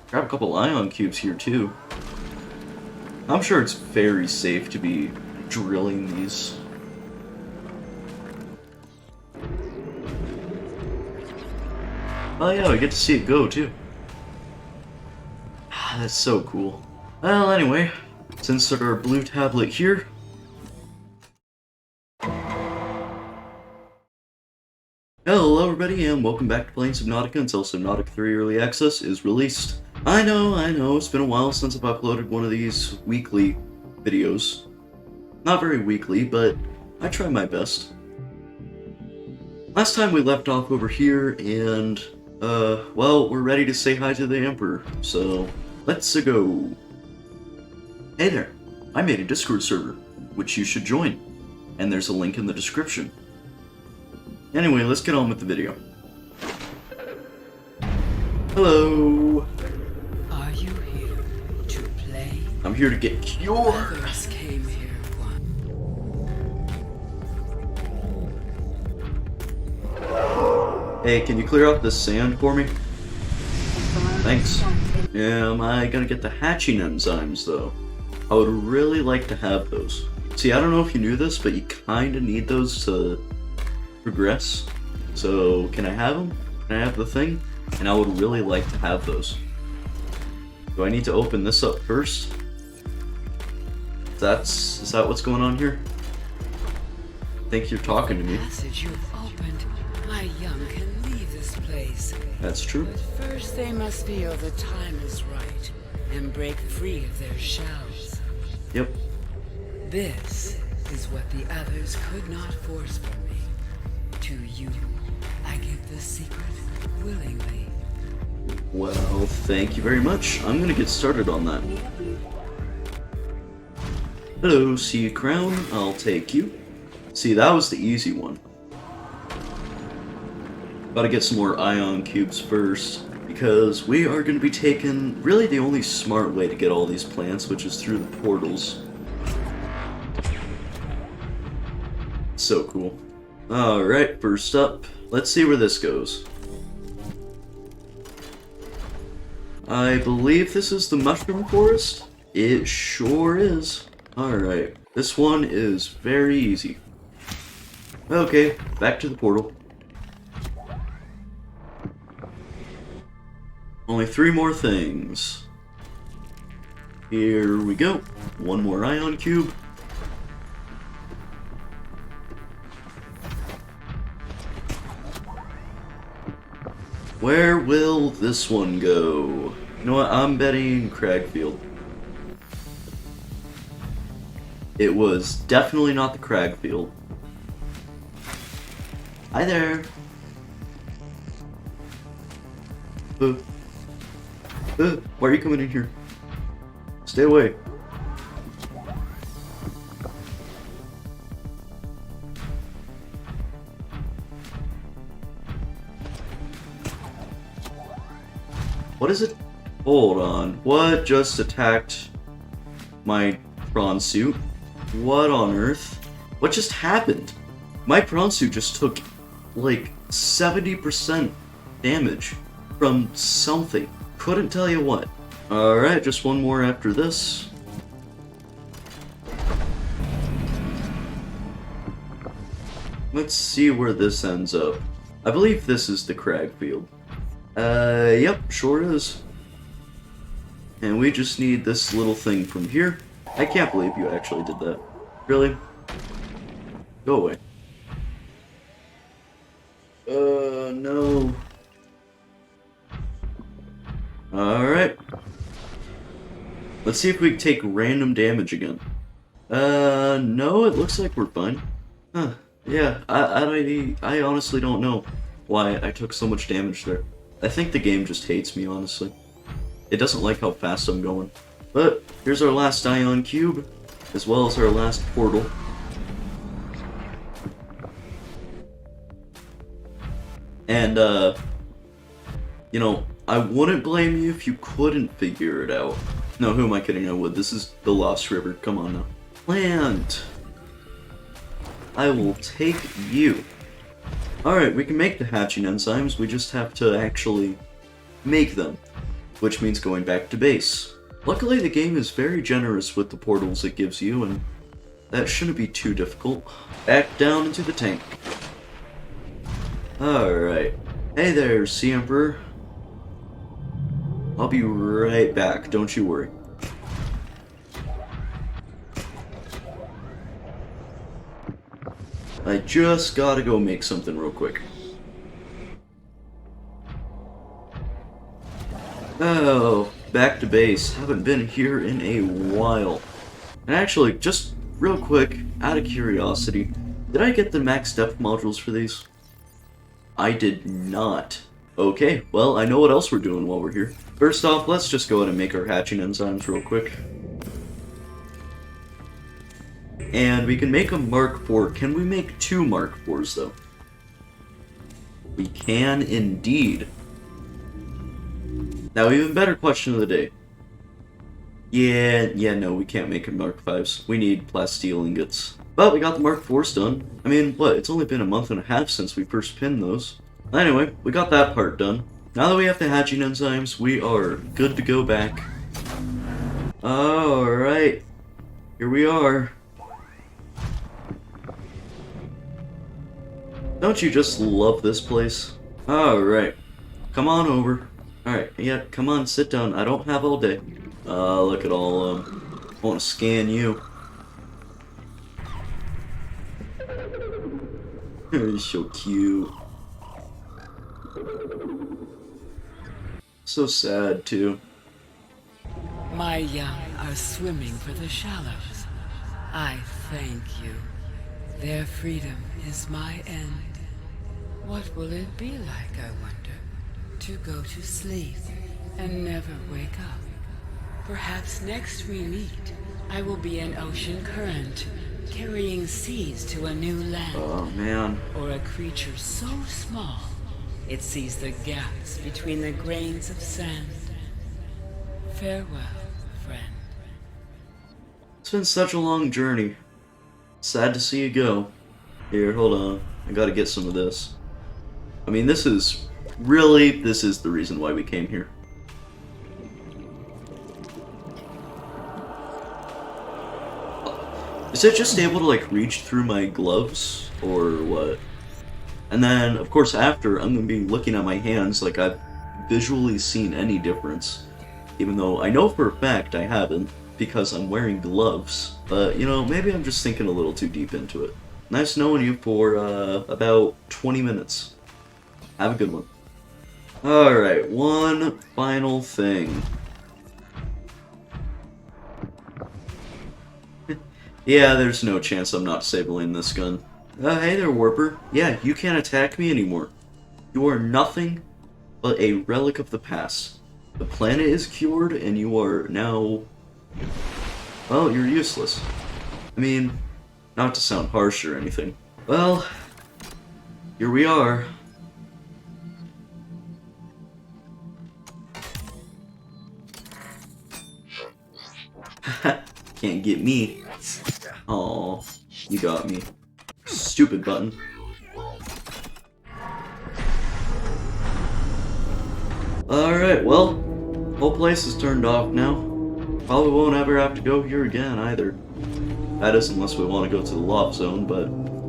Grab a couple ion cubes here too. I'm sure it's very safe to be drilling these. Oh yeah, I get to see it go too. That's so cool. Well, anyway, since there are a blue tablet here, hello everybody and welcome back to playing Subnautica until Subnautica 3 Early Access is released. I know, it's been a while since I've uploaded one of these weekly videos. Not very weekly, but I try my best. Last time we left off over here, and, well, we're ready to say hi to the Emperor, so let's go. Hey there, I made a Discord server, which you should join, and there's a link in the description. Anyway, let's get on with the video. Hello! Are you here to play? I'm here to get cured! Others came here once. Hey, can you clear up this sand for me? Thanks. Am I gonna get the hatching enzymes, though? I would really like to have those. See, I don't know if you knew this, but you kinda need those to progress. So, can I have them? Can I have the thing? And I would really like to have those. Do I need to open this up first? Is that what's going on here? I think you're talking to me. The passage you've opened, my young can leave this place. That's true. But first they must feel the time is right and break free of their shells. Yep. This is what the others could not force from me. To you, I give the secret willingly. Well, thank you very much. I'm gonna get started on that. Hello, sea crown. I'll take you. See, that was the easy one. Gotta get some more ion cubes first, because we are gonna be taking really the only smart way to get all these plants, which is through the portals. So cool. Alright, first up, let's see where this goes. I believe this is the mushroom forest? It sure is. Alright, this one is very easy. Okay, back to the portal. Only 3 more things. Here we go. 1 more ion cube. Where will this one go? You know what, I'm betting Cragfield. It was definitely not the Cragfield. Hi there. Why are you coming in here? Stay away. What is it? Hold on. What just attacked my prawn suit? What on earth? What just happened? My prawn suit just took like 70% damage from something. Couldn't tell you what. Alright, just 1 more after this. Let's see where this ends up. I believe this is the Cragfield. Yep, sure is. And we just need this little thing from here. I can't believe you actually did that. Really? Go away. No. Alright. Let's see if we can take random damage again. No, it looks like we're fine. Huh. Yeah, I honestly don't know why I took so much damage there. I think the game just hates me, honestly. It doesn't like how fast I'm going. But here's our last ion cube, as well as our last portal. And, you know, I wouldn't blame you if you couldn't figure it out. No, who am I kidding? I would. This is the Lost River. Come on now. Plant! I will take you. Alright, we can make the hatching enzymes, we just have to actually make them, which means going back to base. Luckily, the game is very generous with the portals it gives you, and that shouldn't be too difficult. Back down into the tank. Alright. Hey there, Sea Emperor. I'll be right back, don't you worry. I just gotta go make something real quick. Oh, back to base. Haven't been here in a while. And actually, just real quick, out of curiosity, did I get the max depth modules for these? I did not. Okay, well, I know what else we're doing while we're here. First off, let's just go ahead and make our hatching enzymes real quick. And we can make a Mark IV. Can we make 2 Mark IVs, though? We can indeed. Now, even better question of the day. Yeah, no, we can't make Mark Vs. We need plasteel ingots. But we got the Mark IVs done. I mean, what, it's only been a month and a half since we first pinned those. Anyway, we got that part done. Now that we have the hatching enzymes, we are good to go back. Alright. Here we are. Don't you just love this place? Alright. Come on over. Alright, yeah, come on, sit down. I don't have all day. Look at all of them. I want to scan you. You're so cute. So sad, too. My young are swimming for the shallows. I thank you. Their freedom is my end. What will it be like, I wonder, to go to sleep and never wake up? Perhaps next we meet, I will be an ocean current, carrying seeds to a new land. Oh, man. Or a creature so small, it sees the gaps between the grains of sand. Farewell, friend. It's been such a long journey. Sad to see you go. Here, hold on. I gotta get some of this. I mean, this is the reason why we came here. Is it just able to, like, reach through my gloves, or what? And then, of course, after, I'm gonna be looking at my hands like I've visually seen any difference. Even though I know for a fact I haven't, because I'm wearing gloves. But, you know, maybe I'm just thinking a little too deep into it. Nice knowing you for, about 20 minutes. Have a good one. Alright, one final thing. Yeah, there's no chance I'm not disabling this gun. Hey there, Warper. Yeah, you can't attack me anymore. You are nothing but a relic of the past. The planet is cured, and you are now... well, you're useless. I mean, not to sound harsh or anything. Well, here we are. Can't get me. Aw, you got me. Stupid button. Alright, well, whole place is turned off now. Probably won't ever have to go here again either. That is unless we want to go to the loft zone, but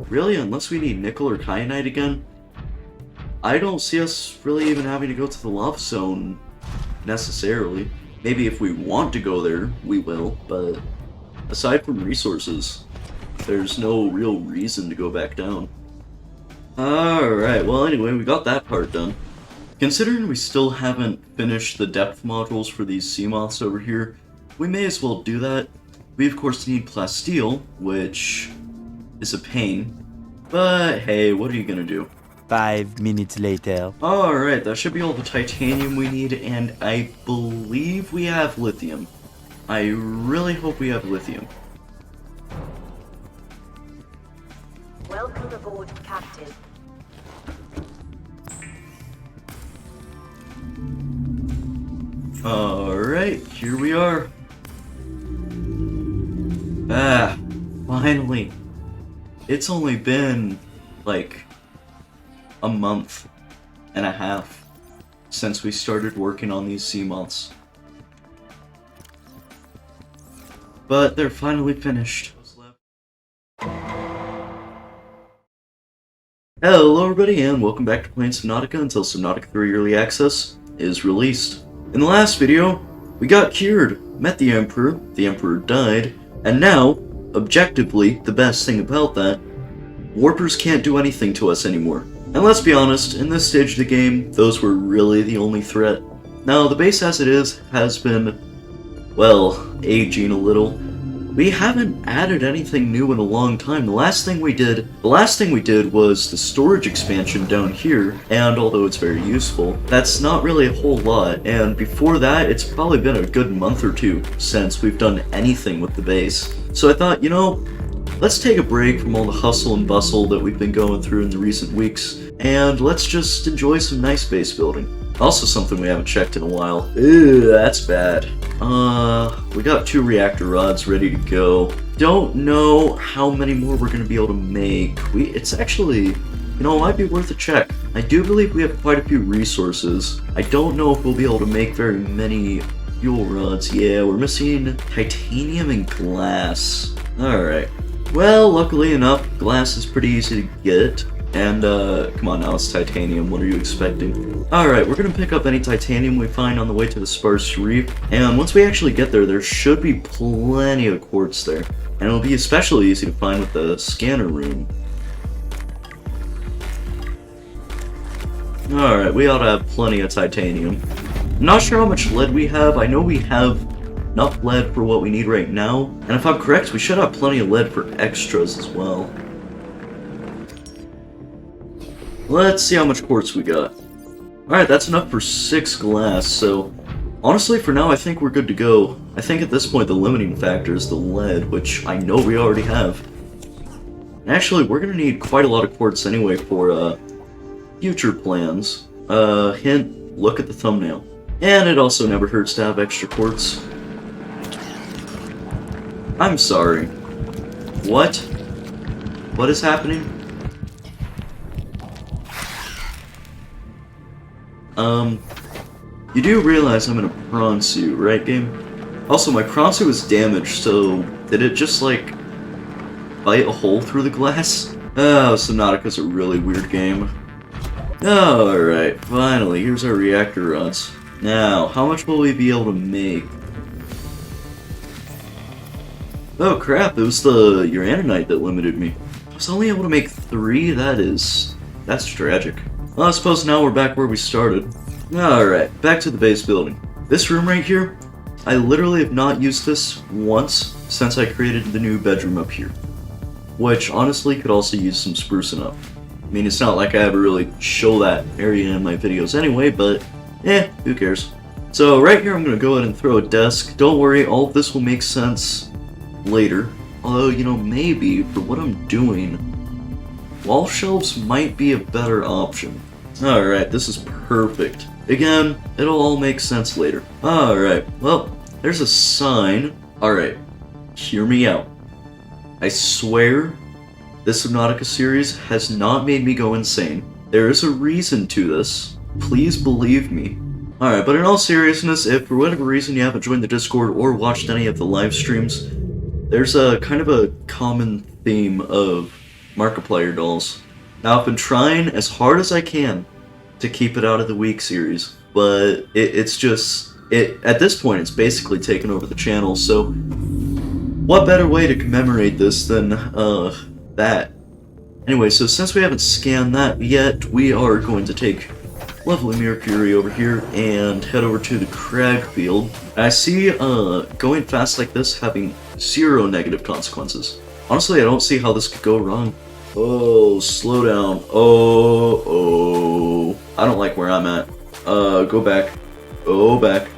really, unless we need nickel or kyanite again, I don't see us really even having to go to the loft zone necessarily. Maybe if we want to go there, we will, but aside from resources, there's no real reason to go back down. Alright, well anyway, we got that part done. Considering we still haven't finished the depth modules for these sea moths over here, we may as well do that. We of course need plasteel, which is a pain, but hey, what are you gonna do? 5 minutes later. Alright, that should be all the titanium we need, and I believe we have lithium. I really hope we have lithium. Welcome aboard, Captain. Alright, here we are. Ah, finally. It's only been, like, a month and a half since we started working on these sea moths. But they're finally finished. Hello everybody and welcome back to playing Subnautica until Subnautica 3 Early Access is released. In the last video, we got cured, met the Emperor died, and now, objectively, the best thing about that, Warpers can't do anything to us anymore. And let's be honest, in this stage of the game, those were really the only threat. Now, the base as it is has been, well, aging a little. We haven't added anything new in a long time. The last thing we did was the storage expansion down here, and although it's very useful, that's not really a whole lot, and before that, it's probably been a good month or two since we've done anything with the base. So I thought, you know, let's take a break from all the hustle and bustle that we've been going through in the recent weeks, and let's just enjoy some nice base building. Also something we haven't checked in a while. Ew, that's bad. We got 2 reactor rods ready to go. Don't know how many more we're gonna be able to make. It's actually, you know, it might be worth a check. I do believe we have quite a few resources. I don't know if we'll be able to make very many fuel rods. Yeah, we're missing titanium and glass. Alright. Well, luckily enough, glass is pretty easy to get. And, come on now, it's titanium, what are you expecting? Alright, we're gonna pick up any titanium we find on the way to the sparse reef, and once we actually get there, there should be plenty of quartz there. And it'll be especially easy to find with the scanner room. Alright, we ought to have plenty of titanium. I'm not sure how much lead we have, I know we have enough lead for what we need right now, and if I'm correct, we should have plenty of lead for extras as well. Let's see how much quartz we got. Alright, that's enough for 6 glass, so honestly for now I think we're good to go. I think at this point the limiting factor is the lead, which I know we already have. Actually, we're gonna need quite a lot of quartz anyway for future plans. Hint, look at the thumbnail. And it also never hurts to have extra quartz. I'm sorry. What? What is happening? You do realize I'm in a prawn suit, right, game? Also, my prawn suit was damaged, so did it just, like, bite a hole through the glass? Oh, Subnautica's a really weird game. Alright, finally, here's our reactor rods. Now, how much will we be able to make? Oh crap, it was the uraninite that limited me. I was only able to make 3? That's tragic. Well, I suppose now we're back where we started. Alright, back to the base building. This room right here, I literally have not used this once since I created the new bedroom up here. Which, honestly, could also use some sprucing up. I mean, it's not like I ever really show that area in my videos anyway, but who cares. So right here I'm going to go ahead and throw a desk. Don't worry, all of this will make sense later. Although, you know, maybe for what I'm doing, wall shelves might be a better option. Alright, this is perfect. Again, it'll all make sense later. Alright, well, there's a sign. Alright, hear me out. I swear, this Subnautica series has not made me go insane. There is a reason to this. Please believe me. Alright, but in all seriousness, if for whatever reason you haven't joined the Discord or watched any of the live streams, there's a kind of a common theme of Markiplier dolls. Now, I've been trying as hard as I can to keep it out of the week series, but it's just, at this point, it's basically taken over the channel, so what better way to commemorate this than, that? Anyway, so since we haven't scanned that yet, we are going to take lovely Mercury over here and head over to the crag field. I see, going fast like this having 0 negative consequences. Honestly, I don't see how this could go wrong. Oh, slow down. Oh. I don't like where I'm at. Go back. Go back.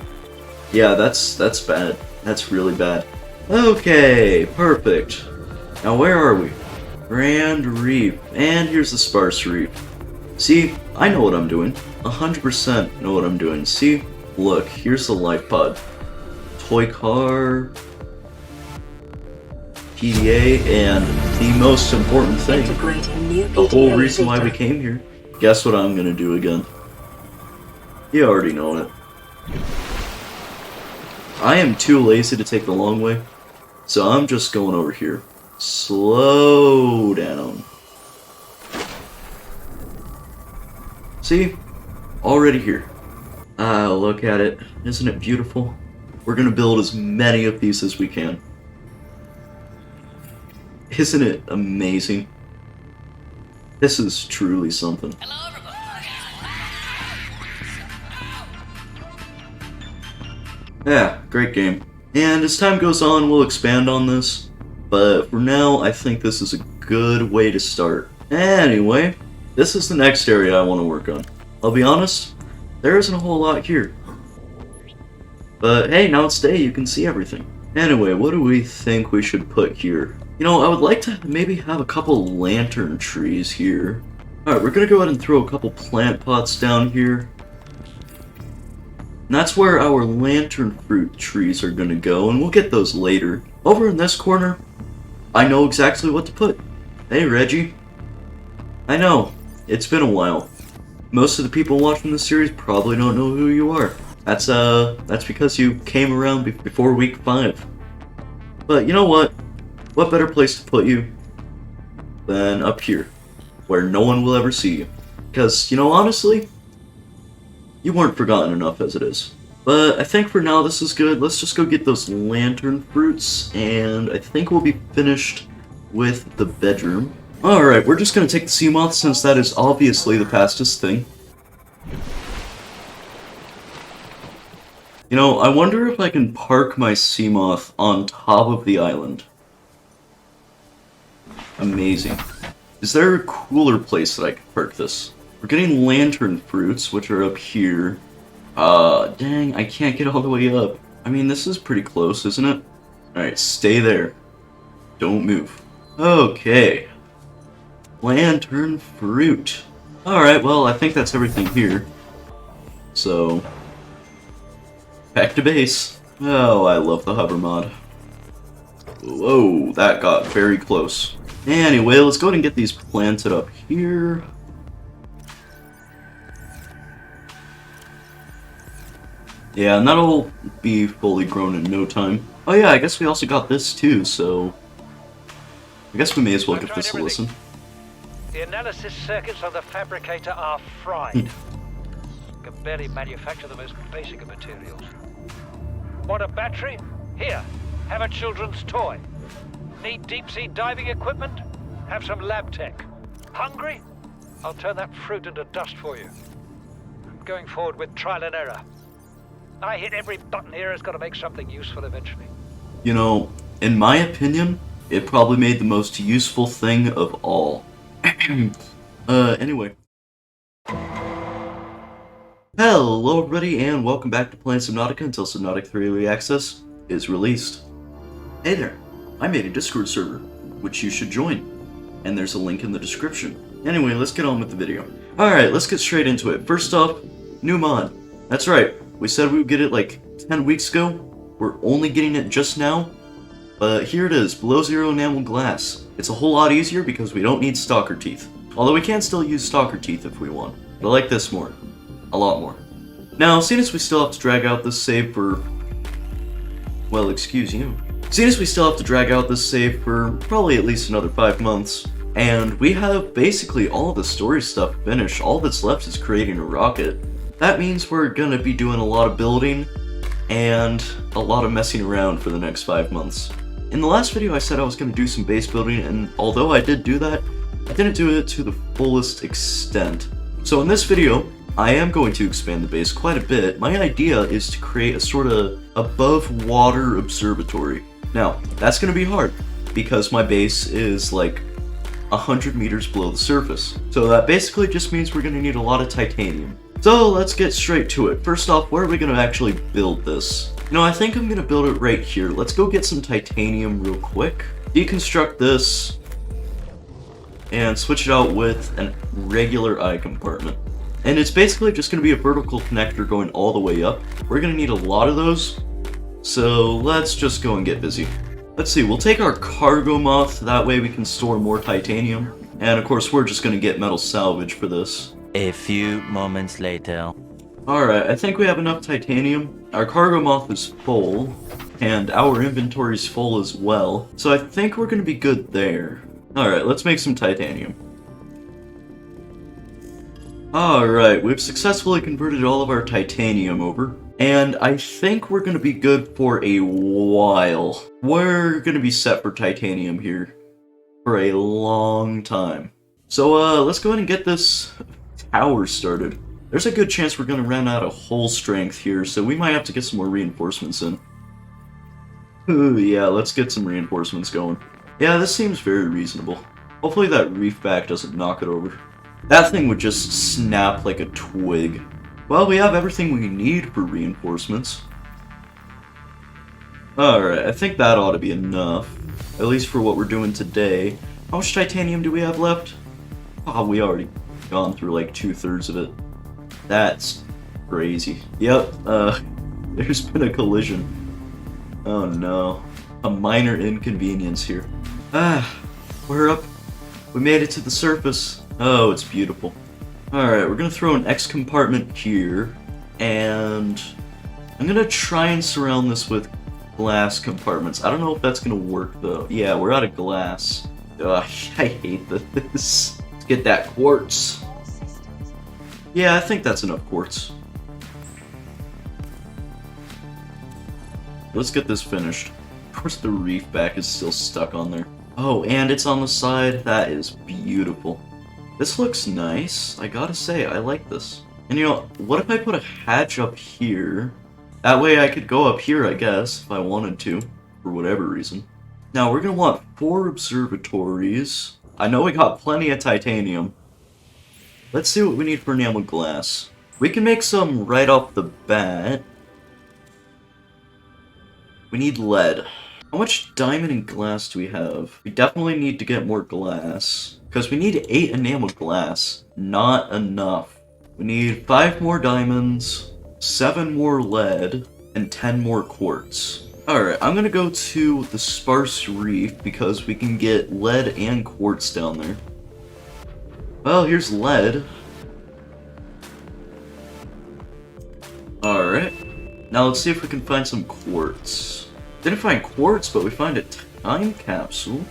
Yeah, that's bad. That's really bad. Okay, perfect. Now where are we? Grand Reef. And here's the sparse reef. See, I know what I'm doing. 100% know what I'm doing. See? Look, here's the life pod. Toy car... PDA, and the most important thing, the whole reason why we came here. Guess what I'm gonna do again? You already know it. I am too lazy to take the long way, so I'm just going over here. Slow down. See? Already here. Ah, look at it. Isn't it beautiful? We're gonna build as many of these as we can. Isn't it amazing? This is truly something. Yeah, great game. And as time goes on, we'll expand on this. But for now, I think this is a good way to start. Anyway, this is the next area I want to work on. I'll be honest, there isn't a whole lot here. But hey, now it's day, you can see everything. Anyway, what do we think we should put here? You know, I would like to maybe have a couple lantern trees here. Alright, we're gonna go ahead and throw a couple plant pots down here. And that's where our lantern fruit trees are gonna go, and we'll get those later. Over in this corner, I know exactly what to put. Hey, Reggie. I know, it's been a while. Most of the people watching this series probably don't know who you are. That's because you came around before week 5. But you know what? What better place to put you than up here, where no one will ever see you. Because, you know, honestly, you weren't forgotten enough as it is. But I think for now this is good. Let's just go get those lantern fruits, and I think we'll be finished with the bedroom. Alright, we're just gonna take the sea moth since that is obviously the fastest thing. You know, I wonder if I can park my sea moth on top of the island. Amazing. Is there a cooler place that I could park this? We're getting lantern fruits, which are up here. Dang, I can't get all the way up. I mean, this is pretty close, isn't it? Alright, stay there. Don't move. Okay. Lantern fruit. Alright, well, I think that's everything here. So, back to base. Oh, I love the hover mod. Whoa, that got very close. Anyway, let's go ahead and get these planted up here. Yeah, and that'll be fully grown in no time. Oh yeah, I guess we also got this too, so I guess we may as well give this a listen. The analysis circuits on the fabricator are fried. Can barely manufacture the most basic of materials. Want a battery? Here, have a children's toy. Need deep-sea diving equipment? Have some lab tech. Hungry? I'll turn that fruit into dust for you. I'm going forward with trial and error. I hit every button here has got to make something useful eventually. You know, in my opinion, it probably made the most useful thing of all. Anyway. Hello everybody, and welcome back to playing Subnautica until Subnautica 3 Early Access is released. Hey there, I made a Discord server, which you should join, and there's a link in the description. Anyway, let's get on with the video. Alright, let's get straight into it. First off, new mod. That's right, we said we would get it like 10 weeks ago. We're only getting it just now. But here it is, below zero enamel glass. It's a whole lot easier because we don't need stalker teeth. Although we can still use stalker teeth if we want. But I like this more. A lot more. Now, seeing as we still have to drag out this save for... well, excuse you. Seeing as we still have to drag out this save for probably at least another 5 months, and we have basically all the story stuff finished, all that's left is creating a rocket. That means we're gonna be doing a lot of building and a lot of messing around for the next 5 months. In the last video I said I was going to do some base building, and although I did do that, I didn't do it to the fullest extent. So in this video, I am going to expand the base quite a bit. My idea is to create a sort of above water observatory. Now, that's going to be hard, because my base is like 100 meters below the surface. So that basically just means we're going to need a lot of titanium. So let's get straight to it. First off, where are we going to actually build this? You know, I think I'm going to build it right here. Let's go get some titanium real quick. Deconstruct this. And switch it out with a regular eye compartment. And it's basically just going to be a vertical connector going all the way up. We're going to need a lot of those. So let's just go and get busy. Let's see, we'll take our cargo moth. That way we can store more titanium. And of course, we're just going to get metal salvage for this. A few moments later. Alright, I think we have enough titanium. Our cargo moth is full, and our inventory's full as well. So I think we're gonna be good there. Alright, let's make some titanium. Alright, we've successfully converted all of our titanium over. And I think we're gonna be good for a while. We're gonna be set for titanium here for a long time. So let's go ahead and get this tower started. There's a good chance we're gonna run out of hull strength here, so we might have to get some more reinforcements in. Ooh, yeah, let's get some reinforcements going. Yeah, this seems very reasonable. Hopefully that reef back doesn't knock it over. That thing would just snap like a twig. Well, we have everything we need for reinforcements. Alright, I think that ought to be enough. At least for what we're doing today. How much titanium do we have left? Oh, we already gone through like 2/3 of it. That's crazy. Yep, there's been a collision. Oh no. A minor inconvenience here. Ah, we're up. We made it to the surface. Oh, it's beautiful. Alright, we're gonna throw an X compartment here. And I'm gonna try and surround this with glass compartments. I don't know if that's gonna work though. Yeah, we're out of glass. Ugh, I hate this. Let's get that quartz. Yeah, I think that's enough quartz. Let's get this finished. Of course the reef back is still stuck on there. Oh, and it's on the side. That is beautiful. This looks nice. I gotta say, I like this. And you know, what if I put a hatch up here? That way I could go up here, I guess, if I wanted to, for whatever reason. Now, we're gonna want 4 observatories. I know we got plenty of titanium. Let's see what we need for enameled glass. We can make some right off the bat. We need lead. How much diamond and glass do we have? We definitely need to get more glass, because we need 8 enameled glass. Not enough. We need 5 more diamonds, 7 more lead, and 10 more quartz. Alright, I'm gonna go to the sparse reef because we can get lead and quartz down there. Well, here's lead. Alright. Now let's see if we can find some quartz. Didn't find quartz, but we find a time capsule.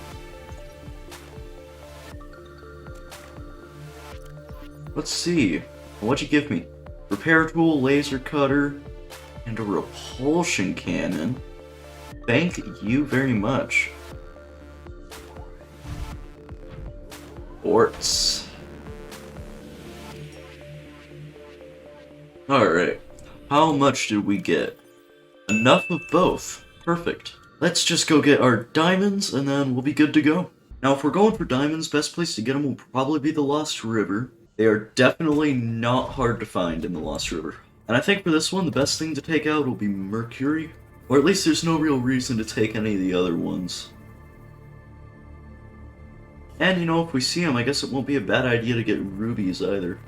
Let's see. What'd you give me? Repair tool, laser cutter, and a repulsion cannon. Thank you very much. Quartz. Alright. How much did we get? Enough of both. Perfect. Let's just go get our diamonds, and then we'll be good to go. Now, if we're going for diamonds, best place to get them will probably be the Lost River. They are definitely not hard to find in the Lost River. And I think for this one, the best thing to take out will be mercury. Or at least there's no real reason to take any of the other ones. And, you know, if we see them, I guess it won't be a bad idea to get rubies either.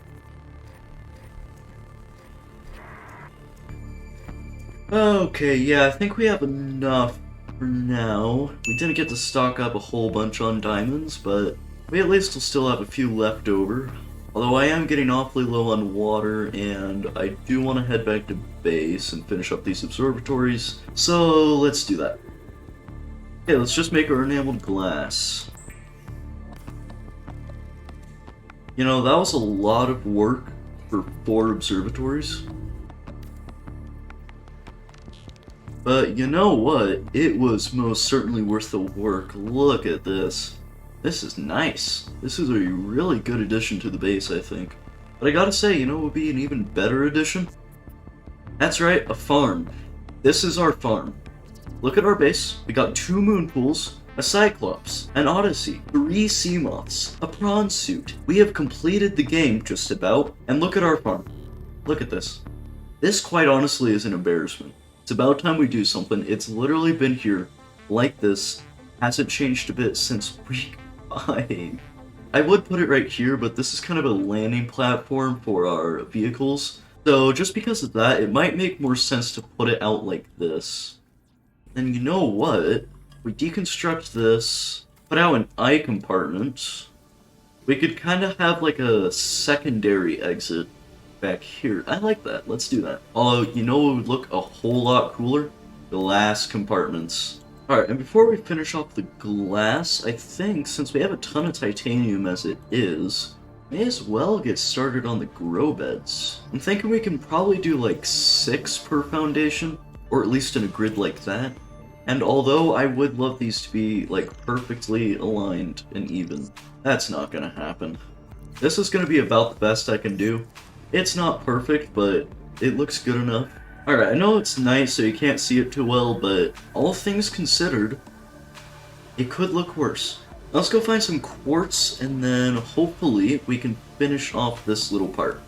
Okay, yeah, I think we have enough for now. We didn't get to stock up a whole bunch on diamonds, but we at least will still have a few left over. Although I am getting awfully low on water, and I do want to head back to base and finish up these observatories, so let's do that. Okay, let's just make our enameled glass. You know, that was a lot of work for 4 observatories. But you know what? It was most certainly worth the work. Look at this. This is nice. This is a really good addition to the base, I think. But I gotta say, you know what would be an even better addition? That's right, a farm. This is our farm. Look at our base. We got 2 moon pools, a Cyclops, an Odyssey, 3 sea moths, a prawn suit. We have completed the game, just about. And look at our farm. Look at this. This, quite honestly, is an embarrassment. It's about time we do something. It's literally been here, like this. Hasn't changed a bit since week 5. I would put it right here, but this is kind of a landing platform for our vehicles. So just because of that, it might make more sense to put it out like this. And you know what? We deconstruct this, put out an eye compartment. We could kind of have like a secondary exit back here. I like that. Let's do that. Although, you know what would look a whole lot cooler? Glass compartments. Alright, and before we finish off the glass, I think since we have a ton of titanium as it is, may as well get started on the grow beds. I'm thinking we can probably do like 6 per foundation, or at least in a grid like that. And although I would love these to be like perfectly aligned and even, that's not gonna happen. This is gonna be about the best I can do. It's not perfect, but it looks good enough. Alright, I know it's night so you can't see it too well, but all things considered, it could look worse. Let's go find some quartz, and then hopefully we can finish off this little part.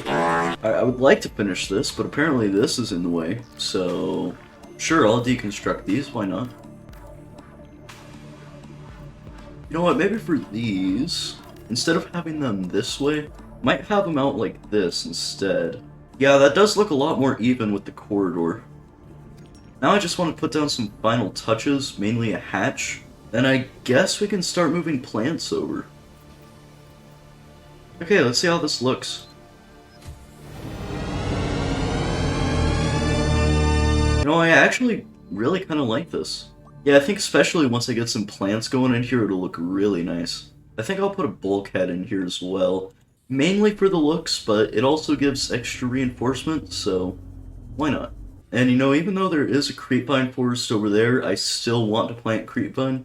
I would like to finish this, but apparently this is in the way, so sure, I'll deconstruct these, why not? You know what, maybe for these, instead of having them this way, might have them out like this instead. Yeah, that does look a lot more even with the corridor. Now I just want to put down some final touches, mainly a hatch. Then I guess we can start moving plants over. Okay, let's see how this looks. You know, I actually really kind of like this. Yeah, I think especially once I get some plants going in here, it'll look really nice. I think I'll put a bulkhead in here as well. Mainly for the looks, but it also gives extra reinforcement, so why not? And you know, even though there is a creepvine forest over there, I still want to plant creepvine.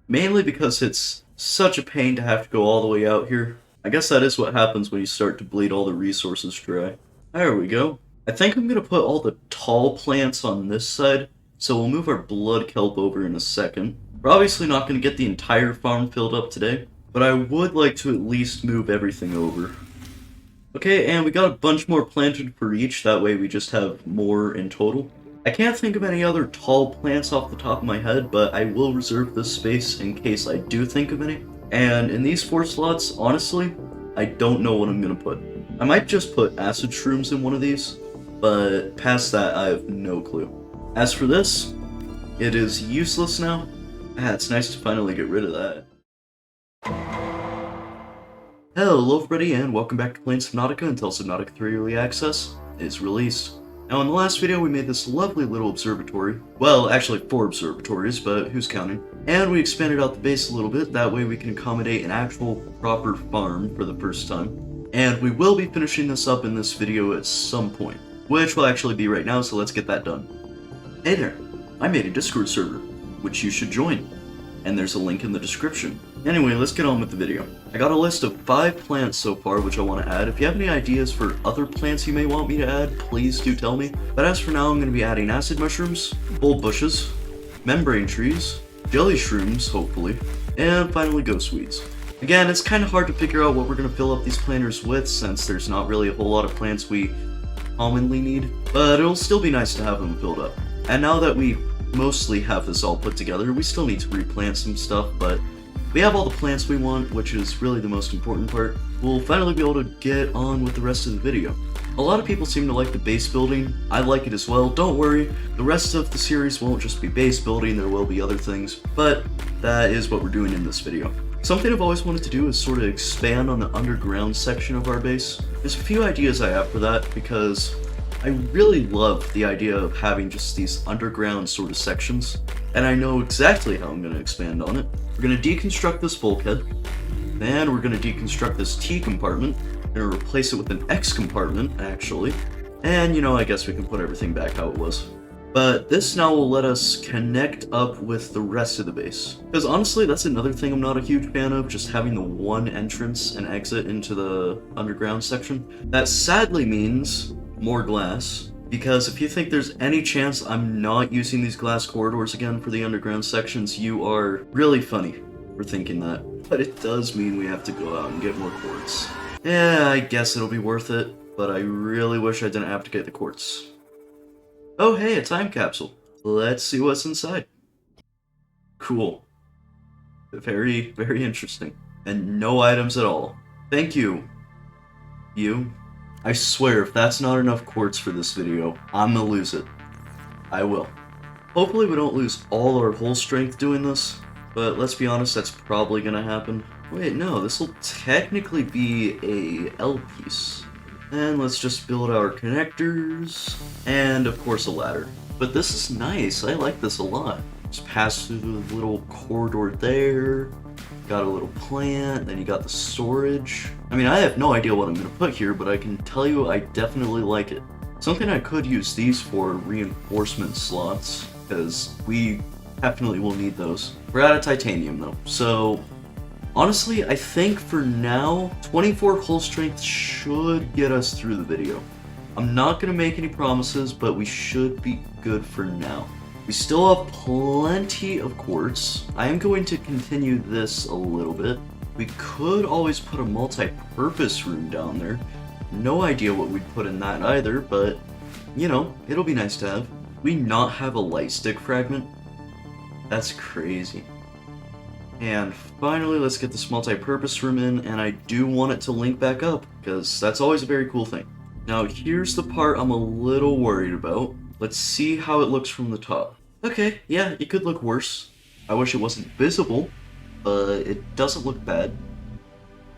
Mainly because it's such a pain to have to go all the way out here. I guess that is what happens when you start to bleed all the resources dry. There we go. I think I'm going to put all the tall plants on this side, so we'll move our blood kelp over in a second. We're obviously not going to get the entire farm filled up today, but I would like to at least move everything over. Okay, and we got a bunch more planted for each, that way we just have more in total. I can't think of any other tall plants off the top of my head, but I will reserve this space in case I do think of any. And in these 4 slots, honestly, I don't know what I'm gonna put. I might just put acid shrooms in one of these, but past that, I have no clue. As for this, it is useless now. It's nice to finally get rid of that. Hello everybody, and welcome back to playing Subnautica until Subnautica 3 Early Access is released. Now in the last video we made this lovely little observatory. Well, actually 4 observatories, but who's counting? And we expanded out the base a little bit, that way we can accommodate an actual proper farm for the first time. And we will be finishing this up in this video at some point, which will actually be right now, so let's get that done. Hey there, I made a Discord server, which you should join, and there's a link in the description. Anyway, let's get on with the video. I got a list of 5 plants so far which I want to add. If you have any ideas for other plants you may want me to add, please do tell me. But as for now, I'm going to be adding acid mushrooms, bulb bushes, membrane trees, jelly shrooms, hopefully, and finally ghost weeds. Again, it's kind of hard to figure out what we're going to fill up these planters with since there's not really a whole lot of plants we commonly need, but it'll still be nice to have them filled up. And now that we mostly have this all put together, we still need to replant some stuff, but we have all the plants we want, which is really the most important part. We'll finally be able to get on with the rest of the video. A lot of people seem to like the base building. I like it as well. Don't worry, the rest of the series won't just be base building, there will be other things, but that is what we're doing in this video. Something I've always wanted to do is sort of expand on the underground section of our base. There's a few ideas I have for that because I really love the idea of having just these underground sort of sections, and I know exactly how I'm going to expand on it. We're going to deconstruct this bulkhead, then we're going to deconstruct this T compartment, and replace it with an X compartment, actually, and you know, I guess we can put everything back how it was. But this now will let us connect up with the rest of the base. Because honestly, that's another thing I'm not a huge fan of, just having the one entrance and exit into the underground section. That sadly means more glass, because if you think there's any chance I'm not using these glass corridors again for the underground sections, you are really funny for thinking that. But it does mean we have to go out and get more quartz. Yeah, I guess it'll be worth it, but I really wish I didn't have to get the quartz. Oh hey, a time capsule. Let's see what's inside. Cool. Very, very interesting. And no items at all. Thank you. You. I swear, if that's not enough quartz for this video, I'm gonna lose it. I will. Hopefully we don't lose all our whole strength doing this, but let's be honest, that's probably gonna happen. Wait, no, this will technically be a L piece. And let's just build our connectors, and of course a ladder. But this is nice, I like this a lot. Just pass through the little corridor there, got a little plant, then you got the storage. I mean, I have no idea what I'm going to put here, but I can tell you I definitely like it. Something I could use these for reinforcement slots, because we definitely will need those. We're out of titanium though, so Honestly, I think for now, 24 hull strength should get us through the video. I'm not going to make any promises, but we should be good for now. We still have plenty of quartz. I am going to continue this a little bit. We could always put a multi-purpose room down there. No idea what we'd put in that either, but, you know, it'll be nice to have. We not have a light stick fragment? That's crazy. And finally, let's get this multi-purpose room in, and I do want it to link back up, because that's always a very cool thing. Now, here's the part I'm a little worried about. Let's see how it looks from the top. Okay, yeah, it could look worse. I wish it wasn't visible, but it doesn't look bad.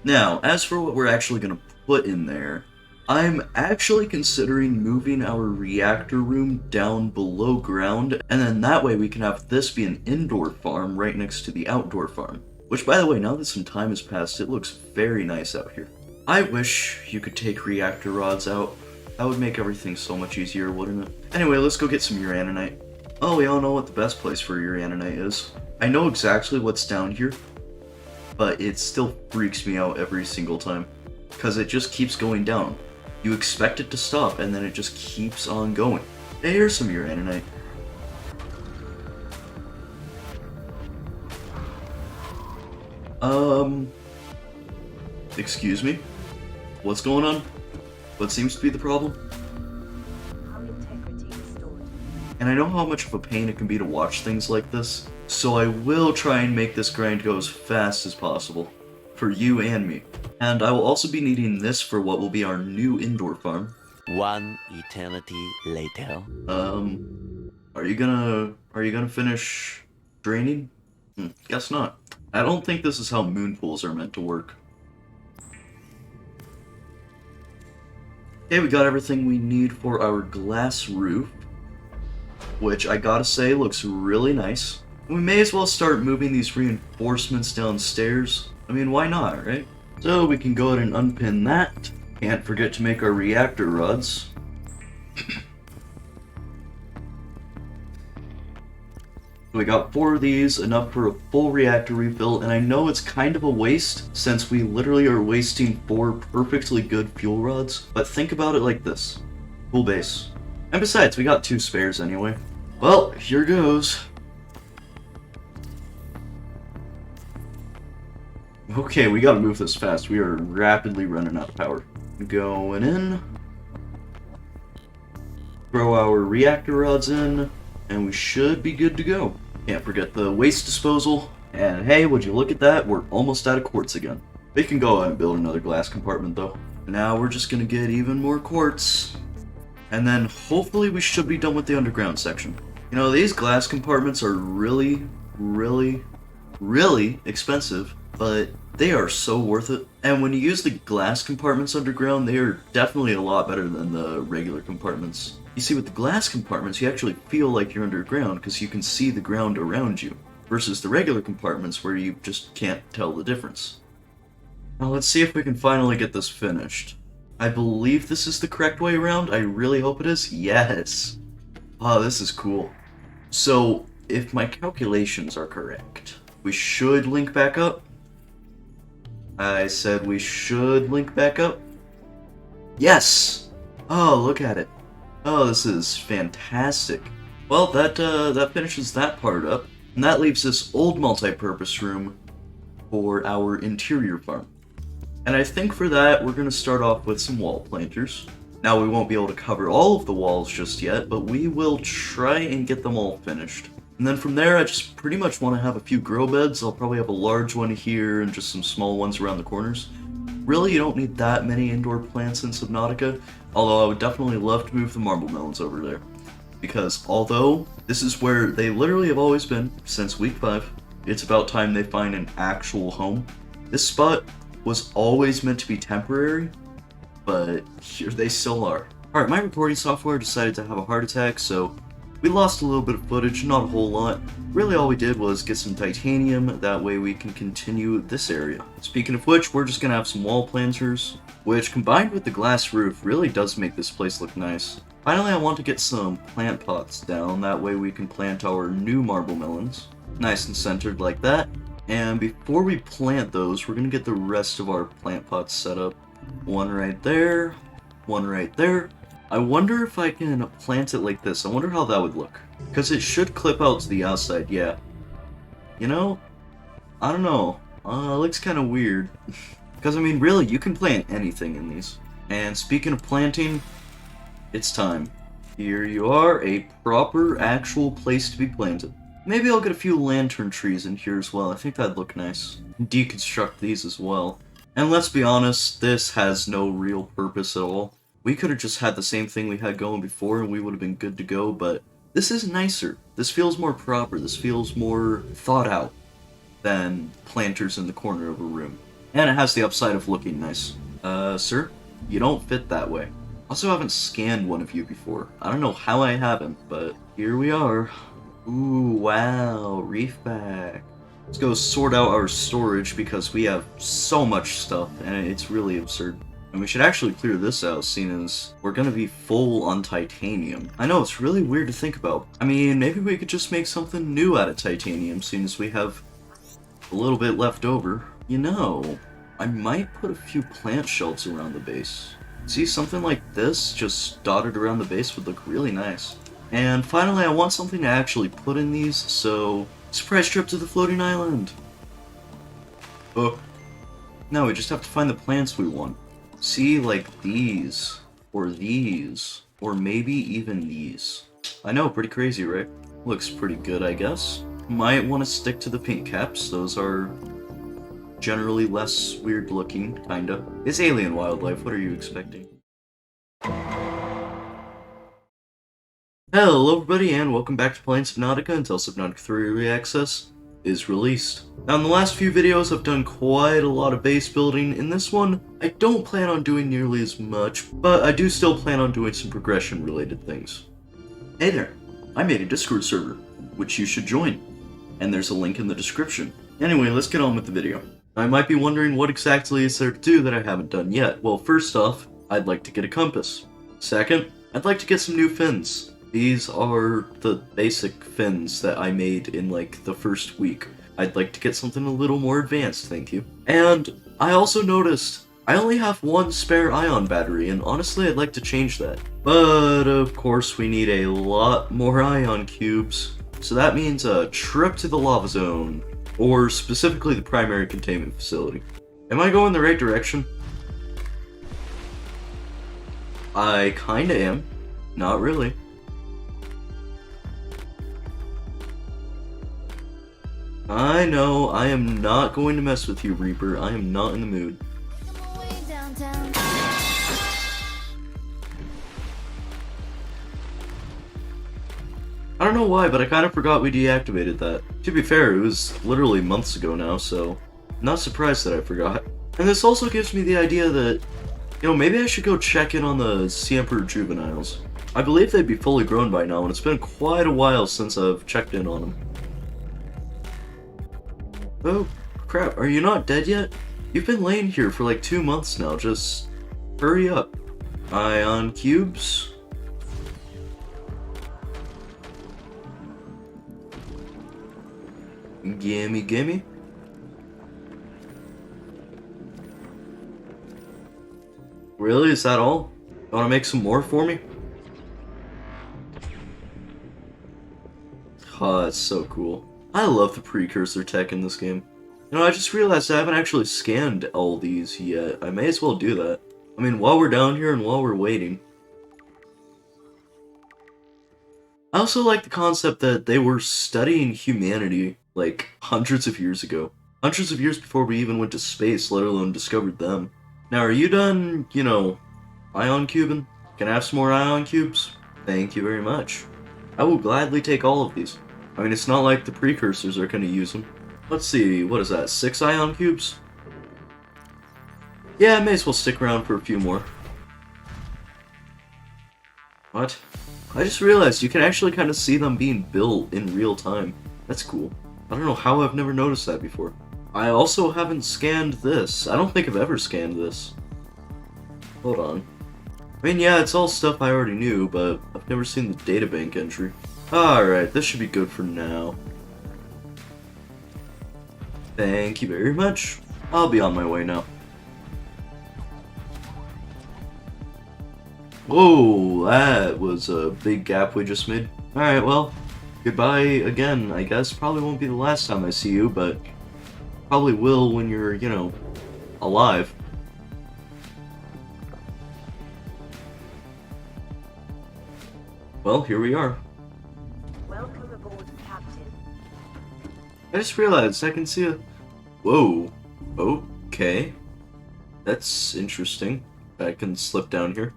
Now, as for what we're actually going to put in there, I'm actually considering moving our reactor room down below ground, and then that way we can have this be an indoor farm right next to the outdoor farm. Which, by the way, now that some time has passed, it looks very nice out here. I wish you could take reactor rods out. That would make everything so much easier, wouldn't it? Anyway, let's go get some uraninite. Oh, we all know what the best place for uraninite is. I know exactly what's down here, but it still freaks me out every single time, because it just keeps going down. You expect it to stop, and then it just keeps on going. Hey, here's some uraninite. Excuse me? What's going on? What seems to be the problem? And I know how much of a pain it can be to watch things like this, so I will try and make this grind go as fast as possible. For you and me. And I will also be needing this for what will be our new indoor farm. One eternity later. Are you gonna finish draining? Guess not. I don't think this is how moon pools are meant to work. Okay, we got everything we need for our glass roof, which I gotta say looks really nice. We may as well start moving these reinforcements downstairs. I mean, why not, right? So we can go ahead and unpin that. Can't forget to make our reactor rods. We got 4 of these, enough for a full reactor refill, and I know it's kind of a waste since we literally are wasting 4 perfectly good fuel rods, but think about it like this. Full base. And besides, we got 2 spares anyway. Well, here goes. Okay, we gotta move this fast. We are rapidly running out of power. Going in. Throw our reactor rods in, and we should be good to go. Can't forget the waste disposal. And hey, would you look at that? We're almost out of quartz again. We can go ahead and build another glass compartment though. Now we're just gonna get even more quartz. And then hopefully we should be done with the underground section. You know, these glass compartments are really, really, really expensive, but they are so worth it. And when you use the glass compartments underground, they are definitely a lot better than the regular compartments. You see, with the glass compartments, you actually feel like you're underground because you can see the ground around you, versus the regular compartments where you just can't tell the difference. Now let's see if we can finally get this finished. I believe this is the correct way around. I really hope it is. Yes! Oh, this is cool. So, if my calculations are correct, we should link back up. I said we should link back up. Yes! Oh, look at it. Oh, this is fantastic. Well, that finishes that part up. And that leaves this old multi-purpose room for our interior farm. And I think for that, we're going to start off with some wall planters. Now, we won't be able to cover all of the walls just yet, but we will try and get them all finished. And then from there, I just pretty much want to have a few grow beds. I'll probably have a large one here and just some small ones around the corners. Really, you don't need that many indoor plants in Subnautica, although I would definitely love to move the marble melons over there. Because although this is where they literally have always been since week 5, it's about time they find an actual home. This spot was always meant to be temporary, but here they still are. Alright, my recording software decided to have a heart attack, so we lost a little bit of footage, not a whole lot. Really all we did was get some titanium, that way we can continue this area. Speaking of which, we're just going to have some wall planters, which combined with the glass roof really does make this place look nice. Finally, I want to get some plant pots down, that way we can plant our new marble melons. Nice and centered like that. And before we plant those, we're gonna get the rest of our plant pots set up. One right there, one right there. I wonder if I can plant it like this. I wonder how that would look. Because it should clip out to the outside, yeah. You know, I don't know. It looks kind of weird. Because, I mean, really, you can plant anything in these. And speaking of planting, it's time. Here you are, a proper, actual place to be planted. Maybe I'll get a few lantern trees in here as well. I think that'd look nice. Deconstruct these as well. And let's be honest, this has no real purpose at all. We could have just had the same thing we had going before and we would have been good to go, but this is nicer. This feels more proper. This feels more thought out than planters in the corner of a room. And it has the upside of looking nice. Sir? You don't fit that way. Also haven't scanned one of you before. I don't know how I haven't, but here we are. Ooh, wow, reef back. Let's go sort out our storage because we have so much stuff and it's really absurd. And we should actually clear this out, seeing as we're gonna be full on titanium. I know, it's really weird to think about. I mean, maybe we could just make something new out of titanium, seeing as we have a little bit left over. You know, I might put a few plant shelves around the base. See, something like this just dotted around the base would look really nice. And finally, I want something to actually put in these, so surprise trip to the floating island! Oh. No, we just have to find the plants we want. See, like these, or maybe even these. I know, pretty crazy, right? Looks pretty good, I guess. Might want to stick to the pink caps, those are generally less weird looking, kinda. It's alien wildlife, what are you expecting? Hello everybody, and welcome back to playing Subnautica until Subnautica 3 Early Access is released. Now in the last few videos I've done quite a lot of base building. In this one, I don't plan on doing nearly as much, but I do still plan on doing some progression related things. Hey there, I made a Discord server, which you should join, and there's a link in the description. Anyway, let's get on with the video. I might be wondering what exactly is there to do that I haven't done yet. Well, first off, I'd like to get a compass. Second, I'd like to get some new fins. These are the basic fins that I made in like the first week. I'd like to get something a little more advanced, thank you. And I also noticed I only have one spare ion battery, and honestly I'd like to change that. But of course we need a lot more ion cubes. So that means a trip to the lava zone, or specifically the primary containment facility. Am I going the right direction? I kinda am. Not really. I know, I am not going to mess with you, Reaper. I am not in the mood. I don't know why, but I kind of forgot we deactivated that. To be fair, it was literally months ago now, so I'm not surprised that I forgot. And this also gives me the idea that, you know, maybe I should go check in on the Sea Emperor juveniles. I believe they'd be fully grown by now, and it's been quite a while since I've checked in on them. Oh, crap, are you not dead yet? You've been laying here for like 2 months now, just hurry up. Ion cubes. Gimme, gimme. Really, is that all? You wanna make some more for me? Oh, that's so cool. I love the precursor tech in this game. You know, I just realized I haven't actually scanned all these yet. I may as well do that. I mean, while we're down here and while we're waiting. I also like the concept that they were studying humanity, like, hundreds of years ago. Hundreds of years before we even went to space, let alone discovered them. Now, are you done, you know, ion cubing? Can I have some more ion cubes? Thank you very much. I will gladly take all of these. I mean, it's not like the precursors are going to use them. Let's see, what is that, 6 ion cubes? Yeah, I may as well stick around for a few more. What? I just realized you can actually kind of see them being built in real time. That's cool. I don't know how I've never noticed that before. I also haven't scanned this. I don't think I've ever scanned this. Hold on. I mean, yeah, it's all stuff I already knew, but I've never seen the databank entry. Alright, this should be good for now. Thank you very much. I'll be on my way now. Whoa, that was a big gap we just made. Alright, well, goodbye again, I guess. Probably won't be the last time I see you, but probably will when you're, you know, alive. Well, here we are. Welcome aboard, Captain. I just realized I can see a... Whoa. Okay. That's interesting. I can slip down here.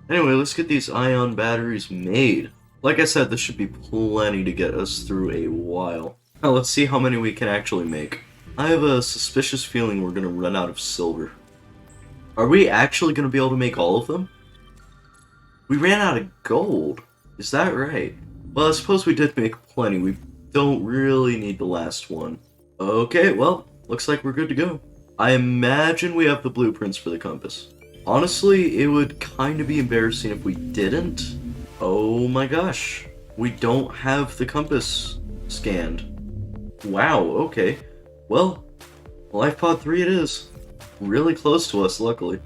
Anyway, let's get these ion batteries made. Like I said, this should be plenty to get us through a while. Now let's see how many we can actually make. I have a suspicious feeling we're gonna run out of silver. Are we actually gonna be able to make all of them? We ran out of gold. Is that right? Well, I suppose we did make plenty. We don't really need the last one. Okay, well, looks like we're good to go. I imagine we have the blueprints for the compass. Honestly, it would kind of be embarrassing if we didn't. Oh my gosh. We don't have the compass scanned. Wow, okay. Well, Life Pod 3 it is. Really close to us, luckily.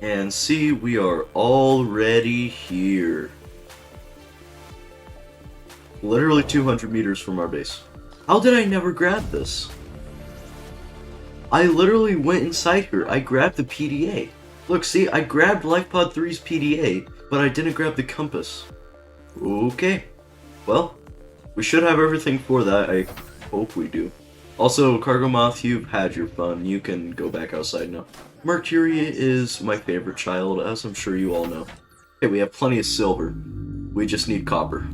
And see, we are already here. Literally 200 meters from our base. How did I never grab this? I literally went inside here. I grabbed the PDA. Look, see, I grabbed LifePod 3's PDA, but I didn't grab the compass. Okay. Well, we should have everything for that. I hope we do. Also, Cargo Moth, you've had your fun. You can go back outside now. Mercury is my favorite child, as I'm sure you all know. Okay, we have plenty of silver. We just need copper.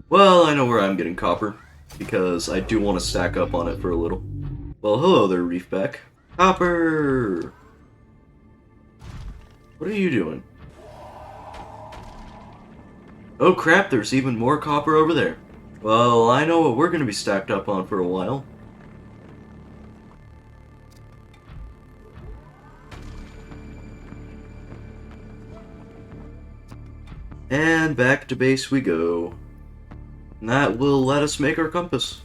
Well, I know where I'm getting copper, because I do want to stack up on it for a little. Well, hello there, Reefback. Copper! What are you doing? Oh crap, there's even more copper over there. Well, I know what we're going to be stacked up on for a while. And back to base we go. And that will let us make our compass.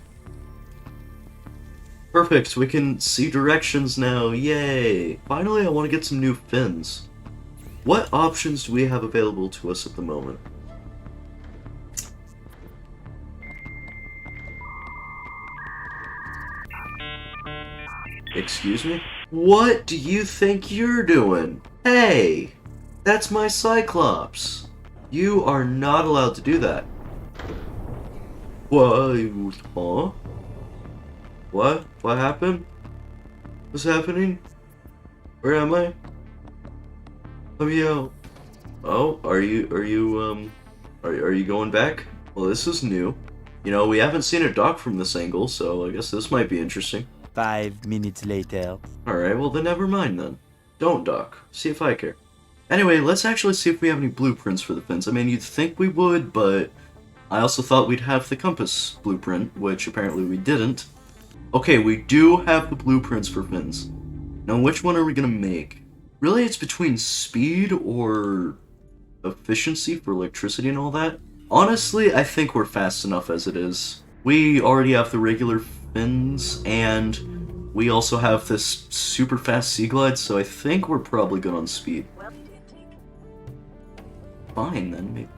Perfect, we can see directions now, yay! Finally, I want to get some new fins. What options do we have available to us at the moment? Excuse me? What do you think you're doing? Hey! That's my Cyclops! You are not allowed to do that. What? Huh? What? What happened? What's happening? Where am I? Let me out. Oh, are you going back? Well, this is new. You know, we haven't seen a dock from this angle, so I guess this might be interesting. 5 minutes later. Alright, well then never mind then. Don't dock. See if I care. Anyway, let's actually see if we have any blueprints for the fins. I mean, you'd think we would, but I also thought we'd have the compass blueprint, which apparently we didn't. Okay, we do have the blueprints for fins. Now, which one are we gonna make? Really, it's between speed or efficiency for electricity and all that. Honestly, I think we're fast enough as it is. We already have the regular fins, and we also have this super fast sea glide, so I think we're probably good on speed. Fine, then, maybe.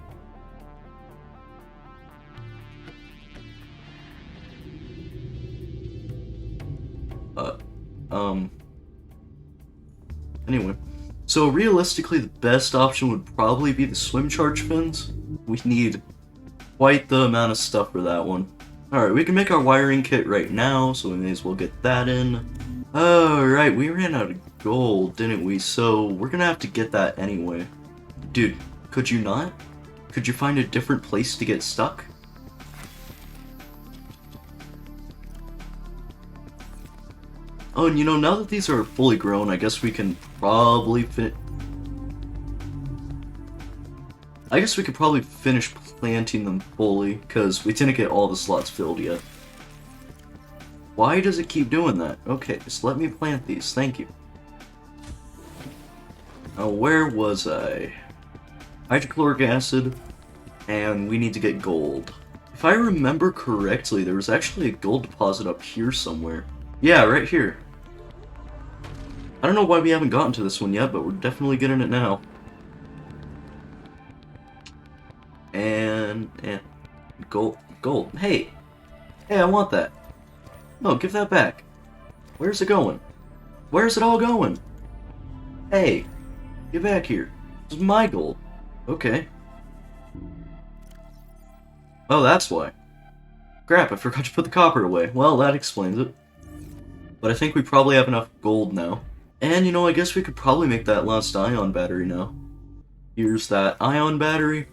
Anyway, so realistically, the best option would probably be the swim charge fins. We need quite the amount of stuff for that one. Alright, we can make our wiring kit right now, so we may as well get that in. Alright, we ran out of gold, didn't we? So we're gonna have to get that anyway. Dude, could you not? Could you find a different place to get stuck? Oh, and you know, now that these are fully grown, I guess we can probably finish planting them fully, because we didn't get all the slots filled yet. Why does it keep doing that? Okay, just let me plant these, thank you. Now, where was I? Hydrochloric acid, and we need to get gold. If I remember correctly, there was actually a gold deposit up here somewhere. Yeah, right here. I don't know why we haven't gotten to this one yet, but we're definitely getting it now. And gold. Hey, I want that. No, give that back. Where's it going? Where's it all going? Hey, get back here. This is my gold. Okay. Oh, that's why. Crap, I forgot to put the copper away. Well, that explains it. But I think we probably have enough gold now. And, you know, I guess we could probably make that last ion battery now. Here's that ion battery.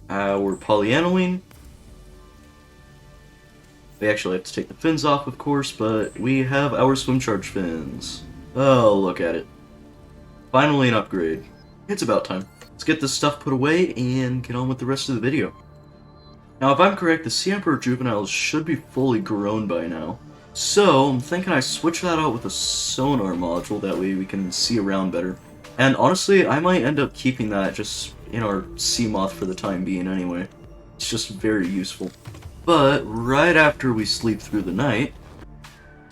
Our polyaniline. We actually have to take the fins off, of course, but we have our swim charge fins. Oh, look at it. Finally an upgrade. It's about time. Let's get this stuff put away and get on with the rest of the video. Now, if I'm correct, the Sea Emperor juveniles should be fully grown by now. So, I'm thinking I switch that out with a sonar module, that way we can see around better. And honestly, I might end up keeping that just in our sea moth for the time being anyway. It's just very useful. But, right after we sleep through the night,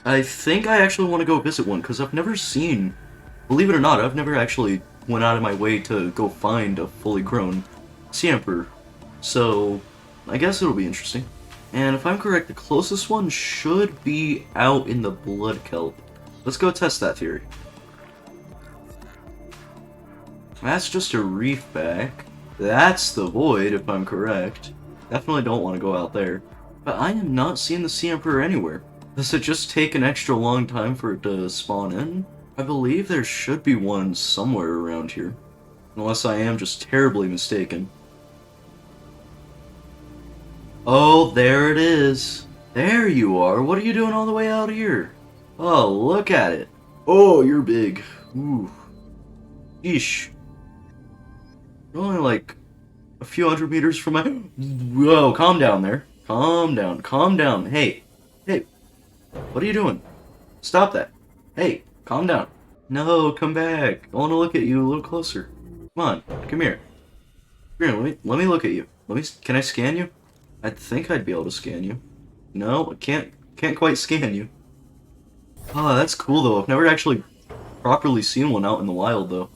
I think I actually want to go visit one, because I've never seen, believe it or not, I've never actually went out of my way to go find a fully grown Sea Emperor. So, I guess it'll be interesting. And if I'm correct, the closest one should be out in the blood kelp. Let's go test that theory. That's just a reef back. That's the void, if I'm correct. Definitely don't want to go out there. But I am not seeing the Sea Emperor anywhere. Does it just take an extra long time for it to spawn in? I believe there should be one somewhere around here. Unless I am just terribly mistaken. Oh, there it is. There you are. What are you doing all the way out here? Oh, look at it. Oh, you're big. Ooh. Yeesh. You're only like a few hundred meters from my... Whoa, calm down there. Calm down. Calm down. Hey. Hey. What are you doing? Stop that. Hey, calm down. No, come back. I want to look at you a little closer. Come on. Come here. Come here, let me look at you. Can I scan you? I think I'd be able to scan you. No, I can't quite scan you. Oh, that's cool though. I've never actually properly seen one out in the wild though.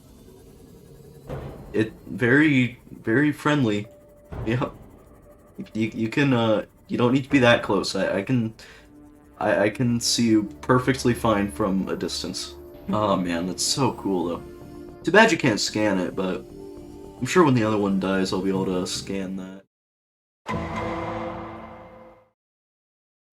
It very, very friendly. Yeah. You can you don't need to be that close. I can see you perfectly fine from a distance. Oh man, that's so cool though. Too bad you can't scan it, but I'm sure when the other one dies I'll be able to scan that.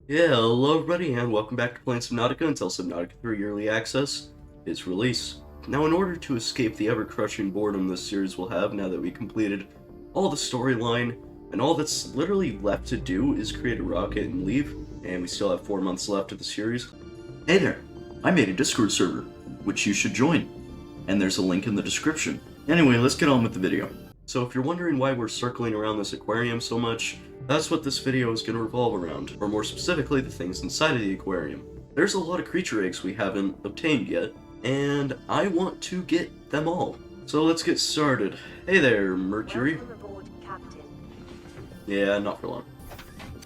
Yeah, hello everybody, and welcome back to playing Subnautica until Subnautica 3 Early Access is released. Now, in order to escape the ever-crushing boredom this series will have now that we completed all the storyline, and all that's literally left to do is create a rocket and leave, and we still have 4 months left of the series. Hey there, I made a Discord server, which you should join, and there's a link in the description. Anyway, let's get on with the video. So if you're wondering why we're circling around this aquarium so much, that's what this video is going to revolve around, or more specifically, the things inside of the aquarium. There's a lot of creature eggs we haven't obtained yet, and I want to get them all. So let's get started. Hey there, Mercury. Welcome aboard, Captain. Yeah, not for long.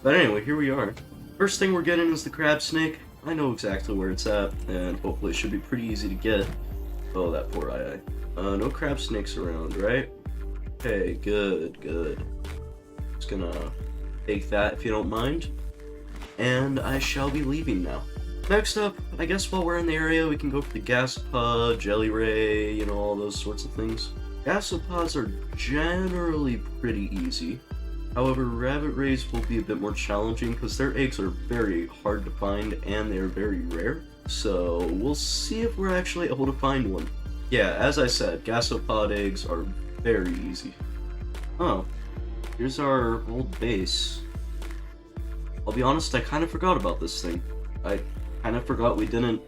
But anyway, here we are. First thing we're getting is the crab snake. I know exactly where it's at, and hopefully it should be pretty easy to get. Oh, that poor eye. No crab snakes around, right? Okay, good. Just gonna take that if you don't mind. And I shall be leaving now. Next up, I guess while we're in the area, we can go for the gasopod, jelly ray, you know, all those sorts of things. Gasopods are generally pretty easy. However, rabbit rays will be a bit more challenging because their eggs are very hard to find and they're very rare. So we'll see if we're actually able to find one. Yeah, as I said, gasopod eggs are very easy. Oh, here's our old base. I'll be honest, I kind of forgot about this thing. I kind of forgot we didn't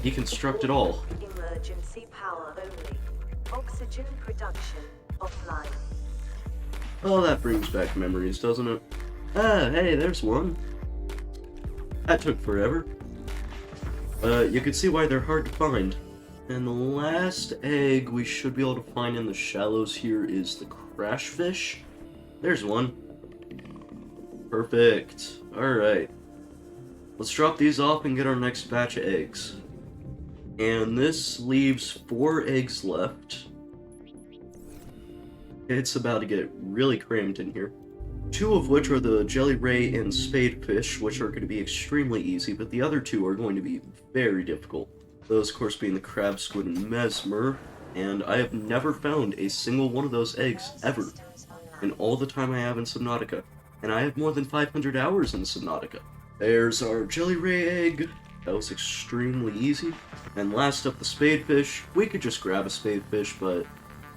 deconstruct it all. Emergency power only. Oxygen production offline. Oh, that brings back memories, doesn't it? Ah, hey, there's one. That took forever. You can see why they're hard to find. And the last egg we should be able to find in the shallows here is the crash fish. There's one. Perfect. Alright. Let's drop these off and get our next batch of eggs. And this leaves 4 eggs left. It's about to get really crammed in here. 2 of which are the jelly ray and spadefish, which are going to be extremely easy, but the other 2 are going to be very difficult. Those, of course, being the crab, squid, and mesmer. And I have never found a single one of those eggs, ever, in all the time I have in Subnautica. And I have more than 500 hours in Subnautica. There's our jelly ray egg. That was extremely easy. And last up, the spadefish. We could just grab a spadefish, but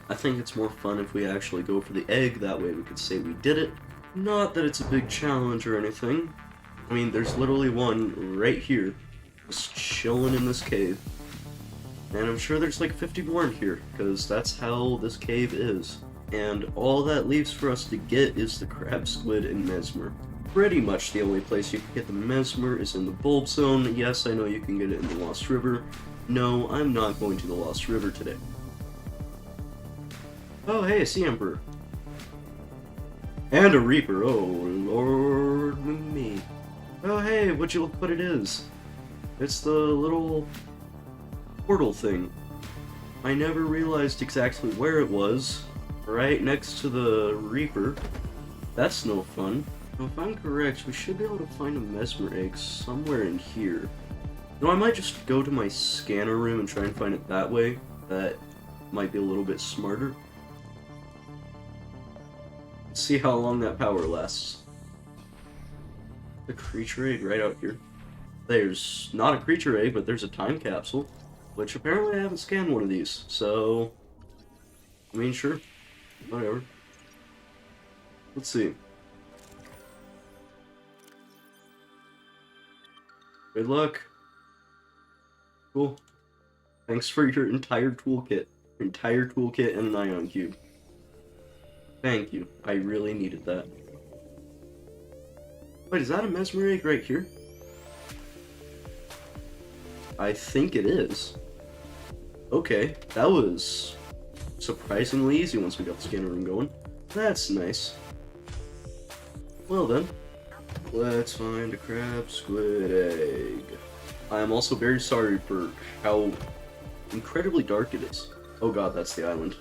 I think it's more fun if we actually go for the egg. That way we could say we did it. Not that it's a big challenge or anything. I mean, there's literally one right here, just chilling in this cave. And I'm sure there's like 50 more in here, because that's how this cave is. And all that leaves for us to get is the crab, squid, and mesmer. Pretty much the only place you can get the mesmer is in the bulb zone. Yes, I know you can get it in the Lost River. No, I'm not going to the Lost River today. Oh, hey, a sea emperor. And a reaper. Oh, lord me. Oh, hey, would you look what it is? It's the little portal thing. I never realized exactly where it was. Right next to the reaper. That's no fun. Now, if I'm correct, we should be able to find a mesmer egg somewhere in here. No, I might just go to my scanner room and try and find it that way. That might be a little bit smarter. Let's see how long that power lasts. The creature egg right out here. There's not a creature egg, but there's a time capsule. Which apparently I haven't scanned one of these, so... I mean, sure. Whatever. Let's see. Good luck. Cool. Thanks for your entire toolkit. Entire toolkit and an ion cube. Thank you. I really needed that. Wait, is that a mesmer egg right here? I think it is. Okay, that was surprisingly easy once we got the scanner room going. That's nice. Well then, let's find a crab squid egg. I am also very sorry for how incredibly dark it is. Oh god, that's the island.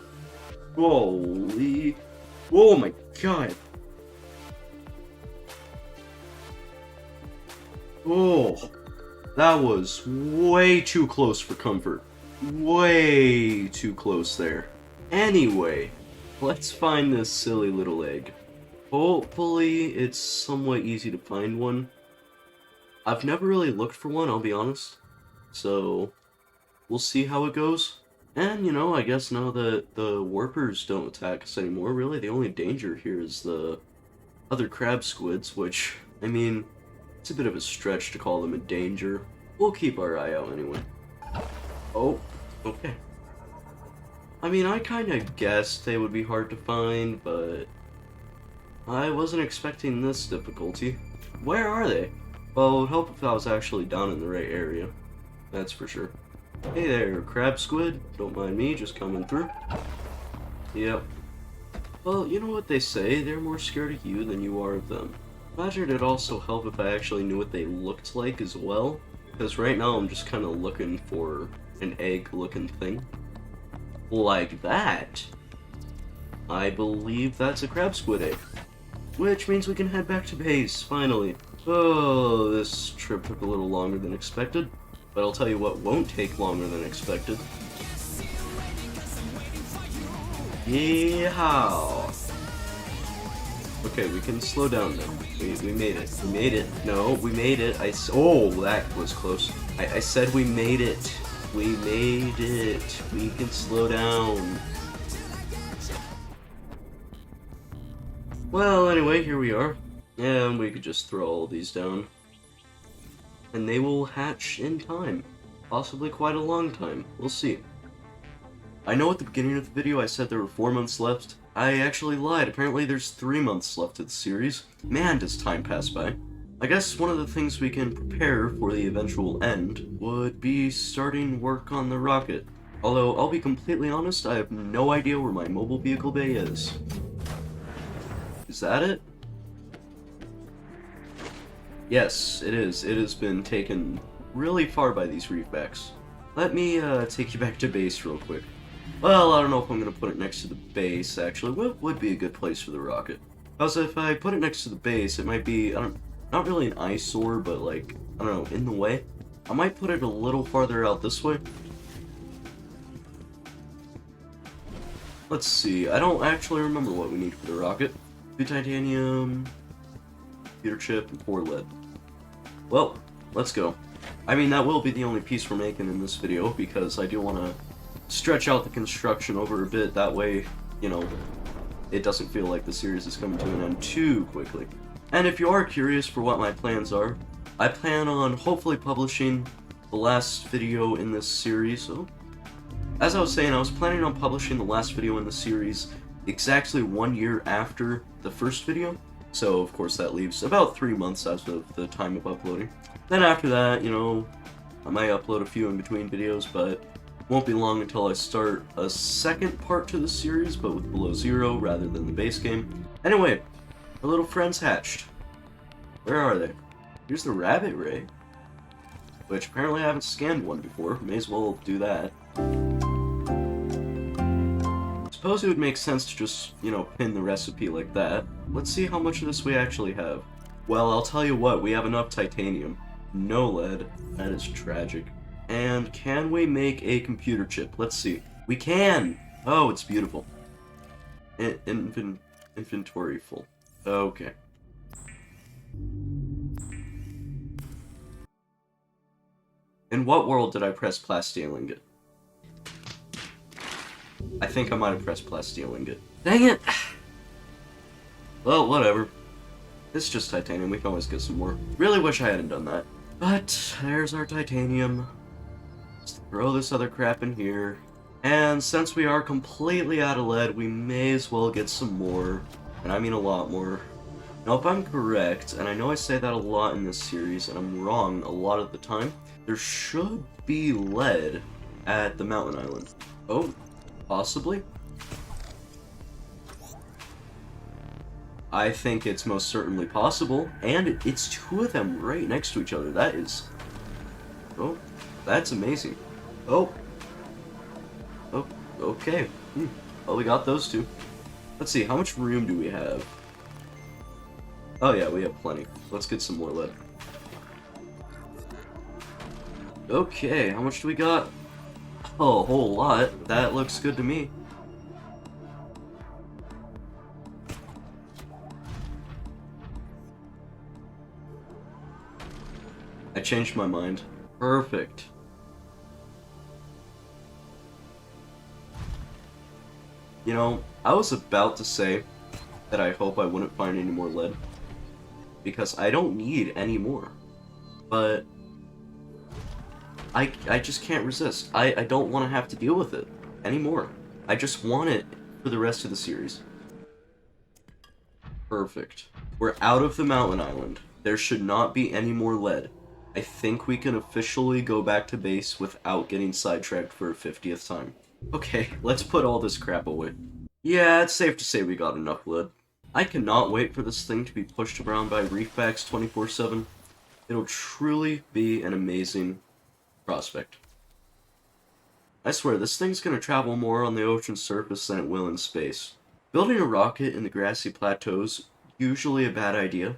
Holy... Oh my god! Oh, that was way too close for comfort. Way too close there. Anyway, let's find this silly little egg. Hopefully it's somewhat easy to find one. I've never really looked for one, I'll be honest. So, we'll see how it goes. And, you know, I guess now that the warpers don't attack us anymore, really the only danger here is the other crab squids, which, I mean, it's a bit of a stretch to call them a danger. We'll keep our eye out anyway. Oh, okay. I mean, I kinda guessed they would be hard to find, but I wasn't expecting this difficulty. Where are they? Well, it would help if I was actually down in the right area. That's for sure. Hey there, crab squid. Don't mind me, just coming through. Yep. Well, you know what they say, they're more scared of you than you are of them. Imagine it'd also help if I actually knew what they looked like as well. Because right now I'm just kind of looking for an egg-looking thing. Like that. I believe that's a crab squid egg. Which means we can head back to base, finally. Oh, this trip took a little longer than expected. But I'll tell you what won't take longer than expected. Yeehaw! Okay, we can slow down now. We made it. We made it. No, we made it. Oh, that was close. I said we made it. We made it. We can slow down. Well, anyway, here we are. And we could just throw all these down. And they will hatch in time. Possibly quite a long time. We'll see. I know at the beginning of the video I said there were 4 months left. I actually lied. Apparently there's 3 months left of the series. Man, does time pass by. I guess one of the things we can prepare for the eventual end would be starting work on the rocket. Although, I'll be completely honest, I have no idea where my mobile vehicle bay is. Is that it? Yes, it is. It has been taken really far by these reefbacks. Let me take you back to base real quick. Well, I don't know if I'm going to put it next to the base, actually. What would be a good place for the rocket? Because if I put it next to the base, it might be, not really an eyesore, but like, I don't know, in the way. I might put it a little farther out this way. Let's see, I don't actually remember what we need for the rocket. 2 titanium, computer chip, and 4 lead. Well, let's go. I mean, that will be the only piece we're making in this video, because I do want to stretch out the construction over a bit, that way, you know, it doesn't feel like the series is coming to an end too quickly. And if you are curious for what my plans are, I plan on hopefully publishing the last video in this series. So, as I was saying, I was planning on publishing the last video in the series exactly 1 year after the first video. So, of course, that leaves about 3 months as of the time of uploading. Then after that, you know, I might upload a few in between videos, but it won't be long until I start a second part to the series, but with Below Zero rather than the base game. Anyway, our little friends hatched. Where are they? Here's the rabbit ray, which apparently I haven't scanned one before. May as well do that. Suppose it would make sense to just, you know, pin the recipe like that. Let's see how much of this we actually have. Well, I'll tell you what, we have enough titanium. No lead. That is tragic. And can we make a computer chip? Let's see. We can! Oh, it's beautiful. Inventory full. Okay. In what world did I press plasteel ingot? I think I might have pressed plasteel ingot. Dang it! Well, whatever. It's just titanium, we can always get some more. Really wish I hadn't done that. But, there's our titanium. Let's throw this other crap in here. And since we are completely out of lead, we may as well get some more. And I mean a lot more. Now, if I'm correct, and I know I say that a lot in this series, and I'm wrong a lot of the time, there should be lead at the mountain island. Oh, possibly? I think it's most certainly possible, and it's 2 of them right next to each other. That is... oh, that's amazing. Oh. Oh, okay. Well, we got those 2. Let's see, how much room do we have? Oh yeah, we have plenty. Let's get some more lead. Okay, how much do we got? Oh, a whole lot. That looks good to me. I changed my mind. Perfect. You know, I was about to say that I hope I wouldn't find any more lead, because I don't need any more. But I just can't resist. I don't want to have to deal with it anymore. I just want it for the rest of the series. Perfect. We're out of the mountain island. There should not be any more lead. I think we can officially go back to base without getting sidetracked for a 50th time. Okay, let's put all this crap away. Yeah, it's safe to say we got enough lead. I cannot wait for this thing to be pushed around by reefbacks 24/7. It'll truly be an amazing prospect. I swear, this thing's gonna travel more on the ocean surface than it will in space. Building a rocket in the grassy plateaus usually a bad idea,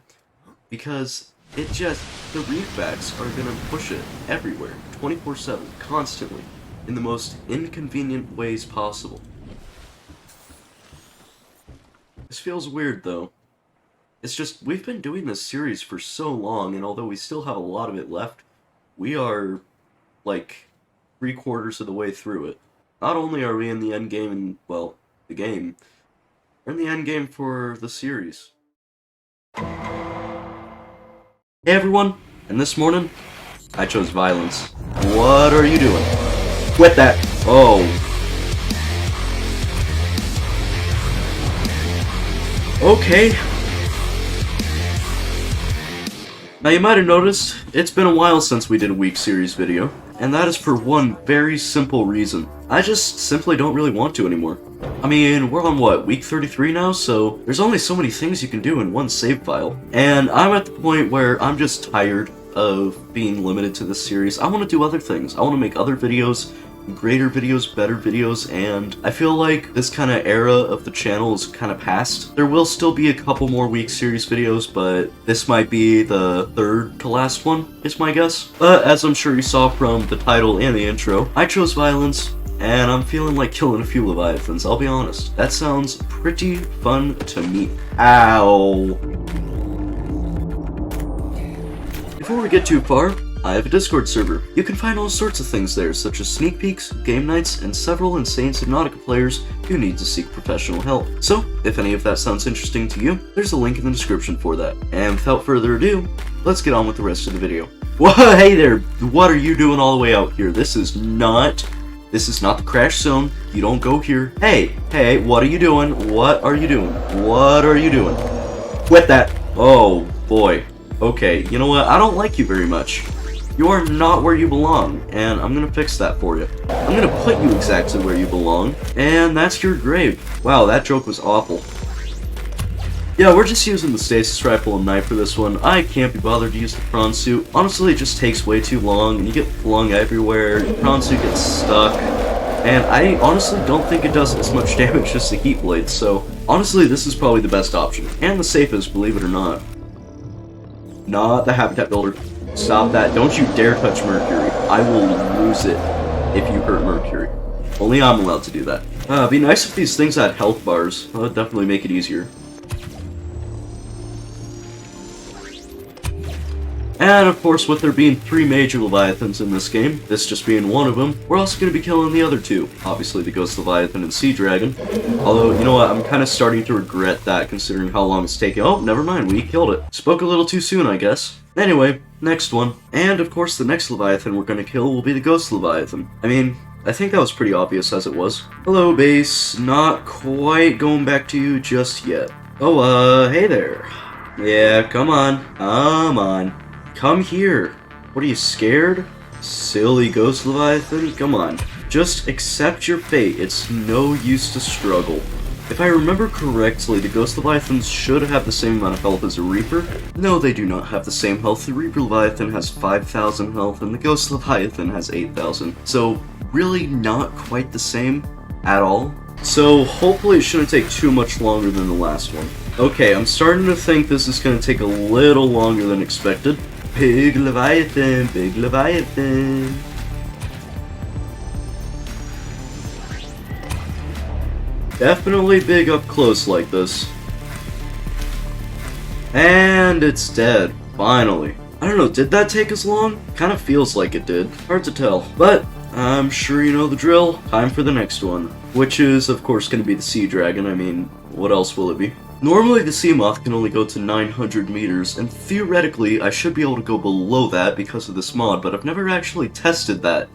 because the reefbacks are gonna push it everywhere, 24/7, constantly, in the most inconvenient ways possible. This feels weird, though. It's just, we've been doing this series for so long, and although we still have a lot of it left, we are, like, 3/4 of the way through it. Not only are we in the end game, and, well, the game, we're in the end game for the series. Hey everyone, and this morning, I chose violence. What are you doing? Quit that! Oh. Okay. Now you might have noticed, it's been a while since we did a week series video, and that is for one very simple reason. I just simply don't really want to anymore. I mean, we're on what, week 33 now, so there's only so many things you can do in one save file. And I'm at the point where I'm just tired of being limited to this series. I want to do other things. I want to make other videos, greater videos, better videos, and I feel like this kind of era of the channel is kind of past. There will still be a couple more week series videos, but this might be the third to last one, is my guess. But as I'm sure you saw from the title and the intro, I chose violence, and I'm feeling like killing a few Leviathans, I'll be honest. That sounds pretty fun to me. Ow. Before we get too far, I have a Discord server. You can find all sorts of things there, such as sneak peeks, game nights, and several insane Subnautica players who need to seek professional help. So, if any of that sounds interesting to you, there's a link in the description for that. And without further ado, let's get on with the rest of the video. Whoa, hey there! What are you doing all the way out here? This is not the crash zone. You don't go here. Hey, what are you doing? What are you doing? What are you doing? Quit that! Oh, boy. Okay, you know what? I don't like you very much. You are not where you belong, and I'm gonna fix that for you. I'm gonna put you exactly where you belong, and that's your grave. Wow, that joke was awful. Yeah, we're just using the stasis rifle and knife for this one. I can't be bothered to use the prawn suit. Honestly, it just takes way too long, and you get flung everywhere, your prawn suit gets stuck, and I honestly don't think it does as much damage as the heat blade, so honestly, this is probably the best option, and the safest, believe it or not. Not the habitat builder. Stop that. Don't you dare touch Mercury. I will lose it if you hurt Mercury. Only I'm allowed to do that. It'd be nice if these things had health bars. That would definitely make it easier. And of course, with there being 3 major Leviathans in this game, this just being one of them, we're also going to be killing the other 2. Obviously the Ghost Leviathan and Sea Dragon. Although, you know what, I'm kind of starting to regret that considering how long it's taking. Oh, never mind, we killed it. Spoke a little too soon, I guess. Anyway, next one. And of course, the next Leviathan we're going to kill will be the Ghost Leviathan. I mean, I think that was pretty obvious as it was. Hello, base. Not quite going back to you just yet. Oh, hey there. Yeah, come on. Come on. Come here. What are you, scared? Silly Ghost Leviathan? Come on. Just accept your fate. It's no use to struggle. If I remember correctly, the Ghost Leviathans should have the same amount of health as a Reaper. No, they do not have the same health. The Reaper Leviathan has 5,000 health, and the Ghost Leviathan has 8,000. So, really not quite the same at all. So, hopefully it shouldn't take too much longer than the last one. Okay, I'm starting to think this is going to take a little longer than expected. Big Leviathan, big Leviathan. Definitely big up close like this. And it's dead, finally. I don't know, did that take as long? Kind of feels like it did. Hard to tell. But I'm sure you know the drill. Time for the next one. Which is, of course, going to be the Sea Dragon. I mean, what else will it be? Normally the Sea Moth can only go to 900 meters, and theoretically I should be able to go below that because of this mod, but I've never actually tested that.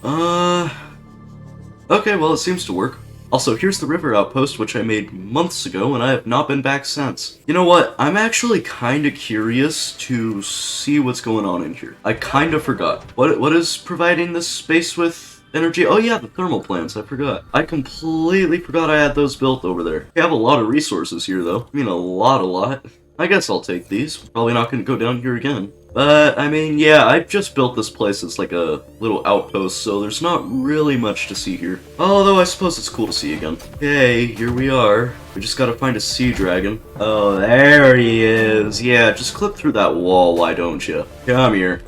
Okay, well it seems to work. Also, here's the river outpost, which I made months ago, and I have not been back since. You know what? I'm actually kinda curious to see what's going on in here. I kinda forgot. What is providing this space with energy? Oh yeah, the thermal plants, I forgot. I completely forgot I had those built over there. We have a lot of resources here, though. I mean, a lot. I guess I'll take these. Probably not gonna go down here again. But, I mean, yeah, I just built this place as like a little outpost, so there's not really much to see here. Although, I suppose it's cool to see again. Okay, here we are. We just gotta find a Sea Dragon. Oh, there he is. Yeah, just clip through that wall, why don't you? Come here.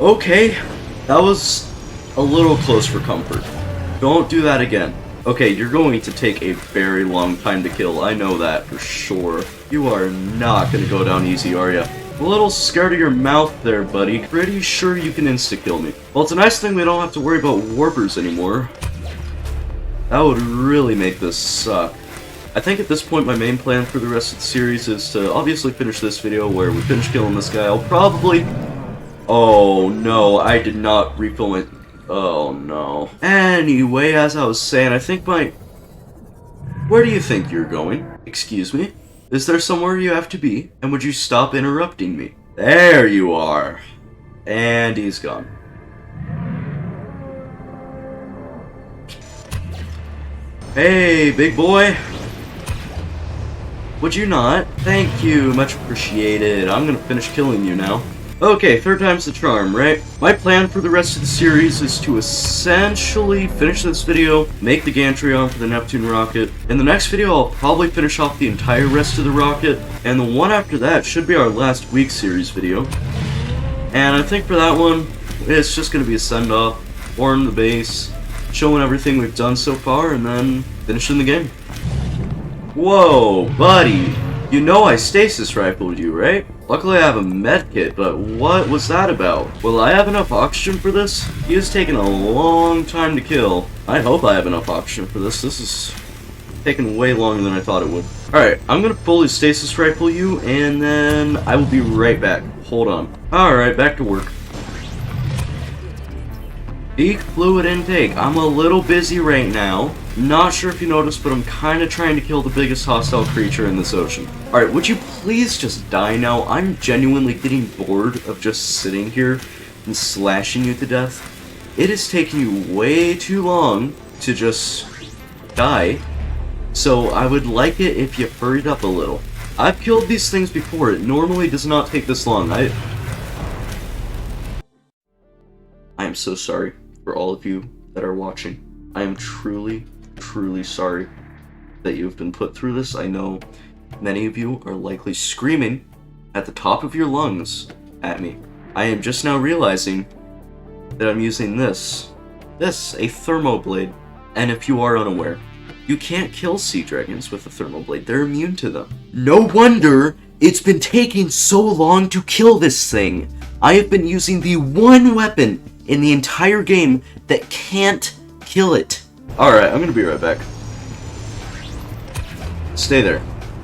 Okay, that was a little close for comfort. Don't do that again. Okay, you're going to take a very long time to kill, I know that for sure. You are not gonna go down easy, are ya? A little scared of your mouth there, buddy. Pretty sure you can insta-kill me. Well, it's a nice thing we don't have to worry about warpers anymore. That would really make this suck. I think at this point my main plan for the rest of the series is to obviously finish this video where we finish killing this guy. I'll probably... Oh no, I did not refill my... Oh no. Anyway, as I was saying, I think my... Where do you think you're going? Excuse me? Is there somewhere you have to be? And would you stop interrupting me? There you are. And he's gone. Hey, big boy. Would you not? Thank you, much appreciated. I'm gonna finish killing you now. Okay, third time's the charm, right? My plan for the rest of the series is to essentially finish this video, make the gantry on for the Neptune rocket. In the next video, I'll probably finish off the entire rest of the rocket, and the one after that should be our last week series video. And I think for that one, it's just gonna be a send-off, warm the base, showing everything we've done so far, and then finishing the game. Whoa, buddy! You know I stasis rifled you, right? Luckily I have a med kit, but what was that about? Will I have enough oxygen for this? He has taken a long time to kill. I hope I have enough oxygen for this. This is taking way longer than I thought it would. Alright, I'm gonna fully stasis rifle you, and then I will be right back. Hold on. Alright, back to work. Peak fluid intake. I'm a little busy right now. Not sure if you noticed, but I'm kind of trying to kill the biggest hostile creature in this ocean. Alright, would you please just die now? I'm genuinely getting bored of just sitting here and slashing you to death. It is taking you way too long to just die, so I would like it if you hurried up a little. I've killed these things before. It normally does not take this long. I am so sorry for all of you that are watching. I am truly sorry that you've been put through this. I know many of you are likely screaming at the top of your lungs at me. I am just now realizing that I'm using this, a thermoblade. And if you are unaware, you can't kill sea dragons with a thermoblade. They're immune to them. No wonder it's been taking so long to kill this thing. I have been using the one weapon in the entire game that can't kill it. Alright, I'm gonna be right back. Stay there.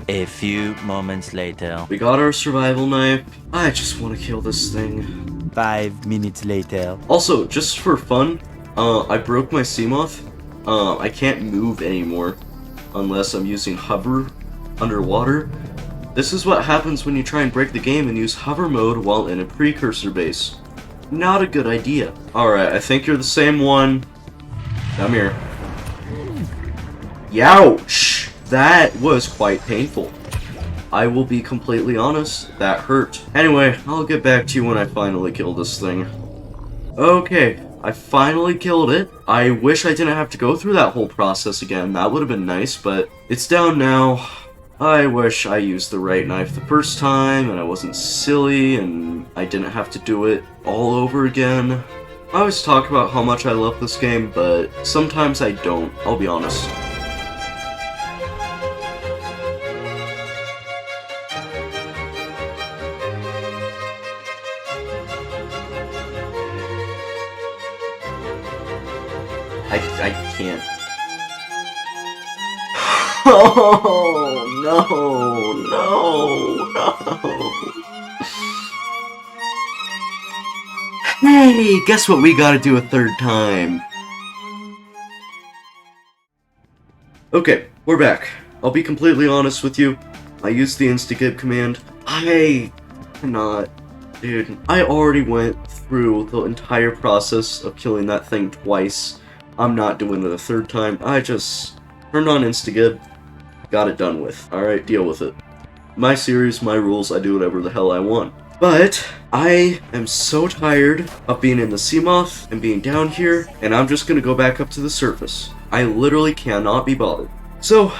A few moments later. We got our survival knife. I just want to kill this thing. 5 minutes later. Also, just for fun, I broke my Seamoth. I can't move anymore unless I'm using hover underwater. This is what happens when you try and break the game and use hover mode while in a precursor base. Not a good idea. Alright, I think you're the same one. Come here. Youch! That was quite painful. I will be completely honest, that hurt. Anyway, I'll get back to you when I finally kill this thing. Okay, I finally killed it. I wish I didn't have to go through that whole process again. That would have been nice, but it's down now. I wish I used the right knife the first time, and I wasn't silly, and I didn't have to do it all over again. I always talk about how much I love this game, but sometimes I don't, I'll be honest. I can't. Oh, no. Hey, guess what we gotta do a third time? Okay, we're back. I'll be completely honest with you. I used the insta-gib command. I cannot. Dude, I already went through the entire process of killing that thing twice. I'm not doing it a third time. I just turned on insta-gib, got it done with. Alright, deal with it. My series, my rules, I do whatever the hell I want. But I am so tired of being in the Seamoth and being down here, and I'm just gonna go back up to the surface. I literally cannot be bothered. So,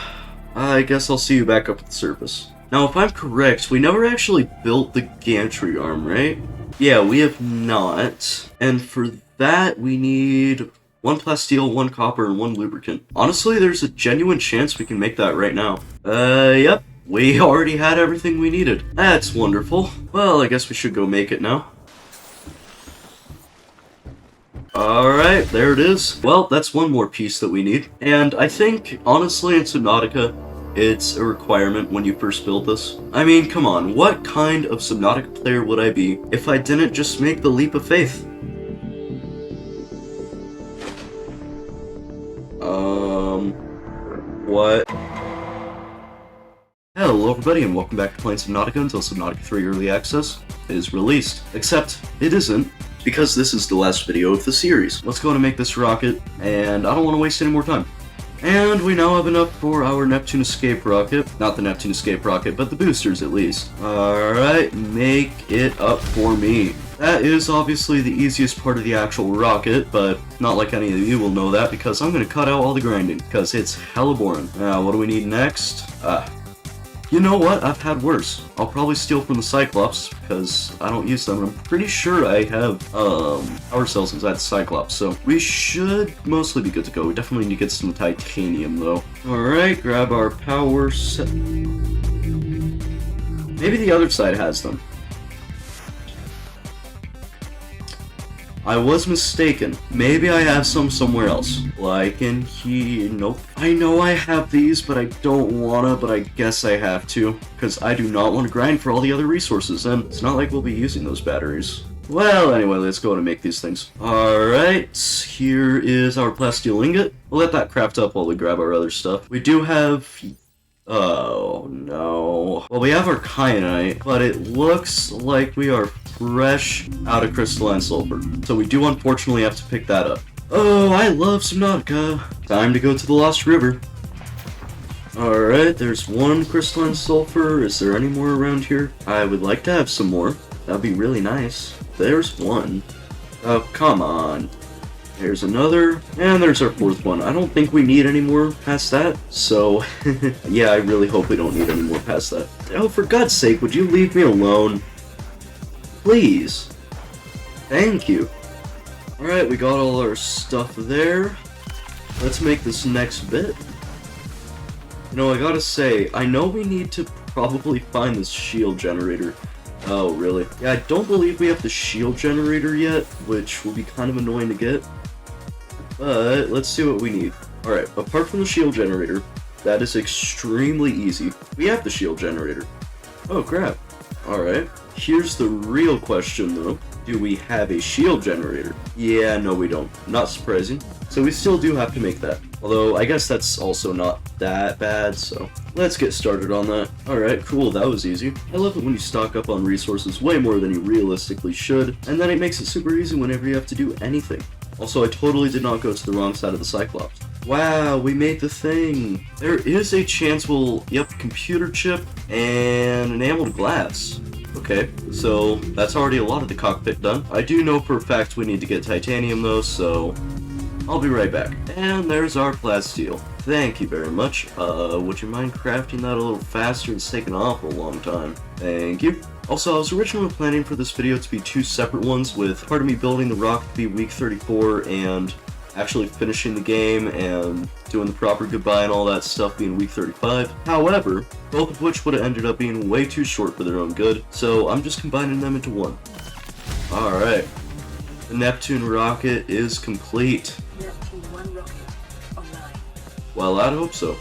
I guess I'll see you back up at the surface. Now, if I'm correct, we never actually built the gantry arm, right? Yeah, we have not. And for that, we need 1 plasteel, 1 copper, and 1 lubricant. Honestly, there's a genuine chance we can make that right now. Yep. We already had everything we needed. That's wonderful. Well, I guess we should go make it now. Alright, there it is. Well, that's one more piece that we need. And I think, honestly, in Subnautica, it's a requirement when you first build this. I mean, come on, what kind of Subnautica player would I be if I didn't just make the leap of faith? What? Hello everybody and welcome back to playing Subnautica until Subnautica 3 Early Access is released. Except, it isn't, because this is the last video of the series. Let's go and make this rocket, and I don't want to waste any more time. And we now have enough for our Neptune escape rocket. Not the Neptune escape rocket, but the boosters at least. Alright, make it up for me. That is obviously the easiest part of the actual rocket, but not like any of you will know that because I'm gonna cut out all the grinding, because it's hella boring. Now, what do we need next? You know what? I've had worse. I'll probably steal from the Cyclops, because I don't use them, and I'm pretty sure I have, power cells inside the Cyclops, so we should mostly be good to go. We definitely need to get some titanium, though. Alright, grab our power set. Maybe the other side has them. I was mistaken. Maybe I have some somewhere else. Like in here. Nope. I know I have these, but I don't wanna, but I guess I have to. Because I do not want to grind for all the other resources, and it's not like we'll be using those batteries. Well, anyway, let's go and make these things. Alright, here is our plasteel ingot. We'll let that craft up while we grab our other stuff. We do have... Oh, no. Well, we have our kyanite, but it looks like we are fresh out of crystalline sulfur. So we do unfortunately have to pick that up. Oh, I love Subnautica. Time to go to the Lost River. Alright, there's one crystalline sulfur. Is there any more around here? I would like to have some more. That'd be really nice. There's one. Oh, come on. There's another, and there's our fourth one. I don't think we need any more past that, so yeah, I really hope we don't need any more past that. Oh, for God's sake, would you leave me alone? Please. Thank you. Alright, we got all our stuff there. Let's make this next bit. You know, I gotta say, I know we need to probably find this shield generator. Oh, really? Yeah, I don't believe we have the shield generator yet, which will be kind of annoying to get. But let's see what we need. Alright, apart from the shield generator, that is extremely easy. We have the shield generator. Oh, crap. Alright. Here's the real question, though. Do we have a shield generator? Yeah, no we don't. Not surprising. So we still do have to make that. Although, I guess that's also not that bad, so let's get started on that. Alright, cool, that was easy. I love it when you stock up on resources way more than you realistically should, and then it makes it super easy whenever you have to do anything. Also, I totally did not go to the wrong side of the Cyclops. Wow, we made the thing! There is a chance we'll... Yep, computer chip and enameled glass. Okay, so that's already a lot of the cockpit done. I do know for a fact we need to get titanium though, so I'll be right back. And there's our plasteel. Thank you very much. Would you mind crafting that a little faster? It's taken an awful long time. Thank you. Also, I was originally planning for this video to be two separate ones, with part of me building the rocket to be week 34 and actually finishing the game and doing the proper goodbye and all that stuff being week 35. However, both of which would have ended up being way too short for their own good, so I'm just combining them into one. Alright. The Neptune rocket is complete. Neptune 1 rocket online. Well, I'd hope so.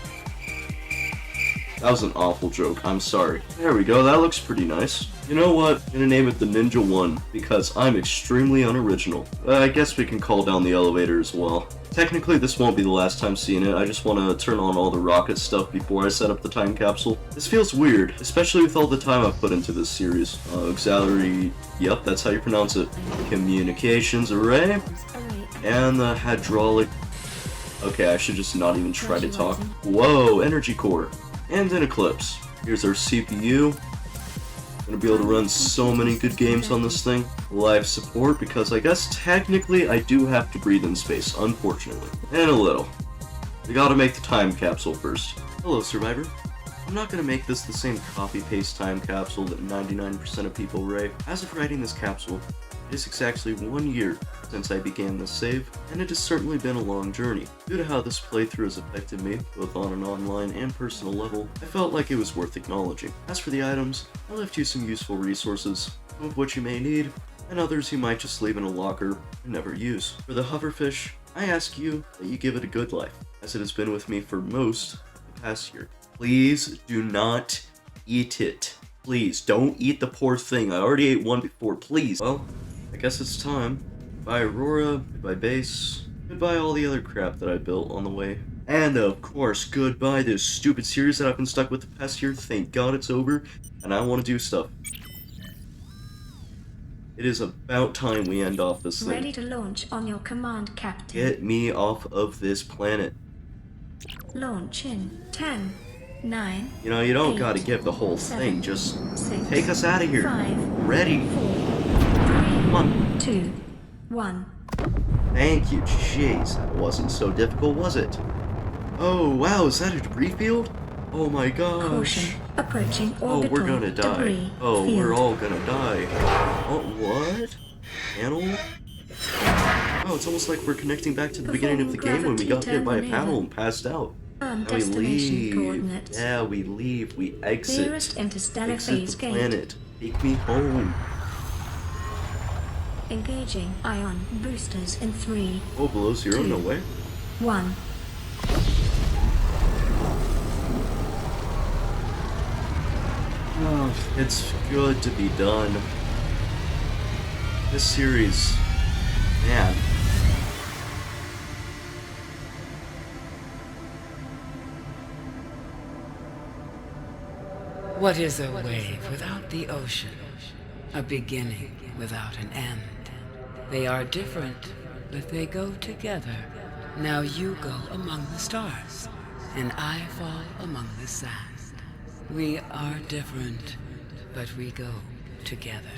That was an awful joke, I'm sorry. There we go, that looks pretty nice. You know what? I'm gonna name it the Ninja 1, because I'm extremely unoriginal. I guess we can call down the elevator as well. Technically, this won't be the last time seeing it. I just want to turn on all the rocket stuff before I set up the time capsule. This feels weird, especially with all the time I've put into this series. Auxiliary... Yep, that's how you pronounce it. Communications array. And the hydraulic... Okay, I should just not even try to talk. Whoa, energy core. And an eclipse. Here's our CPU. Gonna be able to run so many good games on this thing. Life support, because I guess technically I do have to breathe in space, unfortunately. And a little. We gotta make the time capsule first. Hello, Survivor. I'm not gonna make this the same copy-paste time capsule that 99% of people rate. As of writing this capsule, it is exactly 1 year since I began this save, and it has certainly been a long journey. Due to how this playthrough has affected me, both on an online and personal level, I felt like it was worth acknowledging. As for the items, I left you some useful resources, some of which you may need, and others you might just leave in a locker and never use. For the hoverfish, I ask you that you give it a good life, as it has been with me for most of the past year. Please do not eat it. Please, don't eat the poor thing. I already ate one before, please. Well, I guess it's time. Goodbye Aurora, goodbye base, goodbye all the other crap that I built on the way. And of course, goodbye this stupid series that I've been stuck with the past year. Thank God it's over, and I want to do stuff. It is about time we end off this thing. Ready to launch on your command, Captain. Get me off of this planet. Launch in 10, 9. You know, you don't 8, gotta give the whole 7, thing. Just 6, take us out of here. 5, Ready. 4, 3, Come on. 2, 1. Thank you. Jeez, that wasn't so difficult, was it? Oh, wow, is that a debris field? Oh my gosh. Caution. Approaching Oh, orbital we're gonna die. debris Oh, field. we're all gonna die. Oh, what? Panel? Oh, it's almost like we're connecting back to the beginning of the game when we got hit by a panel and passed out. And we Destination leave. coordinates. Yeah, we leave. We exit. Nearest interstellar Exit phase the gate. planet. Take me home. Engaging ion boosters in 3. Oh, below 0? No 2, way. 1. Oh, it's good to be done. This series, man. What is a wave without the ocean? A beginning without an end. They are different, but they go together. Now you go among the stars, and I fall among the sand. We are different, but we go together.